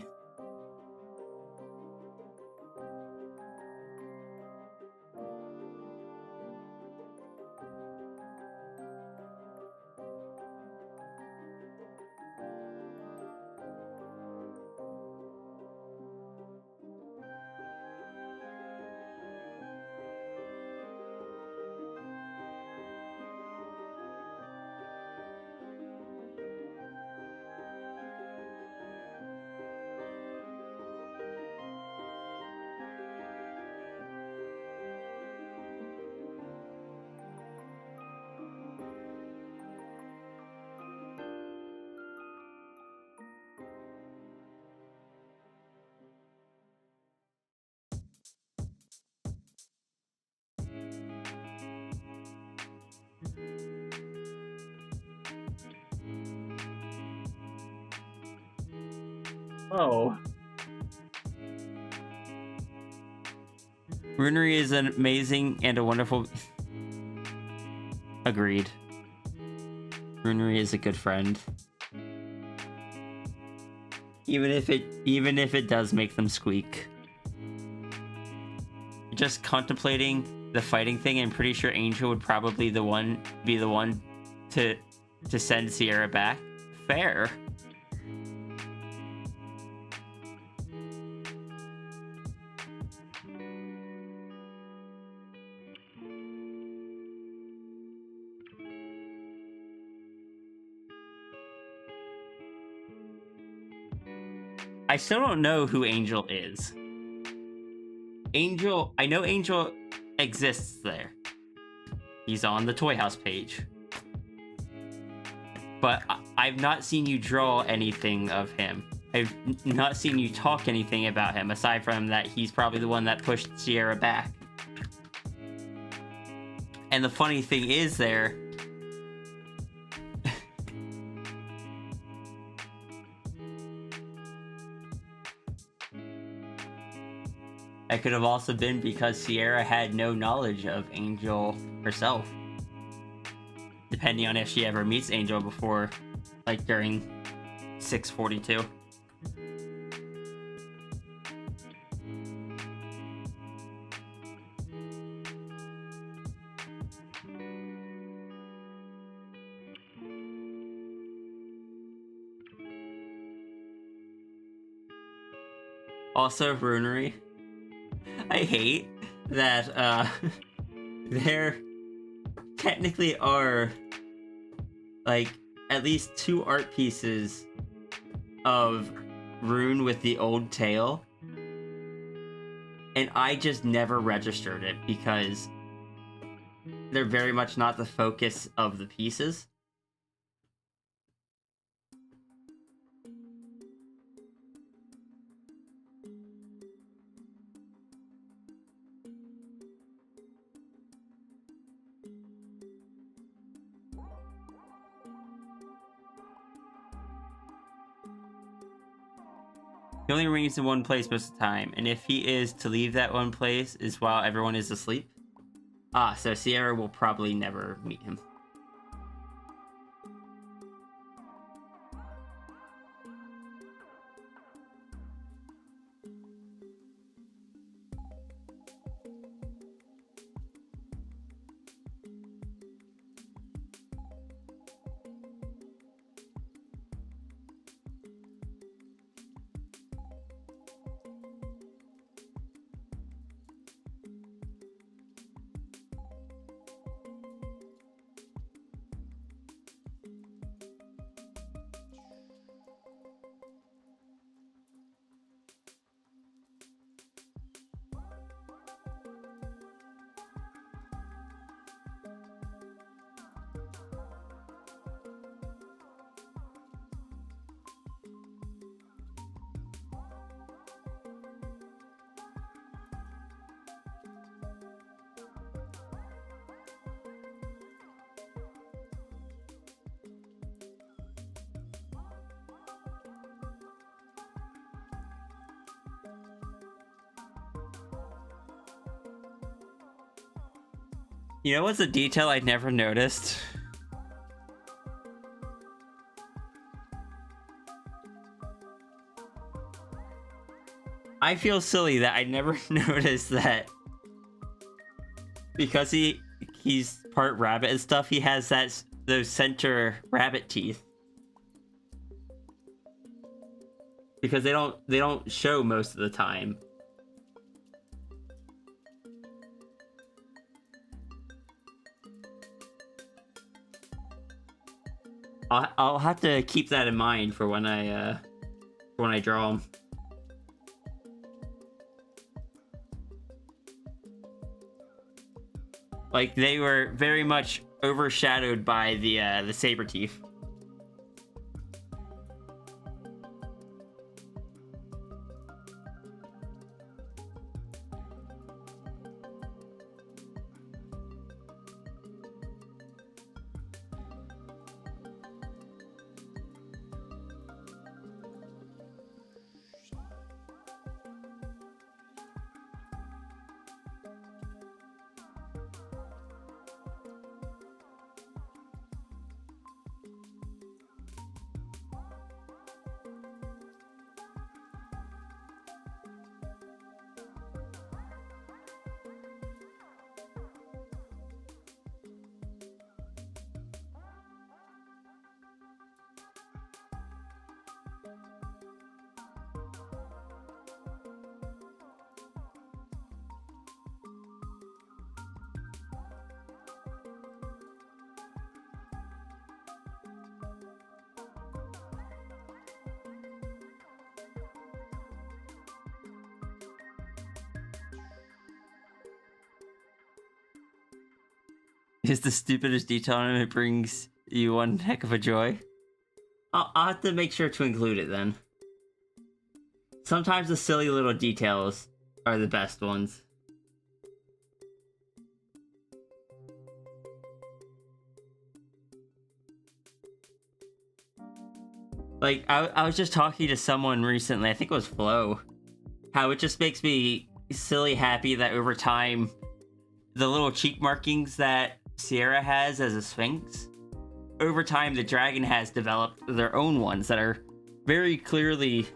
Oh. Runary is an amazing and a wonderful. Agreed. Runary is a good friend. Even if it does make them squeak. Just contemplating the fighting thing, I'm pretty sure Angel would probably be the one to send Sierra back. Fair. I still don't know who Angel is. I know Angel exists there. He's on the Toy House page. But I've not seen you draw anything of him. I've not seen you talk anything about him, aside from that he's probably the one that pushed Sierra back. And the funny thing is there... That could have also been because Sierra had no knowledge of Angel herself. Depending on if she ever meets Angel before, like during 642. Also, Runary. I hate that there technically are like at least 2 art pieces of Rune with the old tail, and I just never registered it because they're very much not the focus of the pieces. He only remains in one place most of the time, and if he is to leave that one place is while everyone is asleep. Ah, so Sierra will probably never meet him. You know what's a detail I'd never noticed? I feel silly that I never noticed that because he's part rabbit and stuff, he has those center rabbit teeth. Because they don't show most of the time. I'll have to keep that in mind for when I draw them. Like they were very much overshadowed by the saber teeth. is the stupidest detail and it brings you one heck of a joy. I'll have to make sure to include it then. Sometimes the silly little details are the best ones. Like, I was just talking to someone recently, I think it was Flo, how it just makes me silly happy that over time, the little cheek markings that Sierra has as a Sphinx, over time the dragon has developed their own ones that are very clearly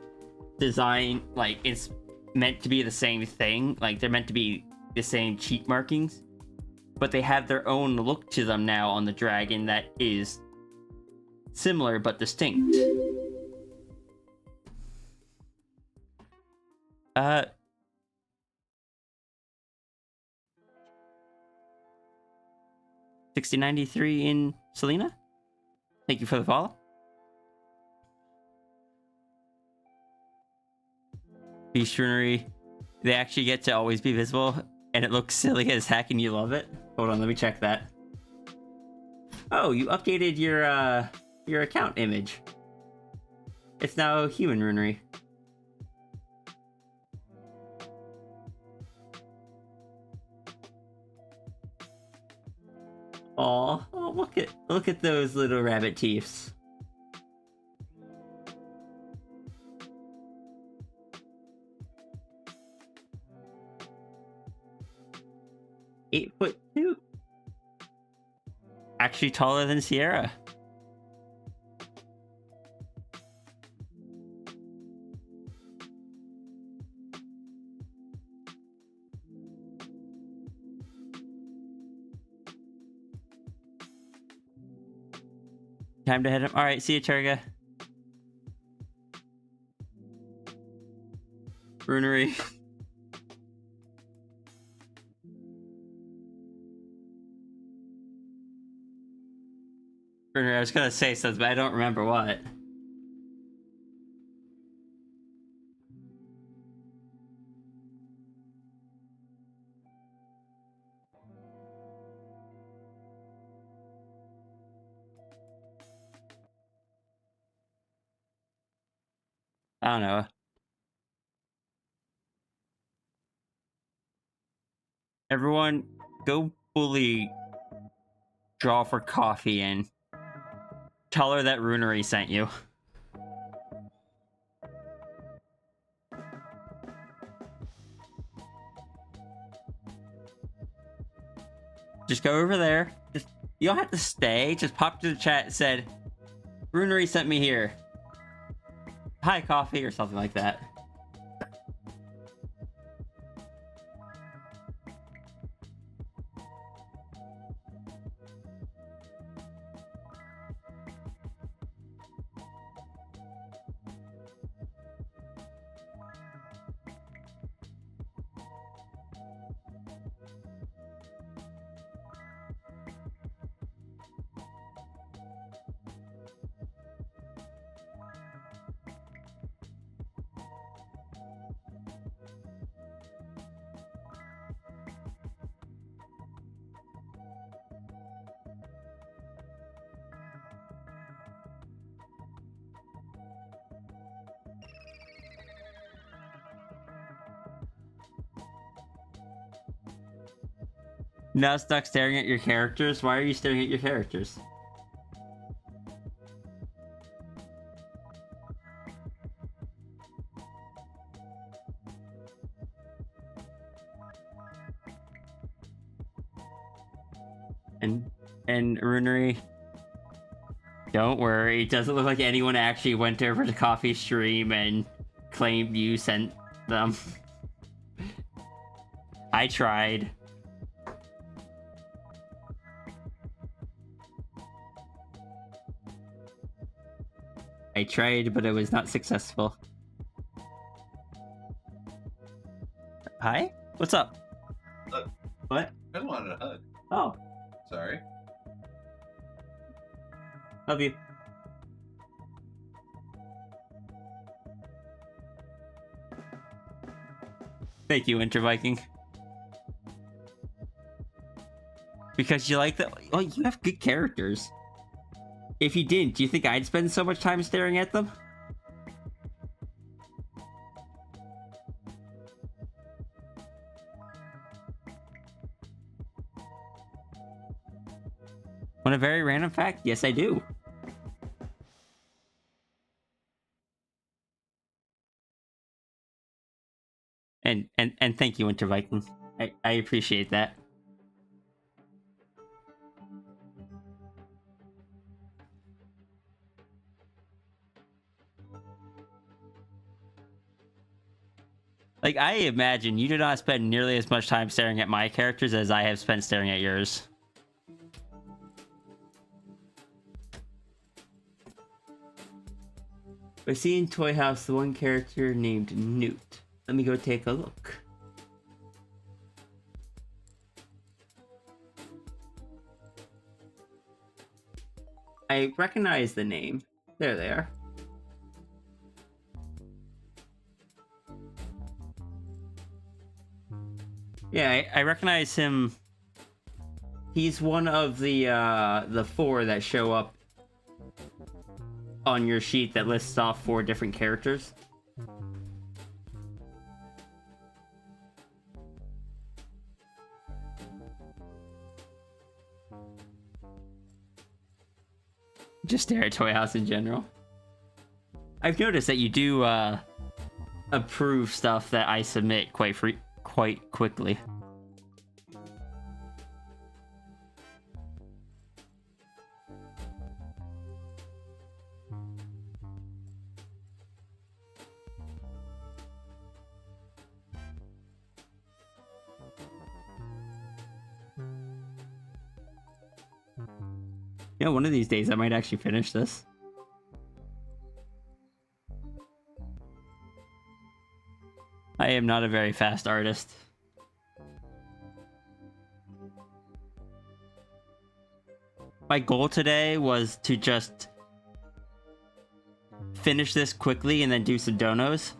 designed, like it's meant to be the same thing, like they're meant to be the same cheek markings, but they have their own look to them now on the dragon that is similar but distinct. 6093 in Selena. Thank you for the follow. Beast Runary, they actually get to always be visible, and it looks silly as heck, and you love it. Hold on, let me check that. Oh, you updated your account image. It's now human Runary. Oh, look at those little rabbit teeths. (8'2". Actually taller than Sierra. Time to head up. Alright, see you, Turga. Runary. Runary, I was gonna say something, but I don't remember what. I don't know. Everyone, go fully draw for coffee and tell her that Runary sent you. Just go over there. You don't have to stay. Just pop to the chat and said, Runary sent me here. Hi, coffee, or something like that. Now stuck staring at your characters? Why are you staring at your characters? And Runary, don't worry, it doesn't look like anyone actually went over to Coffee Stream and claimed you sent them. I tried. I tried, but it was not successful. Hi? What's up? Look. What? I wanted a hug. Oh, Sorry. love you. Thank you, Winter Viking. Because you like the... Well, you have good characters. If you didn't, do you think I'd spend so much time staring at them? On a very random fact, yes, I do. And thank you, Winter Viking. I appreciate that. Like, I imagine you do not spend nearly as much time staring at my characters as I have spent staring at yours. I see in Toy House the one character named Newt. Let me go take a look. I recognize the name. There they are. Yeah, I recognize him. He's one of the 4 that show up on your sheet that lists off 4 different characters. Just stare at Toy House in general. I've noticed that you do approve stuff that I submit quite quickly. Yeah, one of these days I might actually finish this. I am not a very fast artist. My goal today was to just finish this quickly and then do some donos.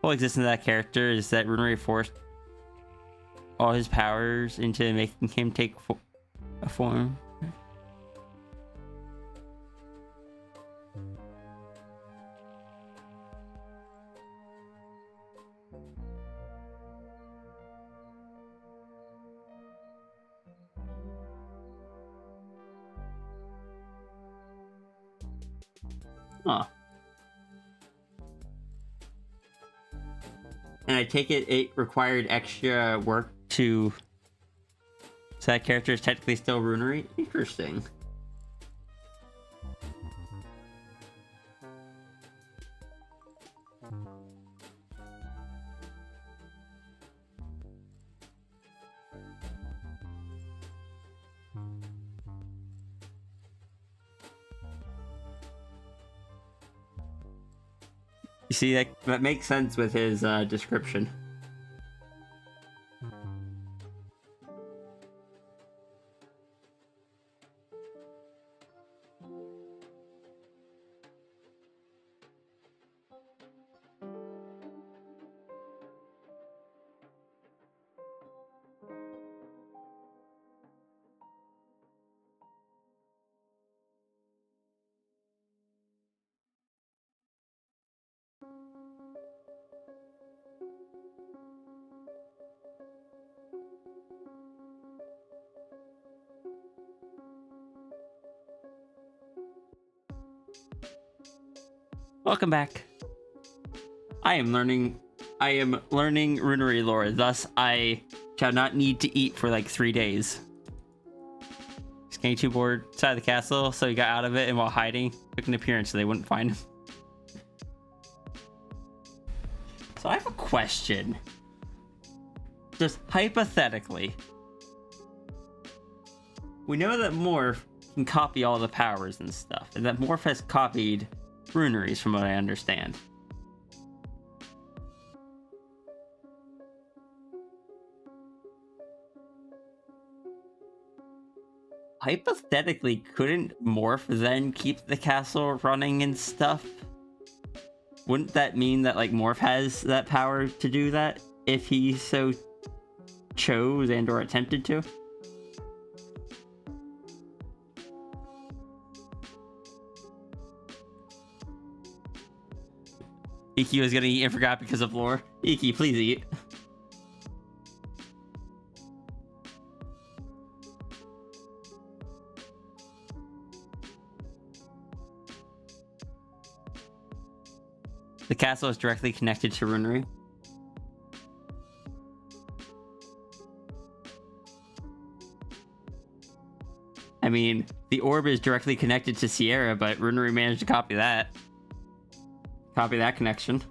Whole existence of that character is that Runary forced all his powers into making him take a form. Huh. And I take it required extra work to... So that character is technically still Runary? Interesting. You see, that makes sense with his description. Welcome back. I am learning Runary lore, thus I shall not need to eat for like 3 days. He's getting too bored outside the castle, so he got out of it, and while hiding, took an appearance so they wouldn't find him. So I have a question. Just hypothetically. We know that Morph can copy all the powers and stuff, and that Morph has copied Runaries, from what I understand. Hypothetically, couldn't Morph then keep the castle running and stuff? Wouldn't that mean that, like, Morph has that power to do that if he so chose and or attempted to. Iki was gonna eat and forgot because of lore. Iki, please eat. The castle is directly connected to Runary. I mean, the orb is directly connected to Sierra, but Runary managed to copy that. Copy that connection.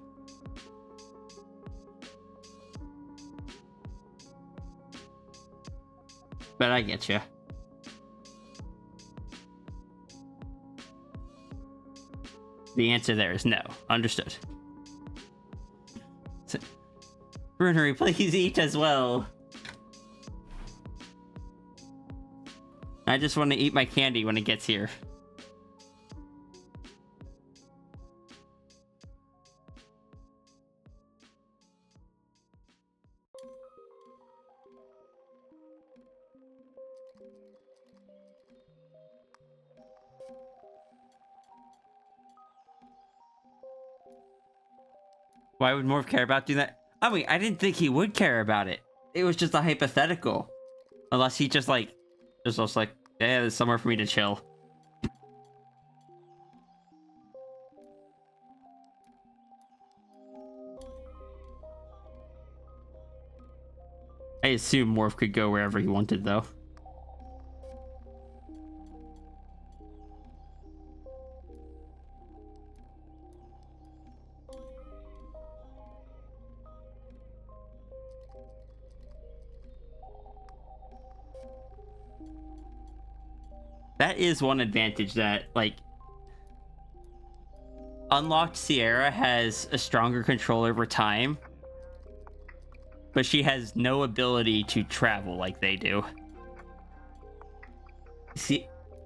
But I get you. The answer there is no. Understood. Runary, please eat as well. I just want to eat my candy when it gets here. Why would Morph care about doing that? I mean, I didn't think he would care about it. It was just a hypothetical. Unless he just like, yeah, there's somewhere for me to chill. I assume Morph could go wherever he wanted, though. That is one advantage that, like, Unlocked Sierra has a stronger control over time, but she has no ability to travel like they do.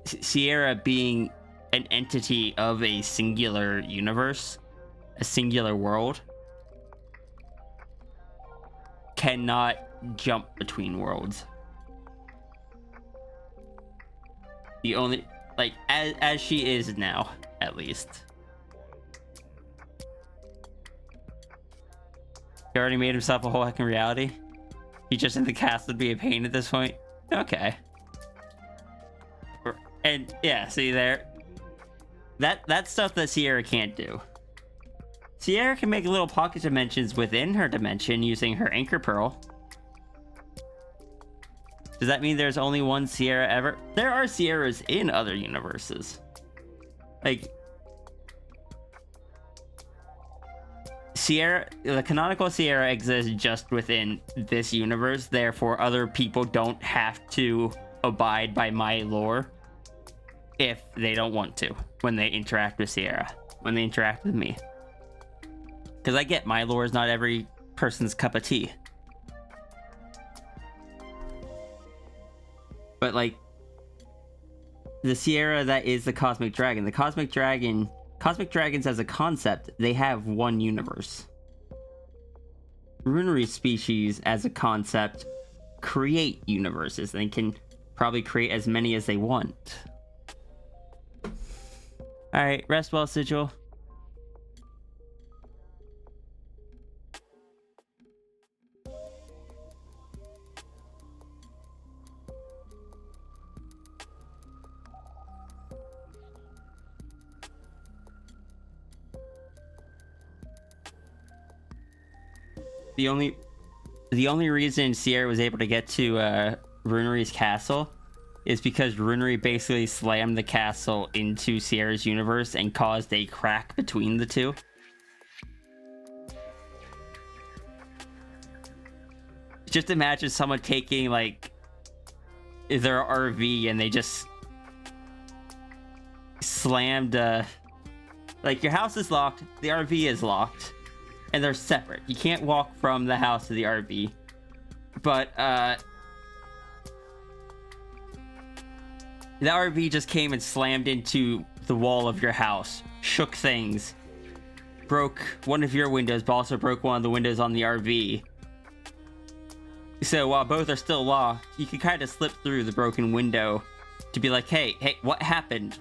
Sierra being an entity of a singular universe, a singular world, cannot jump between worlds. The only, like, as she is now, at least. He already made himself a whole heckin' reality. He just in the cast would be a pain at this point. Okay. And yeah, see there. That's stuff that Sierra can't do. Sierra can make little pocket dimensions within her dimension using her anchor pearl. Does that mean there's only one Sierra ever? There are Sierras in other universes. Like, Sierra, the canonical Sierra exists just within this universe, therefore other people don't have to abide by my lore if they don't want to when they interact with Sierra, when they interact with me. Because I get my lore is not every person's cup of tea. But, like, the Sierra that is the Cosmic Dragon. The Cosmic Dragons as a concept, they have one universe. Runary species as a concept create universes. They can probably create as many as they want. Alright, rest well, Sigil. The only reason Sierra was able to get to Runary's castle is because Runary basically slammed the castle into Sierra's universe and caused a crack between the two. Just imagine someone taking, like, their RV and they just slammed, like, your house is locked, the RV is locked, and they're separate. You can't walk from the house to the RV. But, the RV just came and slammed into the wall of your house, shook things, broke one of your windows, but also broke one of the windows on the RV. So while both are still locked, you can kind of slip through the broken window to be like, hey, what happened?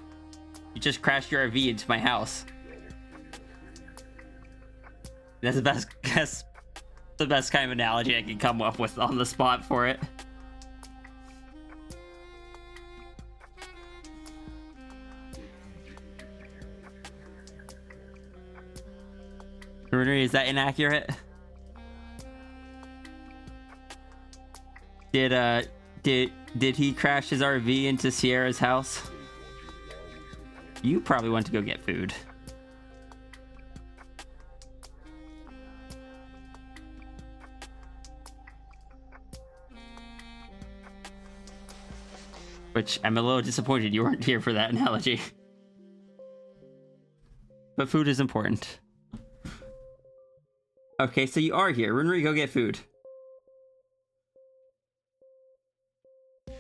You just crashed your RV into my house. That's the best kind of analogy I can come up with on the spot for it. Runary, is that inaccurate? Did he crash his RV into Sierra's house? You probably want to go get food. Which I'm a little disappointed you weren't here for that analogy. But food is important. Okay, so you are here. Runary, go get food.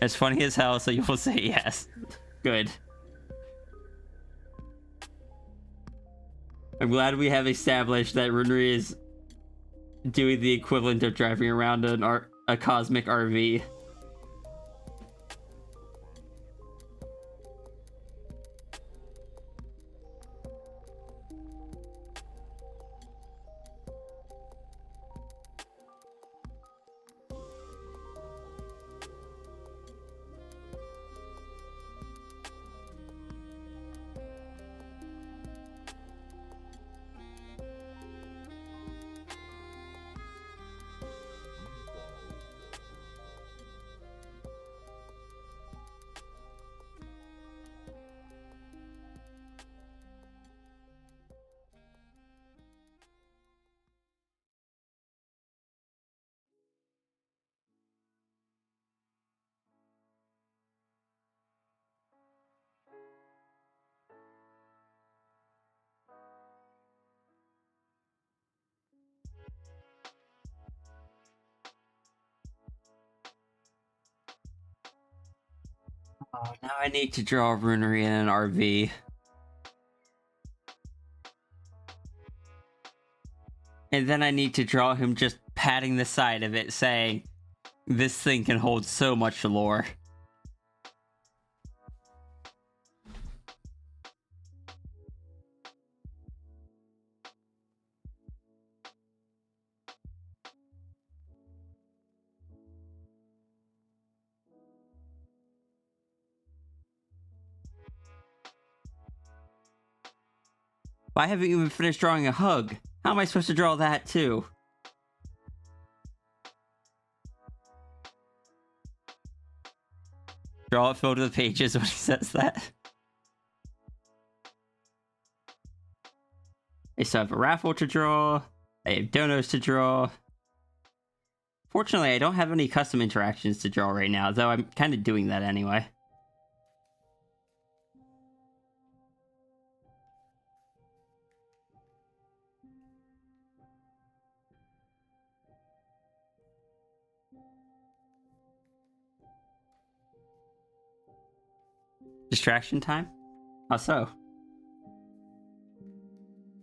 It's funny as hell, so you will say yes. Good. I'm glad we have established that Runary is doing the equivalent of driving around a cosmic RV. Oh, now I need to draw Runary in an RV. And then I need to draw him just patting the side of it, saying, this thing can hold so much lore. I haven't even finished drawing a hug. How am I supposed to draw that too? Draw it filled to the pages when he says that. I still have a raffle to draw. I have donos to draw. Fortunately, I don't have any custom interactions to draw right now, though I'm kind of doing that anyway. Distraction time? How so?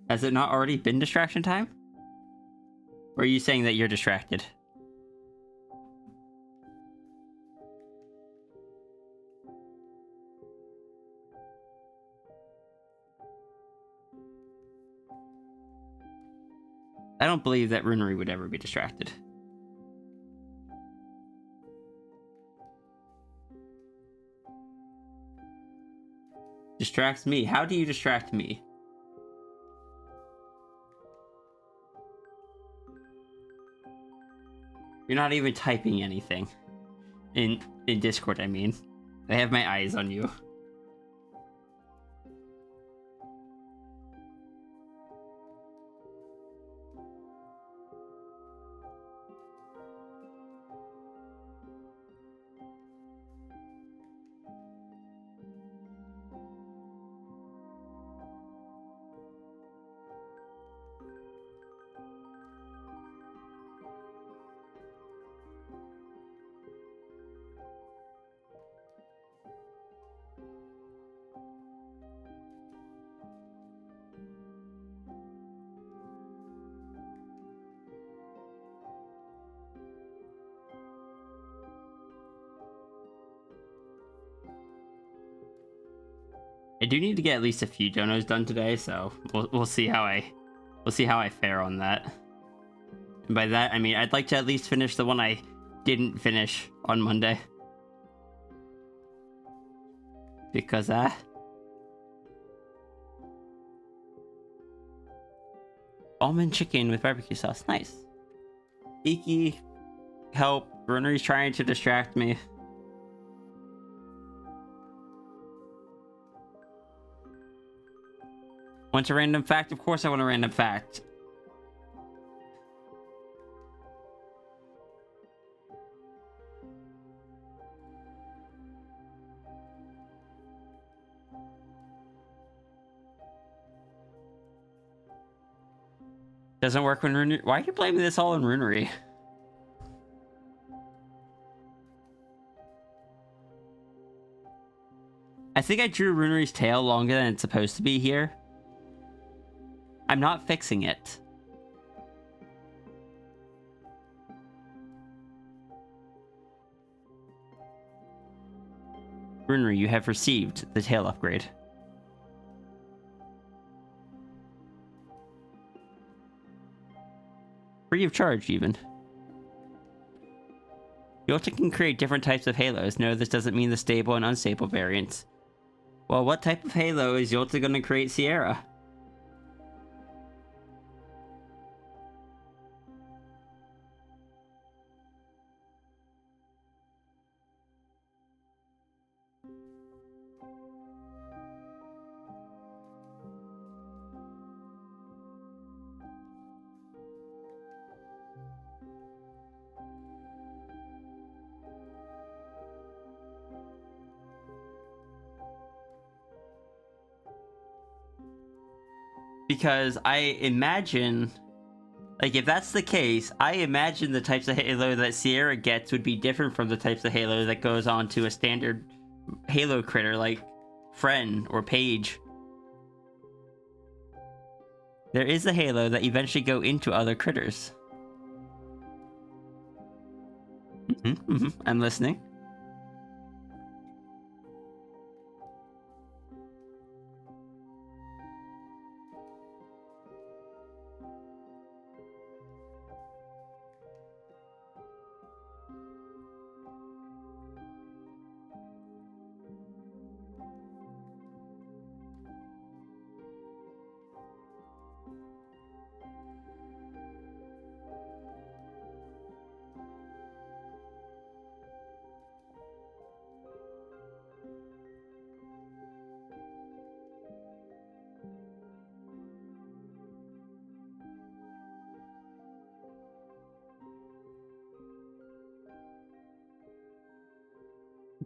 Has it not already been distraction time? Or are you saying that you're distracted? I don't believe that Runary would ever be distracted. Distracts me? How do you distract me? You're not even typing anything. In Discord, I mean. I have my eyes on you. I do need to get at least a few donos done today, so we'll see how I fare on that. And by that I mean I'd like to at least finish the one I didn't finish on Monday. Because almond chicken with barbecue sauce, nice. Iki, help. Runary's trying to distract me. Want a random fact? Of course I want a random fact. Doesn't work when Runary. Why are you blaming this all on Runary? I think I drew Runary's tail longer than it's supposed to be here. I'm not fixing it. Runary, you have received the tail upgrade. Free of charge, even. Yolta can create different types of halos. No, this doesn't mean the stable and unstable variants. Well, what type of halo is Yolta going to create, Sierra? Because I imagine, like, if that's the case, I imagine the types of halo that Sierra gets would be different from the types of halo that goes on to a standard halo critter like Friend or Page. There is a halo that eventually go into other critters. I'm listening.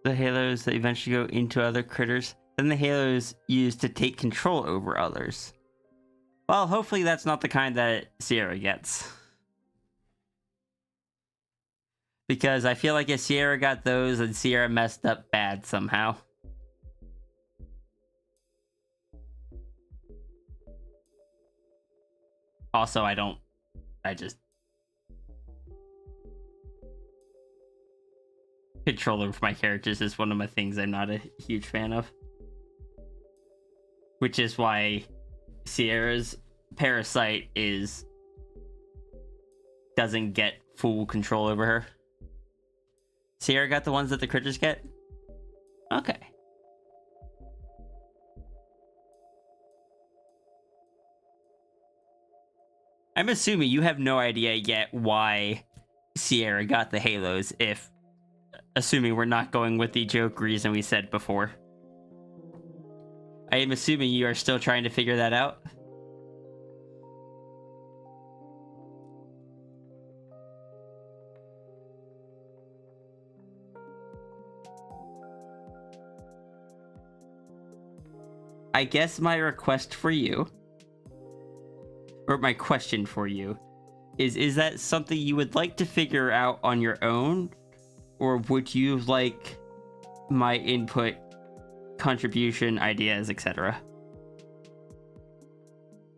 The halos that eventually go into other critters, then the halos used to take control over others. Well, hopefully that's not the kind that Sierra gets. Because I feel like if Sierra got those, then Sierra messed up bad somehow. Also, I just... Control over my characters is one of my things I'm not a huge fan of. Which is why Sierra's Parasite doesn't get full control over her. Sierra got the ones that the critters get? Okay. I'm assuming you have no idea yet why Sierra got the halos, assuming we're not going with the joke reason we said before. I am assuming you are still trying to figure that out. I guess my request for you, or my question for you, is that something you would like to figure out on your own? Or would you like my input, contribution, ideas, etc.?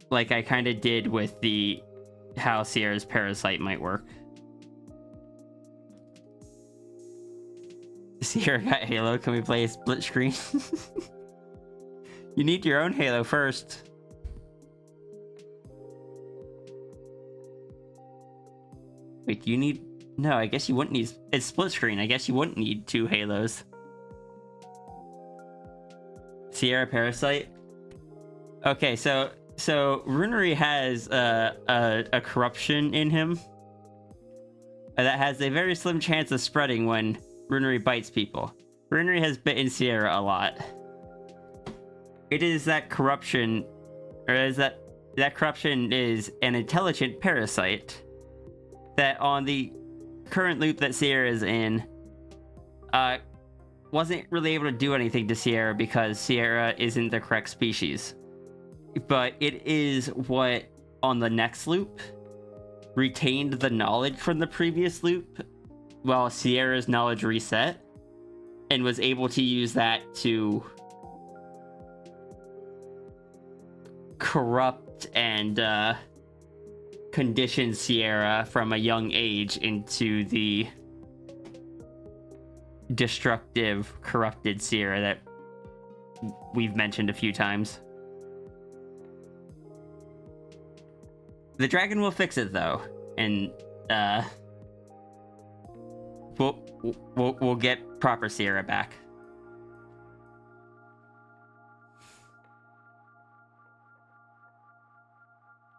Like I kind of did with how Sierra's Parasite might work. Sierra got Halo, can we play a split screen? You need your own Halo first. Wait, do you need... No, I guess you wouldn't need... It's split screen. I guess you wouldn't need 2 Halos. Sierra Parasite? Okay, so Runary has a corruption in him that has a very slim chance of spreading when Runary bites people. Runary has bitten Sierra a lot. It is that corruption, or is that corruption is an intelligent parasite that on the current loop that Sierra is in, wasn't really able to do anything to Sierra because Sierra isn't the correct species. But it is what, on the next loop, retained the knowledge from the previous loop while Sierra's knowledge reset, and was able to use that to corrupt and condition Sierra from a young age into the destructive, corrupted Sierra that we've mentioned a few times. The dragon will fix it though, and we'll get proper Sierra back.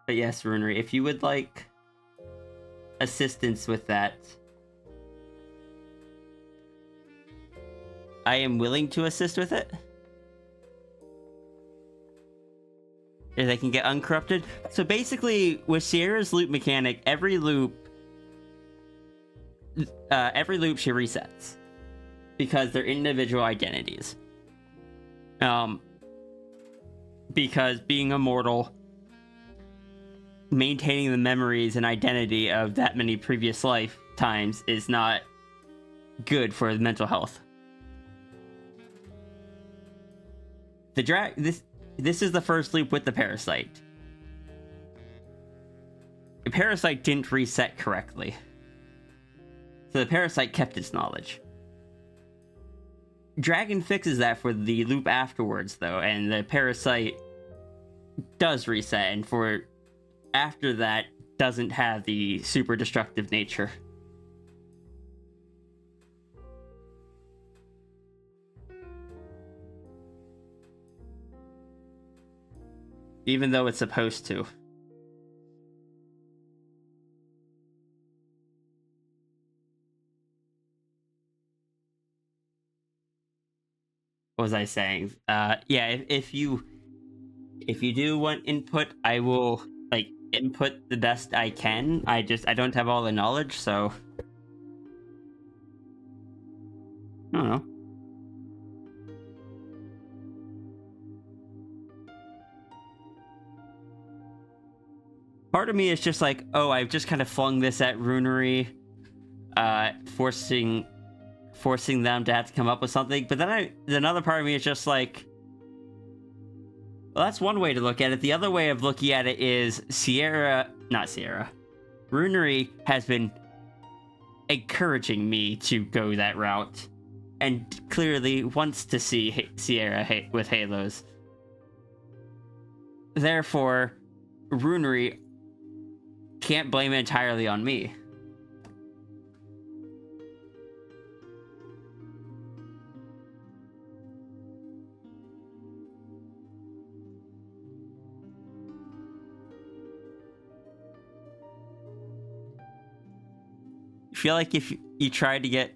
But yes, Runary, if you would like assistance with that, I am willing to assist with it. If they can get uncorrupted. So basically, with Sierra's loop mechanic, every loop she resets because they're individual identities. Because being immortal, maintaining the memories and identity of that many previous lifetimes is not good for mental health. This is the first loop with the parasite. The parasite didn't reset correctly, so the parasite kept its knowledge. Dragon fixes that for the loop afterwards, though, and the parasite does reset, and for after that doesn't have the super destructive nature. Even though it's supposed to. What was I saying? Yeah, if you do want input, I will input the best I can. I don't have all the knowledge, so I don't know. Part of me is just like, oh, I've just kind of flung this at Runary, forcing them to have to come up with something. But then another part of me is just like, well, that's one way to look at it. The other way of looking at it is Runary has been encouraging me to go that route, and clearly wants to see Sierra with Halos. Therefore, Runary can't blame it entirely on me. I feel like if you tried to get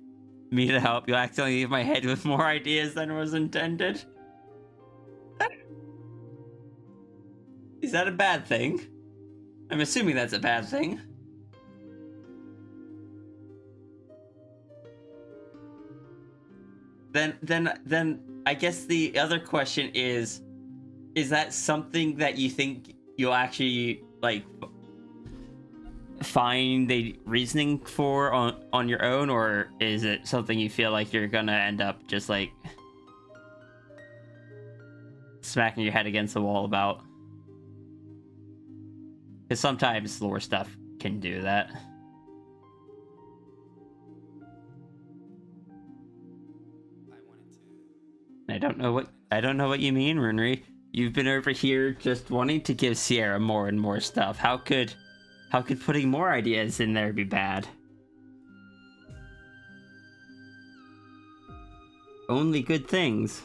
me to help, you'll accidentally leave my head with more ideas than was intended. Is that a bad thing? I'm assuming that's a bad thing. Then I guess the other question is that something that you think you'll actually find the reasoning for on your own, or is it something you feel like you're gonna end up just smacking your head against the wall about? Because sometimes lore stuff can do that. I don't know what you mean, Runary. You've been over here just wanting to give Sierra more and more stuff. How could putting more ideas in there be bad? Only good things.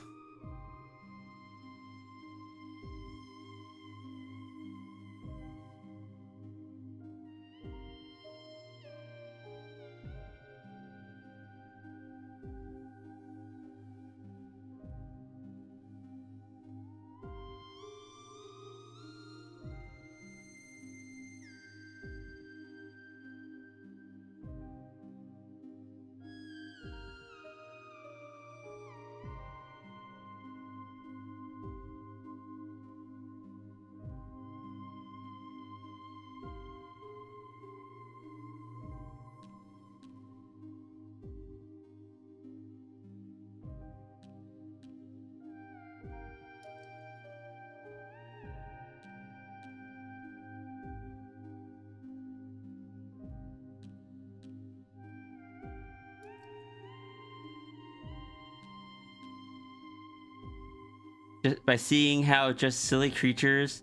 Just by seeing how just silly creatures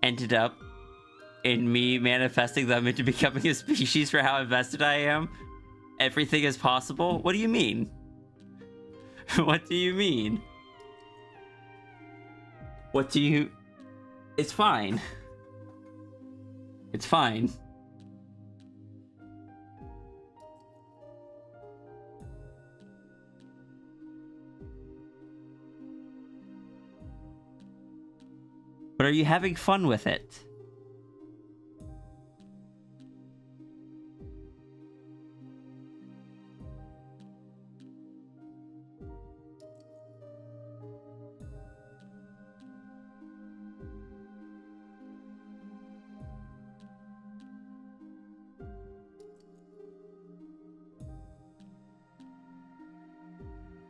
ended up in me manifesting them into becoming a species for how invested I am, everything is possible? What do you mean? What do you mean? What do you... It's fine. It's fine. But are you having fun with it?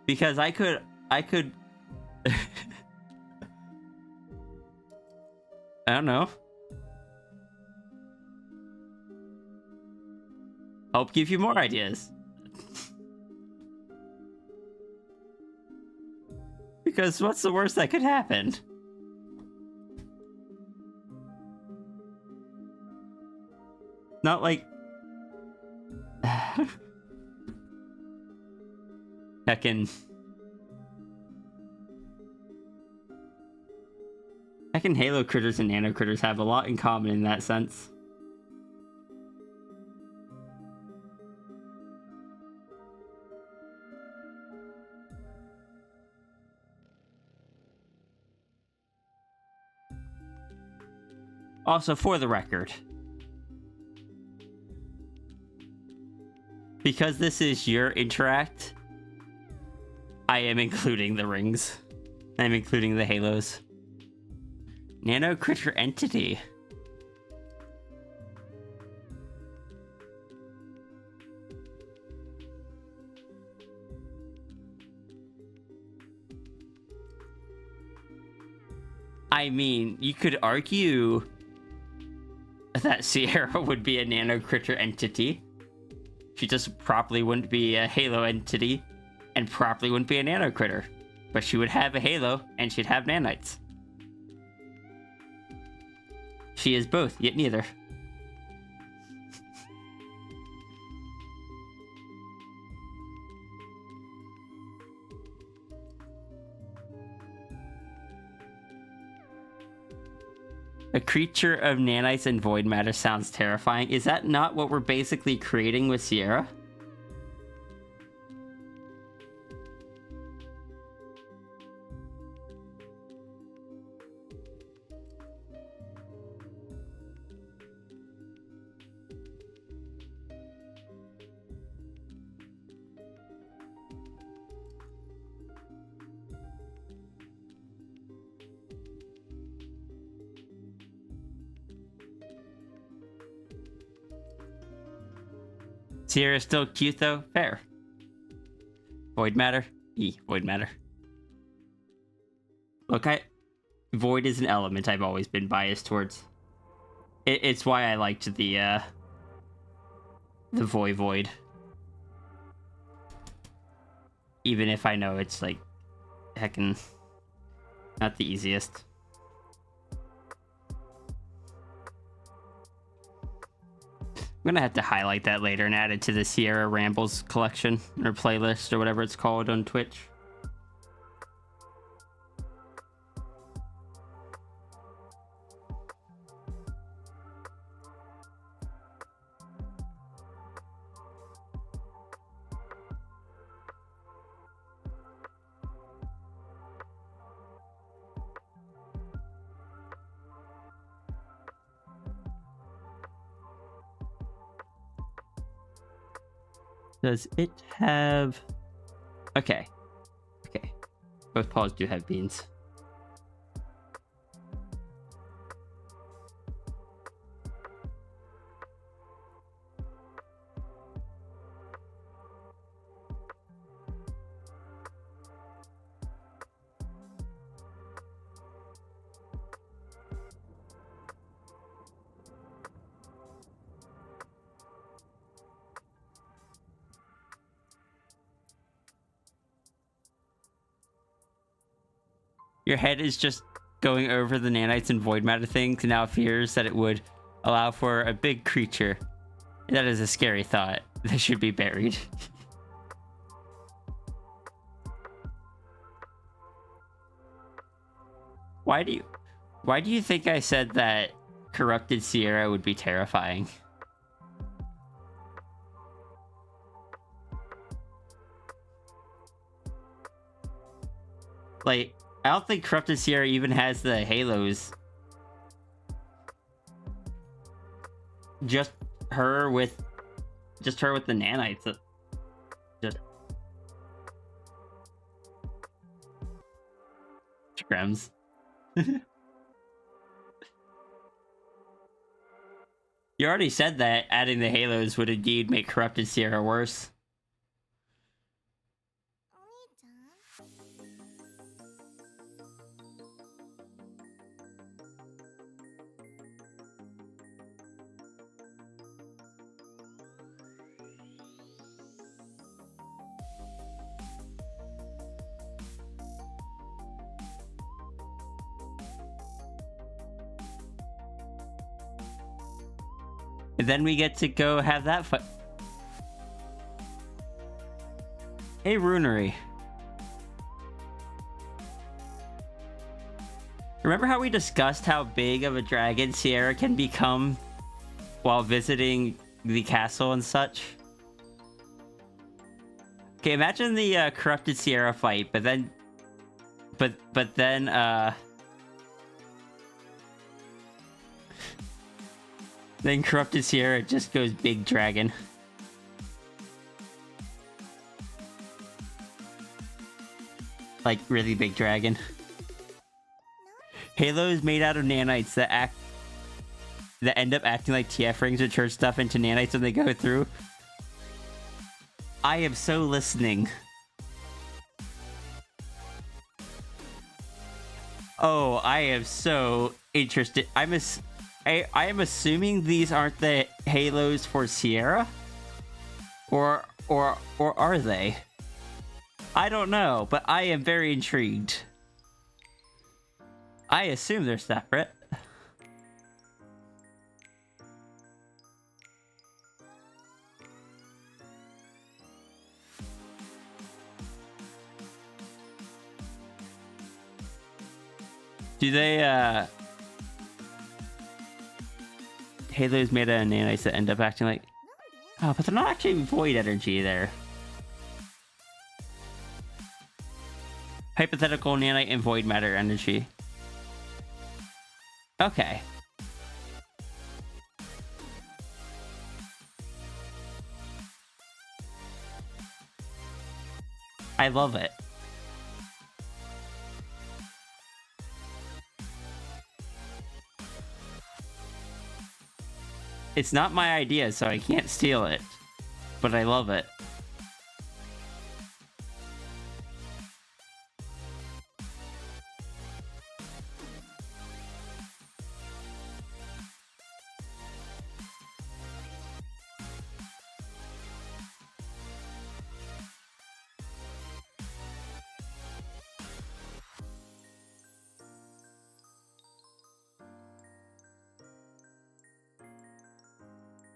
Because I could I don't know. Help give you more ideas. Because what's the worst that could happen? Not like... Heckin' Halo critters and nano critters have a lot in common in that sense. Also, for the record, because this is your interact, I am including the rings. I'm including the halos. Nano critter entity. I mean, you could argue that Sierra would be a nano critter entity. She just probably wouldn't be a halo entity and probably wouldn't be a nano critter. But she would have a halo and she'd have nanites. She is both, yet neither. A creature of nanites and void matter sounds terrifying. Is that not what we're basically creating with Sierra? Sierra's still cute though? Fair. Void matter? Void matter. Look, void is an element I've always been biased towards. It's why I liked the void. Even if I know it's like heckin' not the easiest. I'm gonna have to highlight that later and add it to the Sierra Rambles collection or playlist or whatever it's called on Twitch. Does it have... Okay. Okay. Both paws do have beans. Your head is just going over the nanites and void matter thing to now fears that it would allow for a big creature. That is a scary thought. They should be buried. Why do you think I said that corrupted Sierra would be terrifying? Like, I don't think corrupted Sierra even has the halos. Just her with the nanites. Just Screms. You already said that adding the halos would indeed make corrupted Sierra worse. And then we get to go have that fight. Hey, Runary. Remember how we discussed how big of a dragon Sierra can become while visiting the castle and such? Okay, imagine the corrupted Sierra fight, but then then corrupted Sierra just goes big dragon. Like really big dragon. Halo is made out of nanites that end up acting like TF rings, which turn stuff into nanites when they go through. I am so listening. Oh, I am so interested. I am assuming these aren't the halos for Sierra? Or are they? I don't know, but I am very intrigued. I assume they're separate. Do they, halos made out of nanites that end up acting like... Oh, but they're not actually void energy there. Hypothetical nanite and void matter energy. Okay. I love it. It's not my idea, so I can't steal it. But I love it.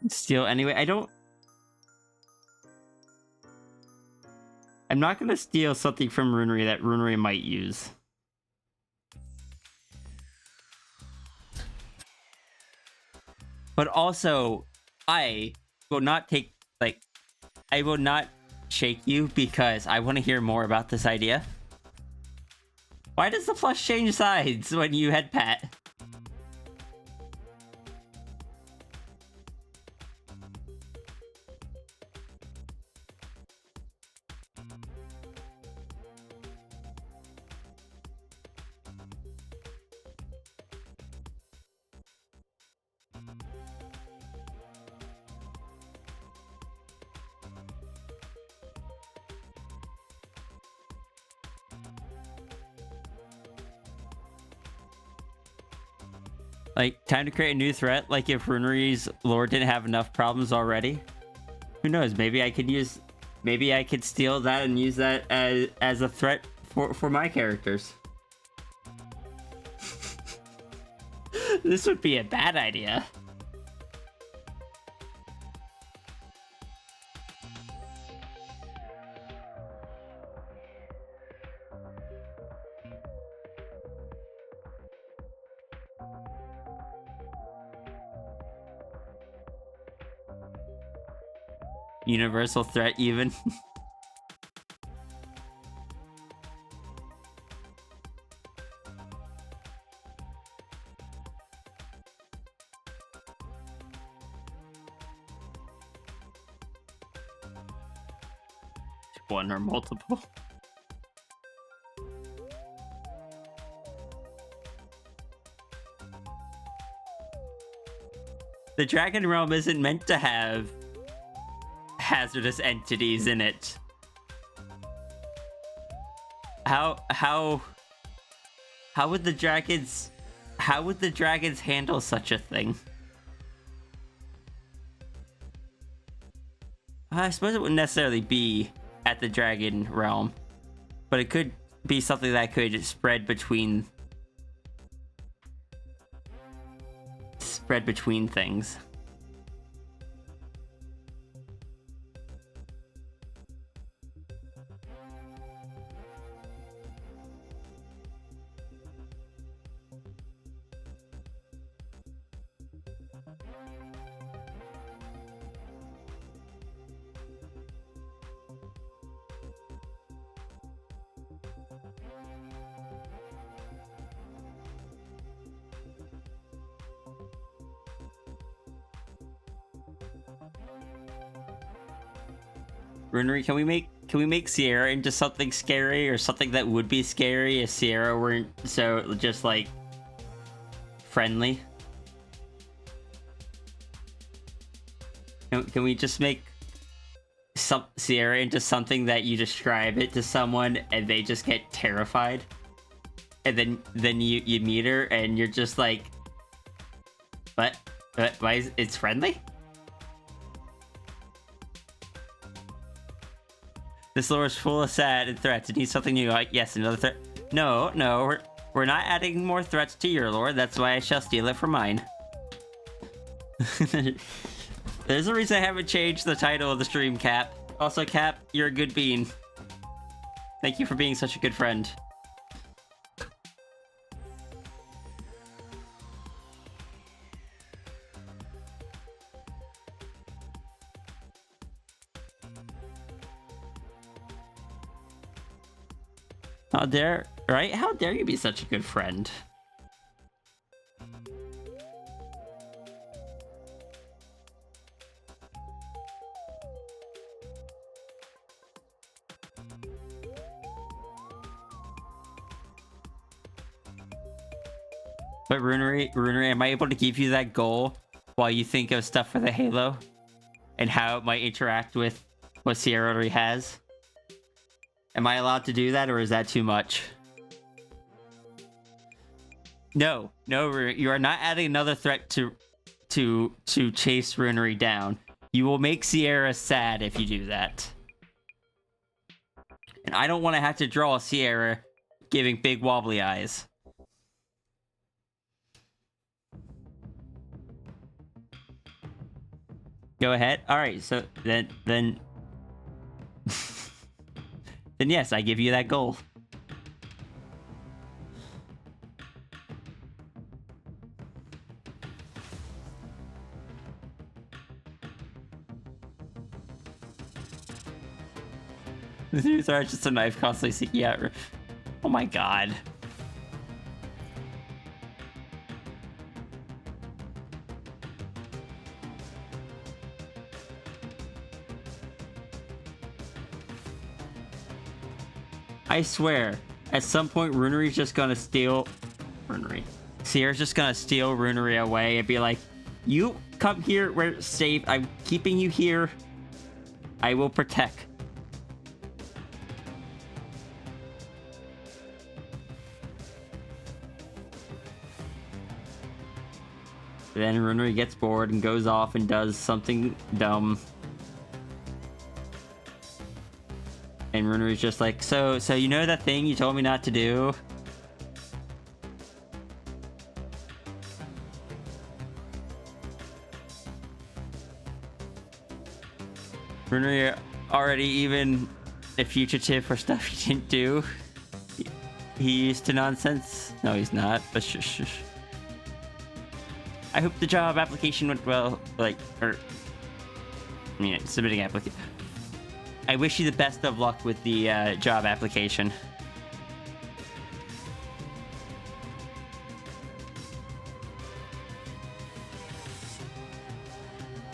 Steal anyway. I'm not gonna steal something from Runary that Runary might use. But also, I will not take, like, I will not shake you because I want to hear more about this idea. Why does the flush change sides when you head pat? Like, time to create a new threat, like if Runary's lore didn't have enough problems already? Who knows, maybe I could steal that and use that as a threat for my characters. This would be a bad idea. Universal threat, even. One or multiple. The Dragon Realm isn't meant to have hazardous entities in it. How would the dragons handle such a thing? I suppose it wouldn't necessarily be at the Dragon Realm, but it could be something that could spread between things. Runary, can we make Sierra into something scary, or something that would be scary if Sierra weren't so just like friendly? Can we just make Sierra into something that you describe it to someone and they just get terrified, and then you meet her and you're just like, what? Why is it's friendly? This lore is full of sad and threats. It needs something new. Like, yes, another threat. No, we're not adding more threats to your lore. That's why I shall steal it from mine. There's a reason I haven't changed the title of the stream, Cap. Also, Cap, you're a good bean. Thank you for being such a good friend. How dare, right? How dare you be such a good friend? But Runary, am I able to give you that goal while you think of stuff for the Halo and how it might interact with what Sierra already has? Am I allowed to do that, or is that too much? No, you are not adding another threat to chase Runary down. You will make Sierra sad if you do that. And I don't want to have to draw Sierra giving big wobbly eyes. Go ahead. All right. So then then yes, I give you that goal. These are just a knife constantly seeking out. Oh my god. I swear, at some point, Runary's just gonna steal... Runary. Sierra's just gonna steal Runary away and be like, you come here, we're safe, I'm keeping you here. I will protect. Then Runary gets bored and goes off and does something dumb. And Runary's just like, so you know that thing you told me not to do? Runary already even a fugitive for stuff he didn't do. He used to nonsense. No, he's not, but shush. I hope the job application went well, submitting application. I wish you the best of luck with the job application.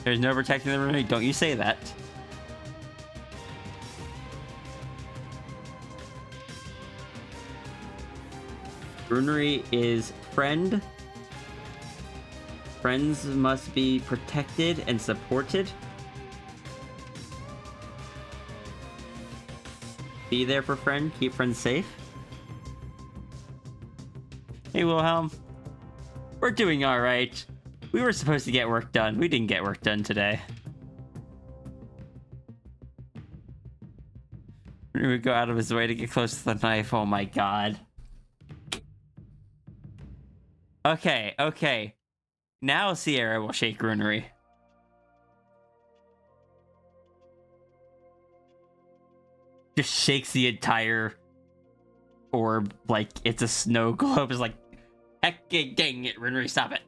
There's no protecting the room. Don't you say that. Runary is friend. Friends must be protected and supported. Be there for friend. Keep friends safe. Hey, Wilhelm. We're doing all right. We were supposed to get work done. We didn't get work done today. We would go out of his way to get close to the knife. Oh my god. Okay. Now Sierra will shake Runary. Just shakes the entire orb like it's a snow globe. It's like, heck dang it, Runary, stop it.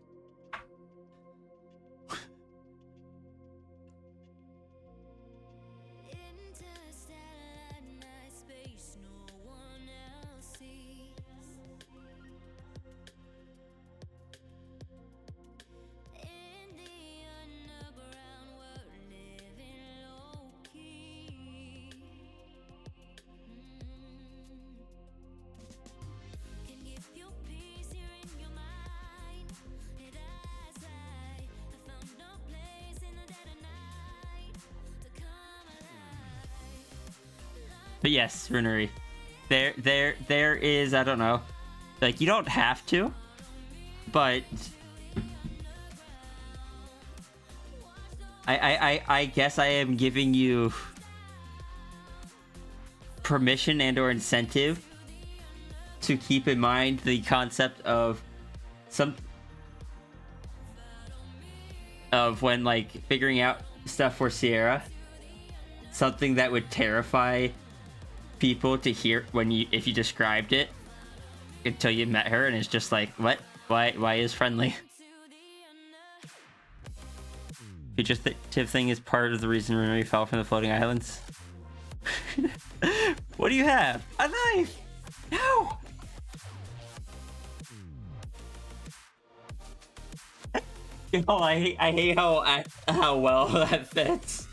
But yes, Runary, there is, I don't know, like, you don't have to, but I guess I am giving you permission and or incentive to keep in mind the concept of when, like, figuring out stuff for Sierra, something that would terrify people to hear if you described it until you met her, and it's just like, what? Why is friendly? Fugitive thing is part of the reason Runary fell from the floating islands. What do you have? A knife! No! Oh, I hate how well that fits.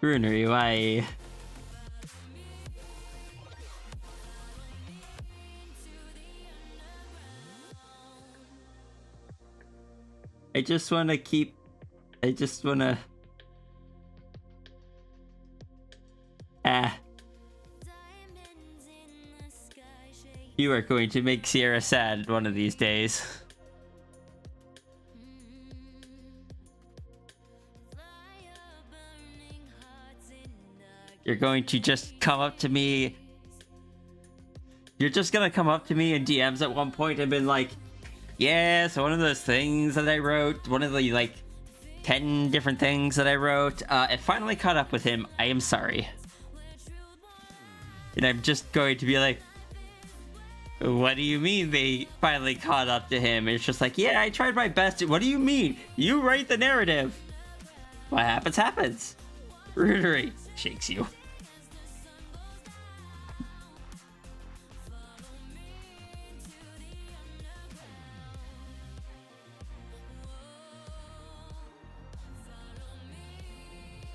Runary, why? I just want to you are going to make Sierra sad one of these days. You're going to just come up to me. You're just gonna come up to me in DMs at one point and been like, yeah, so one of those things that I wrote, one of the like 10 different things that I wrote, it finally caught up with him. I am sorry. And I'm just going to be like, what do you mean they finally caught up to him? And it's just like, yeah, I tried my best. What do you mean? You write the narrative. What happens, happens. Runary shakes you.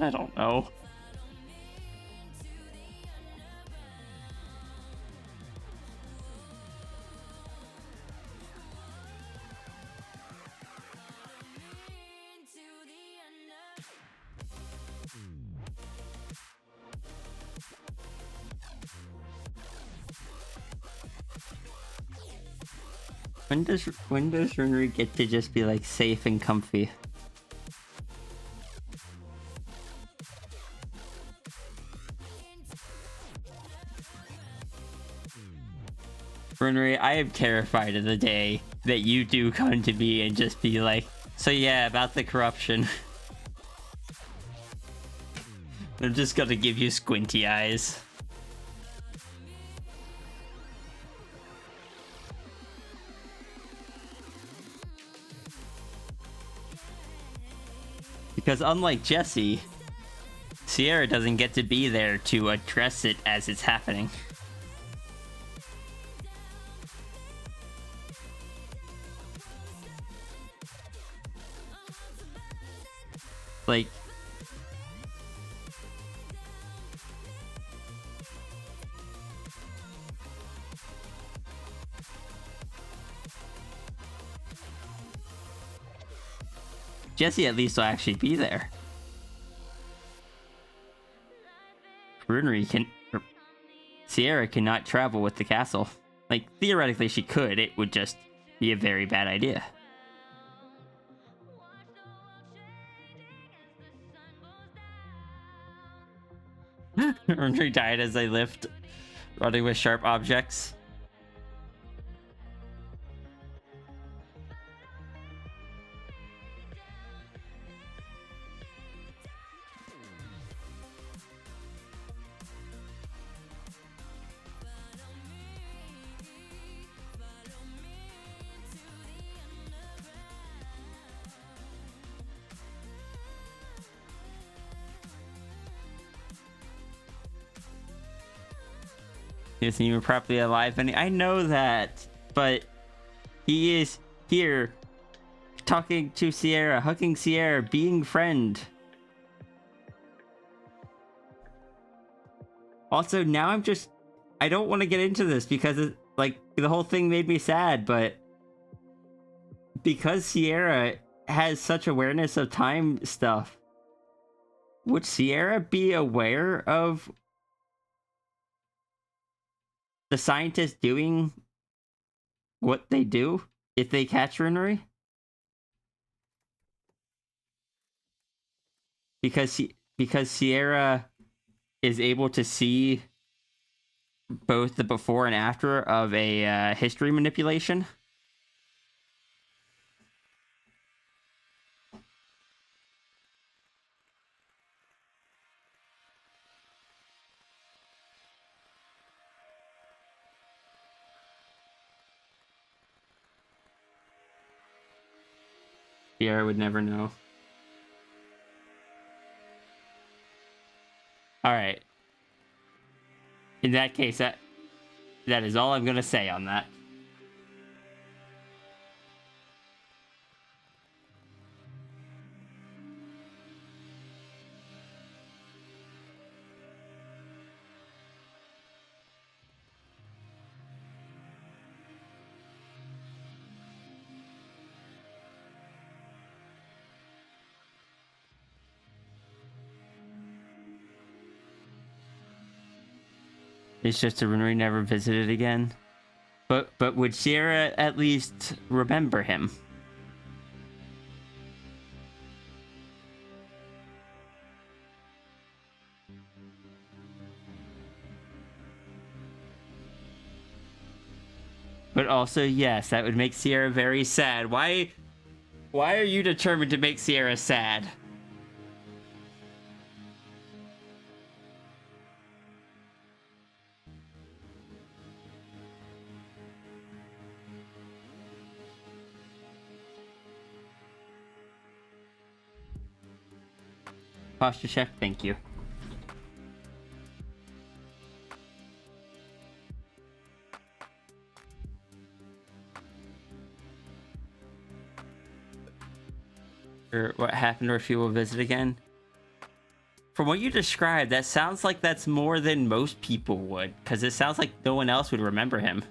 I don't know. When does Runary get to just be like safe and comfy? Runary, I am terrified of the day that you do come to me and just be like, so yeah, about the corruption. I'm just gonna give you squinty eyes. Because unlike Jesse, Sierra doesn't get to be there to address it as it's happening. Like, Jesse at least will actually be there. Sierra cannot travel with the castle. Like, theoretically she could, it would just be a very bad idea. Runary died as they lift, running with sharp objects. He isn't even properly alive, and I know that, but he is here talking to Sierra, hugging Sierra, being friend. Also, now I don't want to get into this because like the whole thing made me sad, but because Sierra has such awareness of time stuff, would Sierra be aware of the scientists doing what they do if they catch Runary? Because Sierra is able to see both the before and after of a history manipulation. Sierra would never know. Alright. In that case, that is all I'm gonna say on that. It's just a Runary never visited again. But would Sierra at least remember him? But also, yes, that would make Sierra very sad. Why are you determined to make Sierra sad? Posture check, thank you. Or what happened, or if you will visit again? From what you described, that sounds like that's more than most people would, because it sounds like no one else would remember him.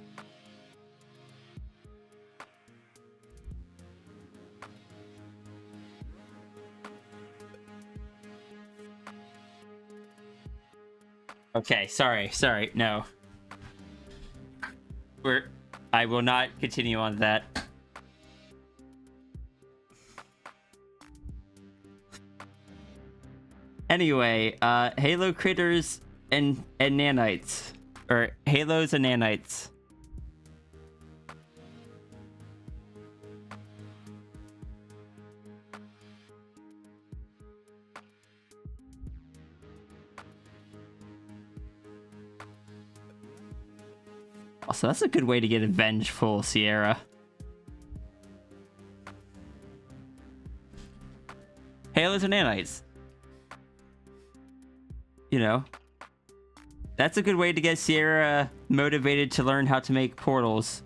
Okay, sorry, no. I will not continue on that. Anyway, Halo critters and nanites. Or halos and nanites. Also, that's a good way to get a vengeful Sierra. Halos and nanites. You know, that's a good way to get Sierra motivated to learn how to make portals.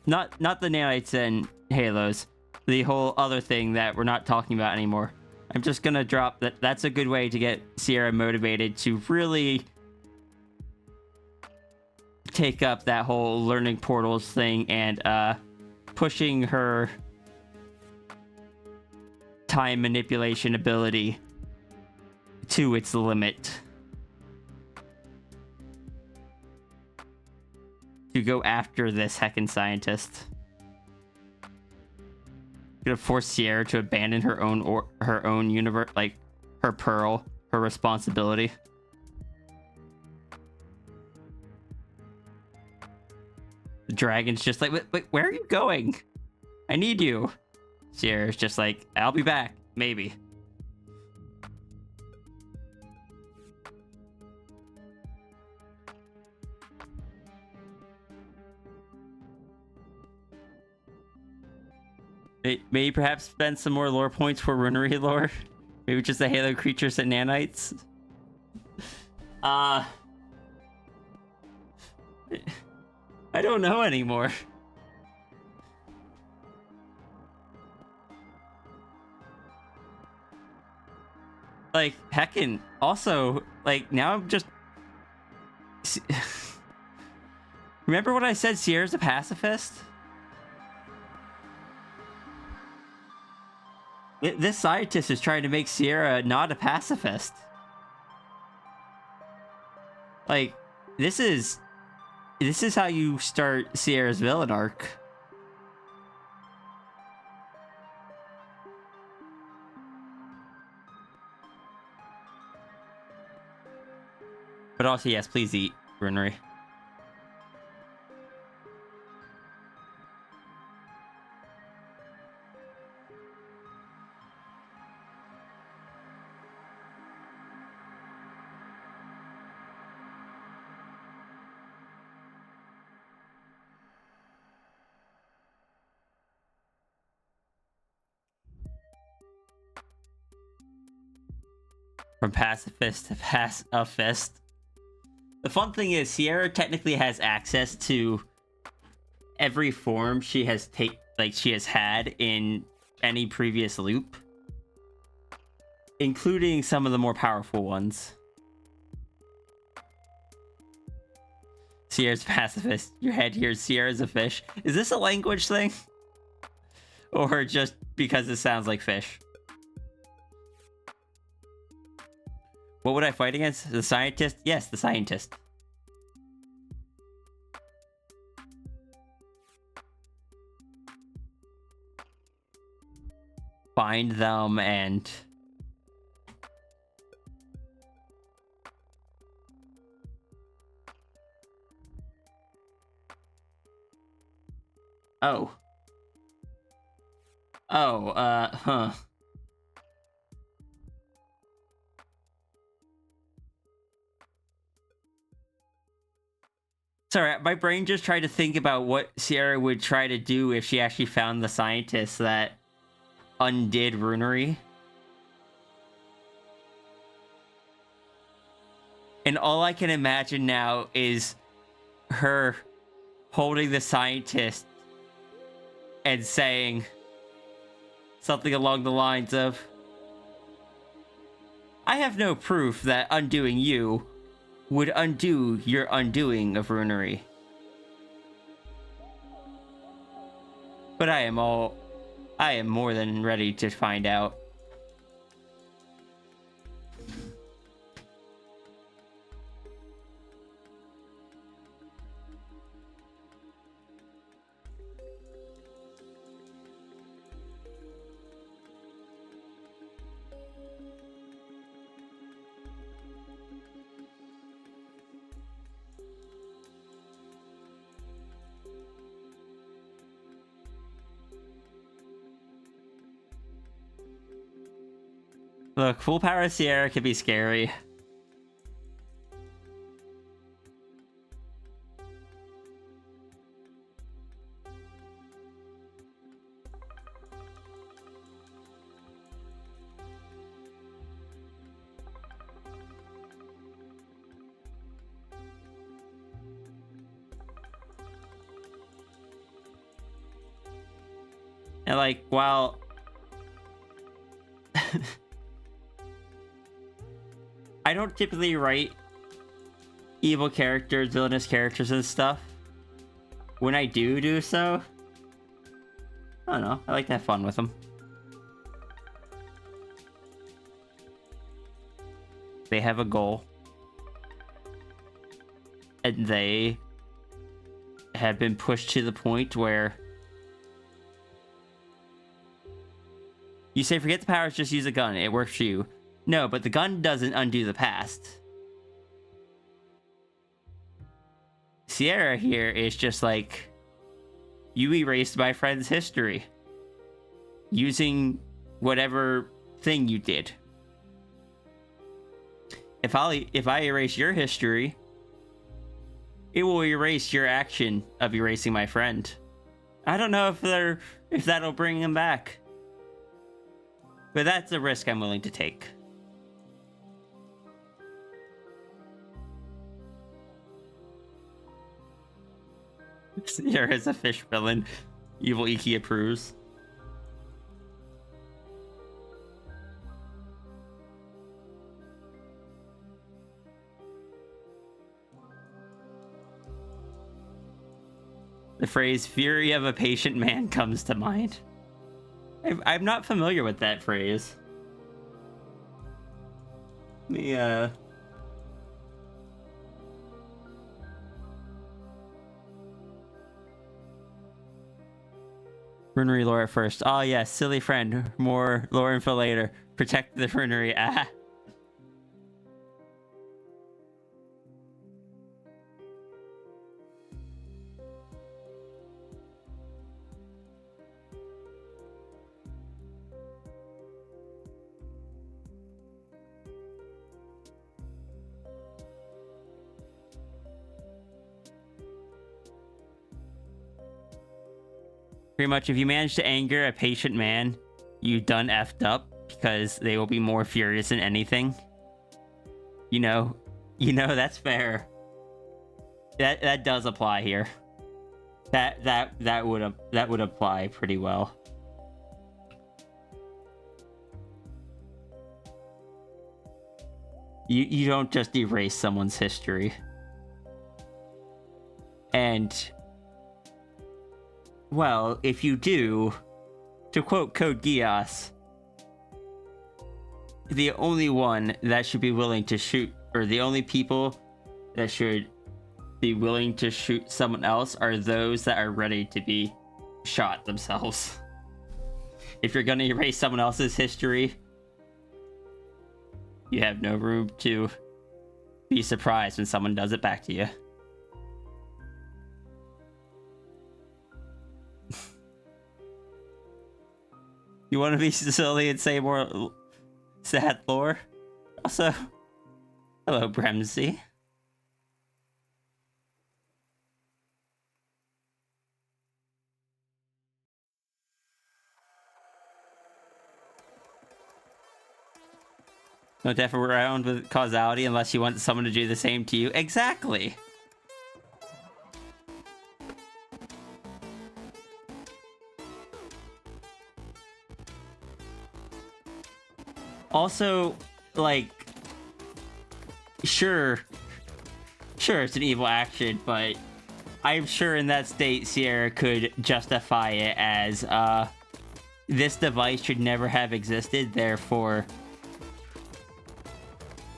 Not the nanites and halos. The whole other thing that we're not talking about anymore. I'm just gonna drop that. That's a good way to get Sierra motivated to really take up that whole learning portals thing and pushing her time manipulation ability to its limit. To go after this heckin' scientist. Gonna force Sierra to abandon her own universe, like her pearl, her responsibility. The dragon's just like, wait, where are you going? I need you. Sierra's just like, I'll be back, maybe. Maybe perhaps spend some more lore points for Runary lore. Maybe just the Halo creatures and nanites. I don't know anymore. Like, heckin'. Also, like, now I'm just... Remember when I said Sierra's a pacifist? This scientist is trying to make Sierra not a pacifist. Like, this is how you start Sierra's villain arc. But also, yes, please eat, Runary. From pacifist to pacifist. The fun thing is, Sierra technically has access to every form she has had in any previous loop, including some of the more powerful ones. Sierra's pacifist. Your head here, Sierra's a fish. Is this a language thing? Or just because it sounds like fish? What would I fight against? The scientist? Yes, the scientist. Find them and... Oh. Oh, huh. Sorry, my brain just tried to think about what Sierra would try to do if she actually found the scientist that undid Runary. And all I can imagine now is her holding the scientist and saying something along the lines of, I have no proof that undoing you would undo your undoing of Runary. But I am more than ready to find out. Look, full power Sierra could be scary. And like, while I don't typically write evil characters, villainous characters and stuff, when I do so, I don't know, I like to have fun with them. They have a goal. And they have been pushed to the point where you say, forget the powers, just use a gun. It works for you. No, but the gun doesn't undo the past. Sierra here is just like, you erased my friend's history using whatever thing you did. If I erase your history, it will erase your action of erasing my friend. I don't know if that'll bring him back. But that's a risk I'm willing to take. Sierra is a fish villain. Evil Iki approves. The phrase "fury of a patient man" comes to mind. I'm not familiar with that phrase. Let me, Runary lore at first. Oh yes, silly friend. More lore info later. Protect the Runary. Ah. Pretty much, if you manage to anger a patient man, you done effed up, because they will be more furious than anything. You know, that's fair. That does apply here. That would apply pretty well. You don't just erase someone's history. And well, if you do, to quote Code Geass, the only one that should be willing to shoot, or the only people that should be willing to shoot someone else, are those that are ready to be shot themselves. If you're gonna erase someone else's history, you have no room to be surprised when someone does it back to you. You want to be silly and say more sad lore? Also, hello, Bremsy. Don't F around with causality unless you want someone to do the same to you. Exactly. Also, like, sure, it's an evil action, but I'm sure in that state, Sierra could justify it as, this device should never have existed, therefore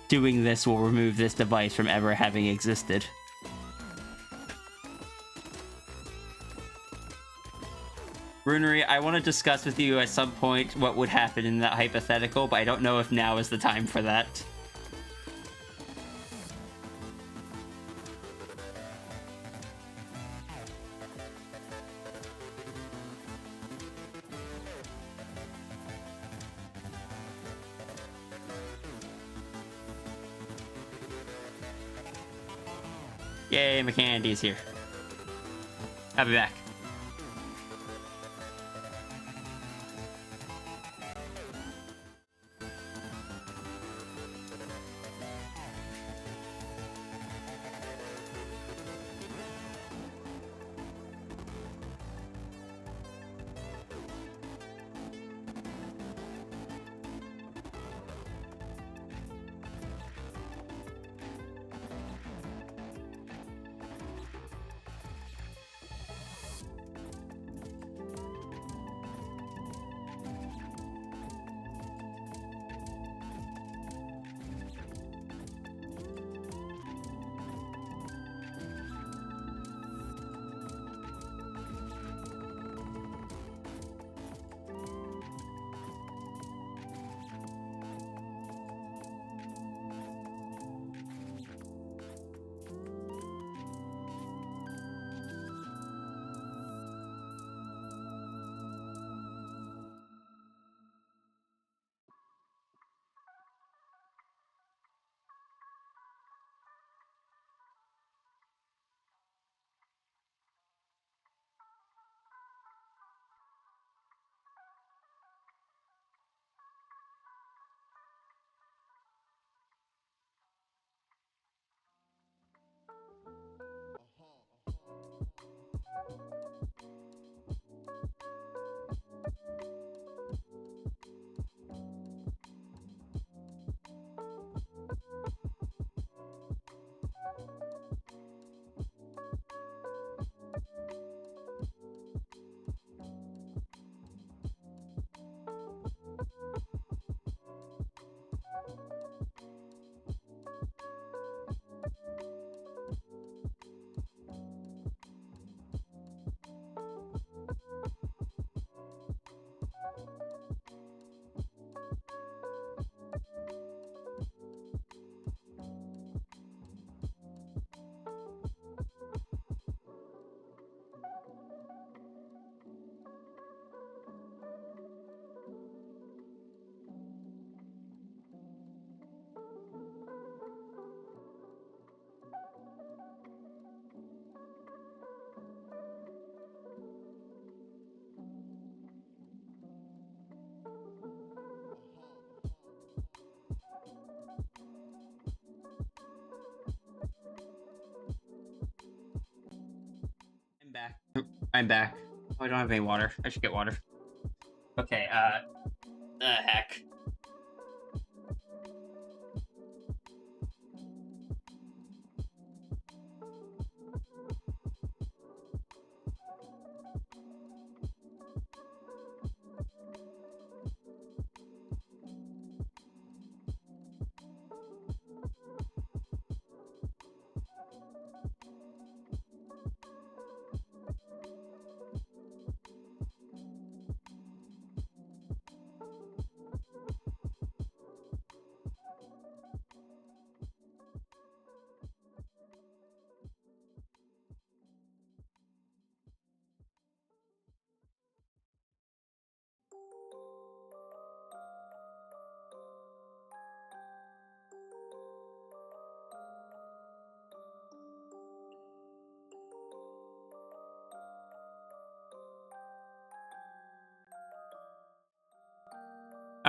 doing this will remove this device from ever having existed. Runary, I want to discuss with you at some point what would happen in that hypothetical, but I don't know if now is the time for that. Yay, McCandy's here. I'll be back. I'm back. Oh, I don't have any water. I should get water. Okay, heck.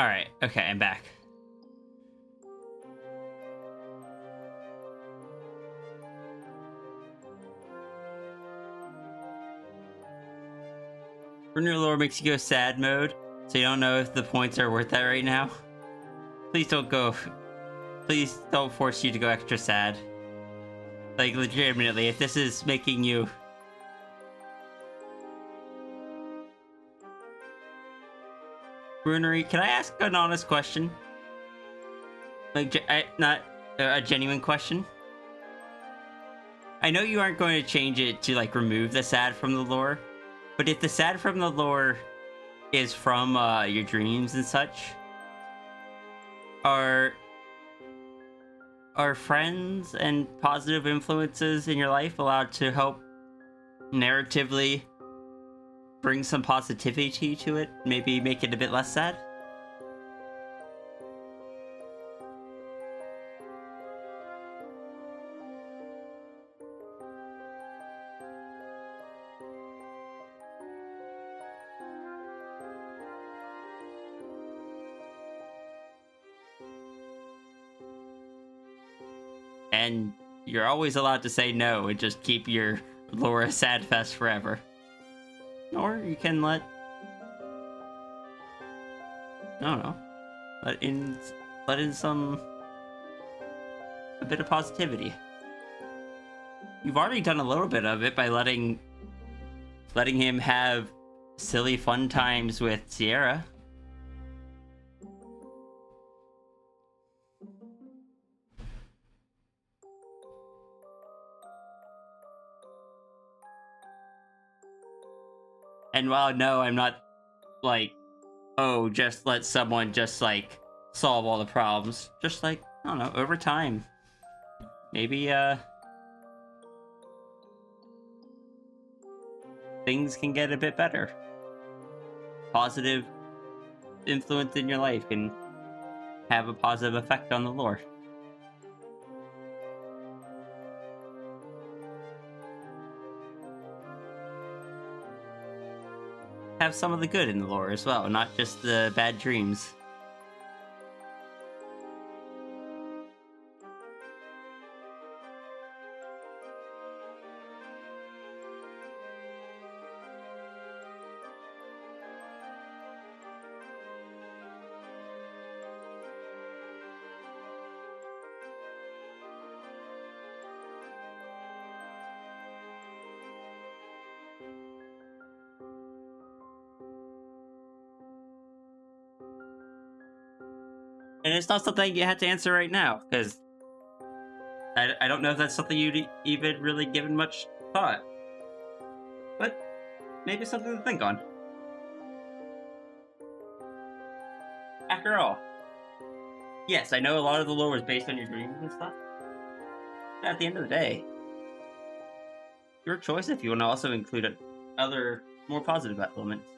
Alright, okay, I'm back. Runary lore makes you go sad mode, so you don't know if the points are worth that right now. Please don't go. Please don't force you to go extra sad. Like, legitimately, if this is making you... Runary, can I ask an honest question? Like, not a genuine question? I know you aren't going to change it to, like, remove the sad from the lore, but if the sad from the lore is from, your dreams and such, are friends and positive influences in your life allowed to help narratively bring some positivity to it? Maybe make it a bit less sad? And you're always allowed to say no and just keep your lore a sad fest forever. Or you can let... I don't know. Let in some... a bit of positivity. You've already done a little bit of it by letting him have silly fun times with Sierra. And while no, I'm not like, oh, just let someone just like solve all the problems. Just like, I don't know, over time. Maybe things can get a bit better. Positive influence in your life can have a positive effect on the lore. Have some of the good in the lore as well, not just the bad dreams. And it's not something you have to answer right now, because I don't know if that's something you'd even really given much thought. But maybe something to think on. After all, yes, I know a lot of the lore is based on your dreams and stuff. But at the end of the day, your choice if you want to also include other, more positive elements.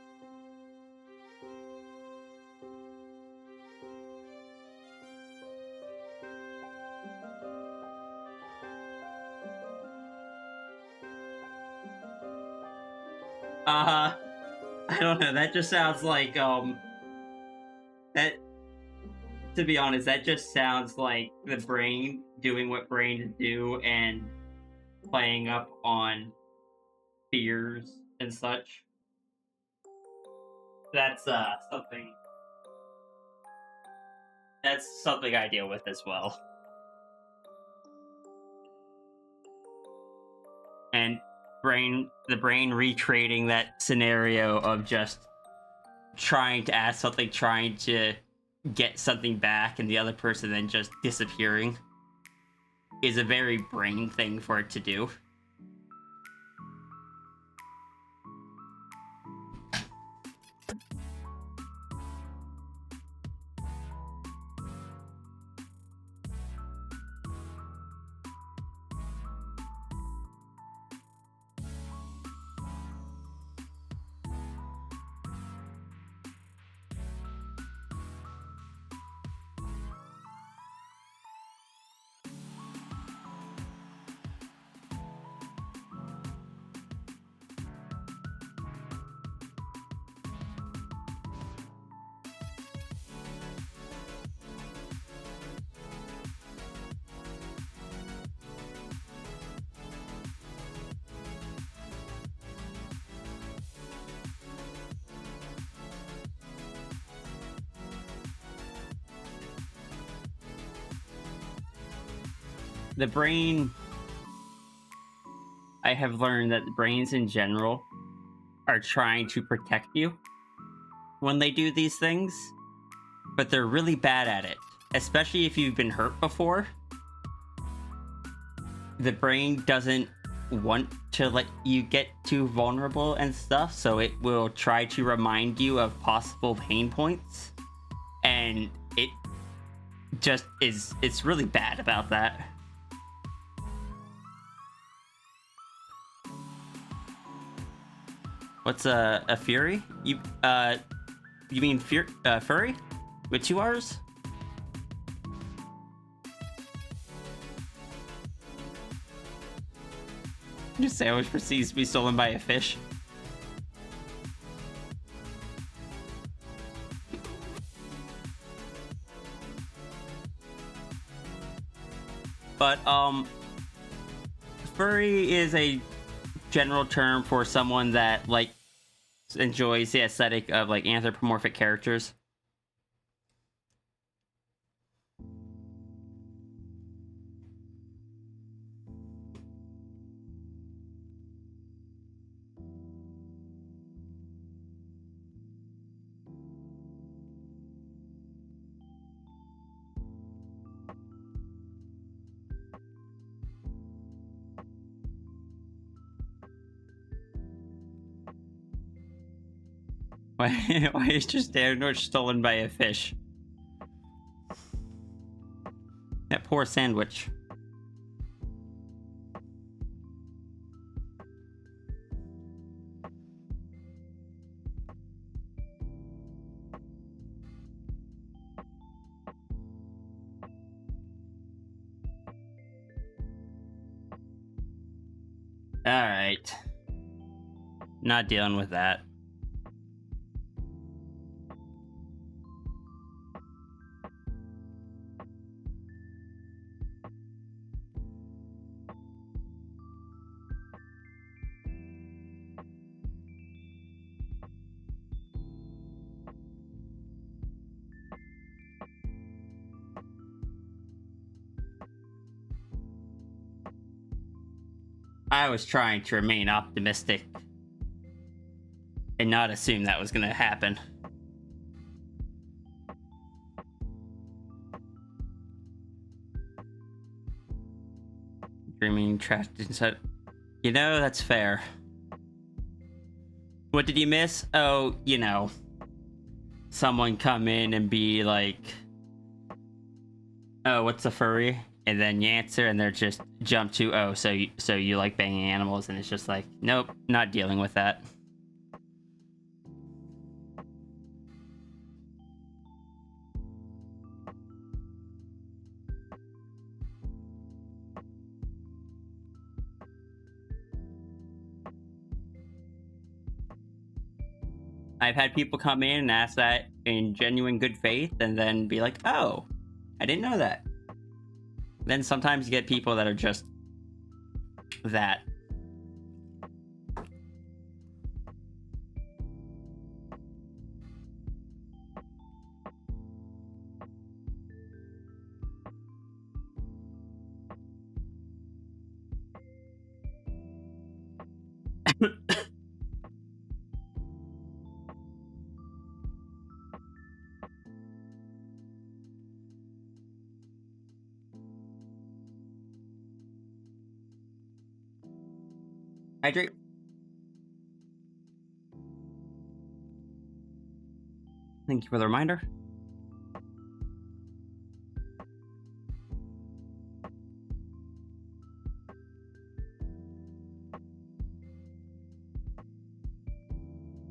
I don't know, that just sounds like, that, to be honest, that just sounds like the brain doing what brains do and playing up on fears and such. That's, something I deal with as well. And the brain recreating that scenario of just trying to ask something, trying to get something back, and the other person then just disappearing is a very brain thing for it to do. the brain, I have learned that brains in general are trying to protect you when they do these things, but they're really bad at it, especially if you've been hurt before. The brain doesn't want to let you get too vulnerable and stuff, so it will try to remind you of possible pain points, and it just is, it's really bad about that. What's a fury? You mean furry with 2 R's? Your sandwich proceeds to be stolen by a fish. But furry is a general term for someone that like enjoys the aesthetic of like anthropomorphic characters. Why is just sandwich stolen by a fish? That poor sandwich. Alright. Not dealing with that. I was trying to remain optimistic and not assume that was going to happen. Dreaming trapped inside. You know, that's fair. What did you miss? Oh, you know, someone come in and be like, oh, what's a furry? And then you answer and they're just jump to, oh, so you like banging animals, and it's just like, nope, not dealing with that. I've had people come in and ask that in genuine good faith and then be like, oh, I didn't know that. Then sometimes you get people that are just that. Hydrate. Thank you for the reminder.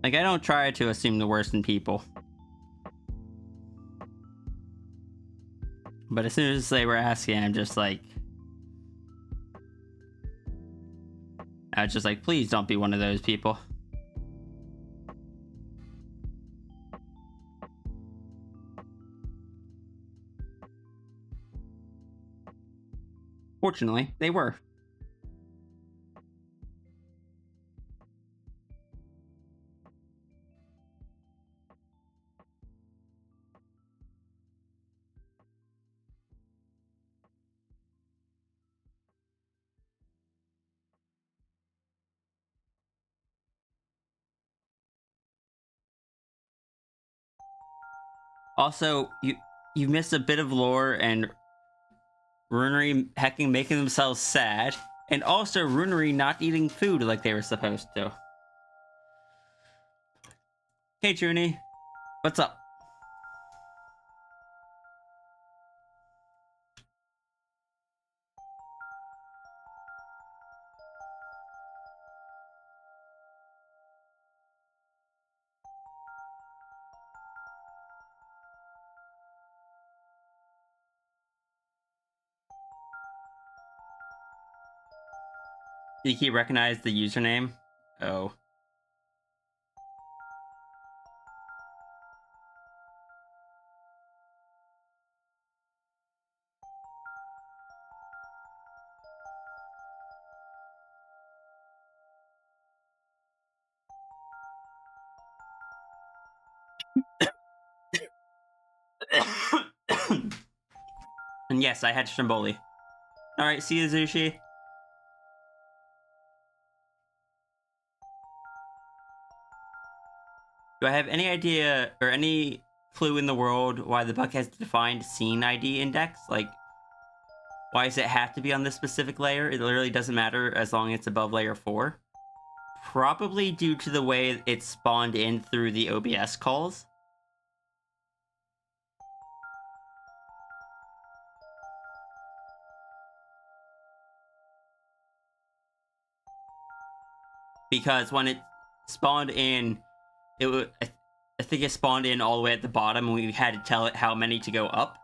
Like, I don't try to assume the worst in people. But as soon as they were asking, I'm just like... I was just like, please don't be one of those people. Fortunately, they were. Also, you missed a bit of lore and Runary hecking making themselves sad, and also Runary not eating food like they were supposed to. Hey, Junie, what's up? Did he recognize the username? Oh. And yes, I had Stromboli. Alright, see you, Zushi. Do I have any idea or any clue in the world why the book has defined scene ID index? Like, why does it have to be on this specific layer? It literally doesn't matter as long as it's above layer 4. Probably due to the way it's spawned in through the OBS calls. Because when it spawned in, I think it spawned in all the way at the bottom, and we had to tell it how many to go up.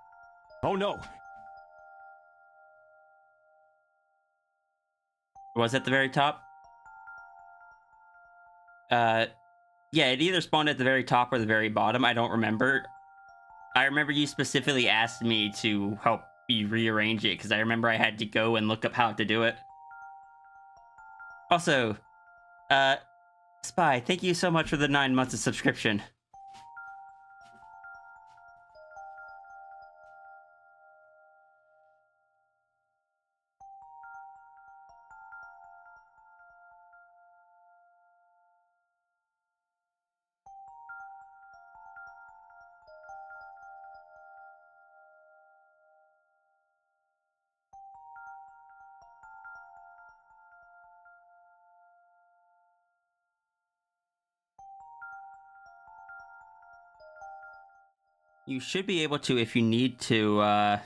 Oh no! Was it at the very top? Yeah, it either spawned at the very top or the very bottom. I don't remember. I remember you specifically asked me to help you rearrange it because I remember I had to go and look up how to do it. Also, Spy, thank you so much for the 9 months of subscription. You should be able to if you need to, I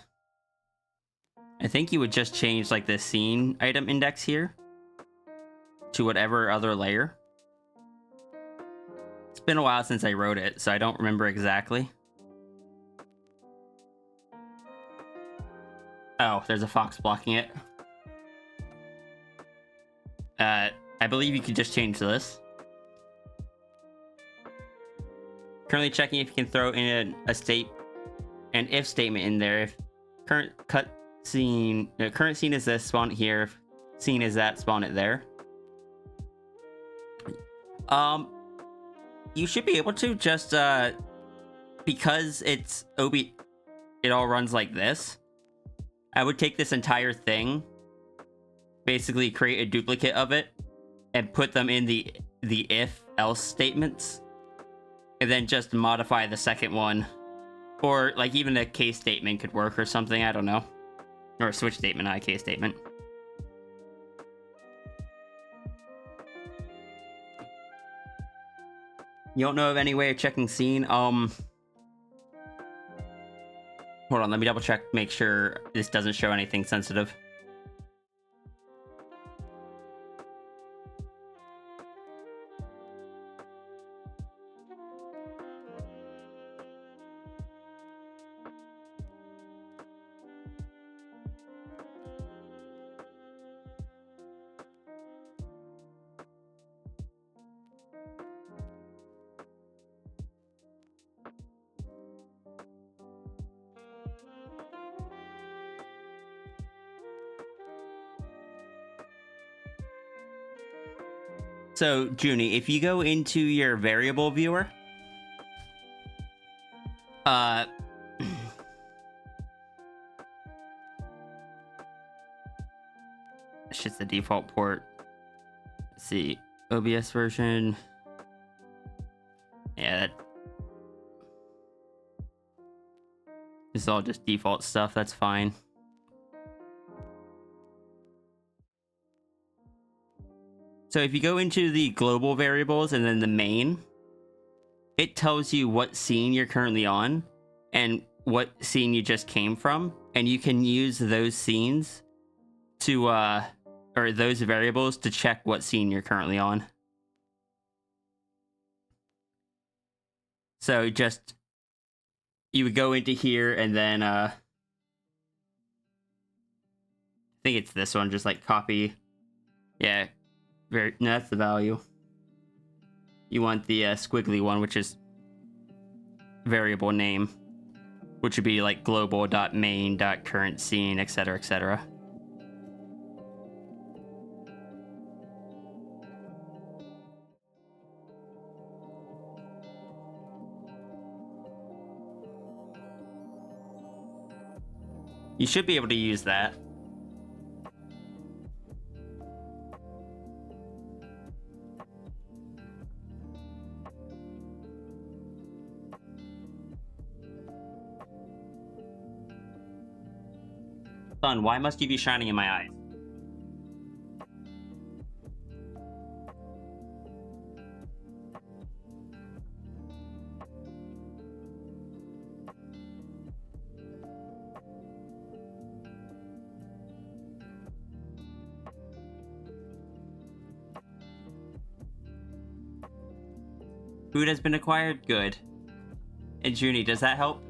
think you would just change, like, the scene item index here to whatever other layer. It's been a while since I wrote it, so I don't remember exactly. Oh, there's a fox blocking it. I believe you could just change this. Currently checking if you can throw in an if statement in there. If current scene is this, spawn it here. If scene is that, spawn it there. You should be able to just because it's it all runs like this. I would take this entire thing, basically create a duplicate of it, and put them in the if else statements, and then just modify the second one. Or, like, even a case statement could work or something, I don't know. Or a switch statement, not a case statement. You don't know of any way of checking scene? Hold on, let me double check, make sure this doesn't show anything sensitive. So, Junie, if you go into your variable viewer, shit's the default port. Let's see, OBS version. Yeah, This is all just default stuff. That's fine. So if you go into the global variables and then the main, it tells you what scene you're currently on and what scene you just came from. And you can use those scenes to, or those variables to check what scene you're currently on. So just, you would go into here and then, I think it's this one, just like copy. Yeah, no, that's the value. You want the squiggly one, which is variable name, which would be like global.main.current scene, etc., etc. You should be able to use that. Son, why must you be shining in my eyes? Food has been acquired? Good. And Junie, does that help?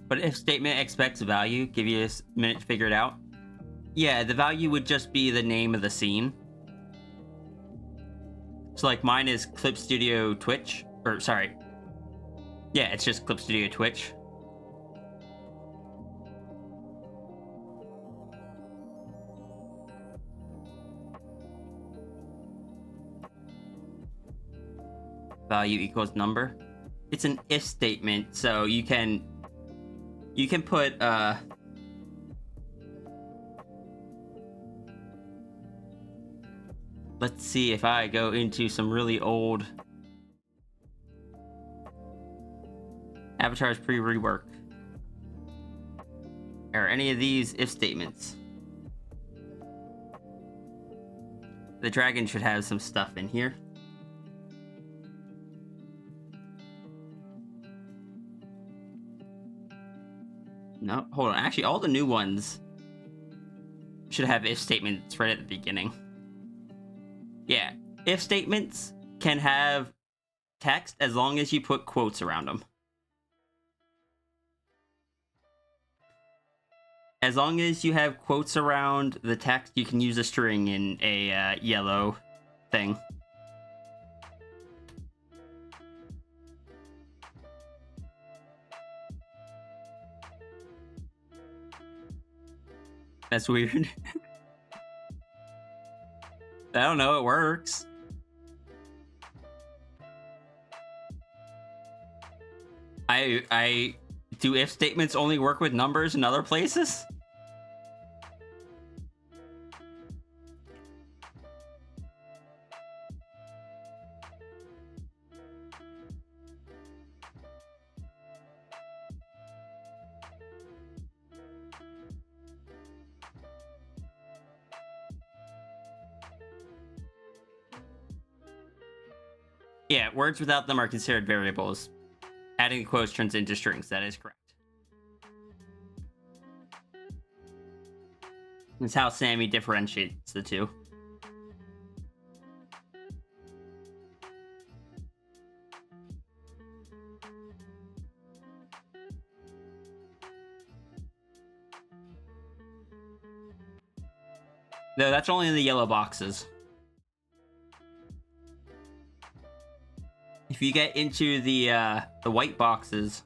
But if statement expects value, give you a minute to figure it out. Yeah, the value would just be the name of the scene. So like mine is Clip Studio Twitch, or sorry. Yeah, it's just Clip Studio Twitch. Value equals number. It's an if statement, so you can put let's see if I go into some really old avatars pre-rework or any of these if statements. The dragon should have some stuff in here. No, hold on. Actually, all the new ones should have if statements right at the beginning. Yeah, if statements can have text as long as you put quotes around them. As long as you have quotes around the text, you can use a string in a yellow thing. That's weird. I don't know, it works. I do if statements only work with numbers in other places? Yeah, words without them are considered variables. Adding quotes turns into strings, that is correct. That's how Sammy differentiates the two. No, that's only in the yellow boxes. if you get into the white boxes,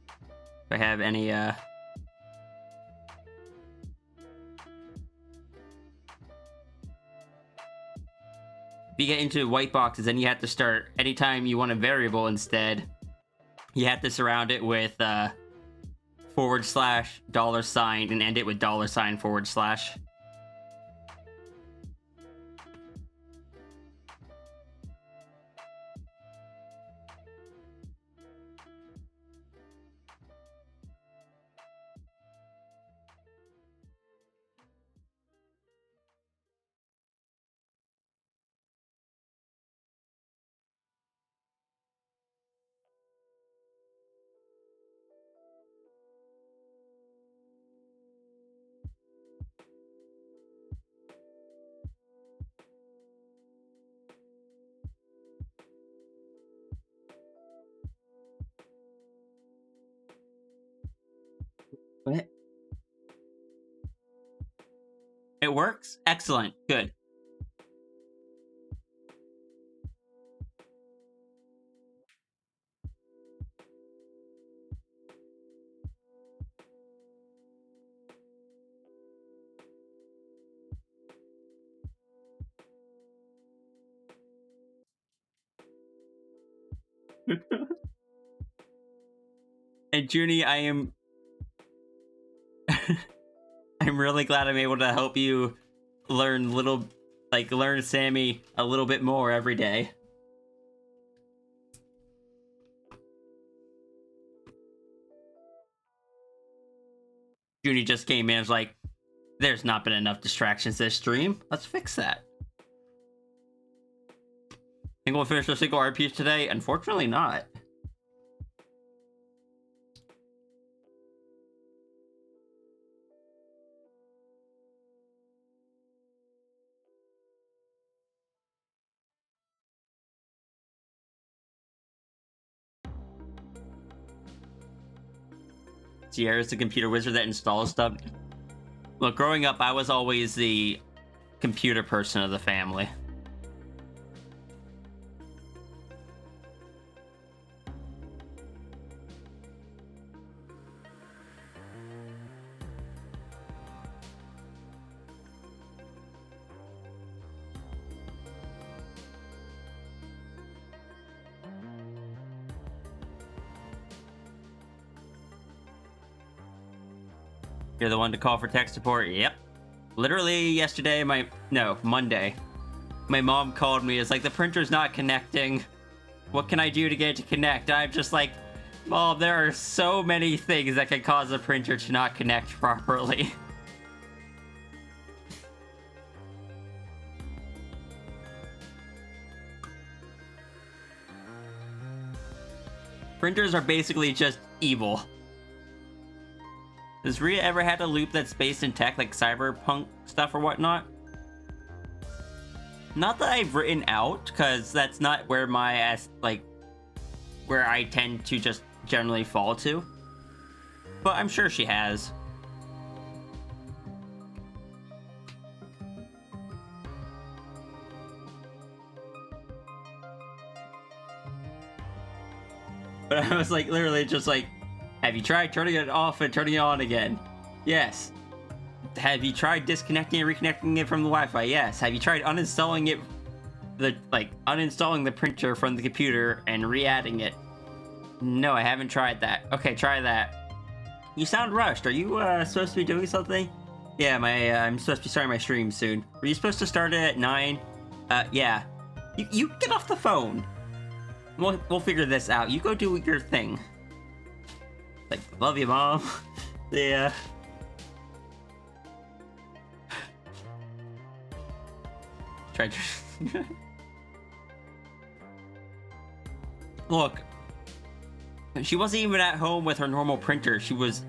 if I have any if you get into white boxes, then you have to start anytime you want a variable instead. You have to surround it with / $, $ and end it with $/. What? It works? Excellent. Good. And Junie, I'm really glad I'm able to help you learn Sammy a little bit more every day. Junie just came in and was like, there's not been enough distractions this stream. Let's fix that. Think we'll finish a single RPG today? Unfortunately not. Sierra's the computer wizard that installs stuff. Look, growing up, I was always the computer person of the family. You're the one to call for tech support? Yep. Literally yesterday, Monday, my mom called me. It's like, the printer's not connecting. What can I do to get it to connect? I'm just like, Mom, there are so many things that can cause a printer to not connect properly. Printers are basically just evil. Has Rhea ever had a loop that's based in tech, like cyberpunk stuff or whatnot? Not that I've written out, because that's not where where I tend to just generally fall to. But I'm sure she has. But I was like, literally just like, have you tried turning it off and turning it on again? Yes. Have you tried disconnecting and reconnecting it from the Wi-Fi? Yes. Have you tried uninstalling it, uninstalling the printer from the computer and re-adding it? No, I haven't tried that. Okay, try that. You sound rushed. Are you supposed to be doing something? Yeah, I'm supposed to be starting my stream soon. Were you supposed to start it at 9? Yeah. You get off the phone. We'll figure this out. You go do your thing. Like, love you, Mom. Yeah. Try to... Look. She wasn't even at home with her normal printer. She was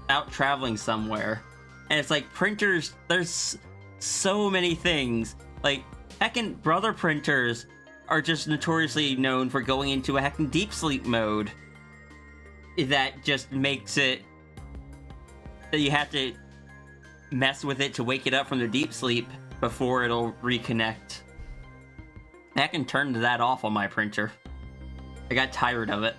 out traveling somewhere. And it's like, printers, there's so many things. Like, heckin' brother printers are just notoriously known for going into a heckin' deep sleep mode. That just makes it that you have to mess with it to wake it up from the deep sleep before it'll reconnect. I can turn that off on my printer. I got tired of it.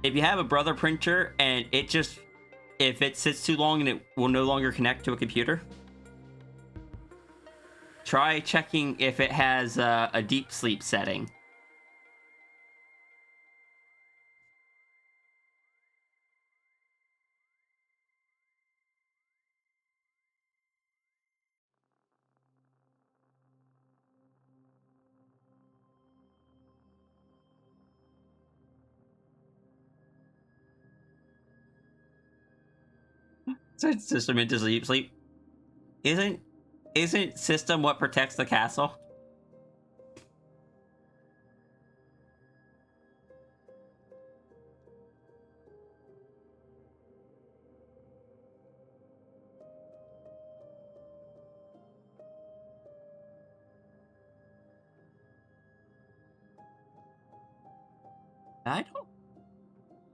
If you have a brother printer and it just, if it sits too long and it will no longer connect to a computer, try checking if it has a deep sleep setting. So it's system into sleep. Isn't system what protects the castle? I don't.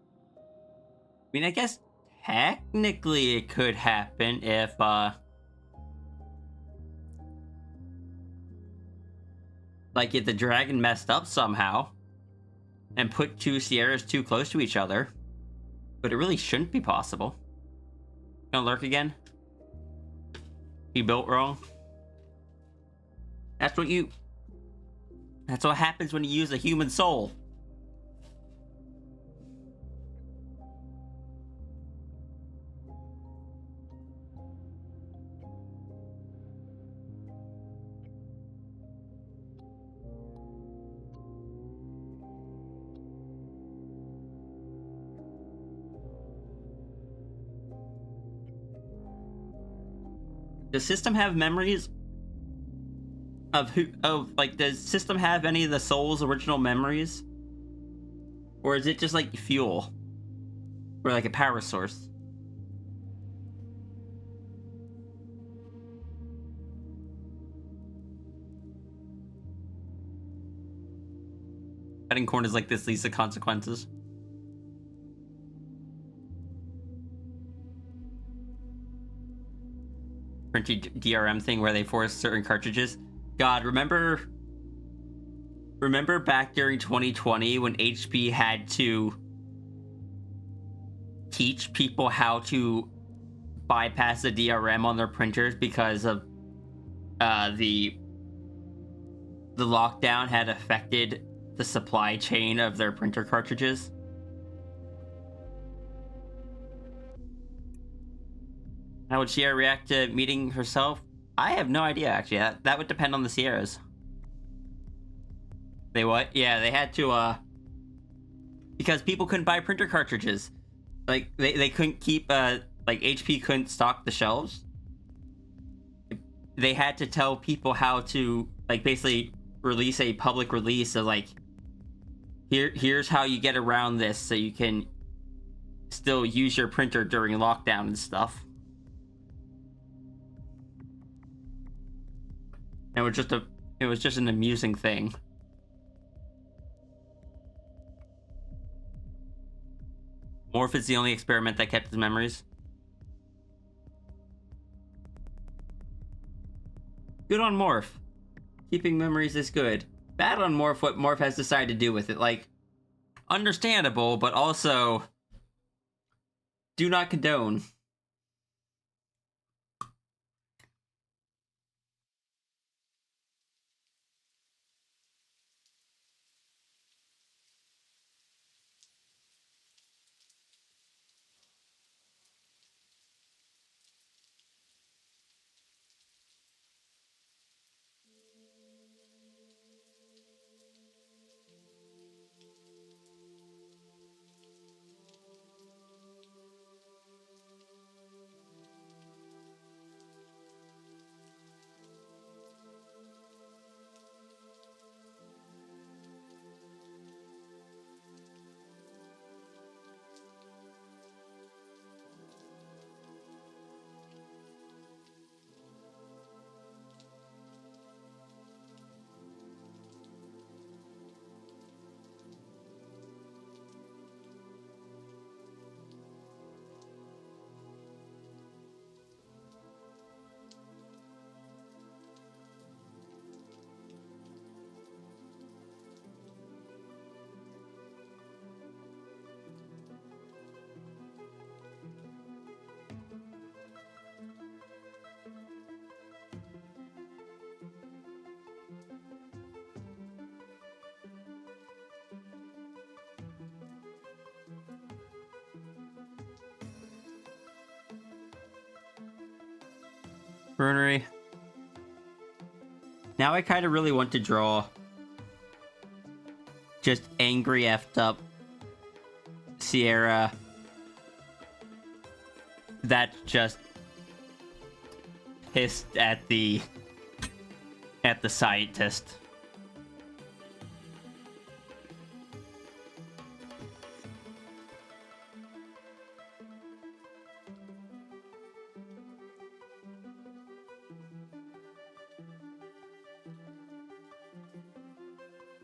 I mean, I guess technically it could happen if like if the dragon messed up somehow and put two Sierras too close to each other, but it really shouldn't be possible. Gonna lurk again? You built wrong. That's what happens when you use a human soul. Does system have memories does system have any of the soul's original memories? Or is it just like fuel? Or like a power source? Cutting corners like this leads to consequences. Printy DRM thing where they force certain cartridges. God, remember back during 2020 when HP had to teach people how to bypass the DRM on their printers because of the lockdown had affected the supply chain of their printer cartridges? How would Sierra react to meeting herself? I have no idea, actually. That would depend on the Sierras. They what? Yeah, they had to, because people couldn't buy printer cartridges. Like, they couldn't keep, like, HP couldn't stock the shelves. They had to tell people how to, like, basically release a public release of, like, here's how you get around this so you can still use your printer during lockdown and stuff. It was just an amusing thing. Morph is the only experiment that kept his memories. Good on Morph. Keeping memories is good. Bad on Morph what Morph has decided to do with it. Like, understandable, but also do not condone. Runary. Now I kind of really want to draw just angry, effed up Sierra that's just pissed at the scientist.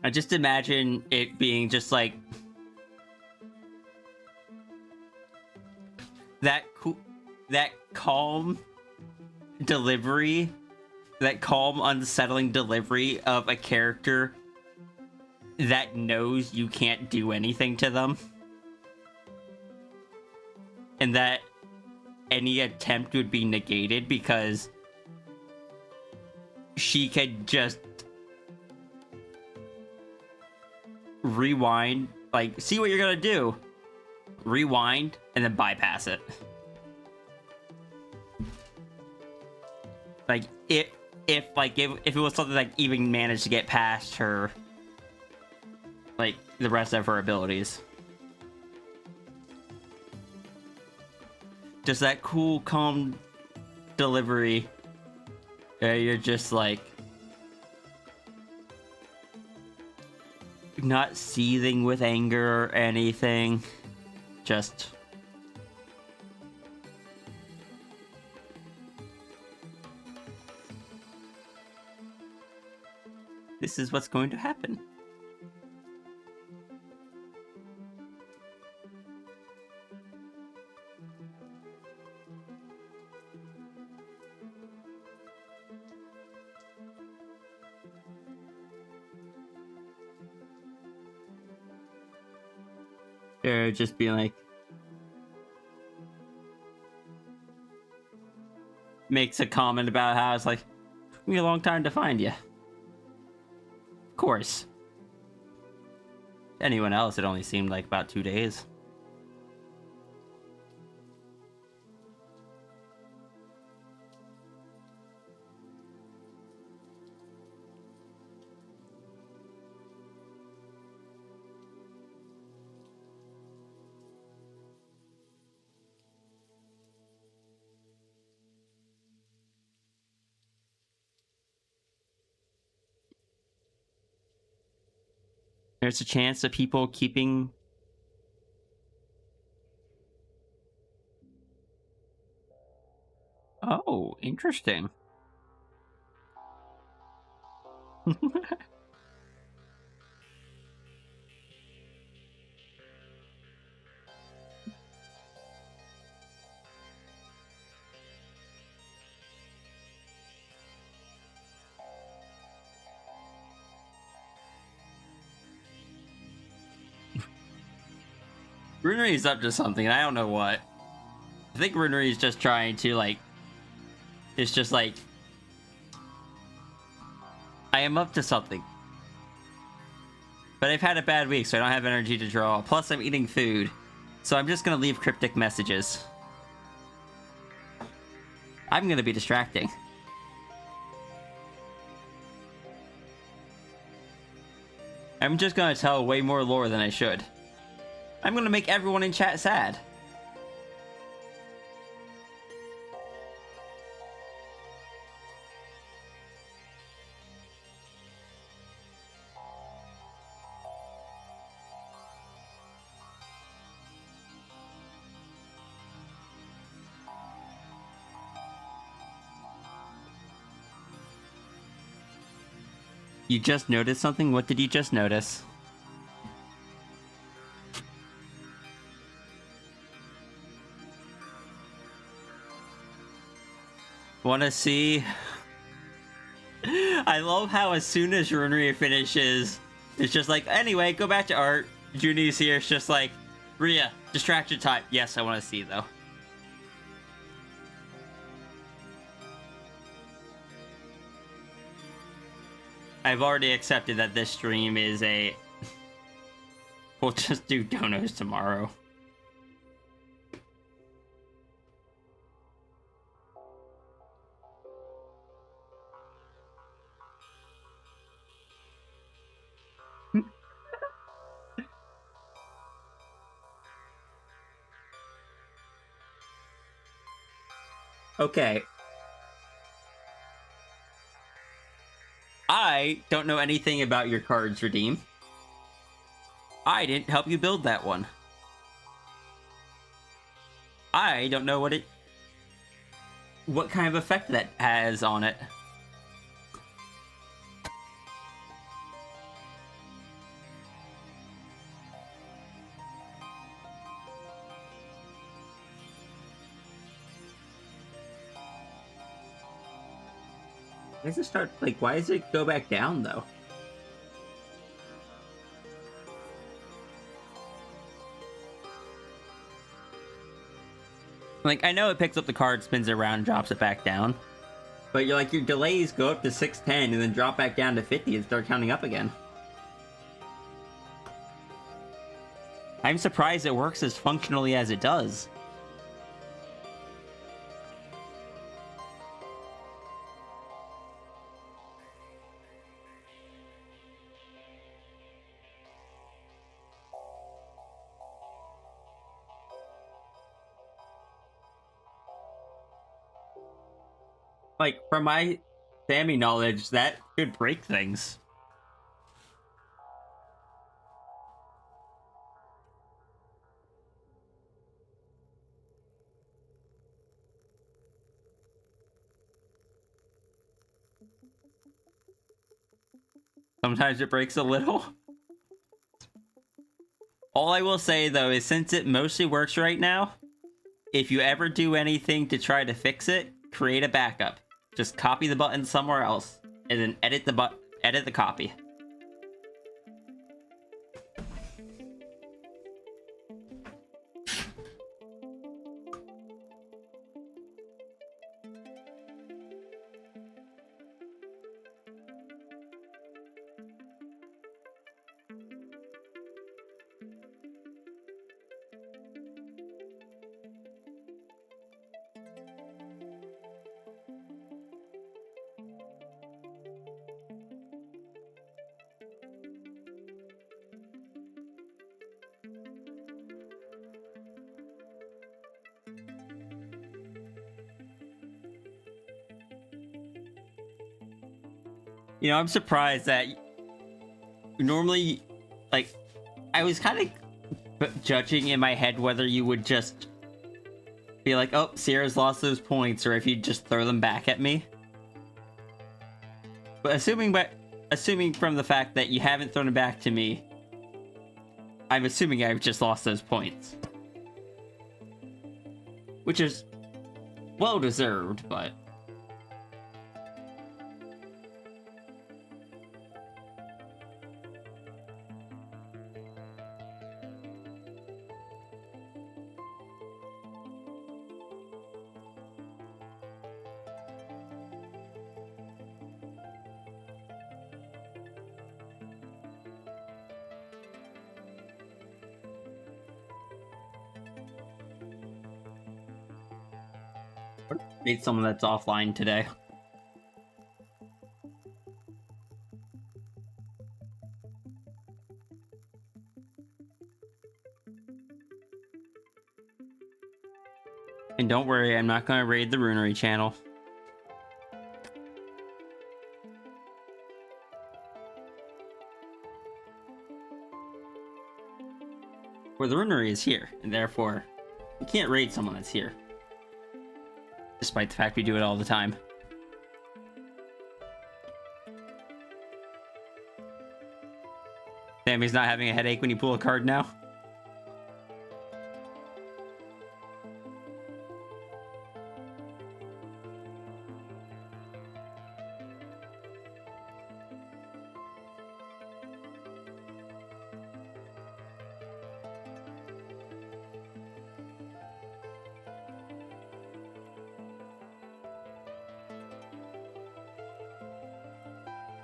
I just imagine it being just like that calm delivery, that calm, unsettling delivery of a character that knows you can't do anything to them, and that any attempt would be negated because she could just rewind, like, see what you're gonna do, rewind, and then bypass it. Like, if it was something that even managed to get past her, like, the rest of her abilities. Just that cool, calm delivery. You're just like not seething with anger or anything. Just this is what's going to happen. They're just being like, makes a comment about how it's like, took me a long time to find you. Of course. Anyone else, it only seemed like about 2 days. There's a chance of people keeping... Oh, interesting. Runary's up to something, and I don't know what. I think Runary's just trying to, like... It's just like... I am up to something. But I've had a bad week, so I don't have energy to draw. Plus, I'm eating food. So I'm just gonna leave cryptic messages. I'm gonna be distracting. I'm just gonna tell way more lore than I should. I'm gonna make everyone in chat sad. You just noticed something? What did you just notice? Wanna see? I love how as soon as Runary finishes, it's just like, anyway, go back to art. Junie's here, it's just like, Rhea, distraction time. Yes, I want to see, though. I've already accepted that this stream is a... We'll just do donos tomorrow. Okay. I don't know anything about your cards, Redeem. I didn't help you build that one. I don't know what kind of effect that has on it. Why does it start, like, why does it go back down, though? Like, I know it picks up the card, spins it around, drops it back down. But you're like, your delays go up to 610 and then drop back down to 50 and start counting up again. I'm surprised it works as functionally as it does. Like, from my Sammy knowledge, that could break things. Sometimes it breaks a little. All I will say, though, is since it mostly works right now, if you ever do anything to try to fix it, create a backup. Just copy the button somewhere else, and then edit the copy. You know, I'm surprised that normally, like, I was kind of judging in my head whether you would just be like, oh, Sierra's lost those points, or if you'd just throw them back at me. But assuming from the fact that you haven't thrown it back to me, I'm assuming I've just lost those points. Which is well deserved, but... Need someone that's offline today. And don't worry, I'm not going to raid the Runary channel. Where the Runary is here, and therefore, we can't raid someone that's here. Despite the fact we do it all the time. Sammy's not having a headache when you pull a card now?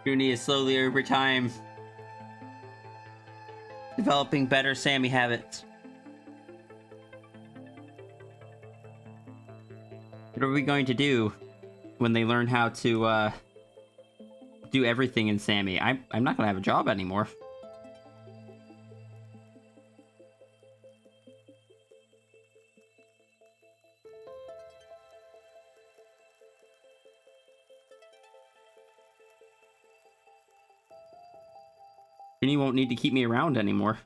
Rooney is slowly over time developing better Sammy habits. What are we going to do when they learn how to do everything in Sammy? I'm not gonna have a job anymore. Kenny won't need to keep me around anymore.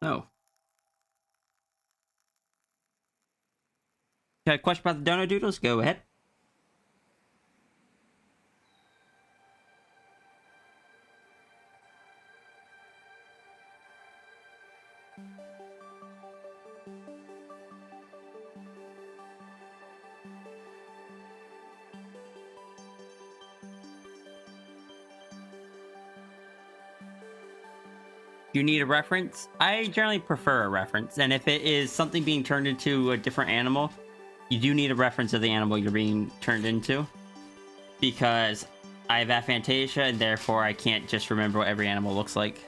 No. Got a question about the Dono Doodles? Go ahead. You need a reference? I generally prefer a reference, and if it is something being turned into a different animal, you do need a reference of the animal you're being turned into, because I have aphantasia, and therefore I can't just remember what every animal looks like.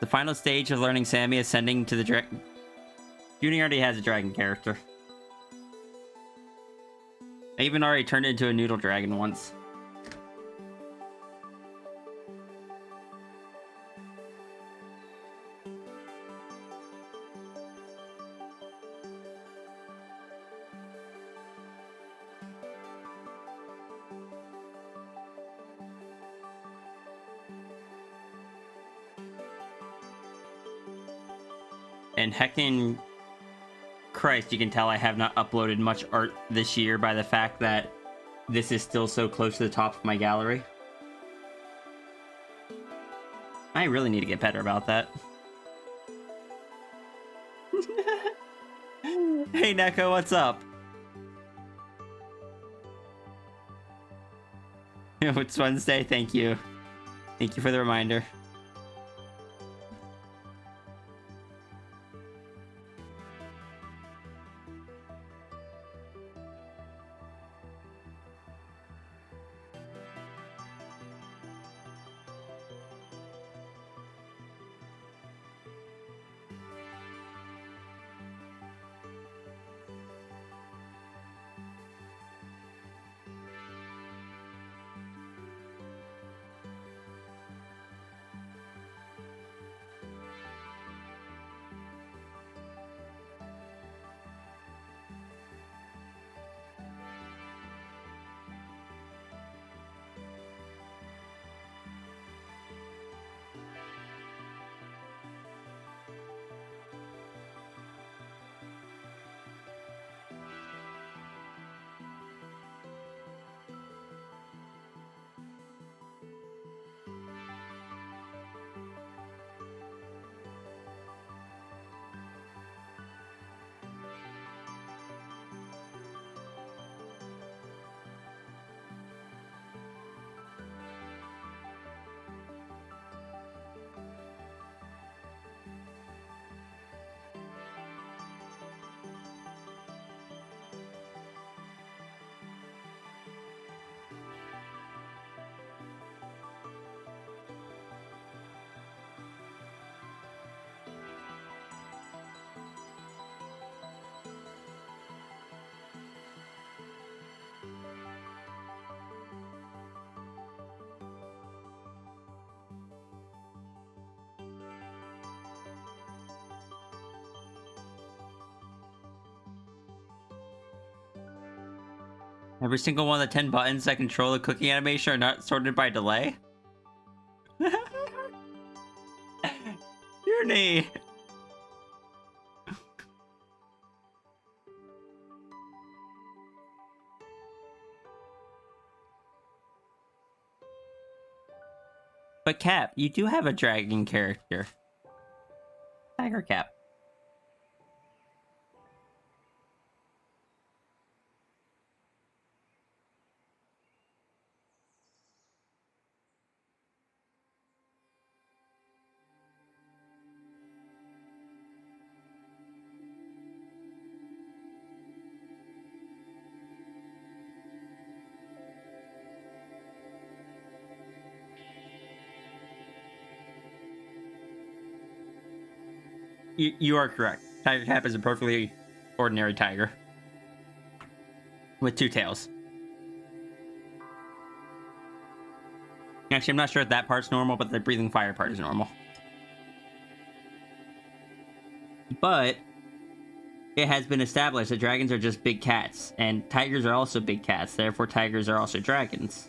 The final stage of learning Sammy ascending to the dragon. Junie already has a dragon character. I even already turned it into a noodle dragon once. And heckin' Christ, you can tell I have not uploaded much art this year by the fact that this is still so close to the top of my gallery. I really need to get better about that. Hey Neko, what's up? It's Wednesday, thank you. Thank you for the reminder. Every single one of the 10 buttons that control the cooking animation are not sorted by delay? Journey! But Cap, you do have a dragon character. Tiger Cap. You are correct. Tiger Cap is a perfectly ordinary tiger. With 2 tails. Actually, I'm not sure if that part's normal, but the breathing fire part is normal. But it has been established that dragons are just big cats, and tigers are also big cats, therefore tigers are also dragons.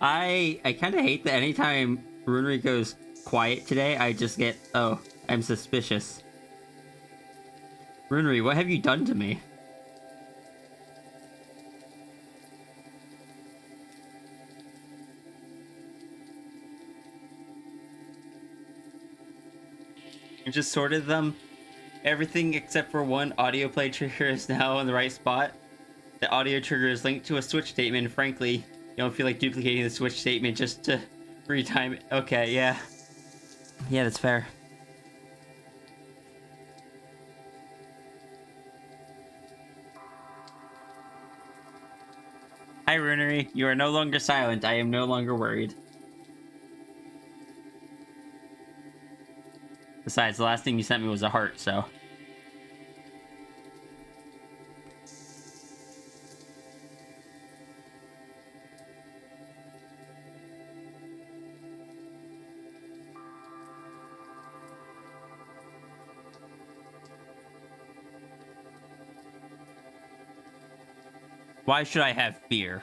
I kind of hate that anytime Runary goes quiet today, I just get, oh, I'm suspicious. Runary, what have you done to me? I just sorted them. Everything except for one audio play trigger is now in the right spot. The audio trigger is linked to a switch statement. Frankly, you don't feel like duplicating the switch statement just to retime it. Okay, yeah. Yeah, that's fair. Hi, Runary. You are no longer silent. I am no longer worried. Besides, the last thing you sent me was a heart, so... Why should I have fear?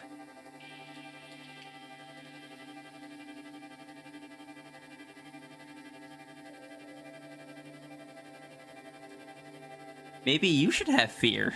Maybe you should have fear.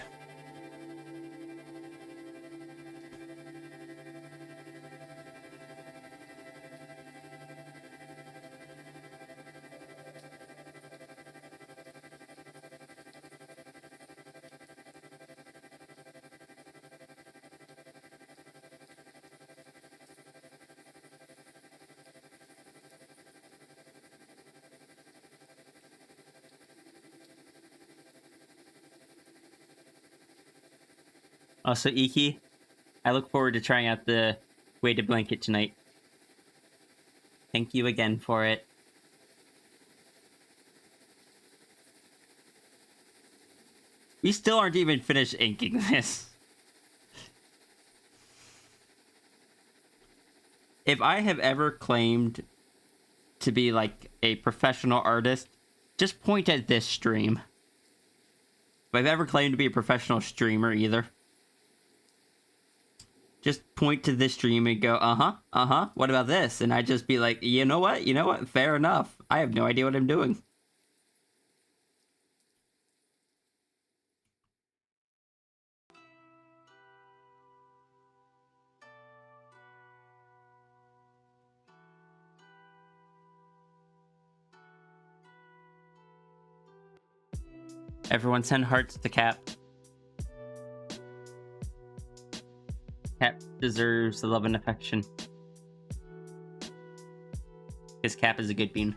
Also, Iki, I look forward to trying out the weighted blanket tonight. Thank you again for it. We still aren't even finished inking this. If I have ever claimed to be like a professional artist, just point at this stream. If I've ever claimed to be a professional streamer either, just point to this stream and go, what about this? And I'd just be like, you know what? Fair enough. I have no idea what I'm doing. Everyone send hearts to Cap. Cap deserves the love and affection. Because Cap is a good bean.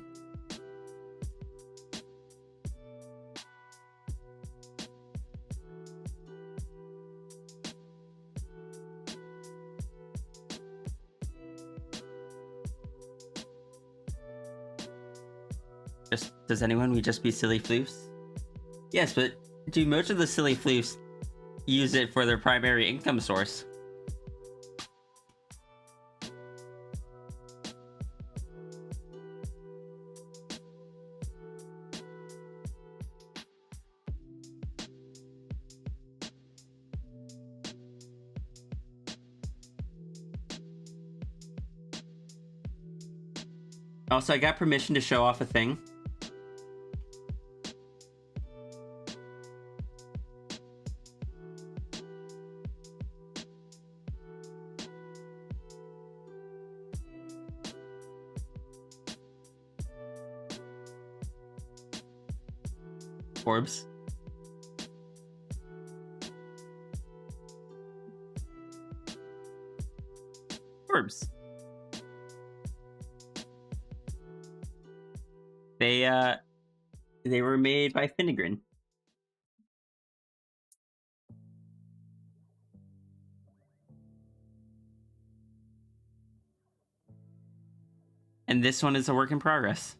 Does anyone we just be silly floofs? Yes, but do most of the silly floofs use it for their primary income source? Also, I got permission to show off a thing. Orbs. Orbs. They were made by Finnegan. And this one is a work in progress.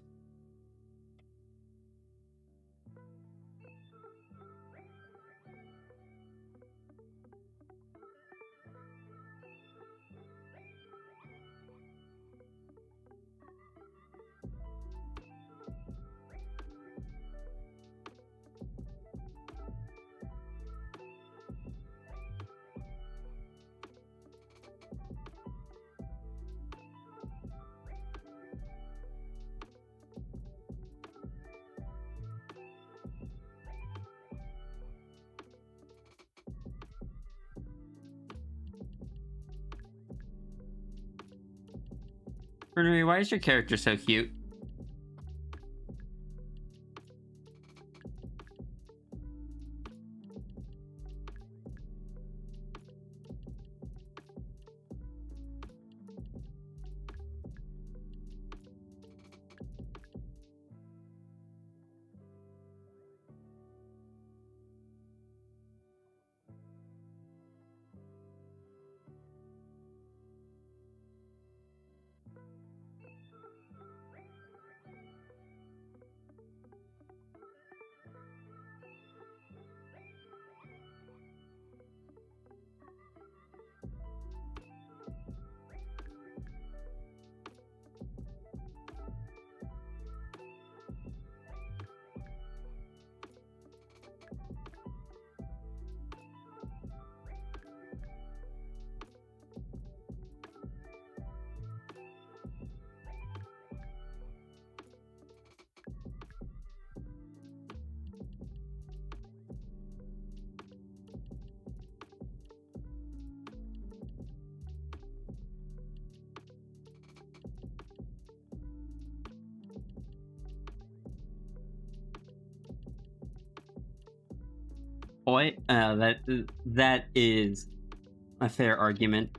Runary, why is your character so cute? Boy, that is a fair argument.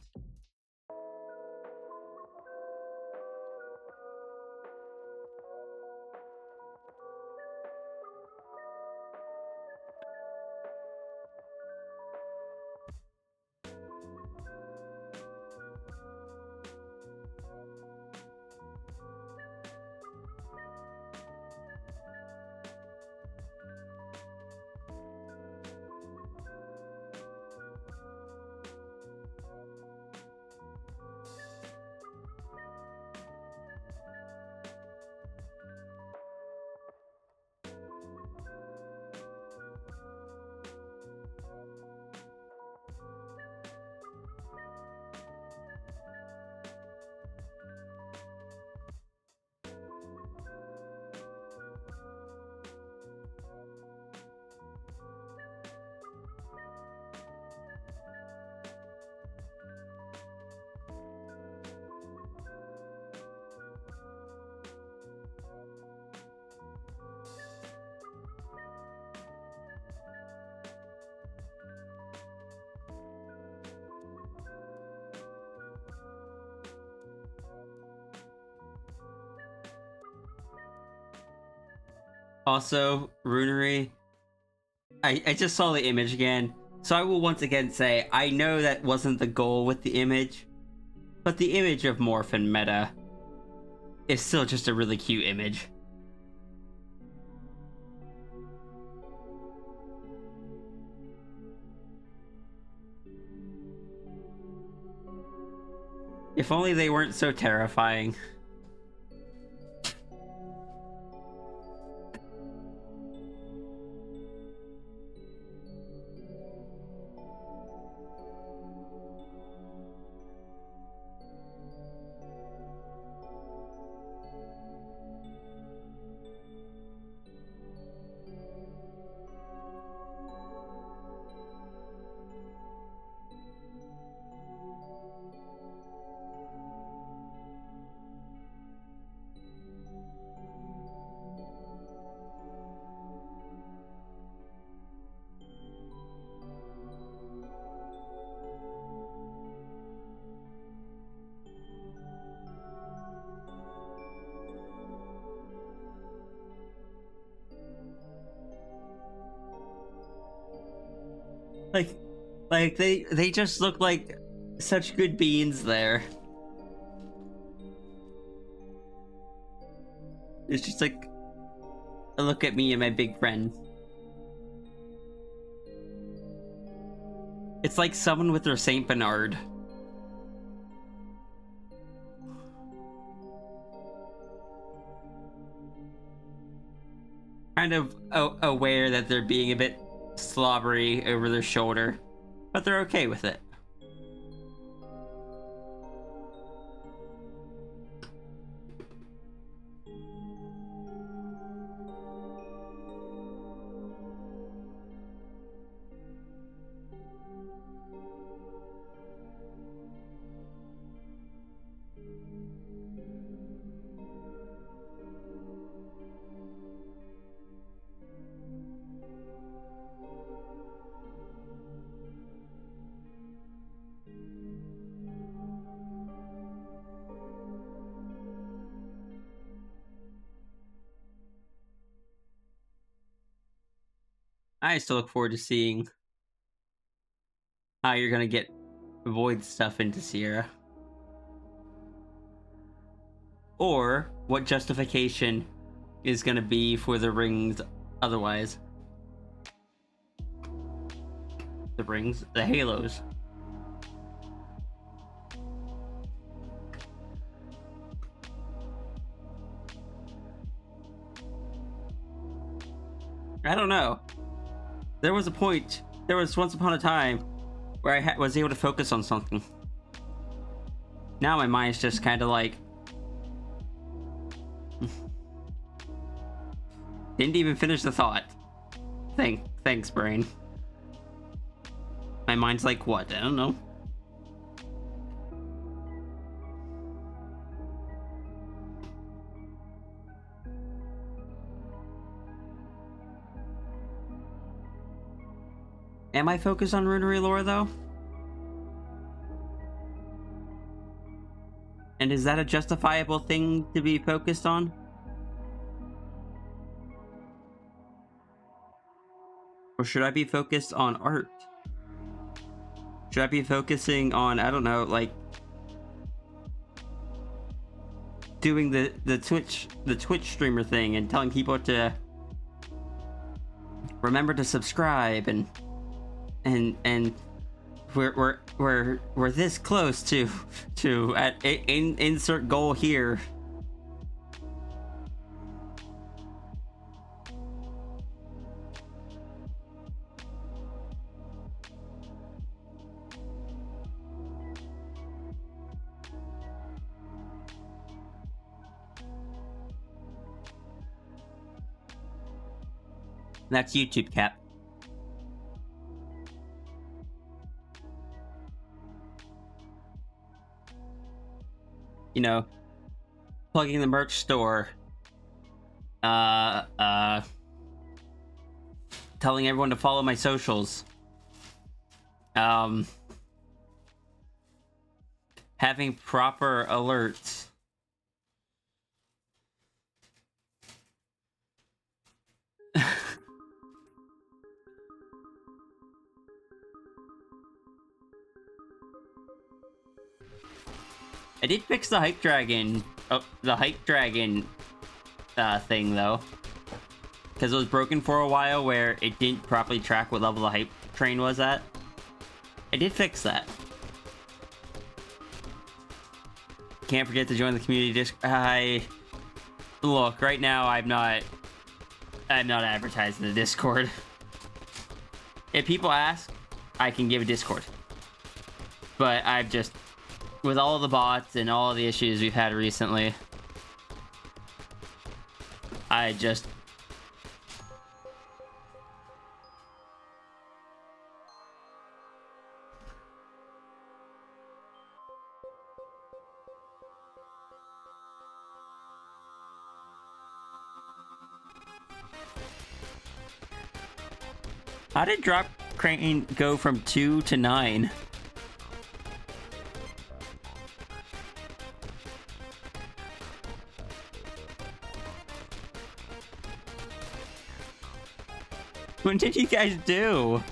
Also, Runary, I just saw the image again, so I will once again say I know that wasn't the goal with the image, but the image of Morph and Meta is still just a really cute image. If only they weren't so terrifying. Like, they just look like such good beans there. It's just like, look at me and my big friend. It's like someone with their Saint Bernard. Kind of aware that they're being a bit slobbery over their shoulder, but they're okay with it. I still look forward to seeing how you're gonna get Void stuff into Sierra. Or what justification is gonna be for the rings otherwise. The rings, the halos. I don't know. There was once upon a time where I was able to focus on something. Now my mind's just kind of like... Didn't even finish the thought. Thanks, brain. My mind's like, what? I don't know. Am I focused on Runary lore, though? And is that a justifiable thing to be focused on? Or should I be focused on art? Should I be focusing on, I don't know, like... doing the Twitch streamer thing and telling people to... remember to subscribe and we're this close to insert goal here. That's YouTube, Cap. You know, plugging the merch store, telling everyone to follow my socials, having proper alerts. I did fix the hype dragon, thing though, because it was broken for a while where it didn't properly track what level the hype train was at. I did fix that. Can't forget to join the community Discord. Look, right now I'm not advertising the Discord. If people ask, I can give a Discord, but I've just, with all the bots and all the issues we've had recently, I How did drop crane go from 2 to 9? What did you guys do?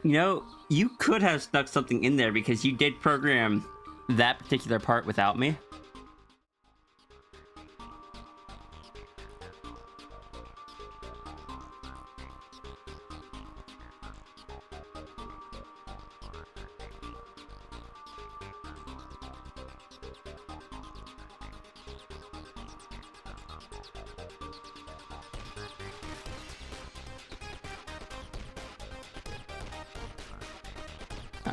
You know, you could have stuck something in there because you did program that particular part without me.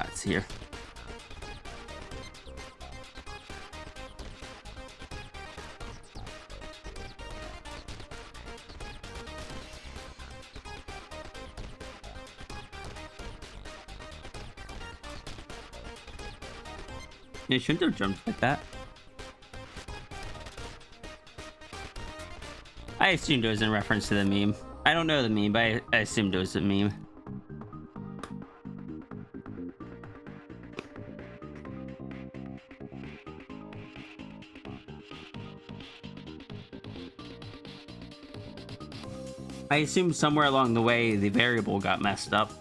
It's here. It shouldn't have jumped like that. I assumed it was in reference to the meme. I don't know the meme, but I assumed it was a meme. I assume somewhere along the way the variable got messed up.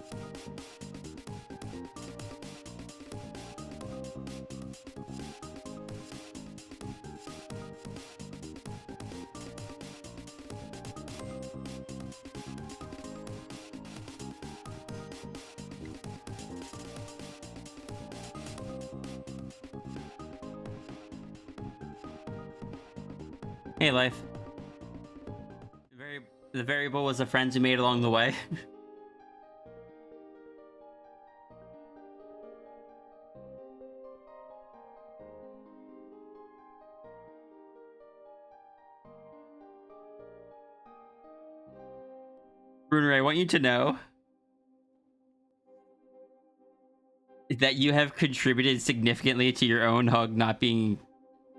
Hey, life. The variable was the friends you made along the way. Runary, I want you to know that you have contributed significantly to your own hug not being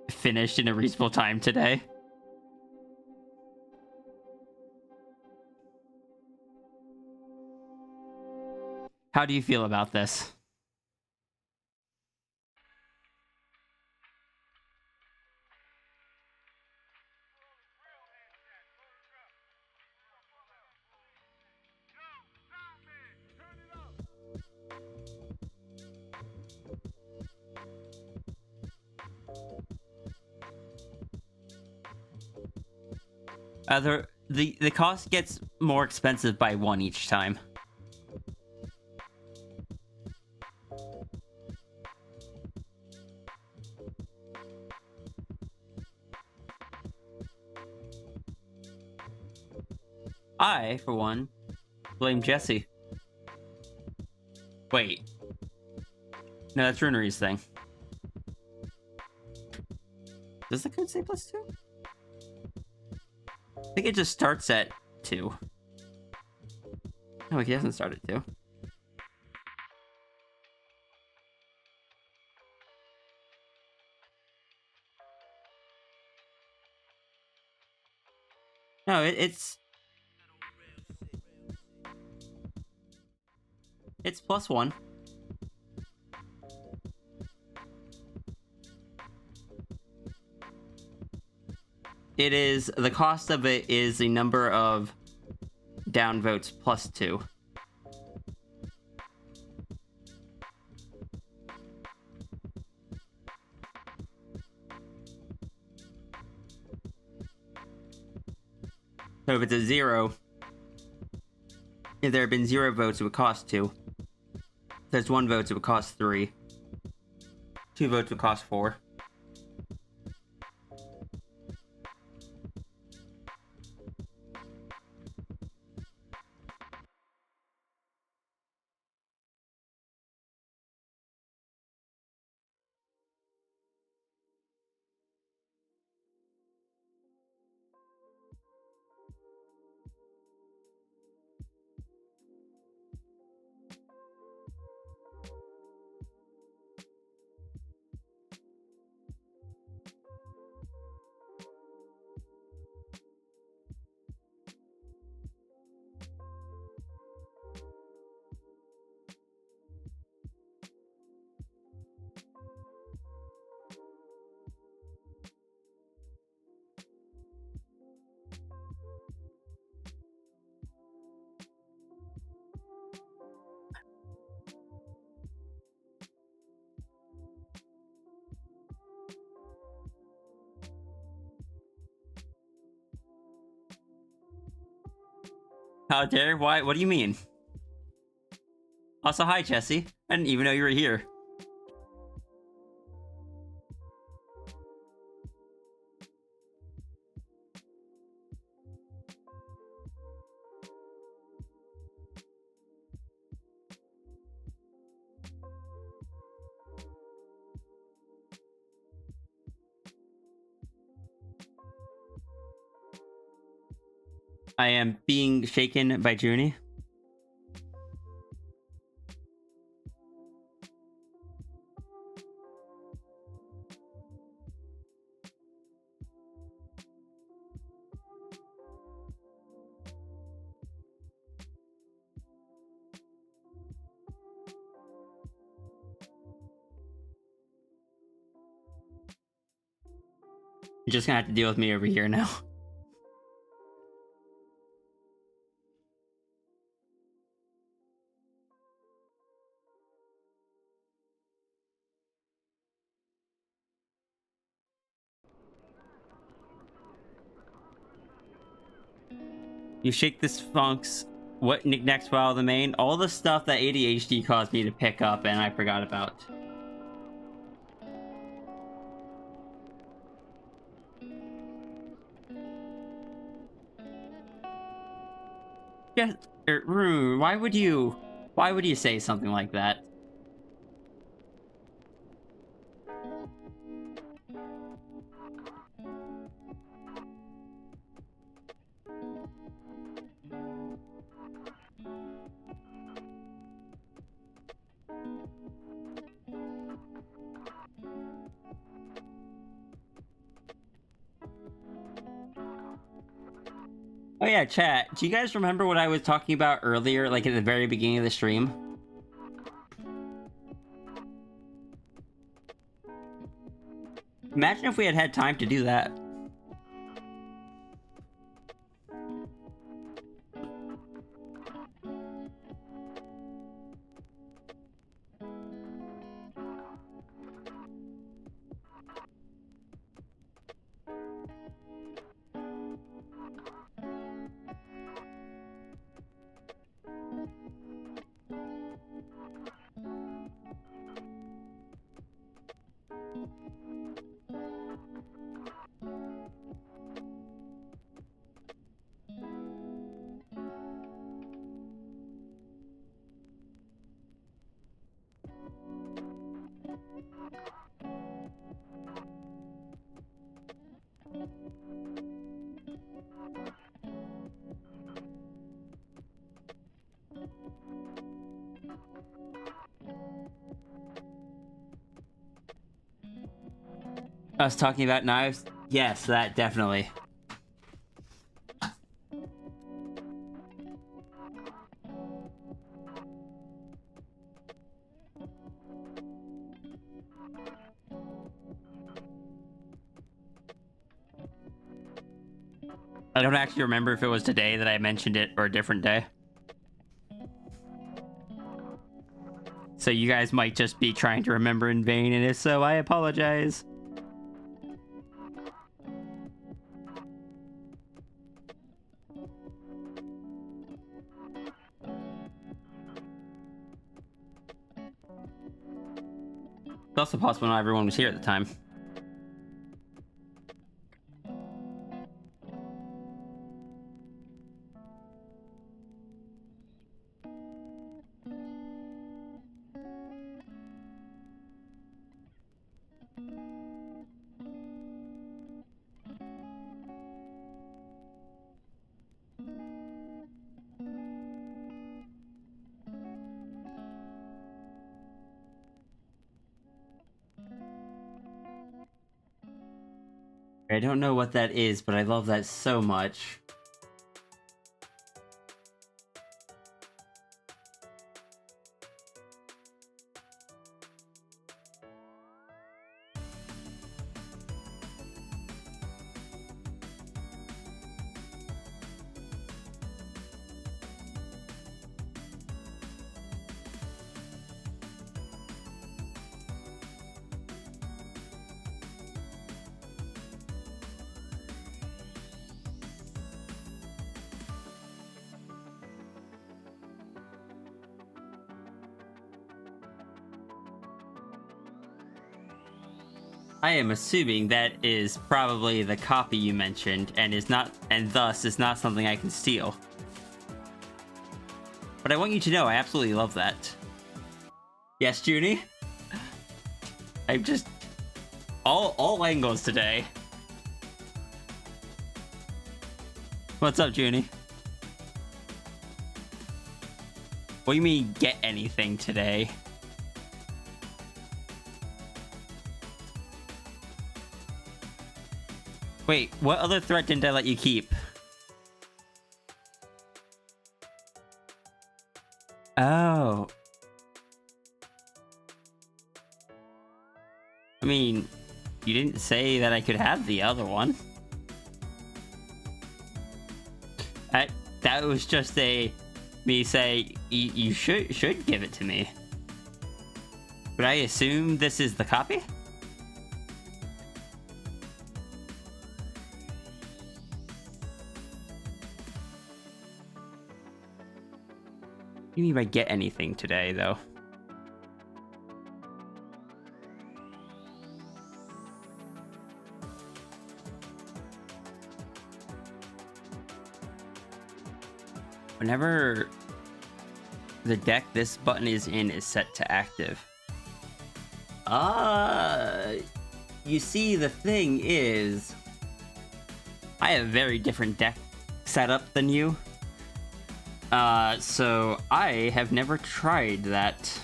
finished in a reasonable time today. How do you feel about this? The cost gets more expensive by 1 each time. I, for one, blame Jesse. Wait. No, that's Runary's thing. Does the code say +2? I think it just starts at 2. No, he doesn't start at 2. No, it's +1. It is, the cost of it is the number of downvotes +2. So if it's a 0, if there had been 0 votes, it would cost 2. If there's 1 vote, it would cost 3. 2 votes would cost 4. How dare? Why? What do you mean? Also, hi, Jesse. I didn't even know you were here. I am being shaken by Junie. You're just gonna have to deal with me over here now. You shake this funks. What knickknacks file the main? All the stuff that ADHD caused me to pick up and I forgot about. Yeah, Rune, why would you say something like that? Oh yeah, chat. Do you guys remember what I was talking about earlier, like at the very beginning of the stream? Imagine if we had had time to do that. Us talking about knives? Yes, that definitely. I don't actually remember if it was today that I mentioned it or a different day. So you guys might just be trying to remember in vain, and if so, I apologize. It's also possible not everyone was here at the time. I don't know what that is, but I love that so much. I am assuming that is probably the copy you mentioned, and thus is not something I can steal. But I want you to know I absolutely love that. Yes, Junie? I'm just all angles today. What's up, Junie? What do you mean get anything today? Wait, what other threat didn't I let you keep? Oh. I mean, You didn't say that I could have the other one. That was just me say you should give it to me. But I assume this is the copy? What do you mean by get anything today, though? Whenever the deck this button is in is set to active. You see, the thing is, I have a very different deck setup than you. So I have never tried that.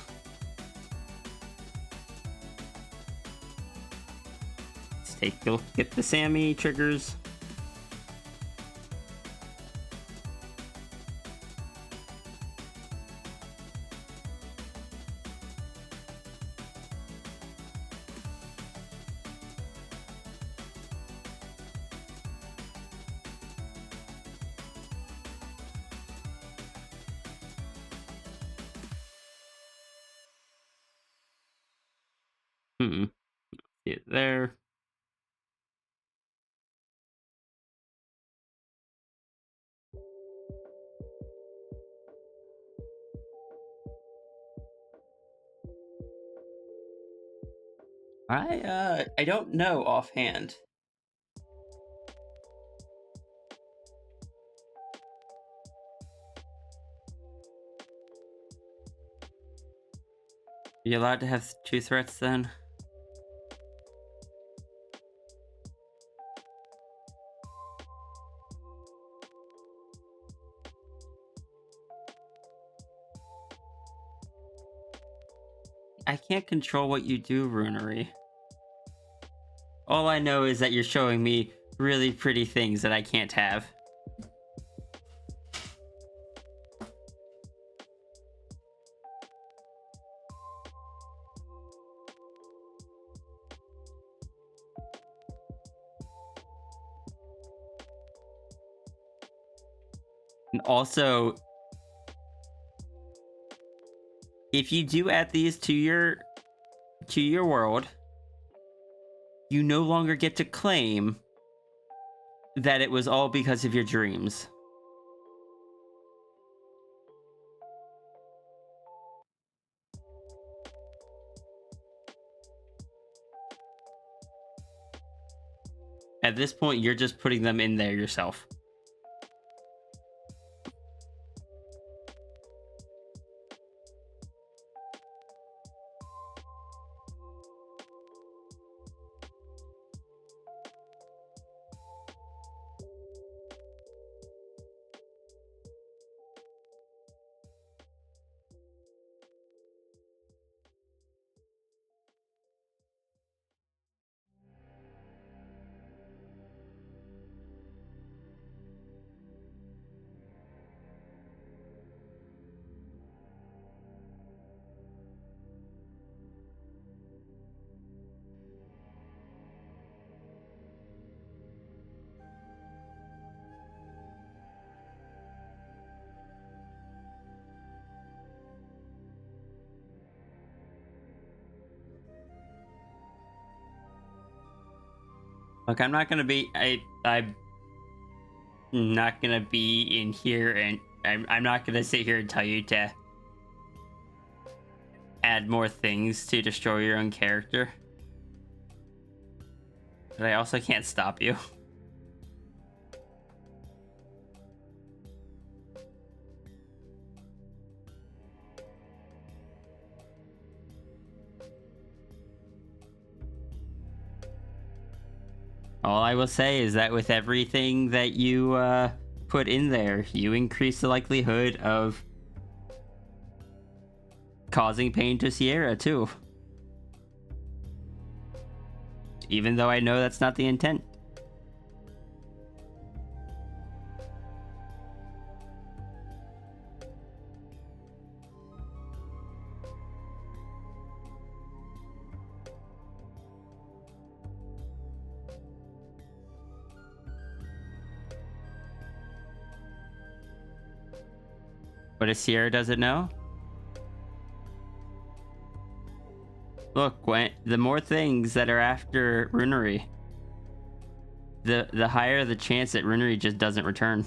Let's take a look at the Sammy triggers. See it there. I don't know offhand. Are you allowed to have 2 threats then? I can't control what you do, Runary. All I know is that you're showing me really pretty things that I can't have. And also, if you do add these to your world, you no longer get to claim that it was all because of your dreams. At this point, you're just putting them in there yourself. Look, I'm not gonna be. I'm not gonna be in here, and I'm not gonna sit here and tell you to add more things to destroy your own character. But I also can't stop you. All I will say is that with everything that you put in there, you increase the likelihood of causing pain to Sierra too. Even though I know that's not the intent. But if Sierra doesn't know? Look, Gwent, the more things that are after Runary, the higher the chance that Runary just doesn't return.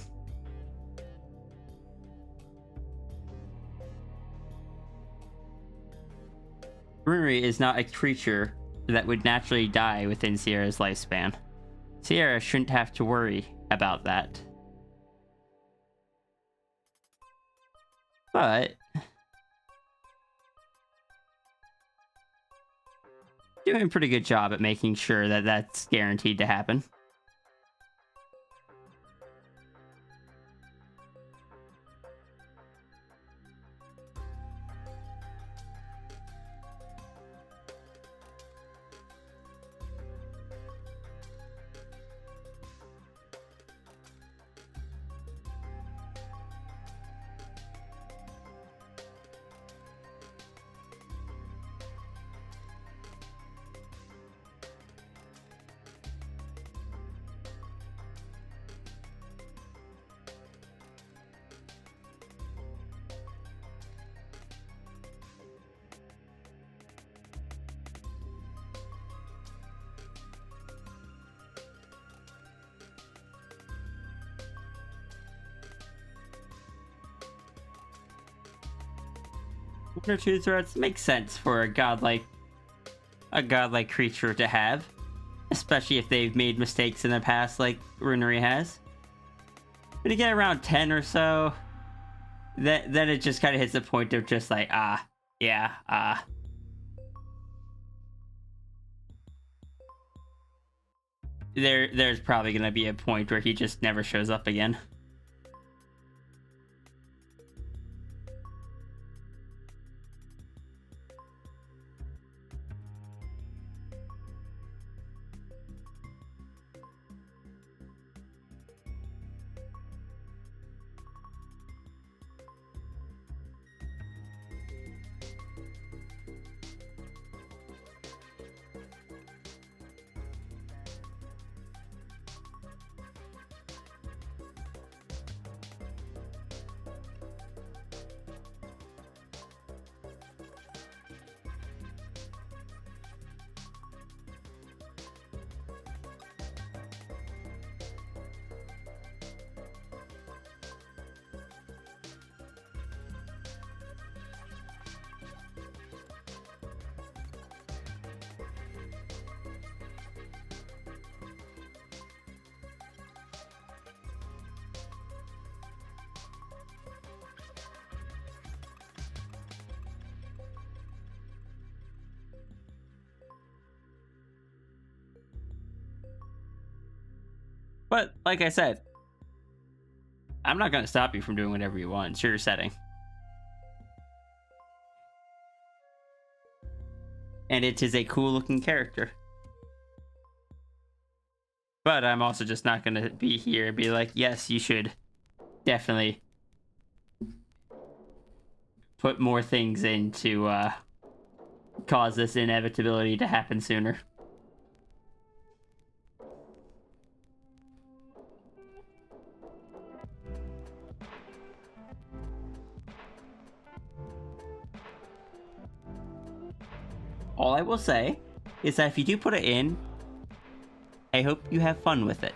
Runary is not a creature that would naturally die within Sierra's lifespan. Sierra shouldn't have to worry about that. But doing a pretty good job at making sure that that's guaranteed to happen. One or two threats makes sense for a godlike creature to have, especially if they've made mistakes in the past like Runary has. When you get around 10 or so, then it just kind of hits the point of just like, there's probably gonna be a point where he just never shows up again. But like I said, I'm not going to stop you from doing whatever you want. It's your setting. And it is a cool looking character. But I'm also just not going to be here and be like, yes, you should definitely put more things in to cause this inevitability to happen sooner. All I will say is that if you do put it in, I hope you have fun with it.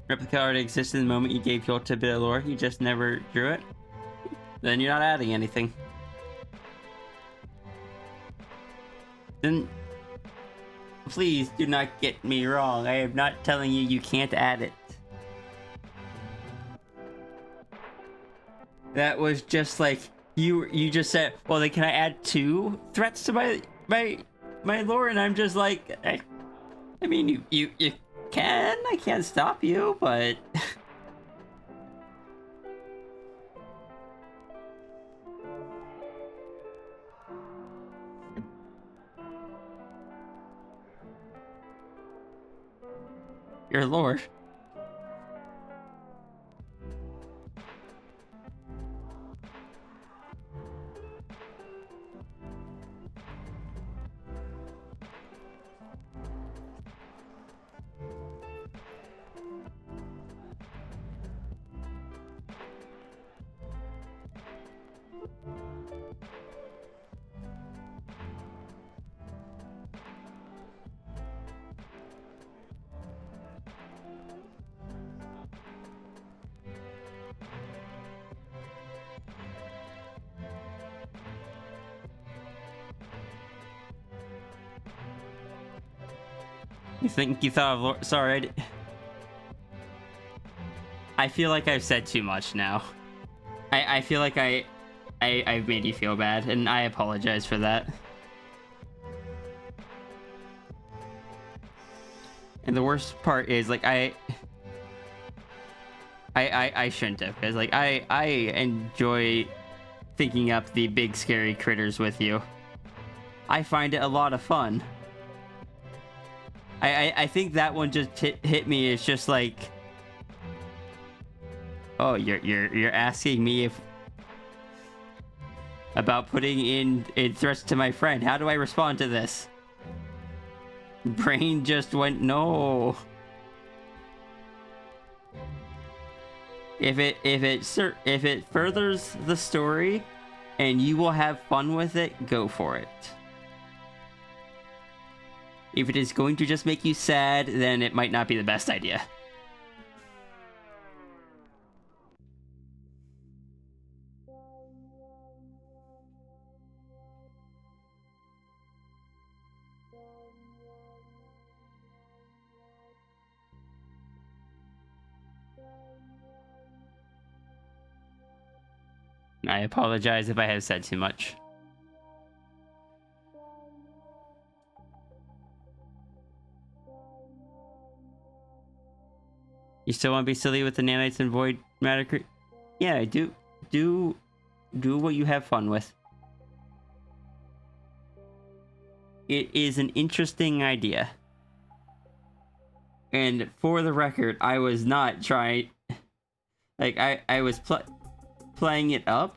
Replica already existed in the moment you gave Yolta a bit of lore, you just never drew it? Then you're not adding anything. Then please do not get me wrong. I am not telling you you can't add it. That was just like you just said, well, then can I add 2 threats to my lore? And I'm just like, I mean, you can. I can't stop you, but your lord. You think you thought of sorry, I feel like I've said too much now. I feel like I've made you feel bad, and I apologize for that. And the worst part is, like, I shouldn't have, because, like, I enjoy thinking up the big scary critters with you. I find it a lot of fun. I think that one just hit me. It's just like, oh, you're asking me about putting in threats to my friend. How do I respond to this? Brain just went no. If it furthers the story and you will have fun with it, go for it. If it is going to just make you sad, then it might not be the best idea. I apologize if I have said too much. You still want to be silly with the nanites and void matter? Yeah, do what you have fun with. It is an interesting idea. And for the record, I was not trying... Like, I was playing it up,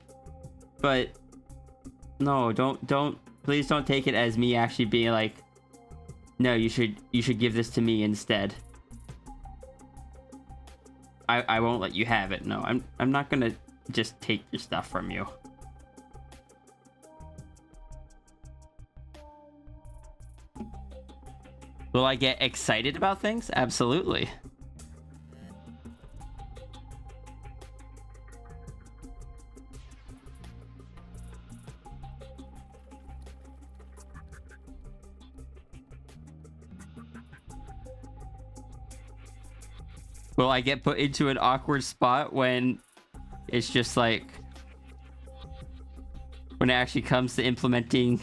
but... No, please don't take it as me actually being like, no, you should give this to me instead. I won't let you have it. No, I'm not gonna just take your stuff from you. Will I get excited about things? Absolutely. Will I get put into an awkward spot when it's just like, when it actually comes to implementing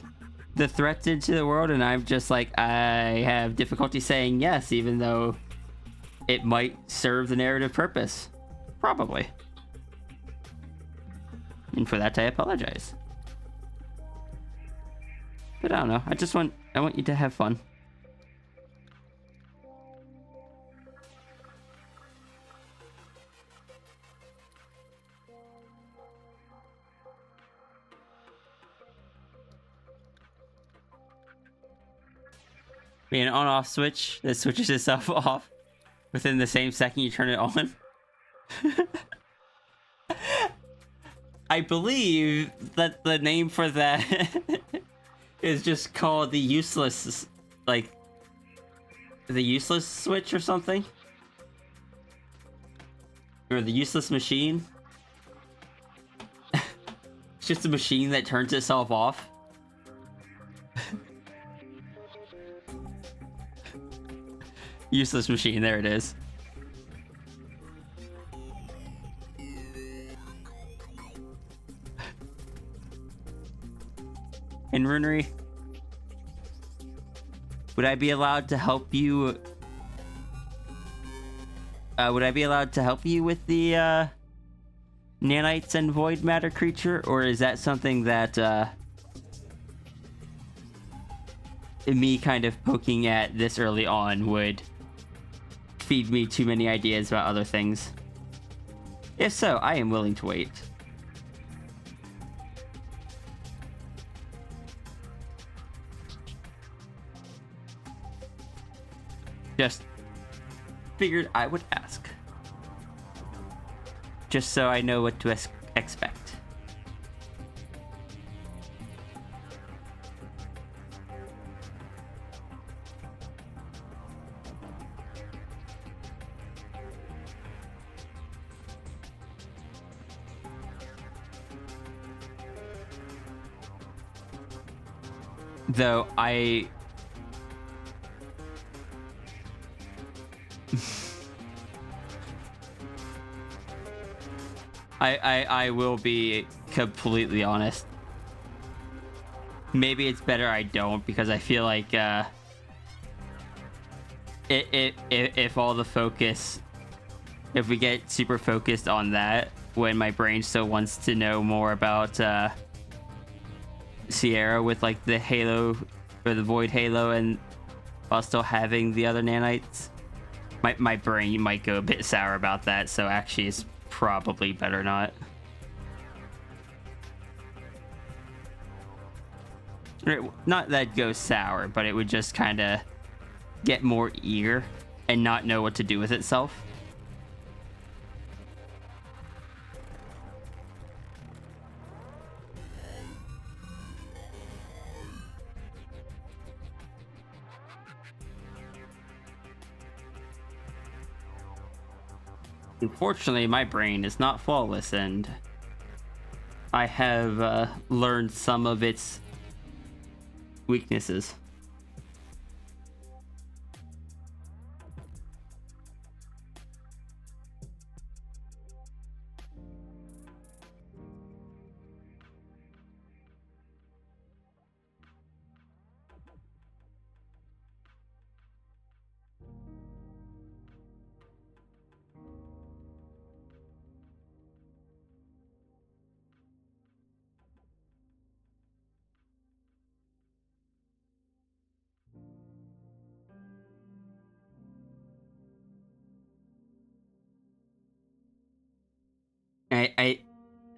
the threats into the world and I'm just like, I have difficulty saying yes, even though it might serve the narrative purpose? Probably. And for that, I apologize. But I don't know. I want you to have fun. Be an on-off switch that switches itself off within the same second you turn it on. I believe that the name for that is just called the useless, like, the useless switch or something? Or the useless machine? just a machine that turns itself off. Useless machine, there it is. And Runary, would I be allowed to help you? Would I be allowed to help you with the nanites and void matter creature, or is that something that me kind of poking at this early on would feed me too many ideas about other things? If so, I am willing to wait. Just figured I would ask. Just so I know what to expect. Though I will be completely honest. Maybe it's better I don't, because I feel like if all the focus, if we get super focused on that when my brain still wants to know more about Sierra with like the Halo or the Void Halo, and while still having the other nanites, my brain might go a bit sour about that. So actually it's probably better not. Not that it'd go sour, but it would just kind of get more eager and not know what to do with itself. Unfortunately, my brain is not flawless, and I have learned some of its weaknesses.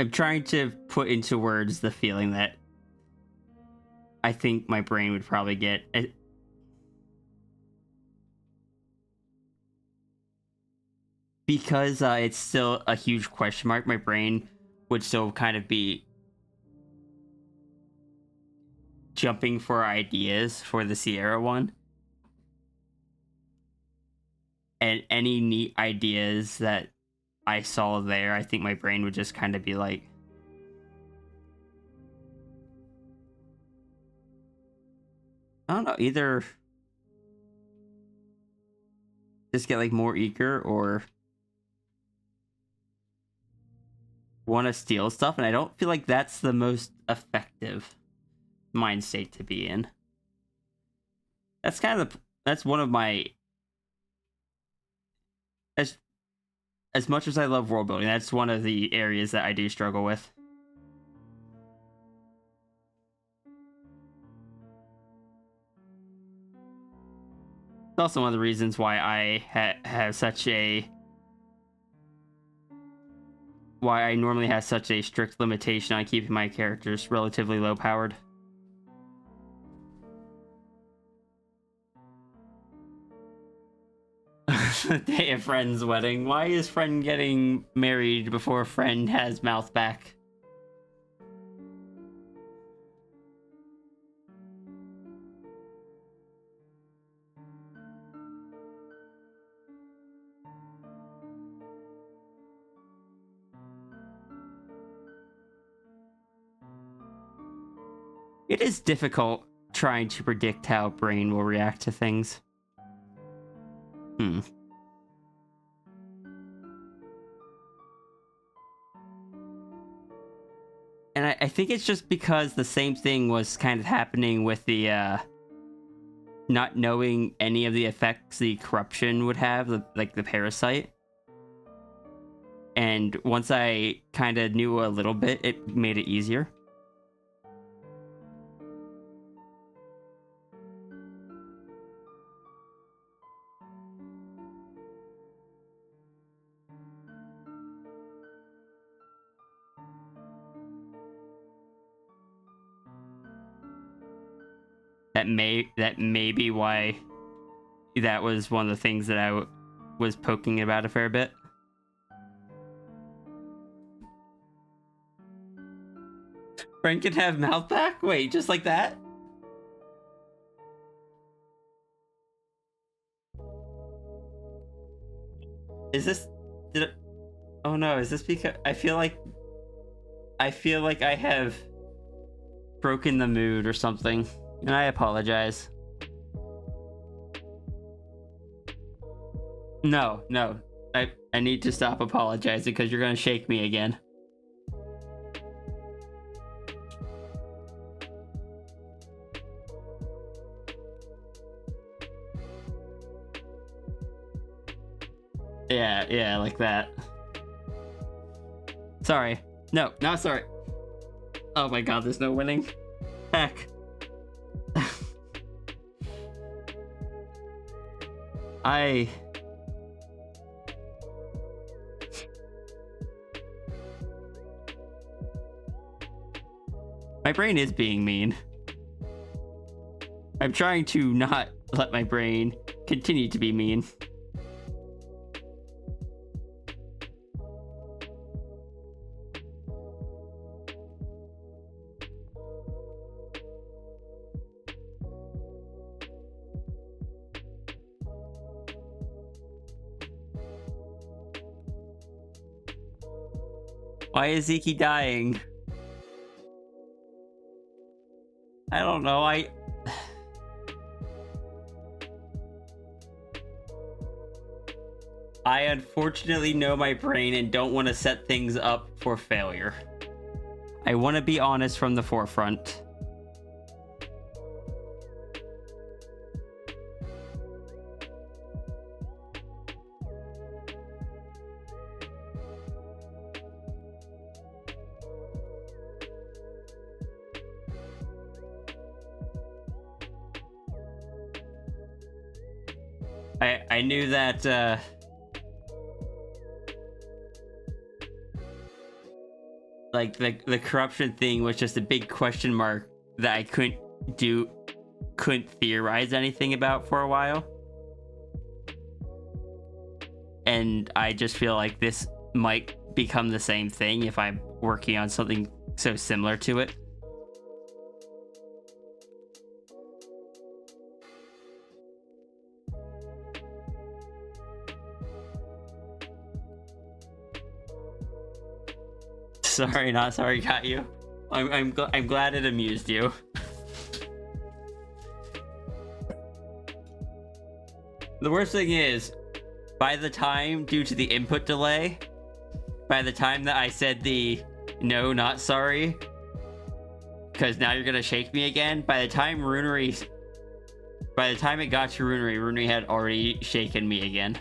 I'm trying to put into words the feeling that I think my brain would probably get. Because it's still a huge question mark, my brain would still kind of be jumping for ideas for the Sierra one. And any neat ideas that I saw there, I think my brain would just kind of be like, I don't know, either just get like more eager or want to steal stuff, and I don't feel like that's the most effective mind state to be in. That's kind of that's one of my, as much as I love world building, that's one of the areas that I do struggle with. It's also one of the reasons why I have such a, why I normally have such a strict limitation on keeping my characters relatively low powered. Day of friend's wedding. Why is friend getting married before friend has mouth back? It is difficult trying to predict how brain will react to things. And I think it's just because the same thing was kind of happening with the not knowing any of the effects the corruption would have, like the parasite. And once I kind of knew a little bit, it made it easier. That may be why that was one of the things that I was poking about a fair bit. Frank can have mouth back? Wait, just like that? Is this... Oh no, is this because... I feel like I have broken the mood or something. And I apologize. No. I need to stop apologizing because you're gonna shake me again. Yeah, like that. Sorry. No, not sorry. Oh my god, there's no winning. Heck. My brain is being mean. I'm trying to not let my brain continue to be mean. Why is Zeke dying? I don't know, I unfortunately know my brain and don't want to set things up for failure. I want to be honest from the forefront. I knew that like the corruption thing was just a big question mark that I couldn't theorize anything about for a while. And I just feel like this might become the same thing if I'm working on something so similar to it. Sorry, not sorry, got you. I'm glad it amused you. The worst thing is, by the time, due to the input delay, by the time that I said the no, not sorry, because now you're gonna shake me again, by the time it got to Runary had already shaken me again.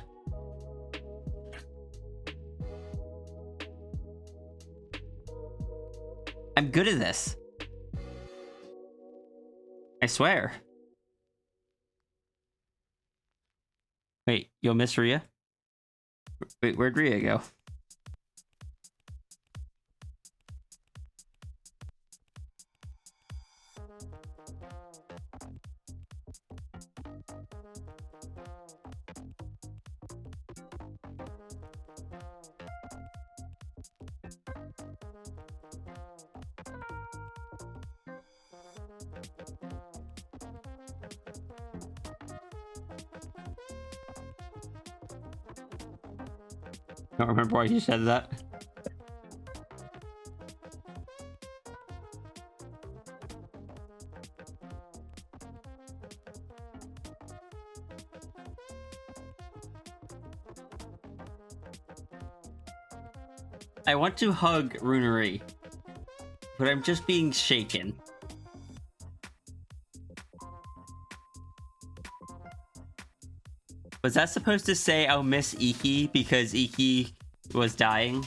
I'm good at this. I swear. Wait, you'll miss Rhea? Wait, where'd Rhea go? Don't remember why you said that. I want to hug Runary, but I'm just being shaken. Was that supposed to say I'll miss Iki because Iki was dying?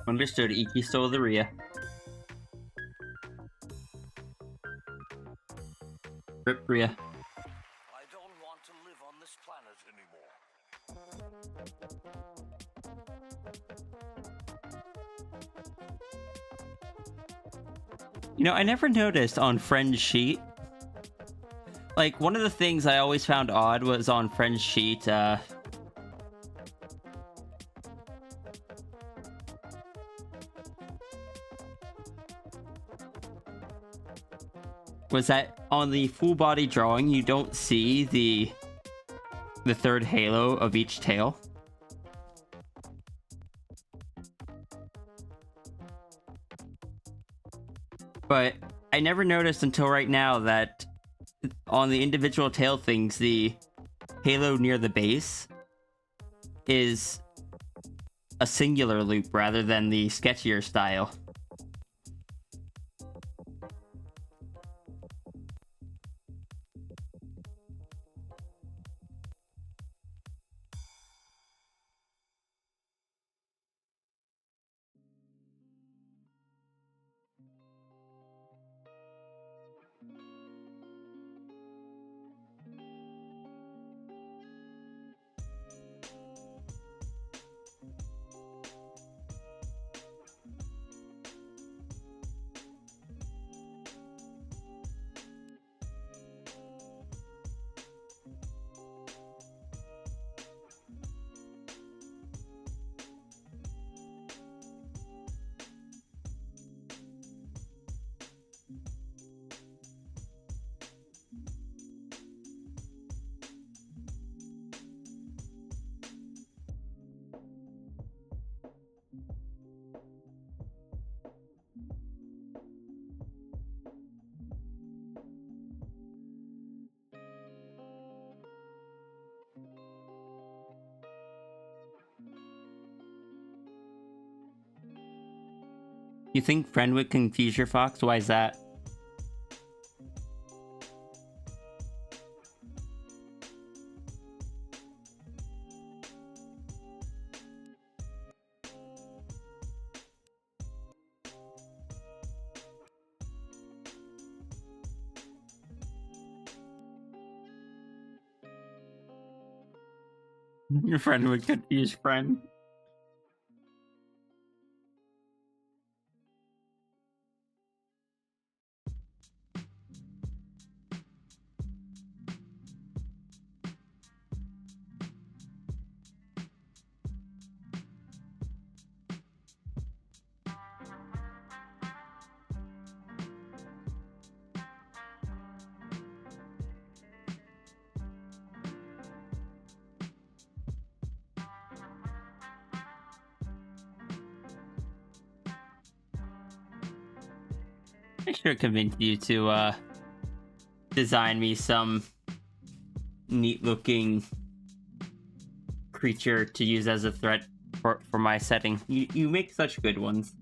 Understood. Iki stole the Rhea. Rip Rhea. I don't want to live on this planet anymore. You know, I never noticed on Friend's sheet. Like, one of the things I always found odd was on Friend's sheet, was that on the full body drawing you don't see the third halo of each tail. But I never noticed until right now that on the individual tail things, the halo near the base is a singular loop rather than the sketchier style. You think Friend would confuse your fox? Why is that? Your friend would confuse Friend. I should have convinced you to design me some neat looking creature to use as a threat for my setting. You make such good ones.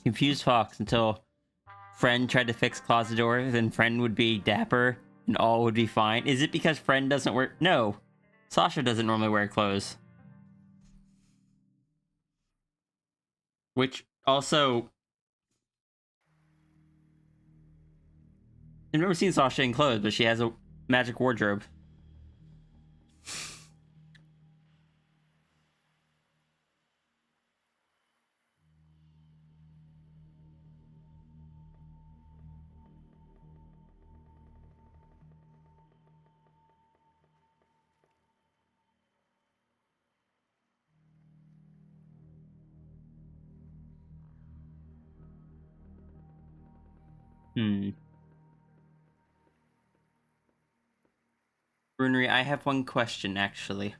Confused Fox until Friend tried to fix closet door, then Friend would be dapper and all would be fine. Is it because Friend doesn't wear... No. Sasha doesn't normally wear clothes. Which also... I've never seen Sasha in clothes, but she has a magic wardrobe. Runary, I have one question, actually.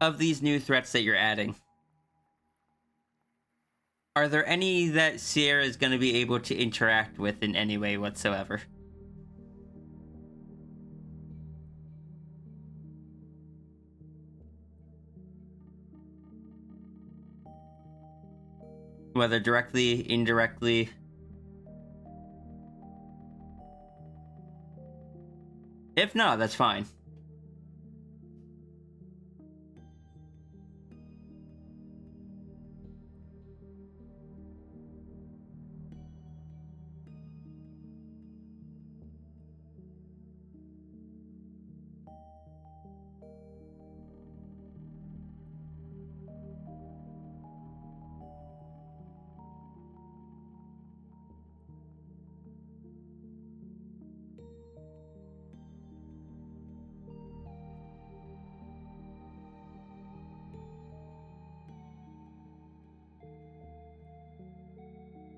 Of these new threats that you're adding, are there any that Sierra is going to be able to interact with in any way whatsoever? Whether directly, indirectly. If not, that's fine.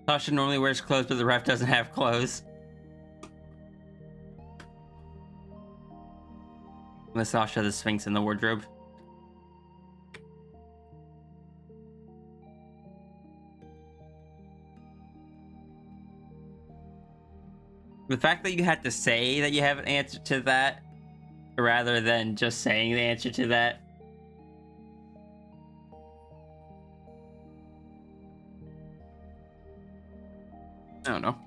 Sasha normally wears clothes, but the ref doesn't have clothes. With Sasha, the Sphinx in the wardrobe. The fact that you had to say that you have an answer to that, rather than just saying the answer to that. I don't know.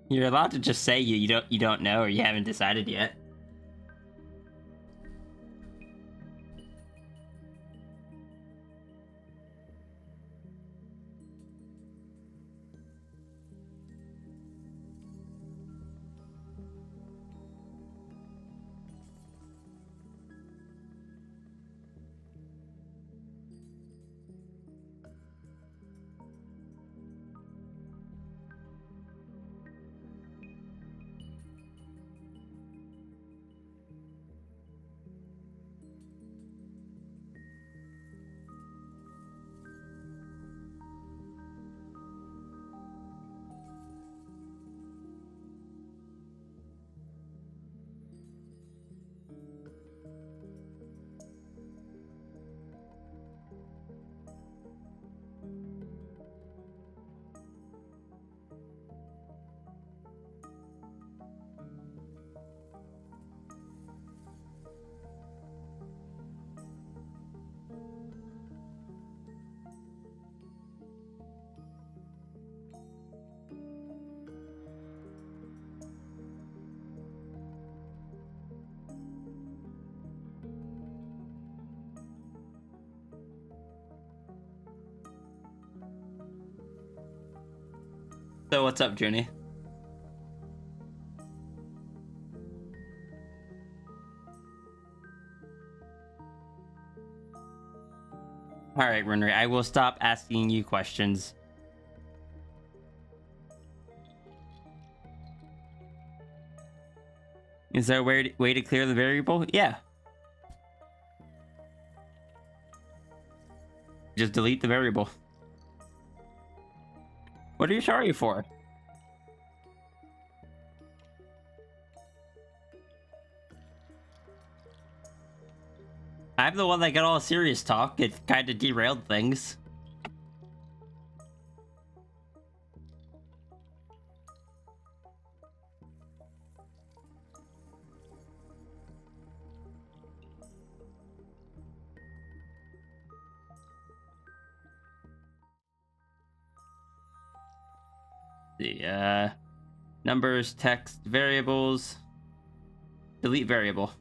You're allowed to just say you don't know or you haven't decided yet. So what's up, Junie? Alright, Runary, I will stop asking you questions. Is there a way to clear the variable? Yeah. Just delete the variable. What are you sorry for? I'm the one that got all serious talk. It kind of derailed things. The numbers, text, variables. Delete variable.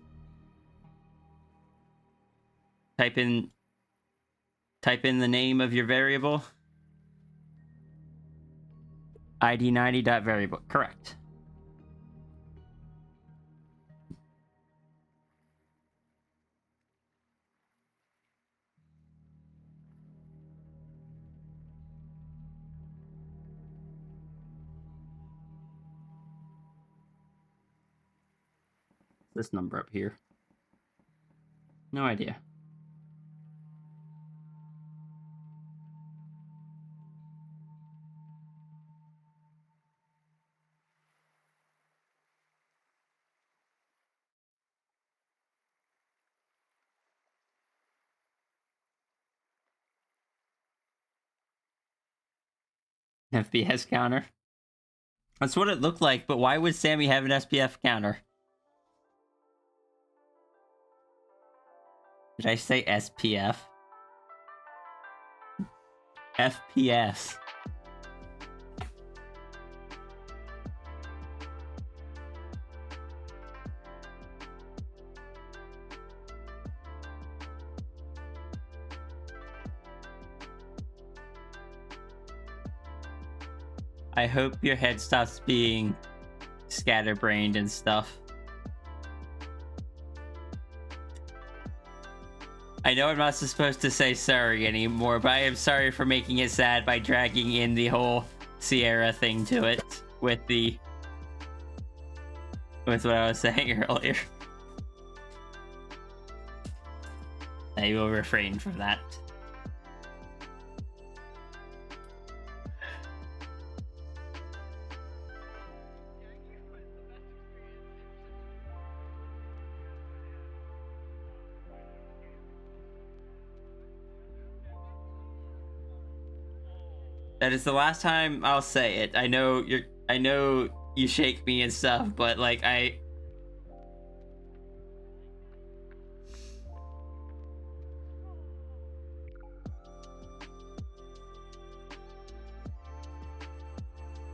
Type in the name of your variable. id90.variable. Correct. This number up here. No idea. FPS counter. That's what it looked like, but why would Sammy have an SPF counter? Did I say SPF? FPS. I hope your head stops being scatterbrained and stuff. I know I'm not supposed to say sorry anymore, but I am sorry for making it sad by dragging in the whole Sierra thing to it with what I was saying earlier. I will refrain from that. That is the last time I'll say it. I know you shake me and stuff, but like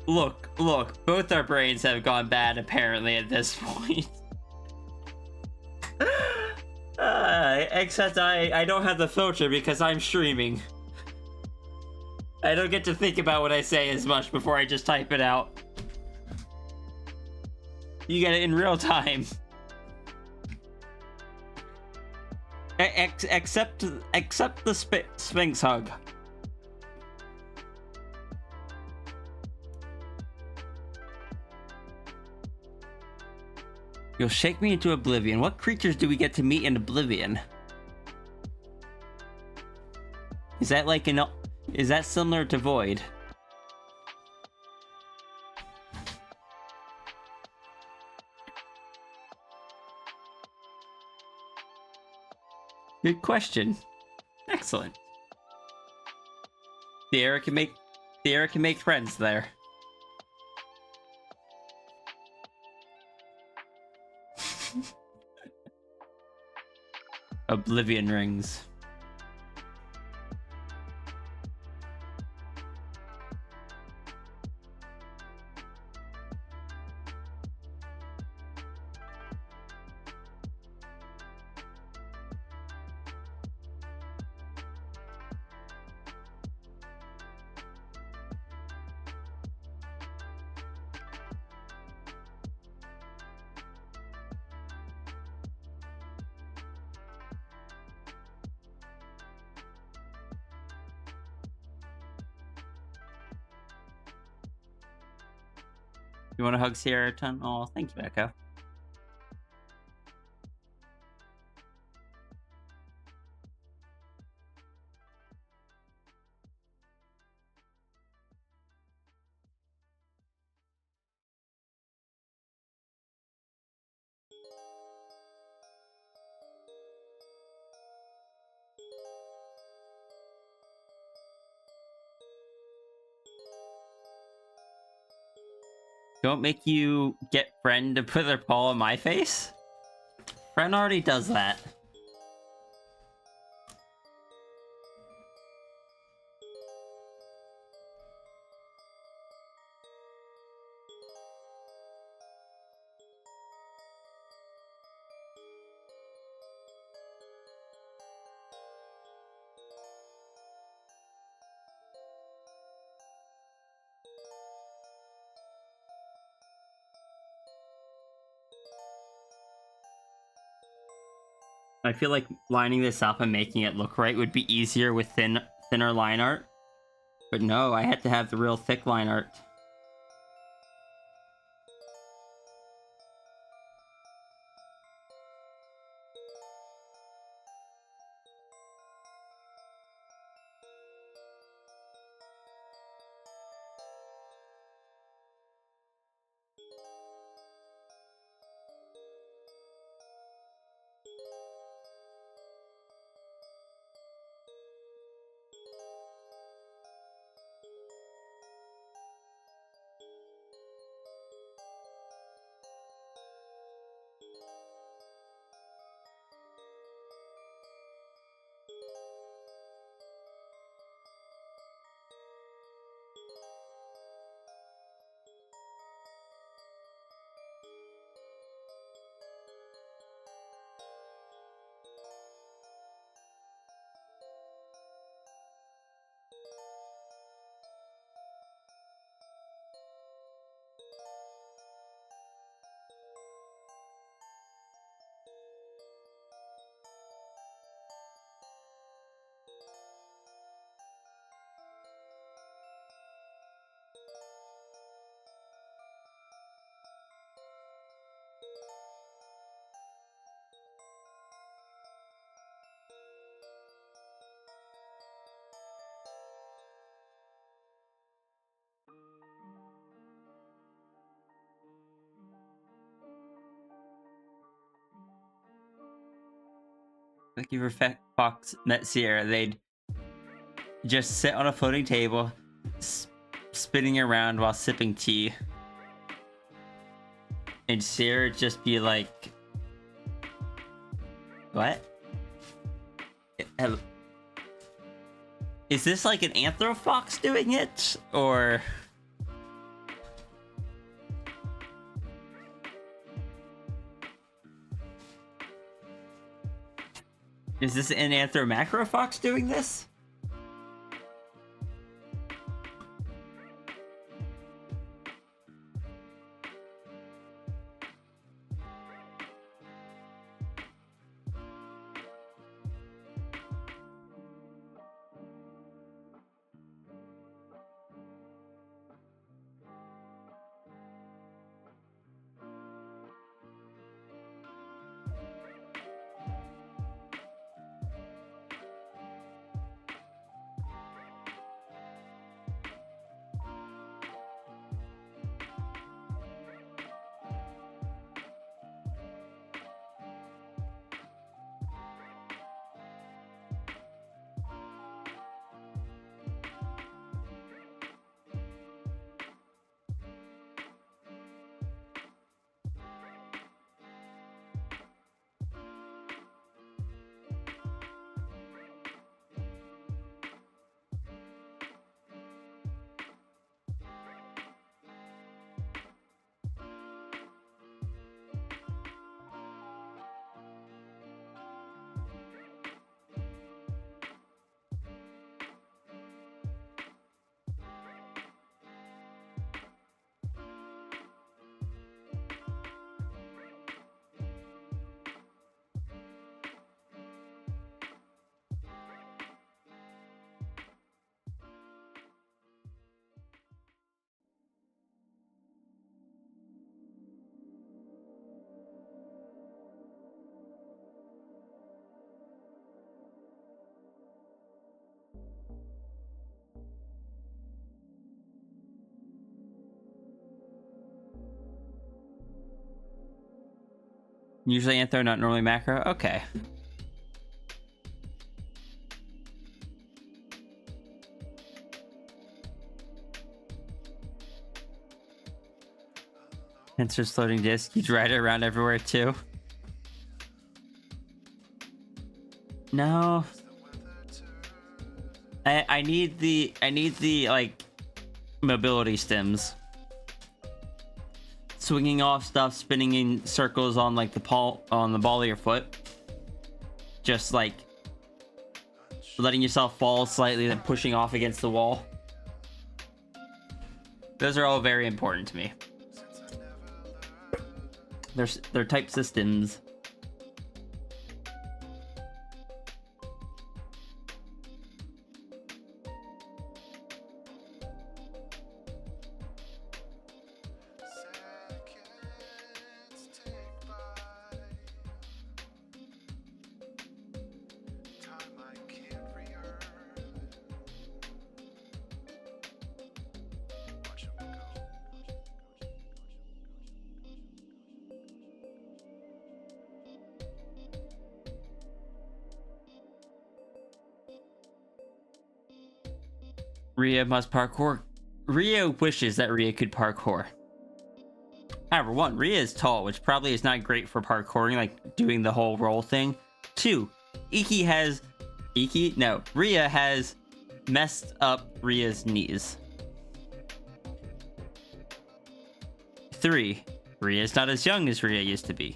Look, both our brains have gone bad apparently at this point. Except I don't have the filter because I'm streaming. I don't get to think about what I say as much before I just type it out. You get it in real time. Except the Sphinx hug. You'll shake me into oblivion. What creatures do we get to meet in oblivion? Is that like is that similar to Void? Good question. Excellent. Sierra can make friends there. Oblivion rings. You want to hug Sierra a ton? Oh, thank you, Echo. Don't make you get friend to put their paw on my face? Friend already does that. I feel like lining this up and making it look right would be easier with thinner line art. But no, I had to have the real thick line art. Like if Fox met Sierra, they'd just sit on a floating table, spinning around while sipping tea. And Sierra would just be like, what? Is this like an anthrofox doing it? Or... is this an anthro-macrofox doing this? Usually anthro, not normally macro? Okay. Tensor's floating disk. You'd ride it around everywhere too. No. I need the like mobility stems. Swinging off stuff, spinning in circles on like the ball of your foot. Just like letting yourself fall slightly, then pushing off against the wall. Those are all very important to me. They're type systems. Rhea must parkour. Rhea wishes that Rhea could parkour. However, one, Rhea is tall, which probably is not great for parkouring, like doing the whole roll thing. Two, Rhea has messed up Rhea's knees. 3, Rhea's not as young as Rhea used to be.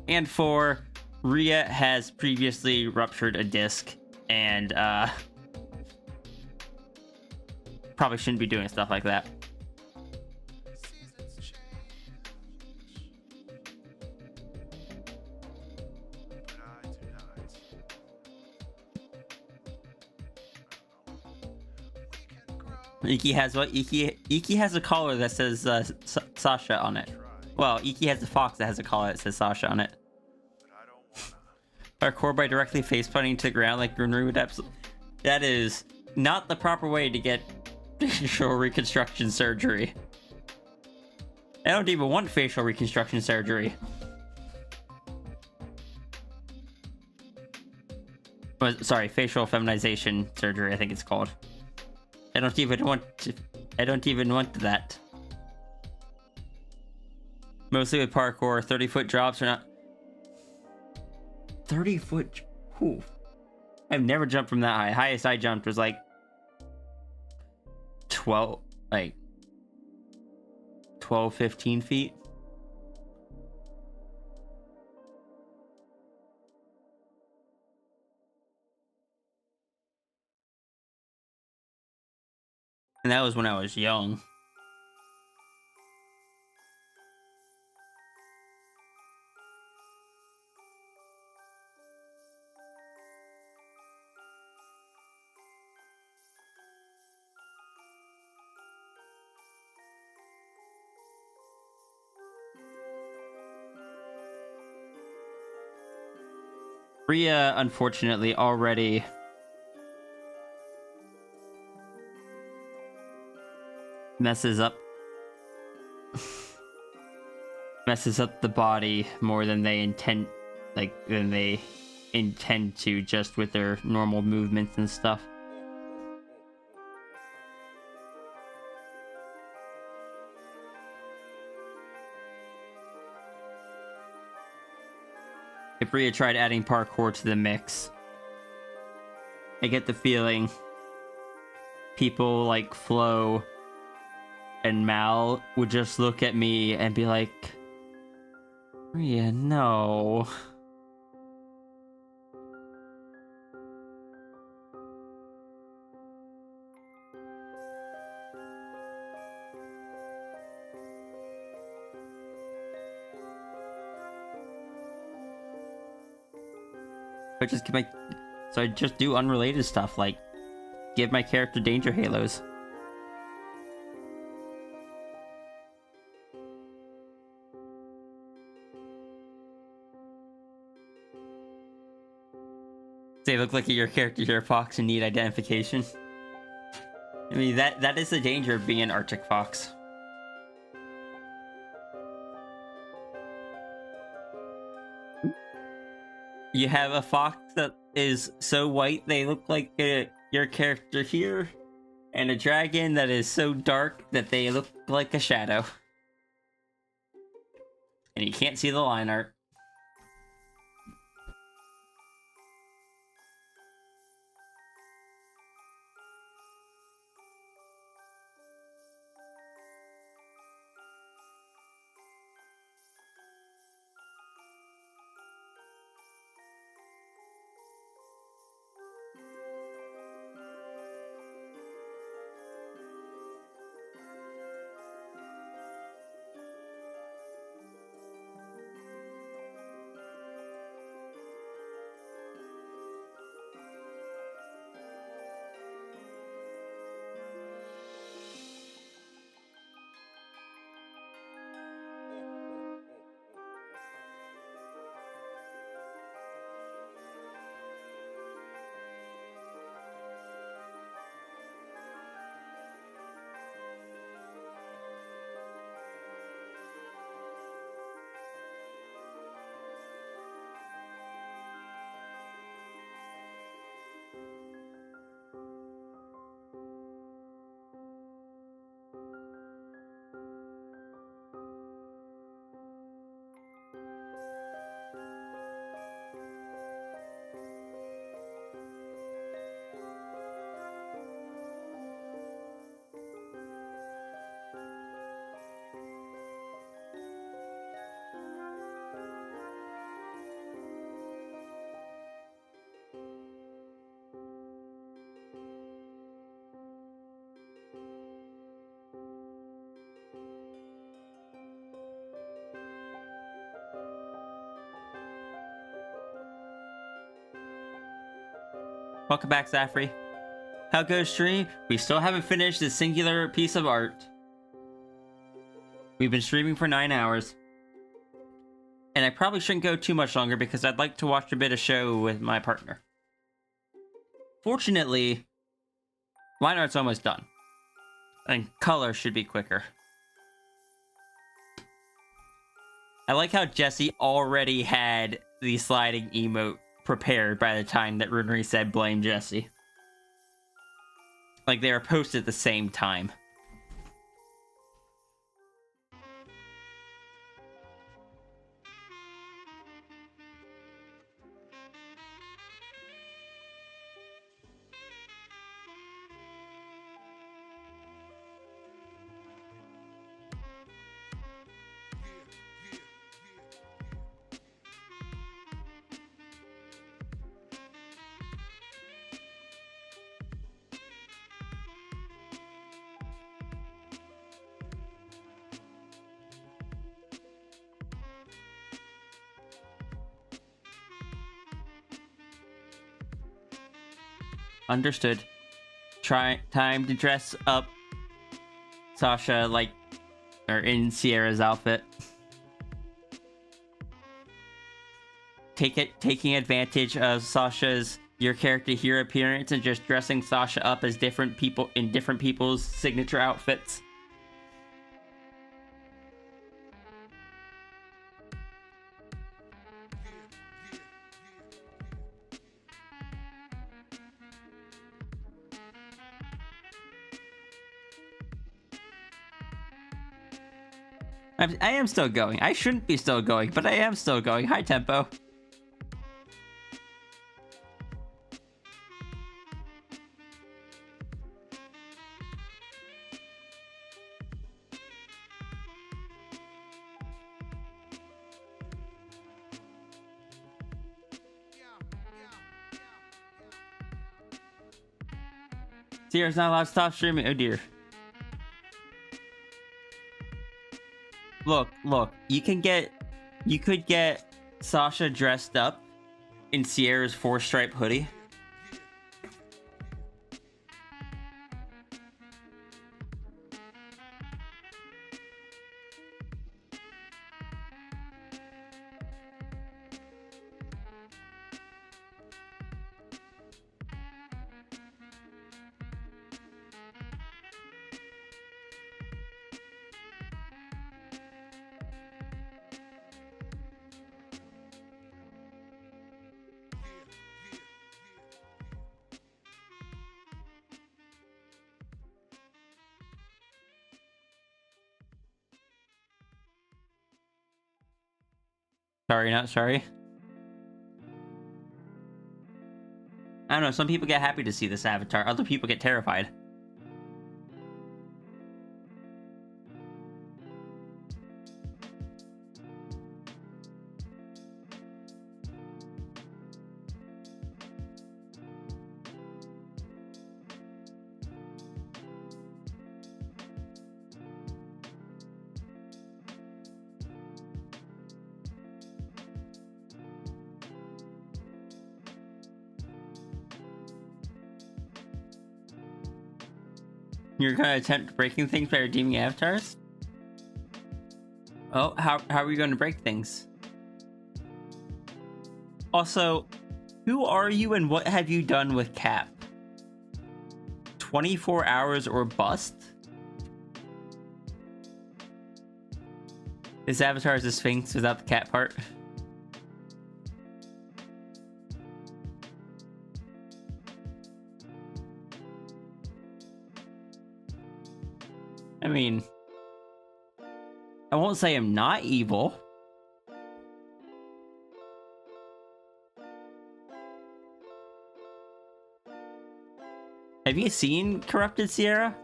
And 4, Rhea has previously ruptured a disc and probably shouldn't be doing stuff like that. Seasons change, but I do not. We can grow. Iki has what? Iki has a collar that says Sasha on it. Well, Iki has a fox that has a collar that says Sasha on it. But I don't wanna. Parkour by directly faceplanting to the ground like Runary would absolutely. That is not the proper way to get facial reconstruction surgery. I don't even want facial reconstruction surgery. Sorry, facial feminization surgery, I think it's called. I don't even want that. Mostly with parkour, 30-foot drops are not 30-foot. Whew. I've never jumped from that high. Highest I jumped was like 12, 15 feet. And that was when I was young. Rhea, unfortunately, already messes up the body more than they intend to, just with their normal movements and stuff. If Rhea tried adding parkour to the mix, I get the feeling people like Flo and Mal would just look at me and be like, Rhea, no. So I just do unrelated stuff, like give my character danger halos. They look like your character here, Fox, and need identification. I mean, that is the danger of being an Arctic fox. You have a fox that is so white they look like your character here, and a dragon that is so dark that they look like a shadow. And you can't see the line art. Welcome back, Zafri. How goes stream? We still haven't finished this singular piece of art. We've been streaming for 9 hours. And I probably shouldn't go too much longer because I'd like to watch a bit of show with my partner. Fortunately, line art's almost done. And color should be quicker. I like how Jesse already had the sliding emote prepared by the time that Runary said blame Jesse. Like they were posted at the same time. Understood. Time to dress up Sasha in Sierra's outfit. Taking advantage of your character here appearance and just dressing Sasha up as different people in different people's signature outfits. I am still going. I shouldn't be still going, but I am still going. High tempo. Sierra's not allowed to stop streaming. Oh dear. Look, you could get Sasha dressed up in Sierra's 4-stripe hoodie. Sorry, not sorry. I don't know, some people get happy to see this avatar, other people get terrified. You're gonna attempt breaking things by redeeming avatars? Oh, how are we gonna break things? Also, who are you and what have you done with Cap? 24 hours or bust? This avatar is a Sphinx without the cat part. I mean, I won't say I'm not evil. Have you seen Corrupted Sierra?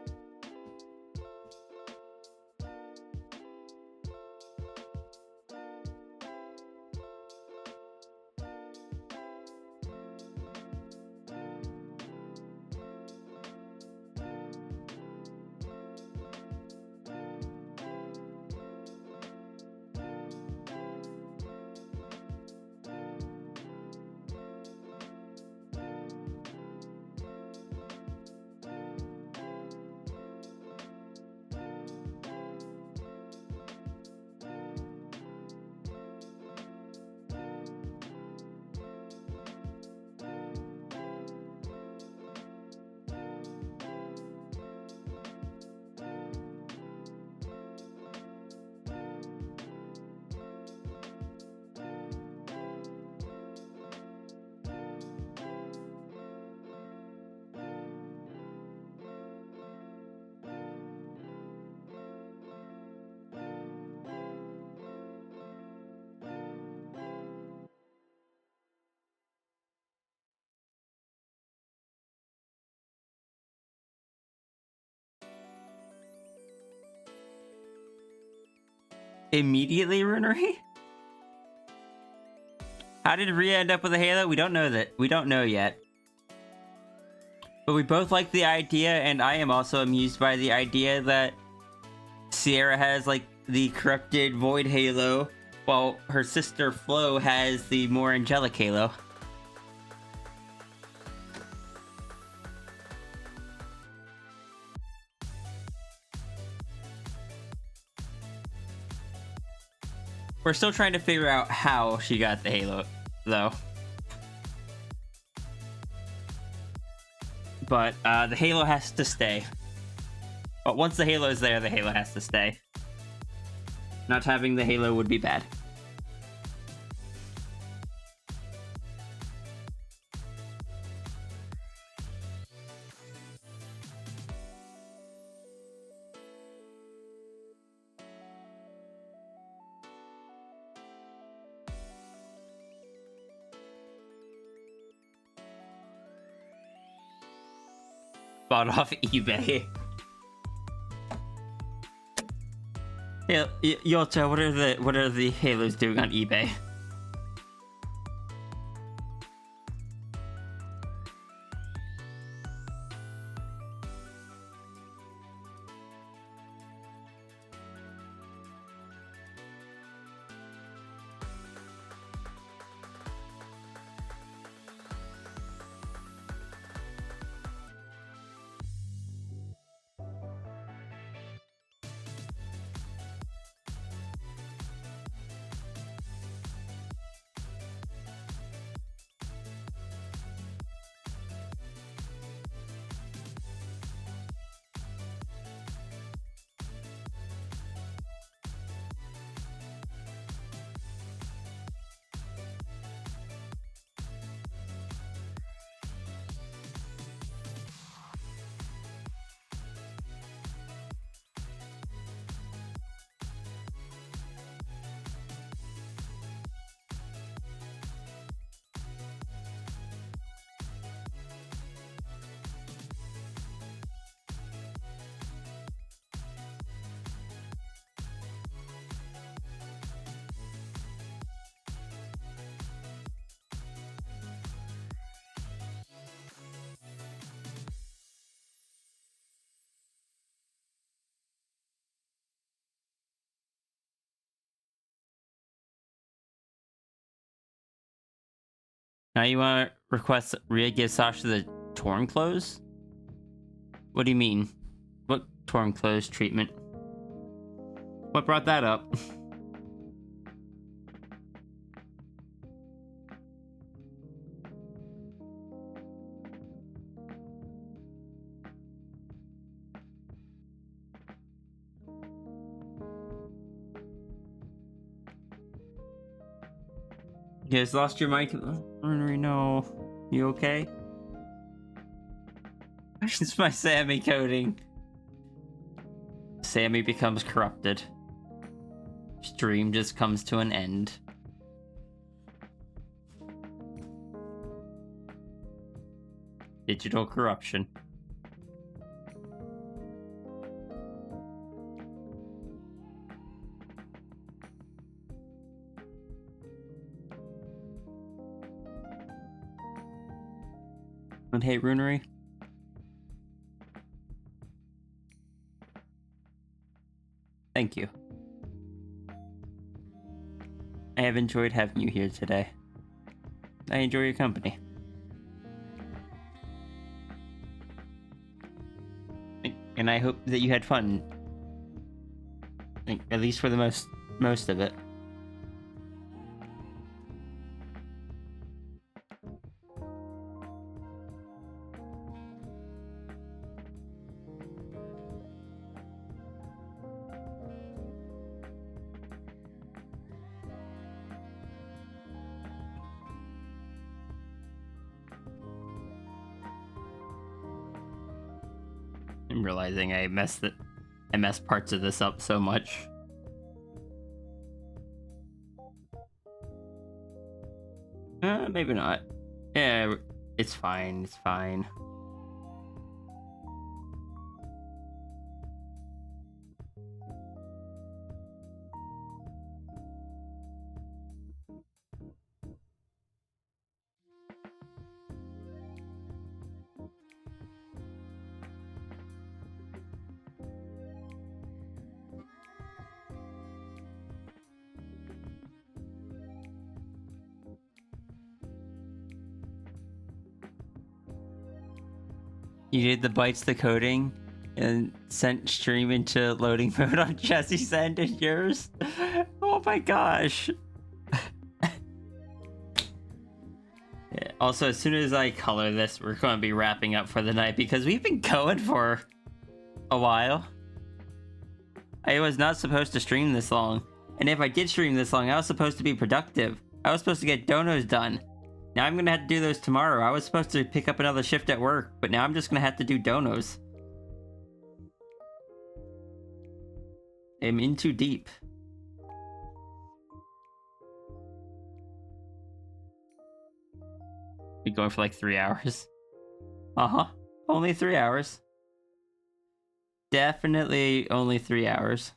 immediately, Runary? How did Rhea end up with a Halo? We don't know that. We don't know yet. But we both like the idea, and I am also amused by the idea that Sierra has, like, the corrupted Void Halo, while her sister Flo has the more angelic Halo. We're still trying to figure out how she got the Halo, though. But the Halo has to stay. But once the Halo is there, the Halo has to stay. Not having the Halo would be bad. Bought off eBay. Yeah, Yolta, what are the Halos doing on eBay? Now you want to request Rhea give Sasha the torn clothes? What do you mean? What torn clothes treatment? What brought that up? You guys lost your mic? Runary, no. You okay? It's my Sammy coding. Sammy becomes corrupted. Stream just comes to an end. Digital corruption. And hey, Runary. Thank you. I have enjoyed having you here today. I enjoy your company. And I hope that you had fun. At least for the most of it. I'm realizing I messed parts of this up so much. Maybe not. Yeah, it's fine. It's fine. You did the bytes the coding and sent stream into loading mode on Jesse's end and yours. Oh my gosh. Yeah, also, as soon as I color this, we're going to be wrapping up for the night because we've been going for a while. I was not supposed to stream this long. And if I did stream this long, I was supposed to be productive. I was supposed to get donos done. Now I'm gonna have to do those tomorrow. I was supposed to pick up another shift at work, but now I'm just gonna have to do donos. I'm in too deep. Be going for like 3 hours. Only 3 hours. Definitely only 3 hours.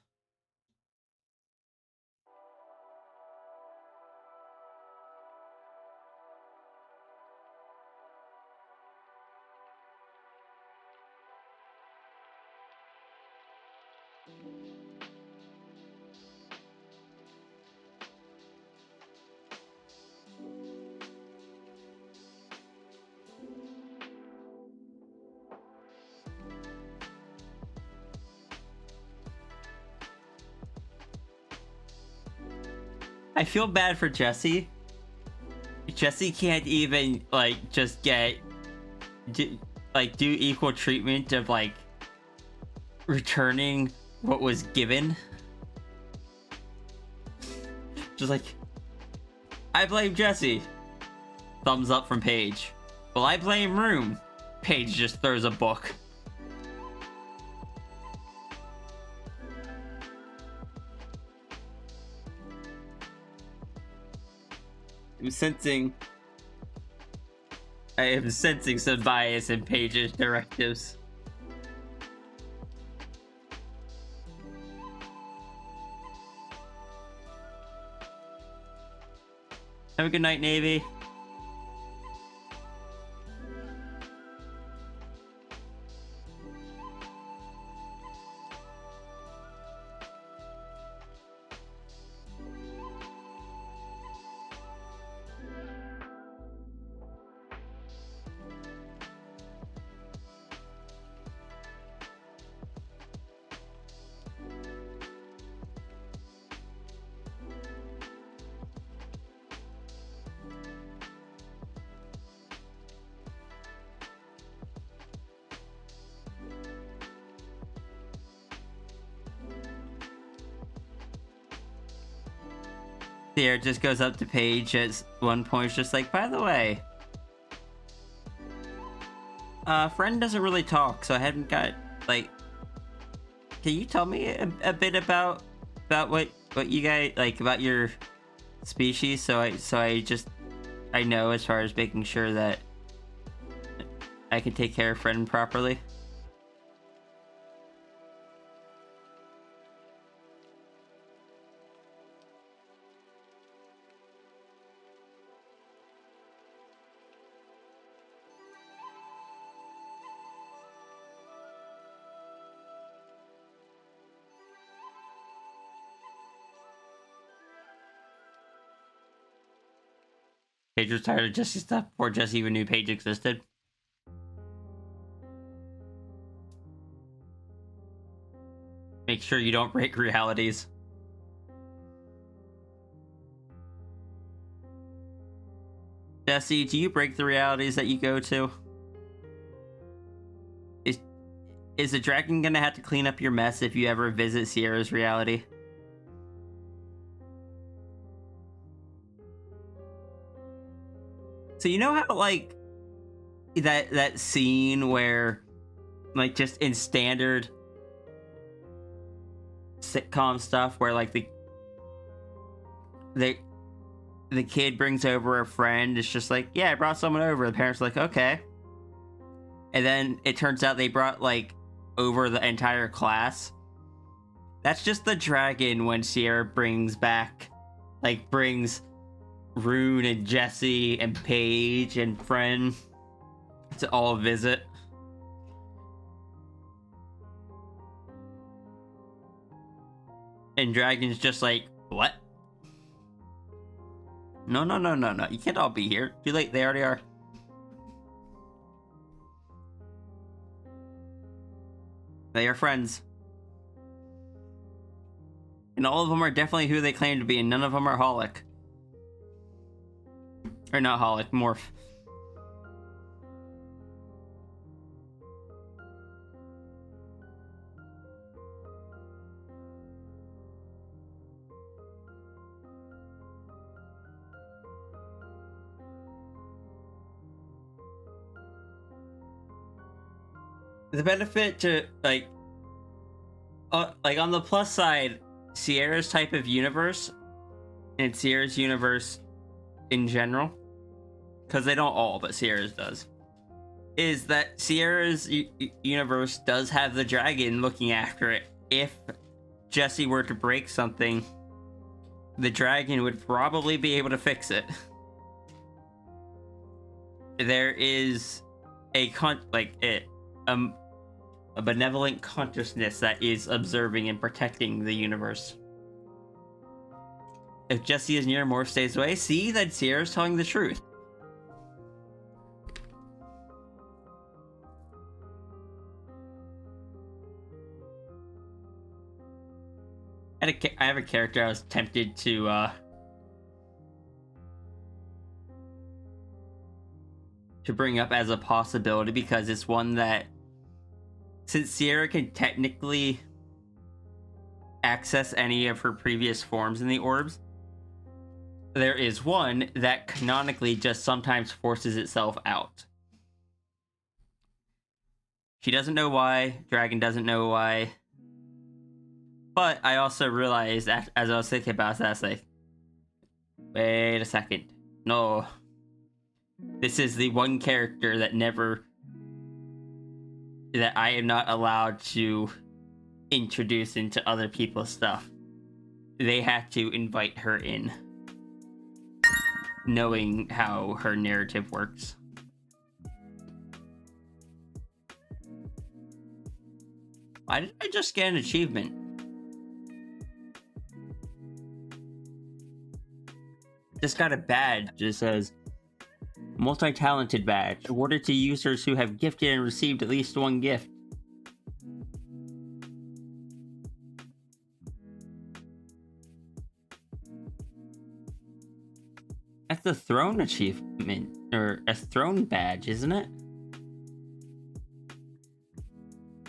I feel bad for Jesse. Jesse can't even like just do equal treatment of like returning what was given. Just like, I blame Jesse. Thumbs up from Paige. Well, I blame Room. Paige just throws a book. I am sensing some bias in Paige's directives. Have a good night, Navy. Sierra just goes up to Paige at one point, just like, by the way, friend doesn't really talk, so I haven't got, like, can you tell me a bit about what you guys, like, about your species, so I know as far as making sure that I can take care of friend properly. Paige was tired of Jesse's stuff before Jesse even knew Paige existed. Make sure you don't break realities. Jesse, do you break the realities that you go to? Is the dragon gonna have to clean up your mess if you ever visit Sierra's reality? So you know how, like, that scene where, like, just in standard sitcom stuff where, like, the kid brings over a friend, it's just like, yeah, I brought someone over. The parents are like, okay. And then it turns out they brought, like, over the entire class. That's just the dragon when Sierra brings Rune and Jesse and Paige and Friend to all visit. And Dragon's just like, what? No. You can't all be here. Too late, they already are. They are friends. And all of them are definitely who they claim to be, and none of them are Holic. Or not Holic, Morph. The benefit to, like on the plus side, Sierra's type of universe, and Sierra's universe in general, because they don't all, but Sierra's does, is that Sierra's universe does have the dragon looking after it. If Jesse were to break something, the dragon would probably be able to fix it. There is a benevolent consciousness that is observing and protecting the universe. If Jesse is near, Morph stays away. See, that Sierra's telling the truth. I have a character I was tempted to bring up as a possibility, because it's one that, since Sierra can technically access any of her previous forms in the orbs, there is one that canonically just sometimes forces itself out. She doesn't know why, Dragon doesn't know why, but I also realized, as I was thinking about that, I was like, wait a second, no. This is the one character that I am not allowed to introduce into other people's stuff. They have to invite her in, knowing how her narrative works. Why did I just get an achievement? Just got a badge. It says multi-talented badge, awarded to users who have gifted and received at least one gift. That's the throne achievement, or a throne badge, isn't it?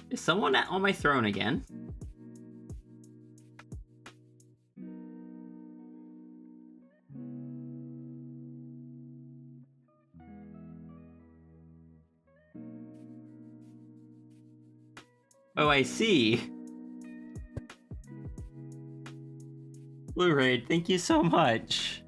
Is someone on my throne again? Oh, I see. Blu-ray, thank you so much.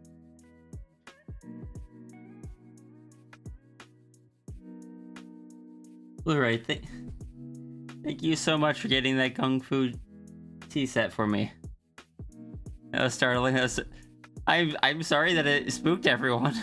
Blu-ray, thank you so much for getting that Kung Fu tea set for me. That was startling. I'm sorry that it spooked everyone.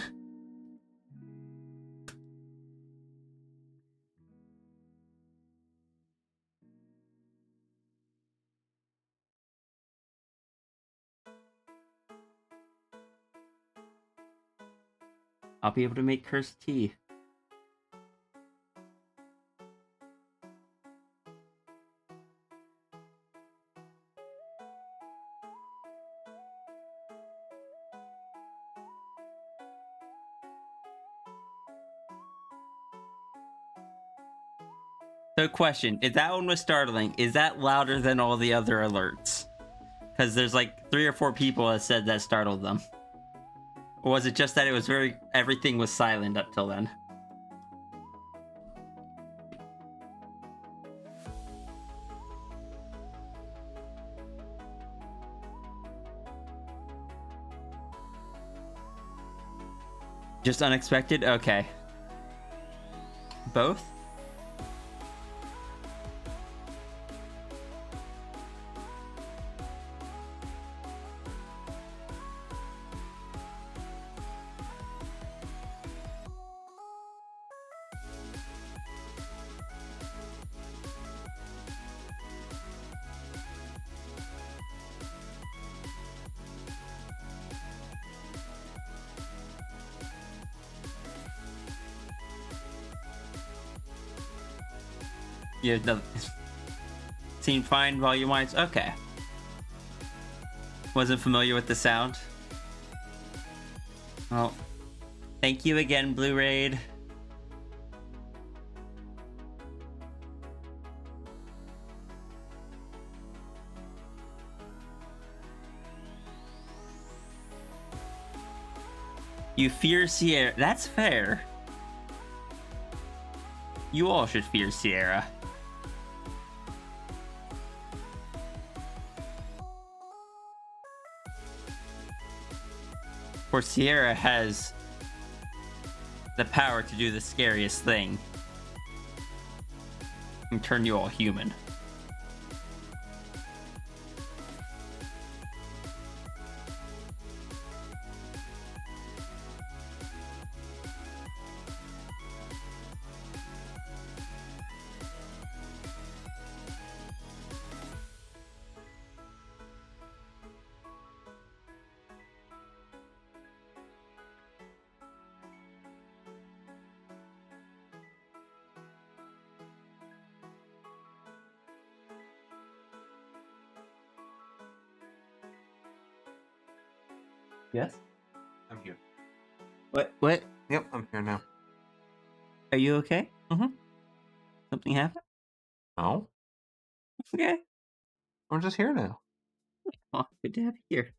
I'll be able to make cursed tea. So question, if that one was startling, is that louder than all the other alerts? Because there's like 3 or 4 people that said that startled them. Or was it just that it was everything was silent up till then? Just unexpected? Okay. Both? Yeah, no. Seemed fine volume-wise? Okay. Wasn't familiar with the sound. Well, thank you again, Blue Raid. You fear Sierra. That's fair. You all should fear Sierra. For Sierra has the power to do the scariest thing and turn you all human. Yes? I'm here. What? Yep, I'm here now. Are you okay? Mhm. Something happened? Oh, Okay. I'm just here now. Oh, good to have you here.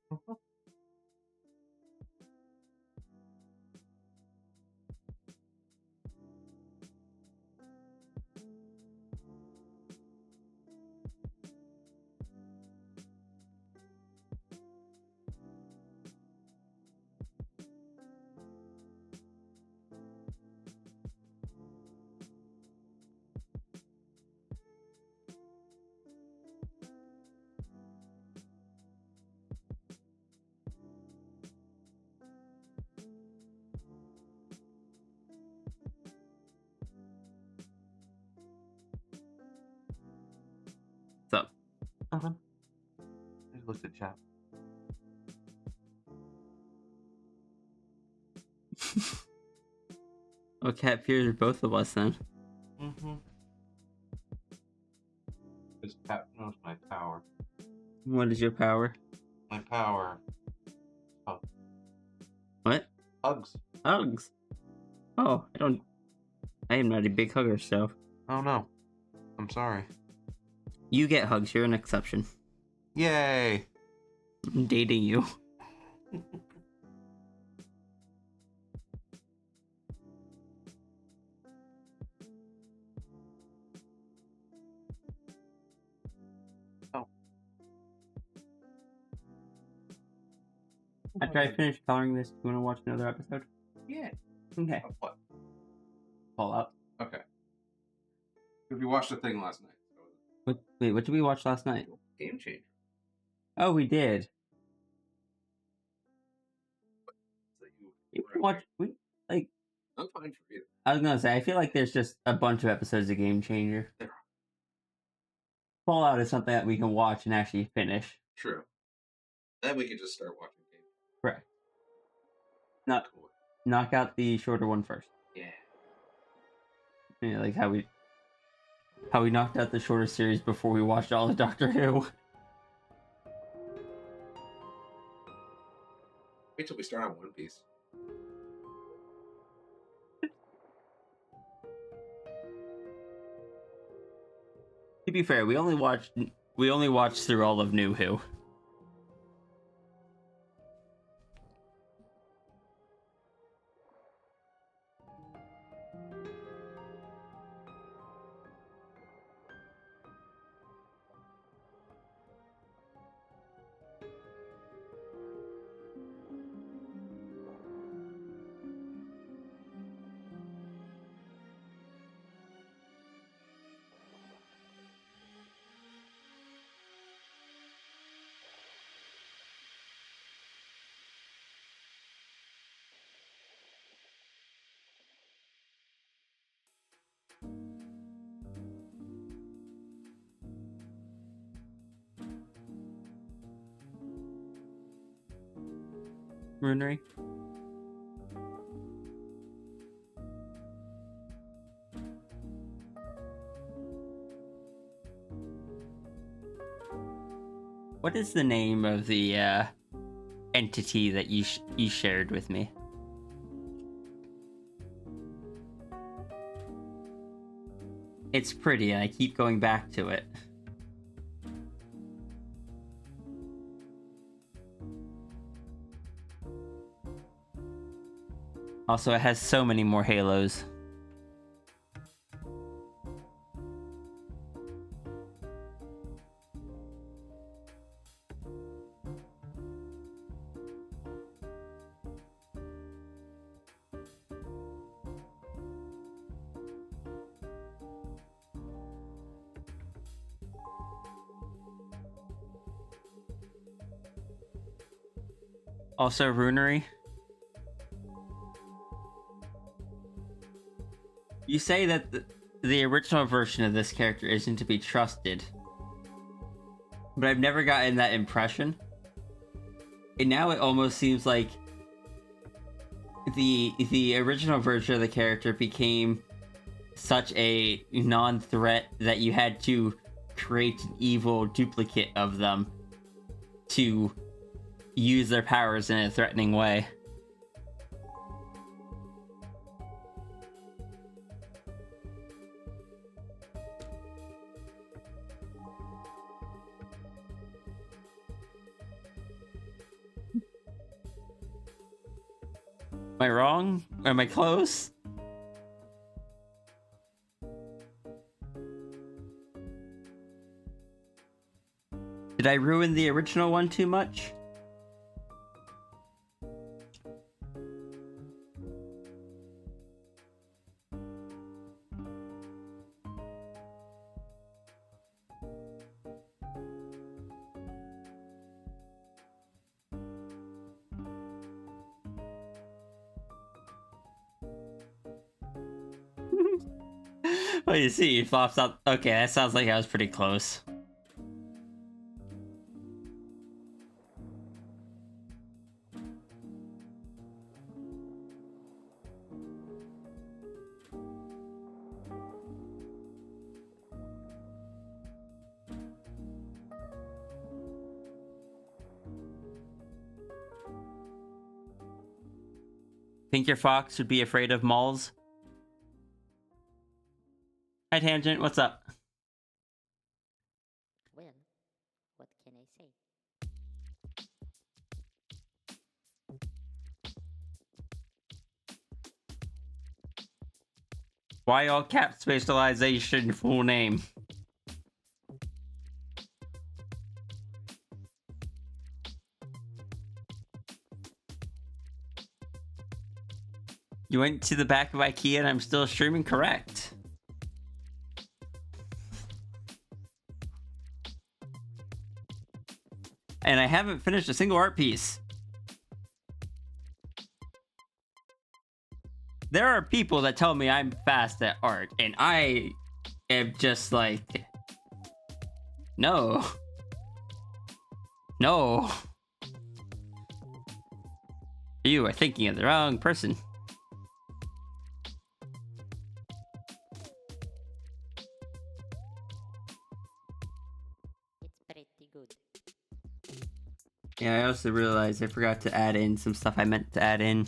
What's up? Nothing. I just looked at chat. Oh, cat fears both of us then. Mm-hmm. This cat knows my power. What is your power? My power. What? Hugs. Hugs. Oh, I am not a big hugger, so. Oh no. I'm sorry. You get hugs, you're an exception. Yay! I'm dating you. Oh. After I finish coloring this, do you want to watch another episode? Yeah. Okay. Of what? Fallout. Okay. We watched the thing last night. Wait, what did we watch last night? Game changer. Oh, we did. So We watched. I'm fine for you. I was gonna say, I feel like there's just a bunch of episodes of Game Changer. There are. Fallout is something that we can watch and actually finish. True. Then we can just start watching games. Correct. Knock out the shorter one first. Yeah. Yeah, like how we knocked out the shorter series before we watched all of Doctor Who. Wait till we start on One Piece. To be fair, we only watched through all of New Who. Runary. What is the name of the entity that you shared with me? It's pretty, and I keep going back to it. Also, it has so many more halos. Also, Runary. You say that the original version of this character isn't to be trusted, but I've never gotten that impression. And now it almost seems like the original version of the character became such a non-threat that you had to create an evil duplicate of them to use their powers in a threatening way. Am I wrong? Am I close? Did I ruin the original one too much? Oh, you see, he flops out. Okay, that sounds like I was pretty close. Think your fox would be afraid of malls? Hi, Tangent, what's up? Well, what can I say? Why all cap spatialization full name? You went to the back of IKEA and I'm still streaming? Correct. And I haven't finished a single art piece. There are people that tell me I'm fast at art, and I am just like, no. No. You are thinking of the wrong person. It's pretty good. Yeah, I also realized I forgot to add in some stuff I meant to add in.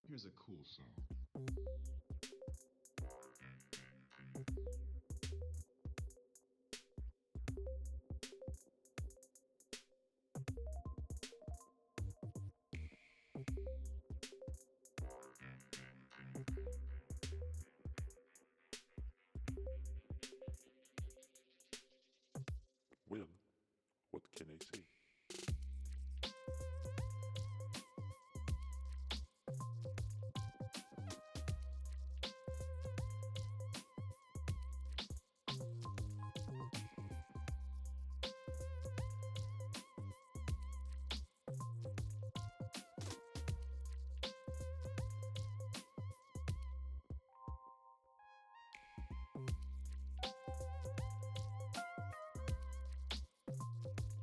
Here's a cool song. Well, what can I say?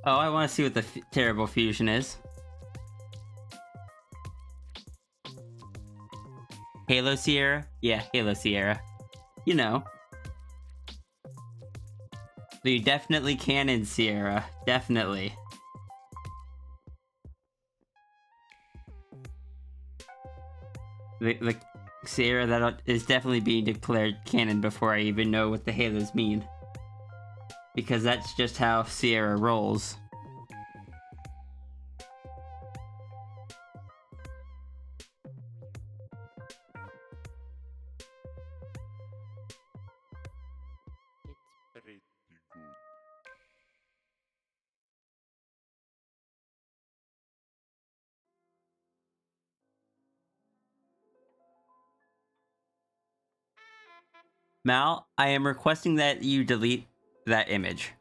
Oh, I want to see what the terrible fusion is. Halo Sierra? Yeah, Halo Sierra. You know. The definitely canon Sierra. Definitely. The Sierra that is definitely being declared canon before I even know what the Halos mean. Because that's just how Sierra rolls. It's Pretty good. Mal, I am requesting that you delete that image.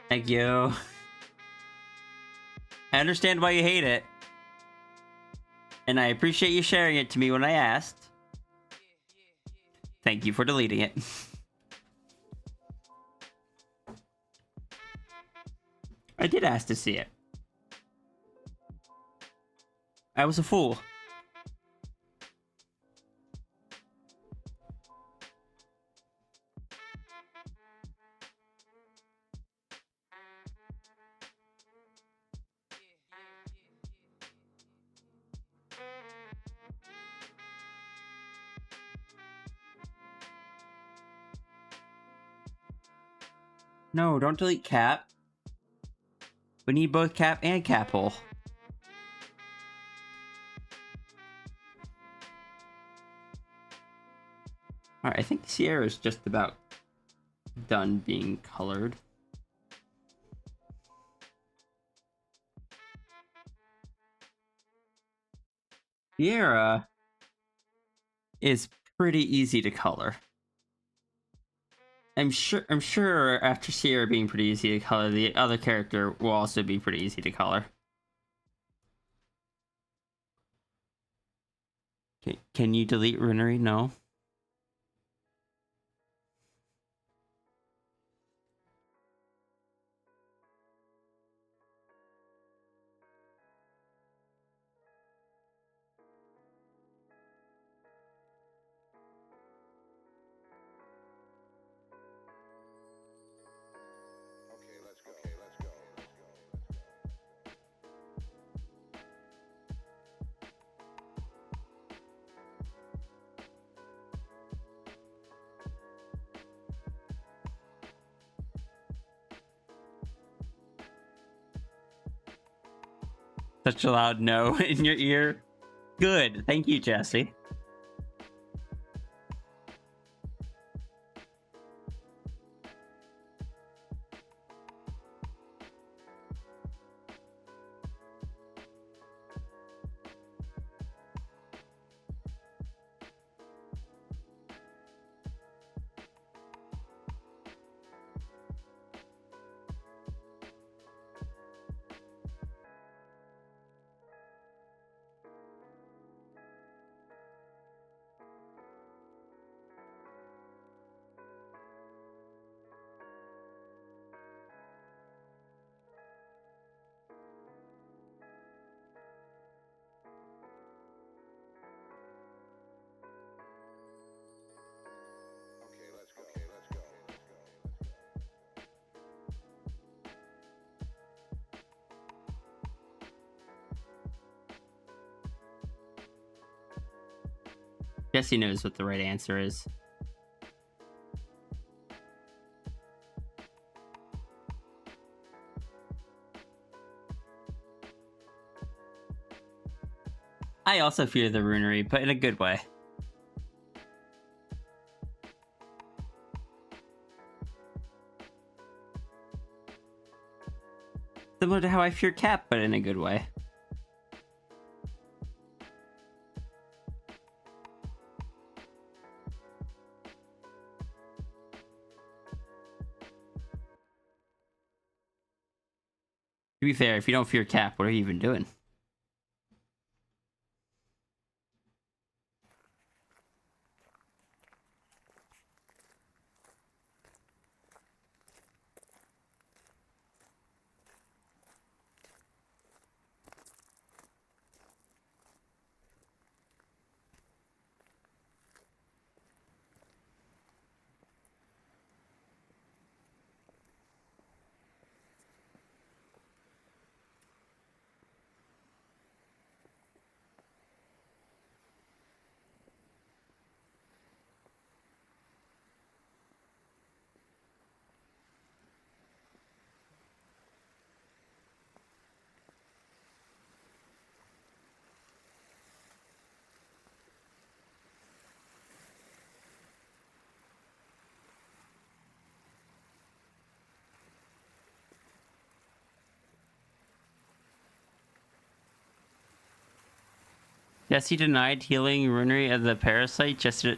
Thank you. I understand why you hate it. And I appreciate you sharing it to me when I asked. Thank you for deleting it. I did ask to see it. I was a fool. No, don't delete Cap. We need both Cap and Caphole. Alright, I think Sierra's just about done being colored. Sierra is pretty easy to color. I'm sure after Sierra being pretty easy to color, the other character will also be pretty easy to color. Okay, can you delete Runary? No. Such a loud no in your ear. Good. Thank you, Jesse. Jesse knows what the right answer is. I also fear the Runary, but in a good way. Similar to how I fear Cap, but in a good way. be fair, if you don't fear Cap, what are you even doing? Jesse denied healing Runary of the parasite just to...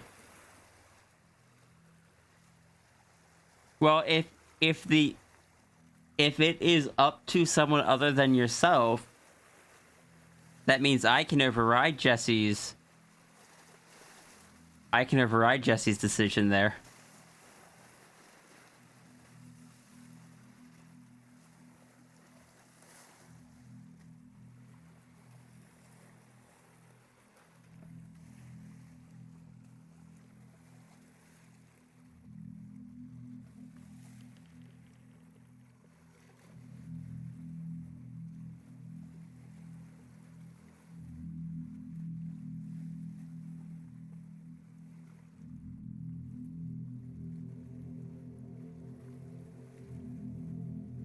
Well, if it is up to someone other than yourself, that means I can override Jesse's decision there.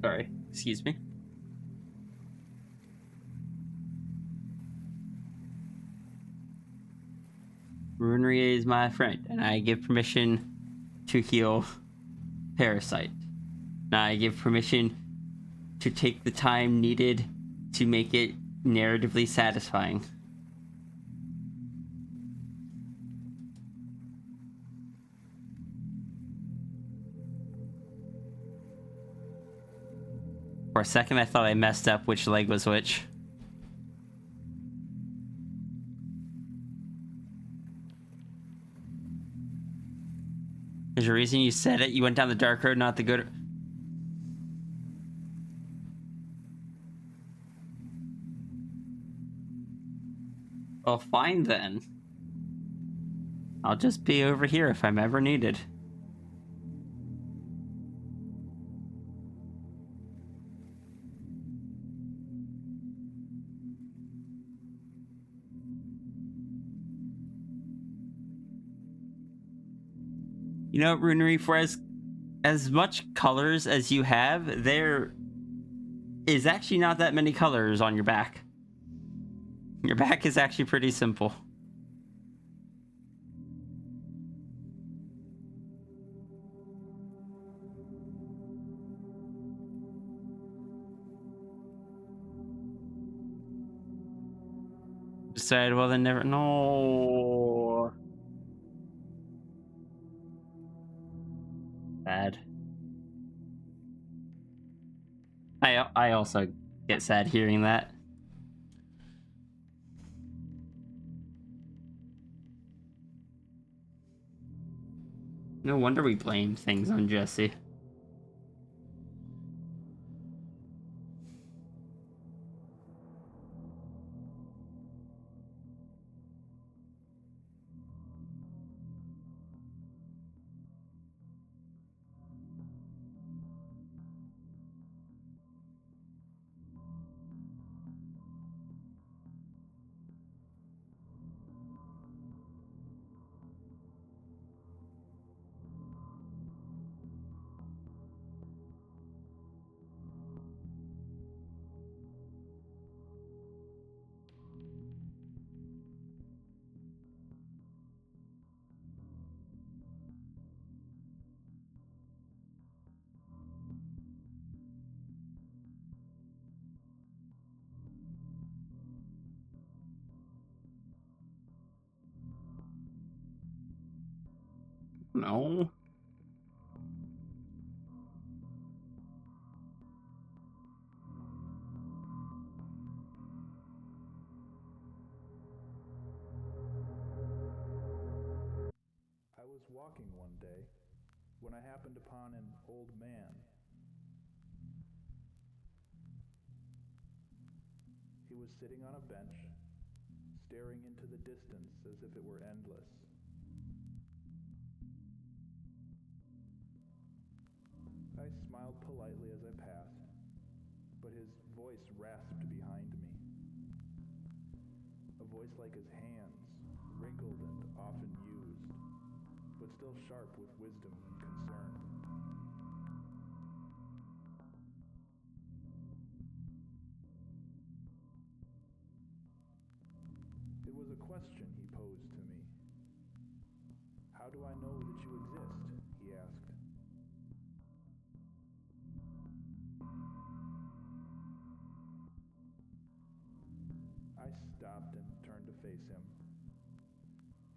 Sorry, excuse me. Runary is my friend, and I give permission to heal Parasite. And I give permission to take the time needed to make it narratively satisfying. For a second, I thought I messed up which leg was which. There's a reason you said it. You went down the dark road, not the good. Well, fine then. I'll just be over here if I'm ever needed. You know, Runary, for as much colors as you have, there is actually not that many colors on your back. Your back is actually pretty simple. Decided, well, then never. No. Sad. I also get sad hearing that. No wonder we blame things on Jesse. No. when I happened upon an old man. He was sitting on a bench, staring into the distance as if it were endless. I smiled politely as I passed, but his voice rasped behind me. A voice like his hands, wrinkled and often used, but still sharp with wisdom and concern. It was a question he posed to me. How do I know that you exist? He asked. I stopped and turned to face him.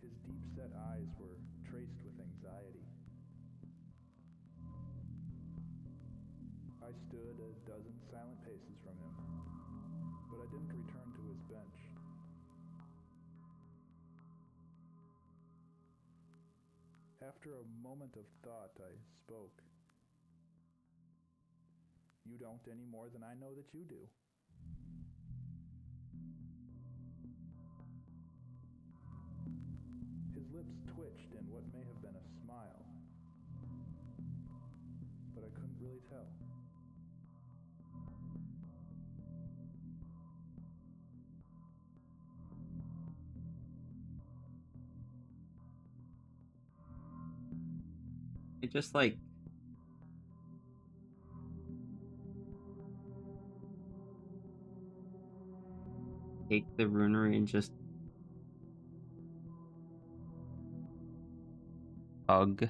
His deep-set eyes were traced with anxiety. I stood a dozen silent paces from him, but I didn't return to his bench. After a moment of thought, I spoke. You don't any more than I know that you do. His lips twitched in what may have been a smile, but I couldn't really tell. It just like take the Runary and just hug.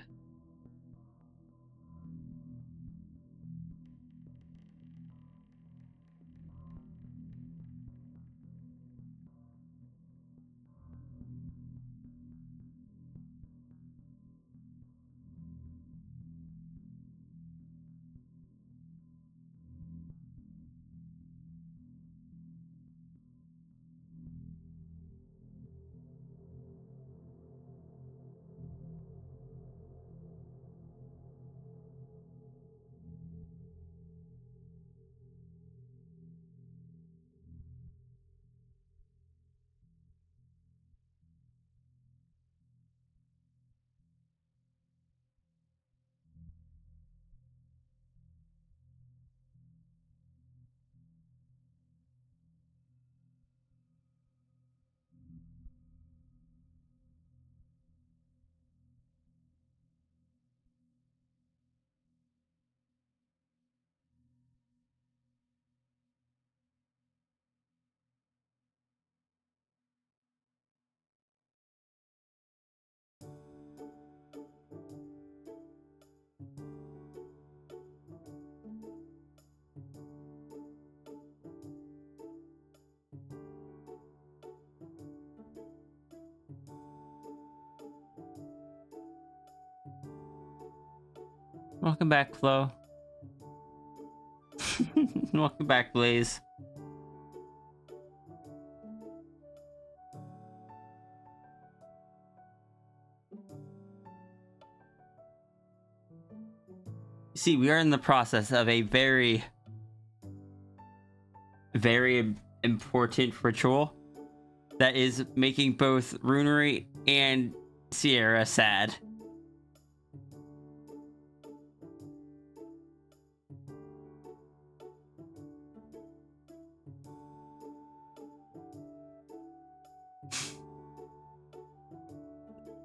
Welcome back, Flo. Welcome back, Blaze. See, we are in the process of a very, very important ritual that is making both Runary and Sierra sad.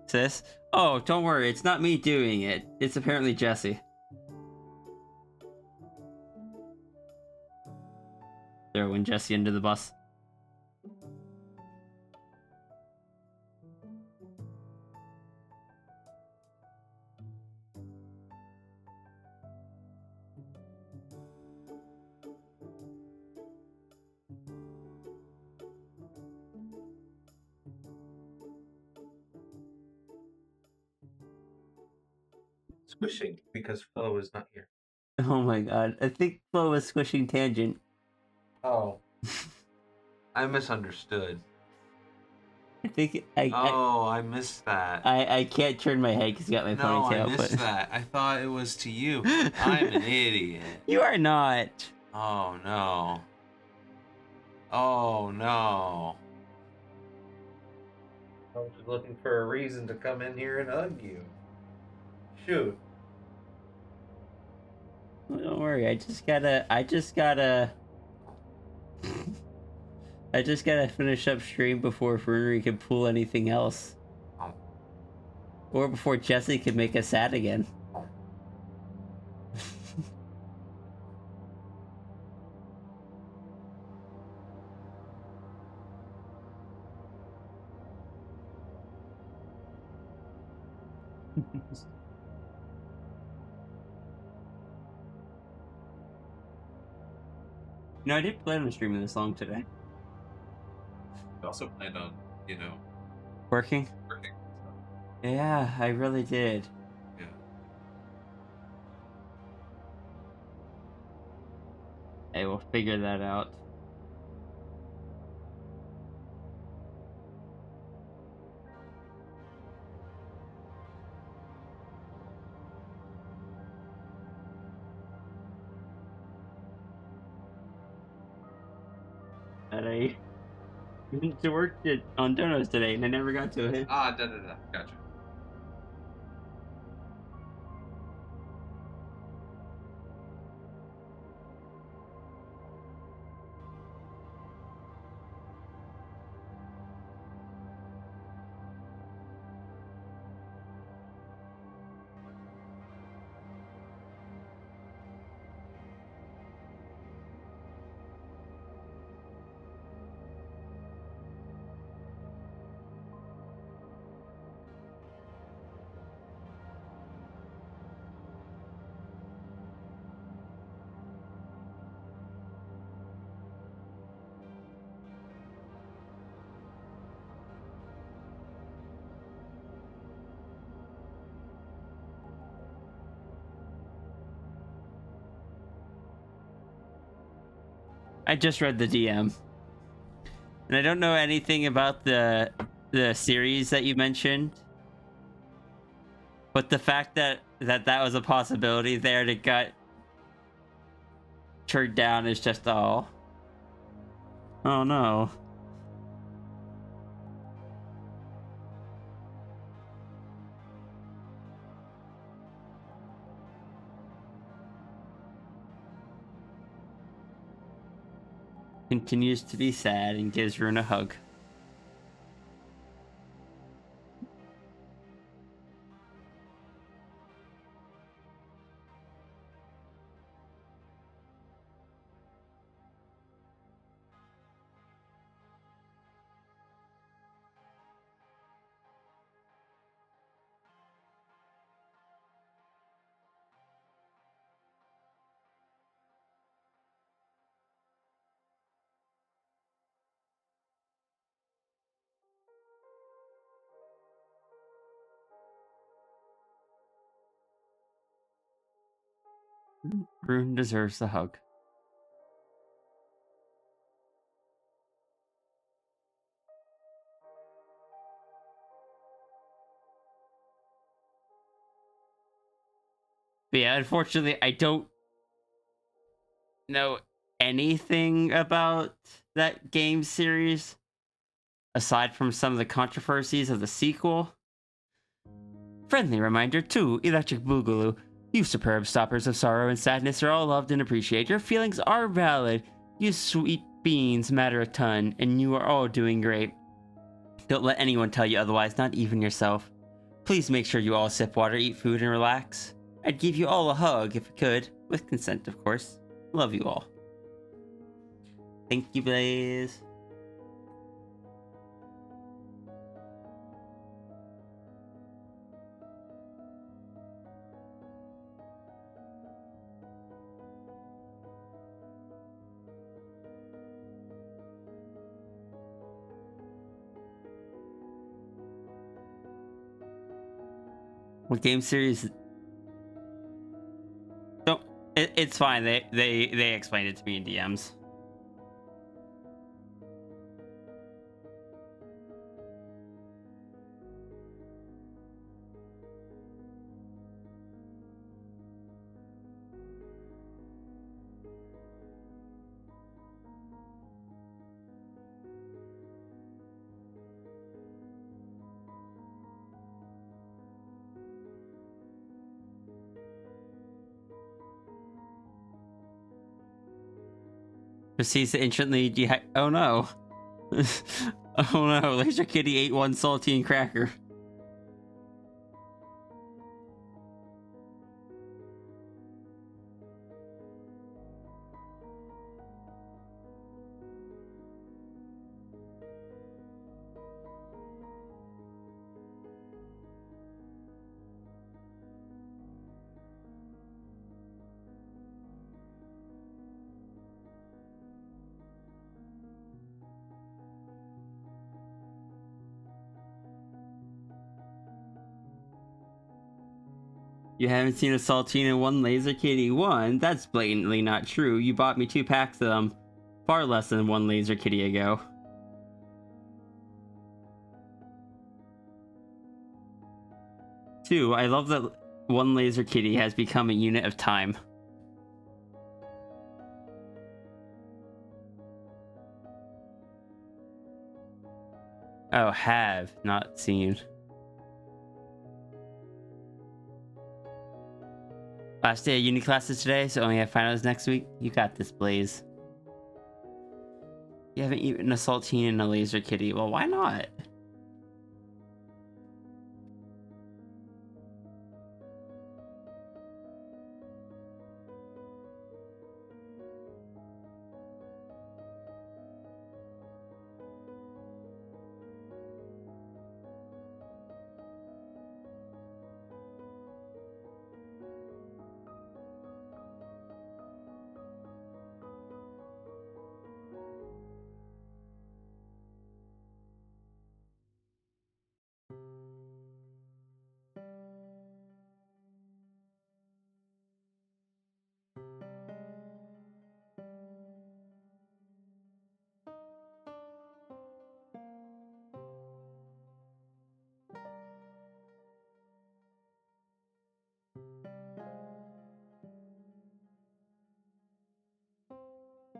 Sis? Oh, don't worry, it's not me doing it. It's apparently Jesse. Throwing Jesse under the bus. Squishing because Flo is not here. Oh my god, I think Flo was squishing Tangent. Oh. I misunderstood. I think Oh, I missed that. I can't turn my head because you got my No, ponytail. I missed but... that. I thought it was to you. I'm an idiot. You are not. Oh no. Oh no. I was just looking for a reason to come in here and hug you. Shoot. Well, don't worry. I just gotta finish up stream before Runary can pull anything else. Oh. Or before Jesse can make us sad again. No, I did plan on streaming this long today. I also planned on, Working? working. Yeah, I really did. Yeah. I will figure that out. And I went to work on donuts today, and I never got to it. Gotcha. I just read the DM, and I don't know anything about the series that you mentioned, but the fact that was a possibility there that got turned down is just oh no. Continues to be sad and gives Rune a hug. Rune deserves the hug. But yeah, unfortunately, I don't know anything about that game series aside from some of the controversies of the sequel. Friendly reminder to Electric Boogaloo, you superb stoppers of sorrow and sadness are all loved and appreciated. Your feelings are valid. You sweet beans matter a ton, and you are all doing great. Don't let anyone tell you otherwise, not even yourself. Please make sure you all sip water, eat food, and relax. I'd give you all a hug if I could, with consent, of course. Love you all. Thank you, Blaze. What game series? Don't. It's fine. They explained it to me in DMs. Proceeds to instantly oh no. Oh no, Laser Kitty ate one saltine cracker. You haven't seen a saltine and one Laser Kitty? One? That's blatantly not true. You bought me 2 packs of them. Far less than one Laser Kitty ago. Two, I love that one Laser Kitty has become a unit of time. Oh, have, not seen. Last day of uni classes today, so only have finals next week. You got this, Blaze. You haven't eaten a saltine and a Laser Kitty. Well, why not?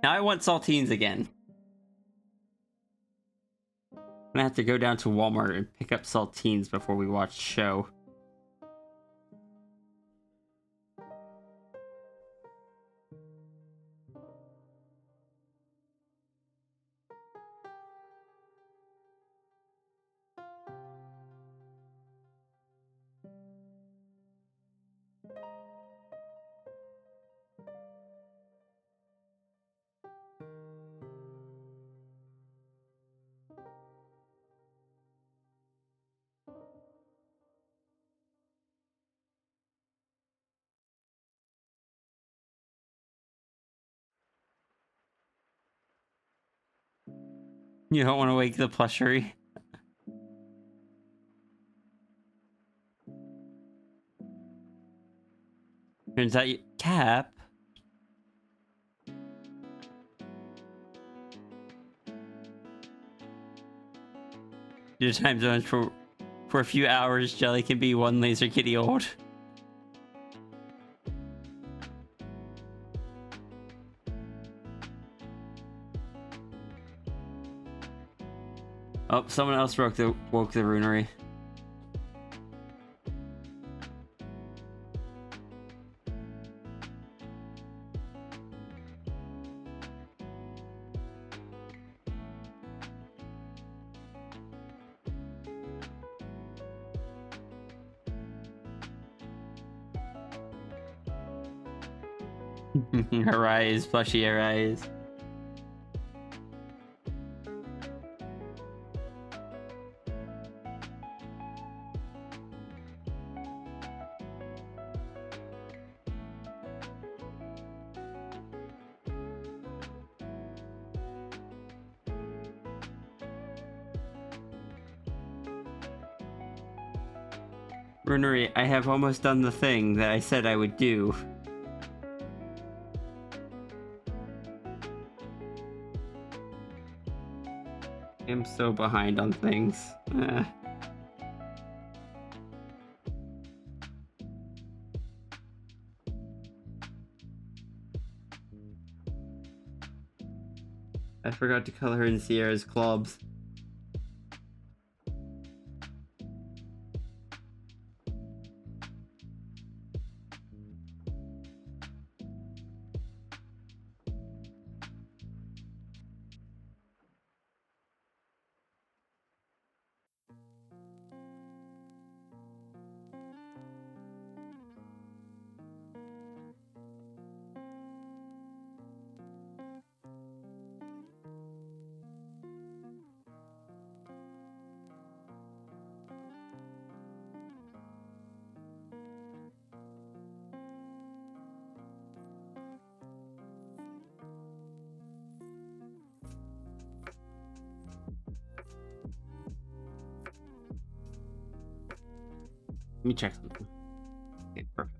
Now I want saltines again. I'm gonna have to go down to Walmart and pick up saltines before we watch the show. You don't want to wake the plushery? Turns out you... Cap? Your time zones for a few hours, Jelly can be one Laser Kitty old. Oh, someone else woke the Runary. Arise, plushy, arise. Runary, I have almost done the thing that I said I would do. I'm so behind on things. I forgot to color in Sierra's clubs. Let me check something. Okay, perfect.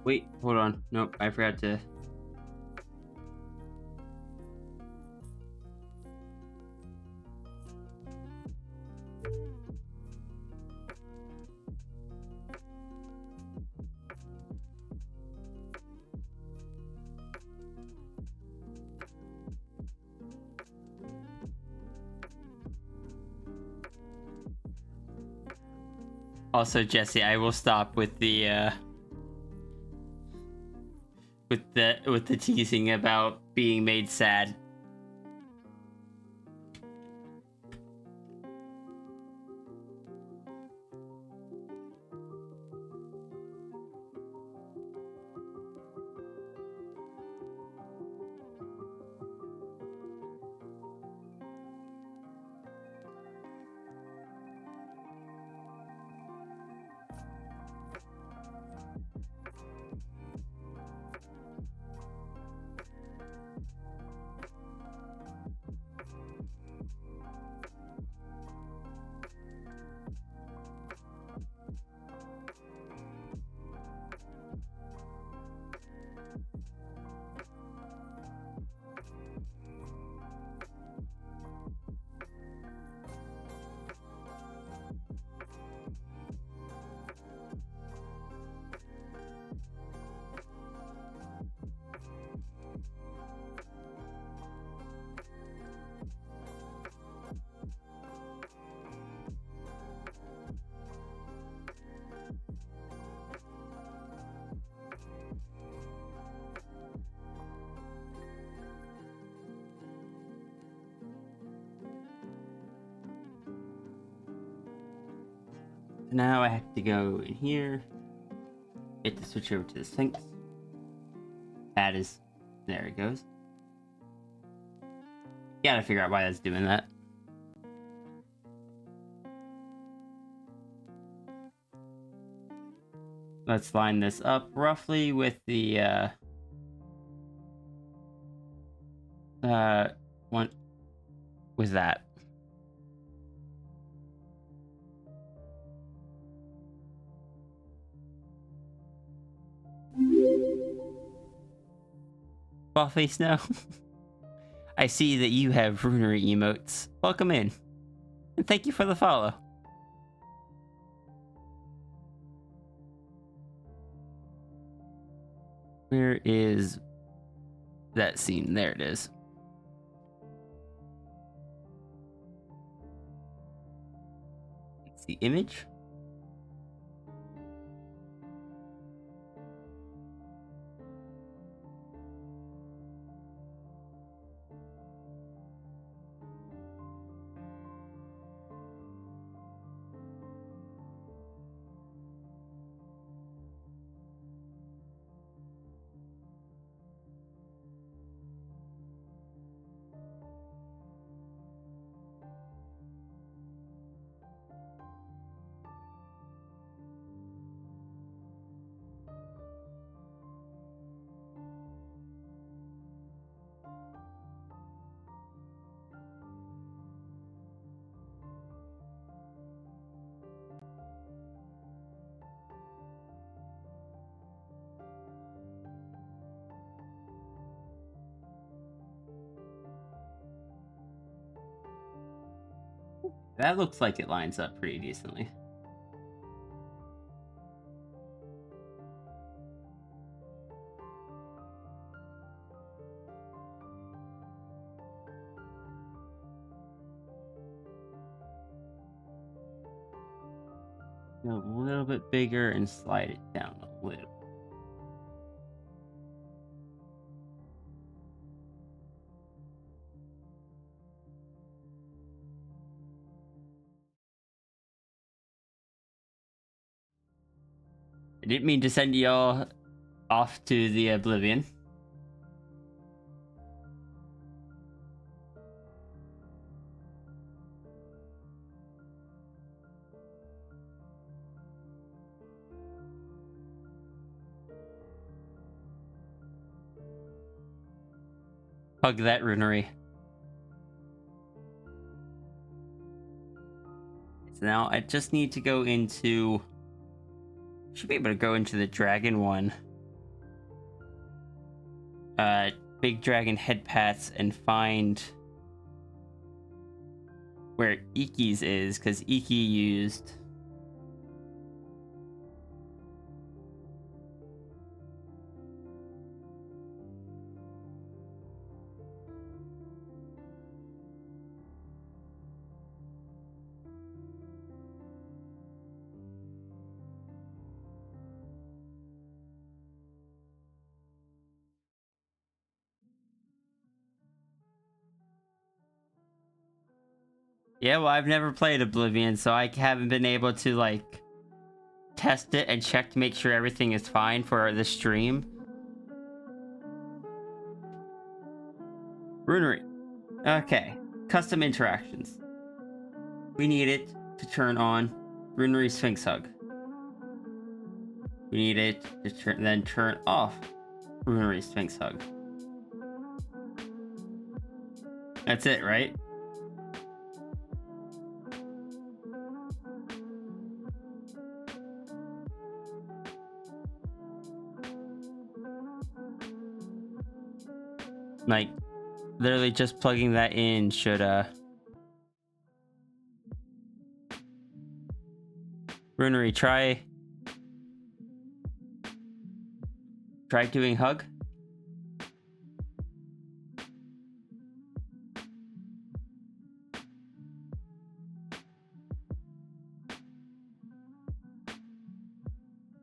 Wait, hold on. Nope, I forgot to. Also, Jesse, I will stop with the with the teasing about being made sad. Now I have to go in here. Hit to switch over to the Sphinx. That is, there it goes. Gotta figure out why that's doing that. Let's line this up roughly with the one with that. Buffy Snow. I see that you have Runary emotes. Welcome in. And thank you for the follow. Where is that scene? There it is. It's the image. That looks like it lines up pretty decently. Go a little bit bigger and slide it down a little. I didn't mean to send y'all off to the oblivion. Hug that Runary. So now I just need to go into... Should be able to go into the dragon one. Big dragon head paths and find where Iki's is, because Iki used... Yeah, well, I've never played Oblivion, so I haven't been able to, like, test it and check to make sure everything is fine for the stream. Runary. Okay. Custom interactions. We need it to turn on Runary Sphinx Hug. We need it to then turn off Runary Sphinx Hug. That's it, right? Like, literally just plugging that in should, Runary, try doing hug.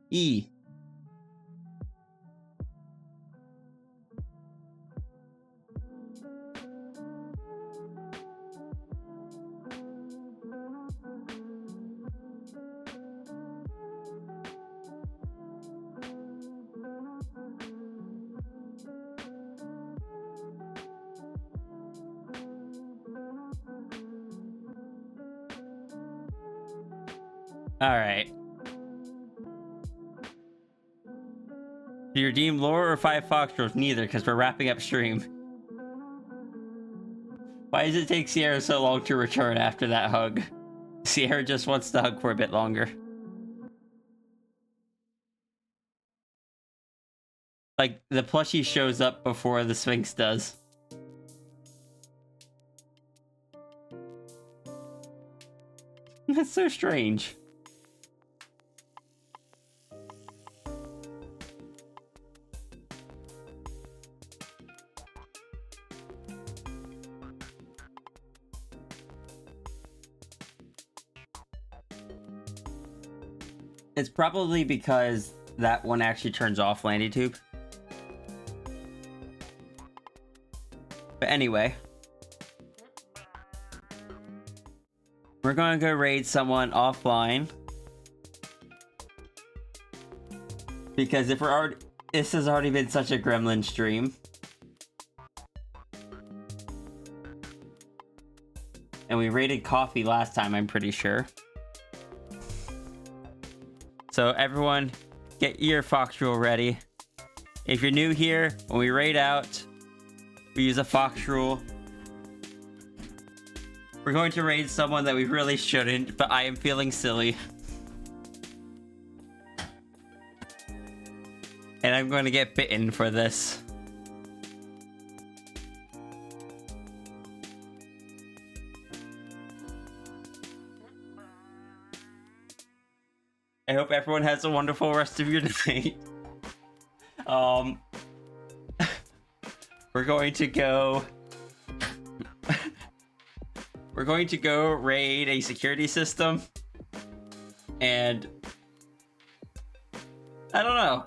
E. All right. Do you redeem lore or 5 foxtrolls? Neither, because we're wrapping up stream. Why does it take Sierra so long to return after that hug? Sierra just wants to hug for a bit longer. Like, the plushie shows up before the Sphinx does. That's so strange. It's probably because that one actually turns off LandyTube. But anyway. We're gonna go raid someone offline. Because if we're already... This has already been such a gremlin stream. And we raided coffee last time, I'm pretty sure. So everyone, get your fox rule ready. If you're new here, when we raid out, we use a fox rule. We're going to raid someone that we really shouldn't, but I am feeling silly. And I'm going to get bitten for this. I hope everyone has a wonderful rest of your night. We're going to go. We're going to go raid a security system, and I don't know.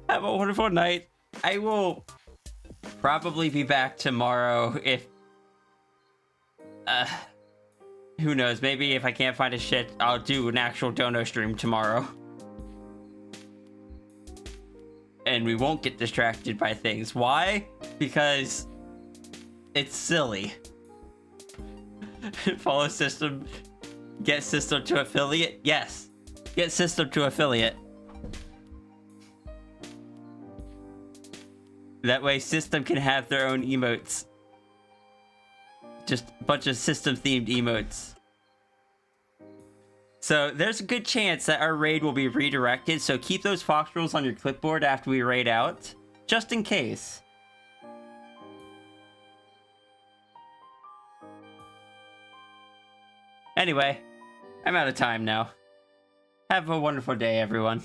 Have a wonderful night. I will probably be back tomorrow if who knows, maybe if I can't find a shit, I'll do an actual dono stream tomorrow. And we won't get distracted by things. Why? Because it's silly. Follow system. Get system to affiliate? Yes. Get system to affiliate. That way system can have their own emotes. Just a bunch of system themed emotes. So there's a good chance that our raid will be redirected, so keep those fox rules on your clipboard after we raid out, just in case. Anyway, I'm out of time now. Have a wonderful day, everyone.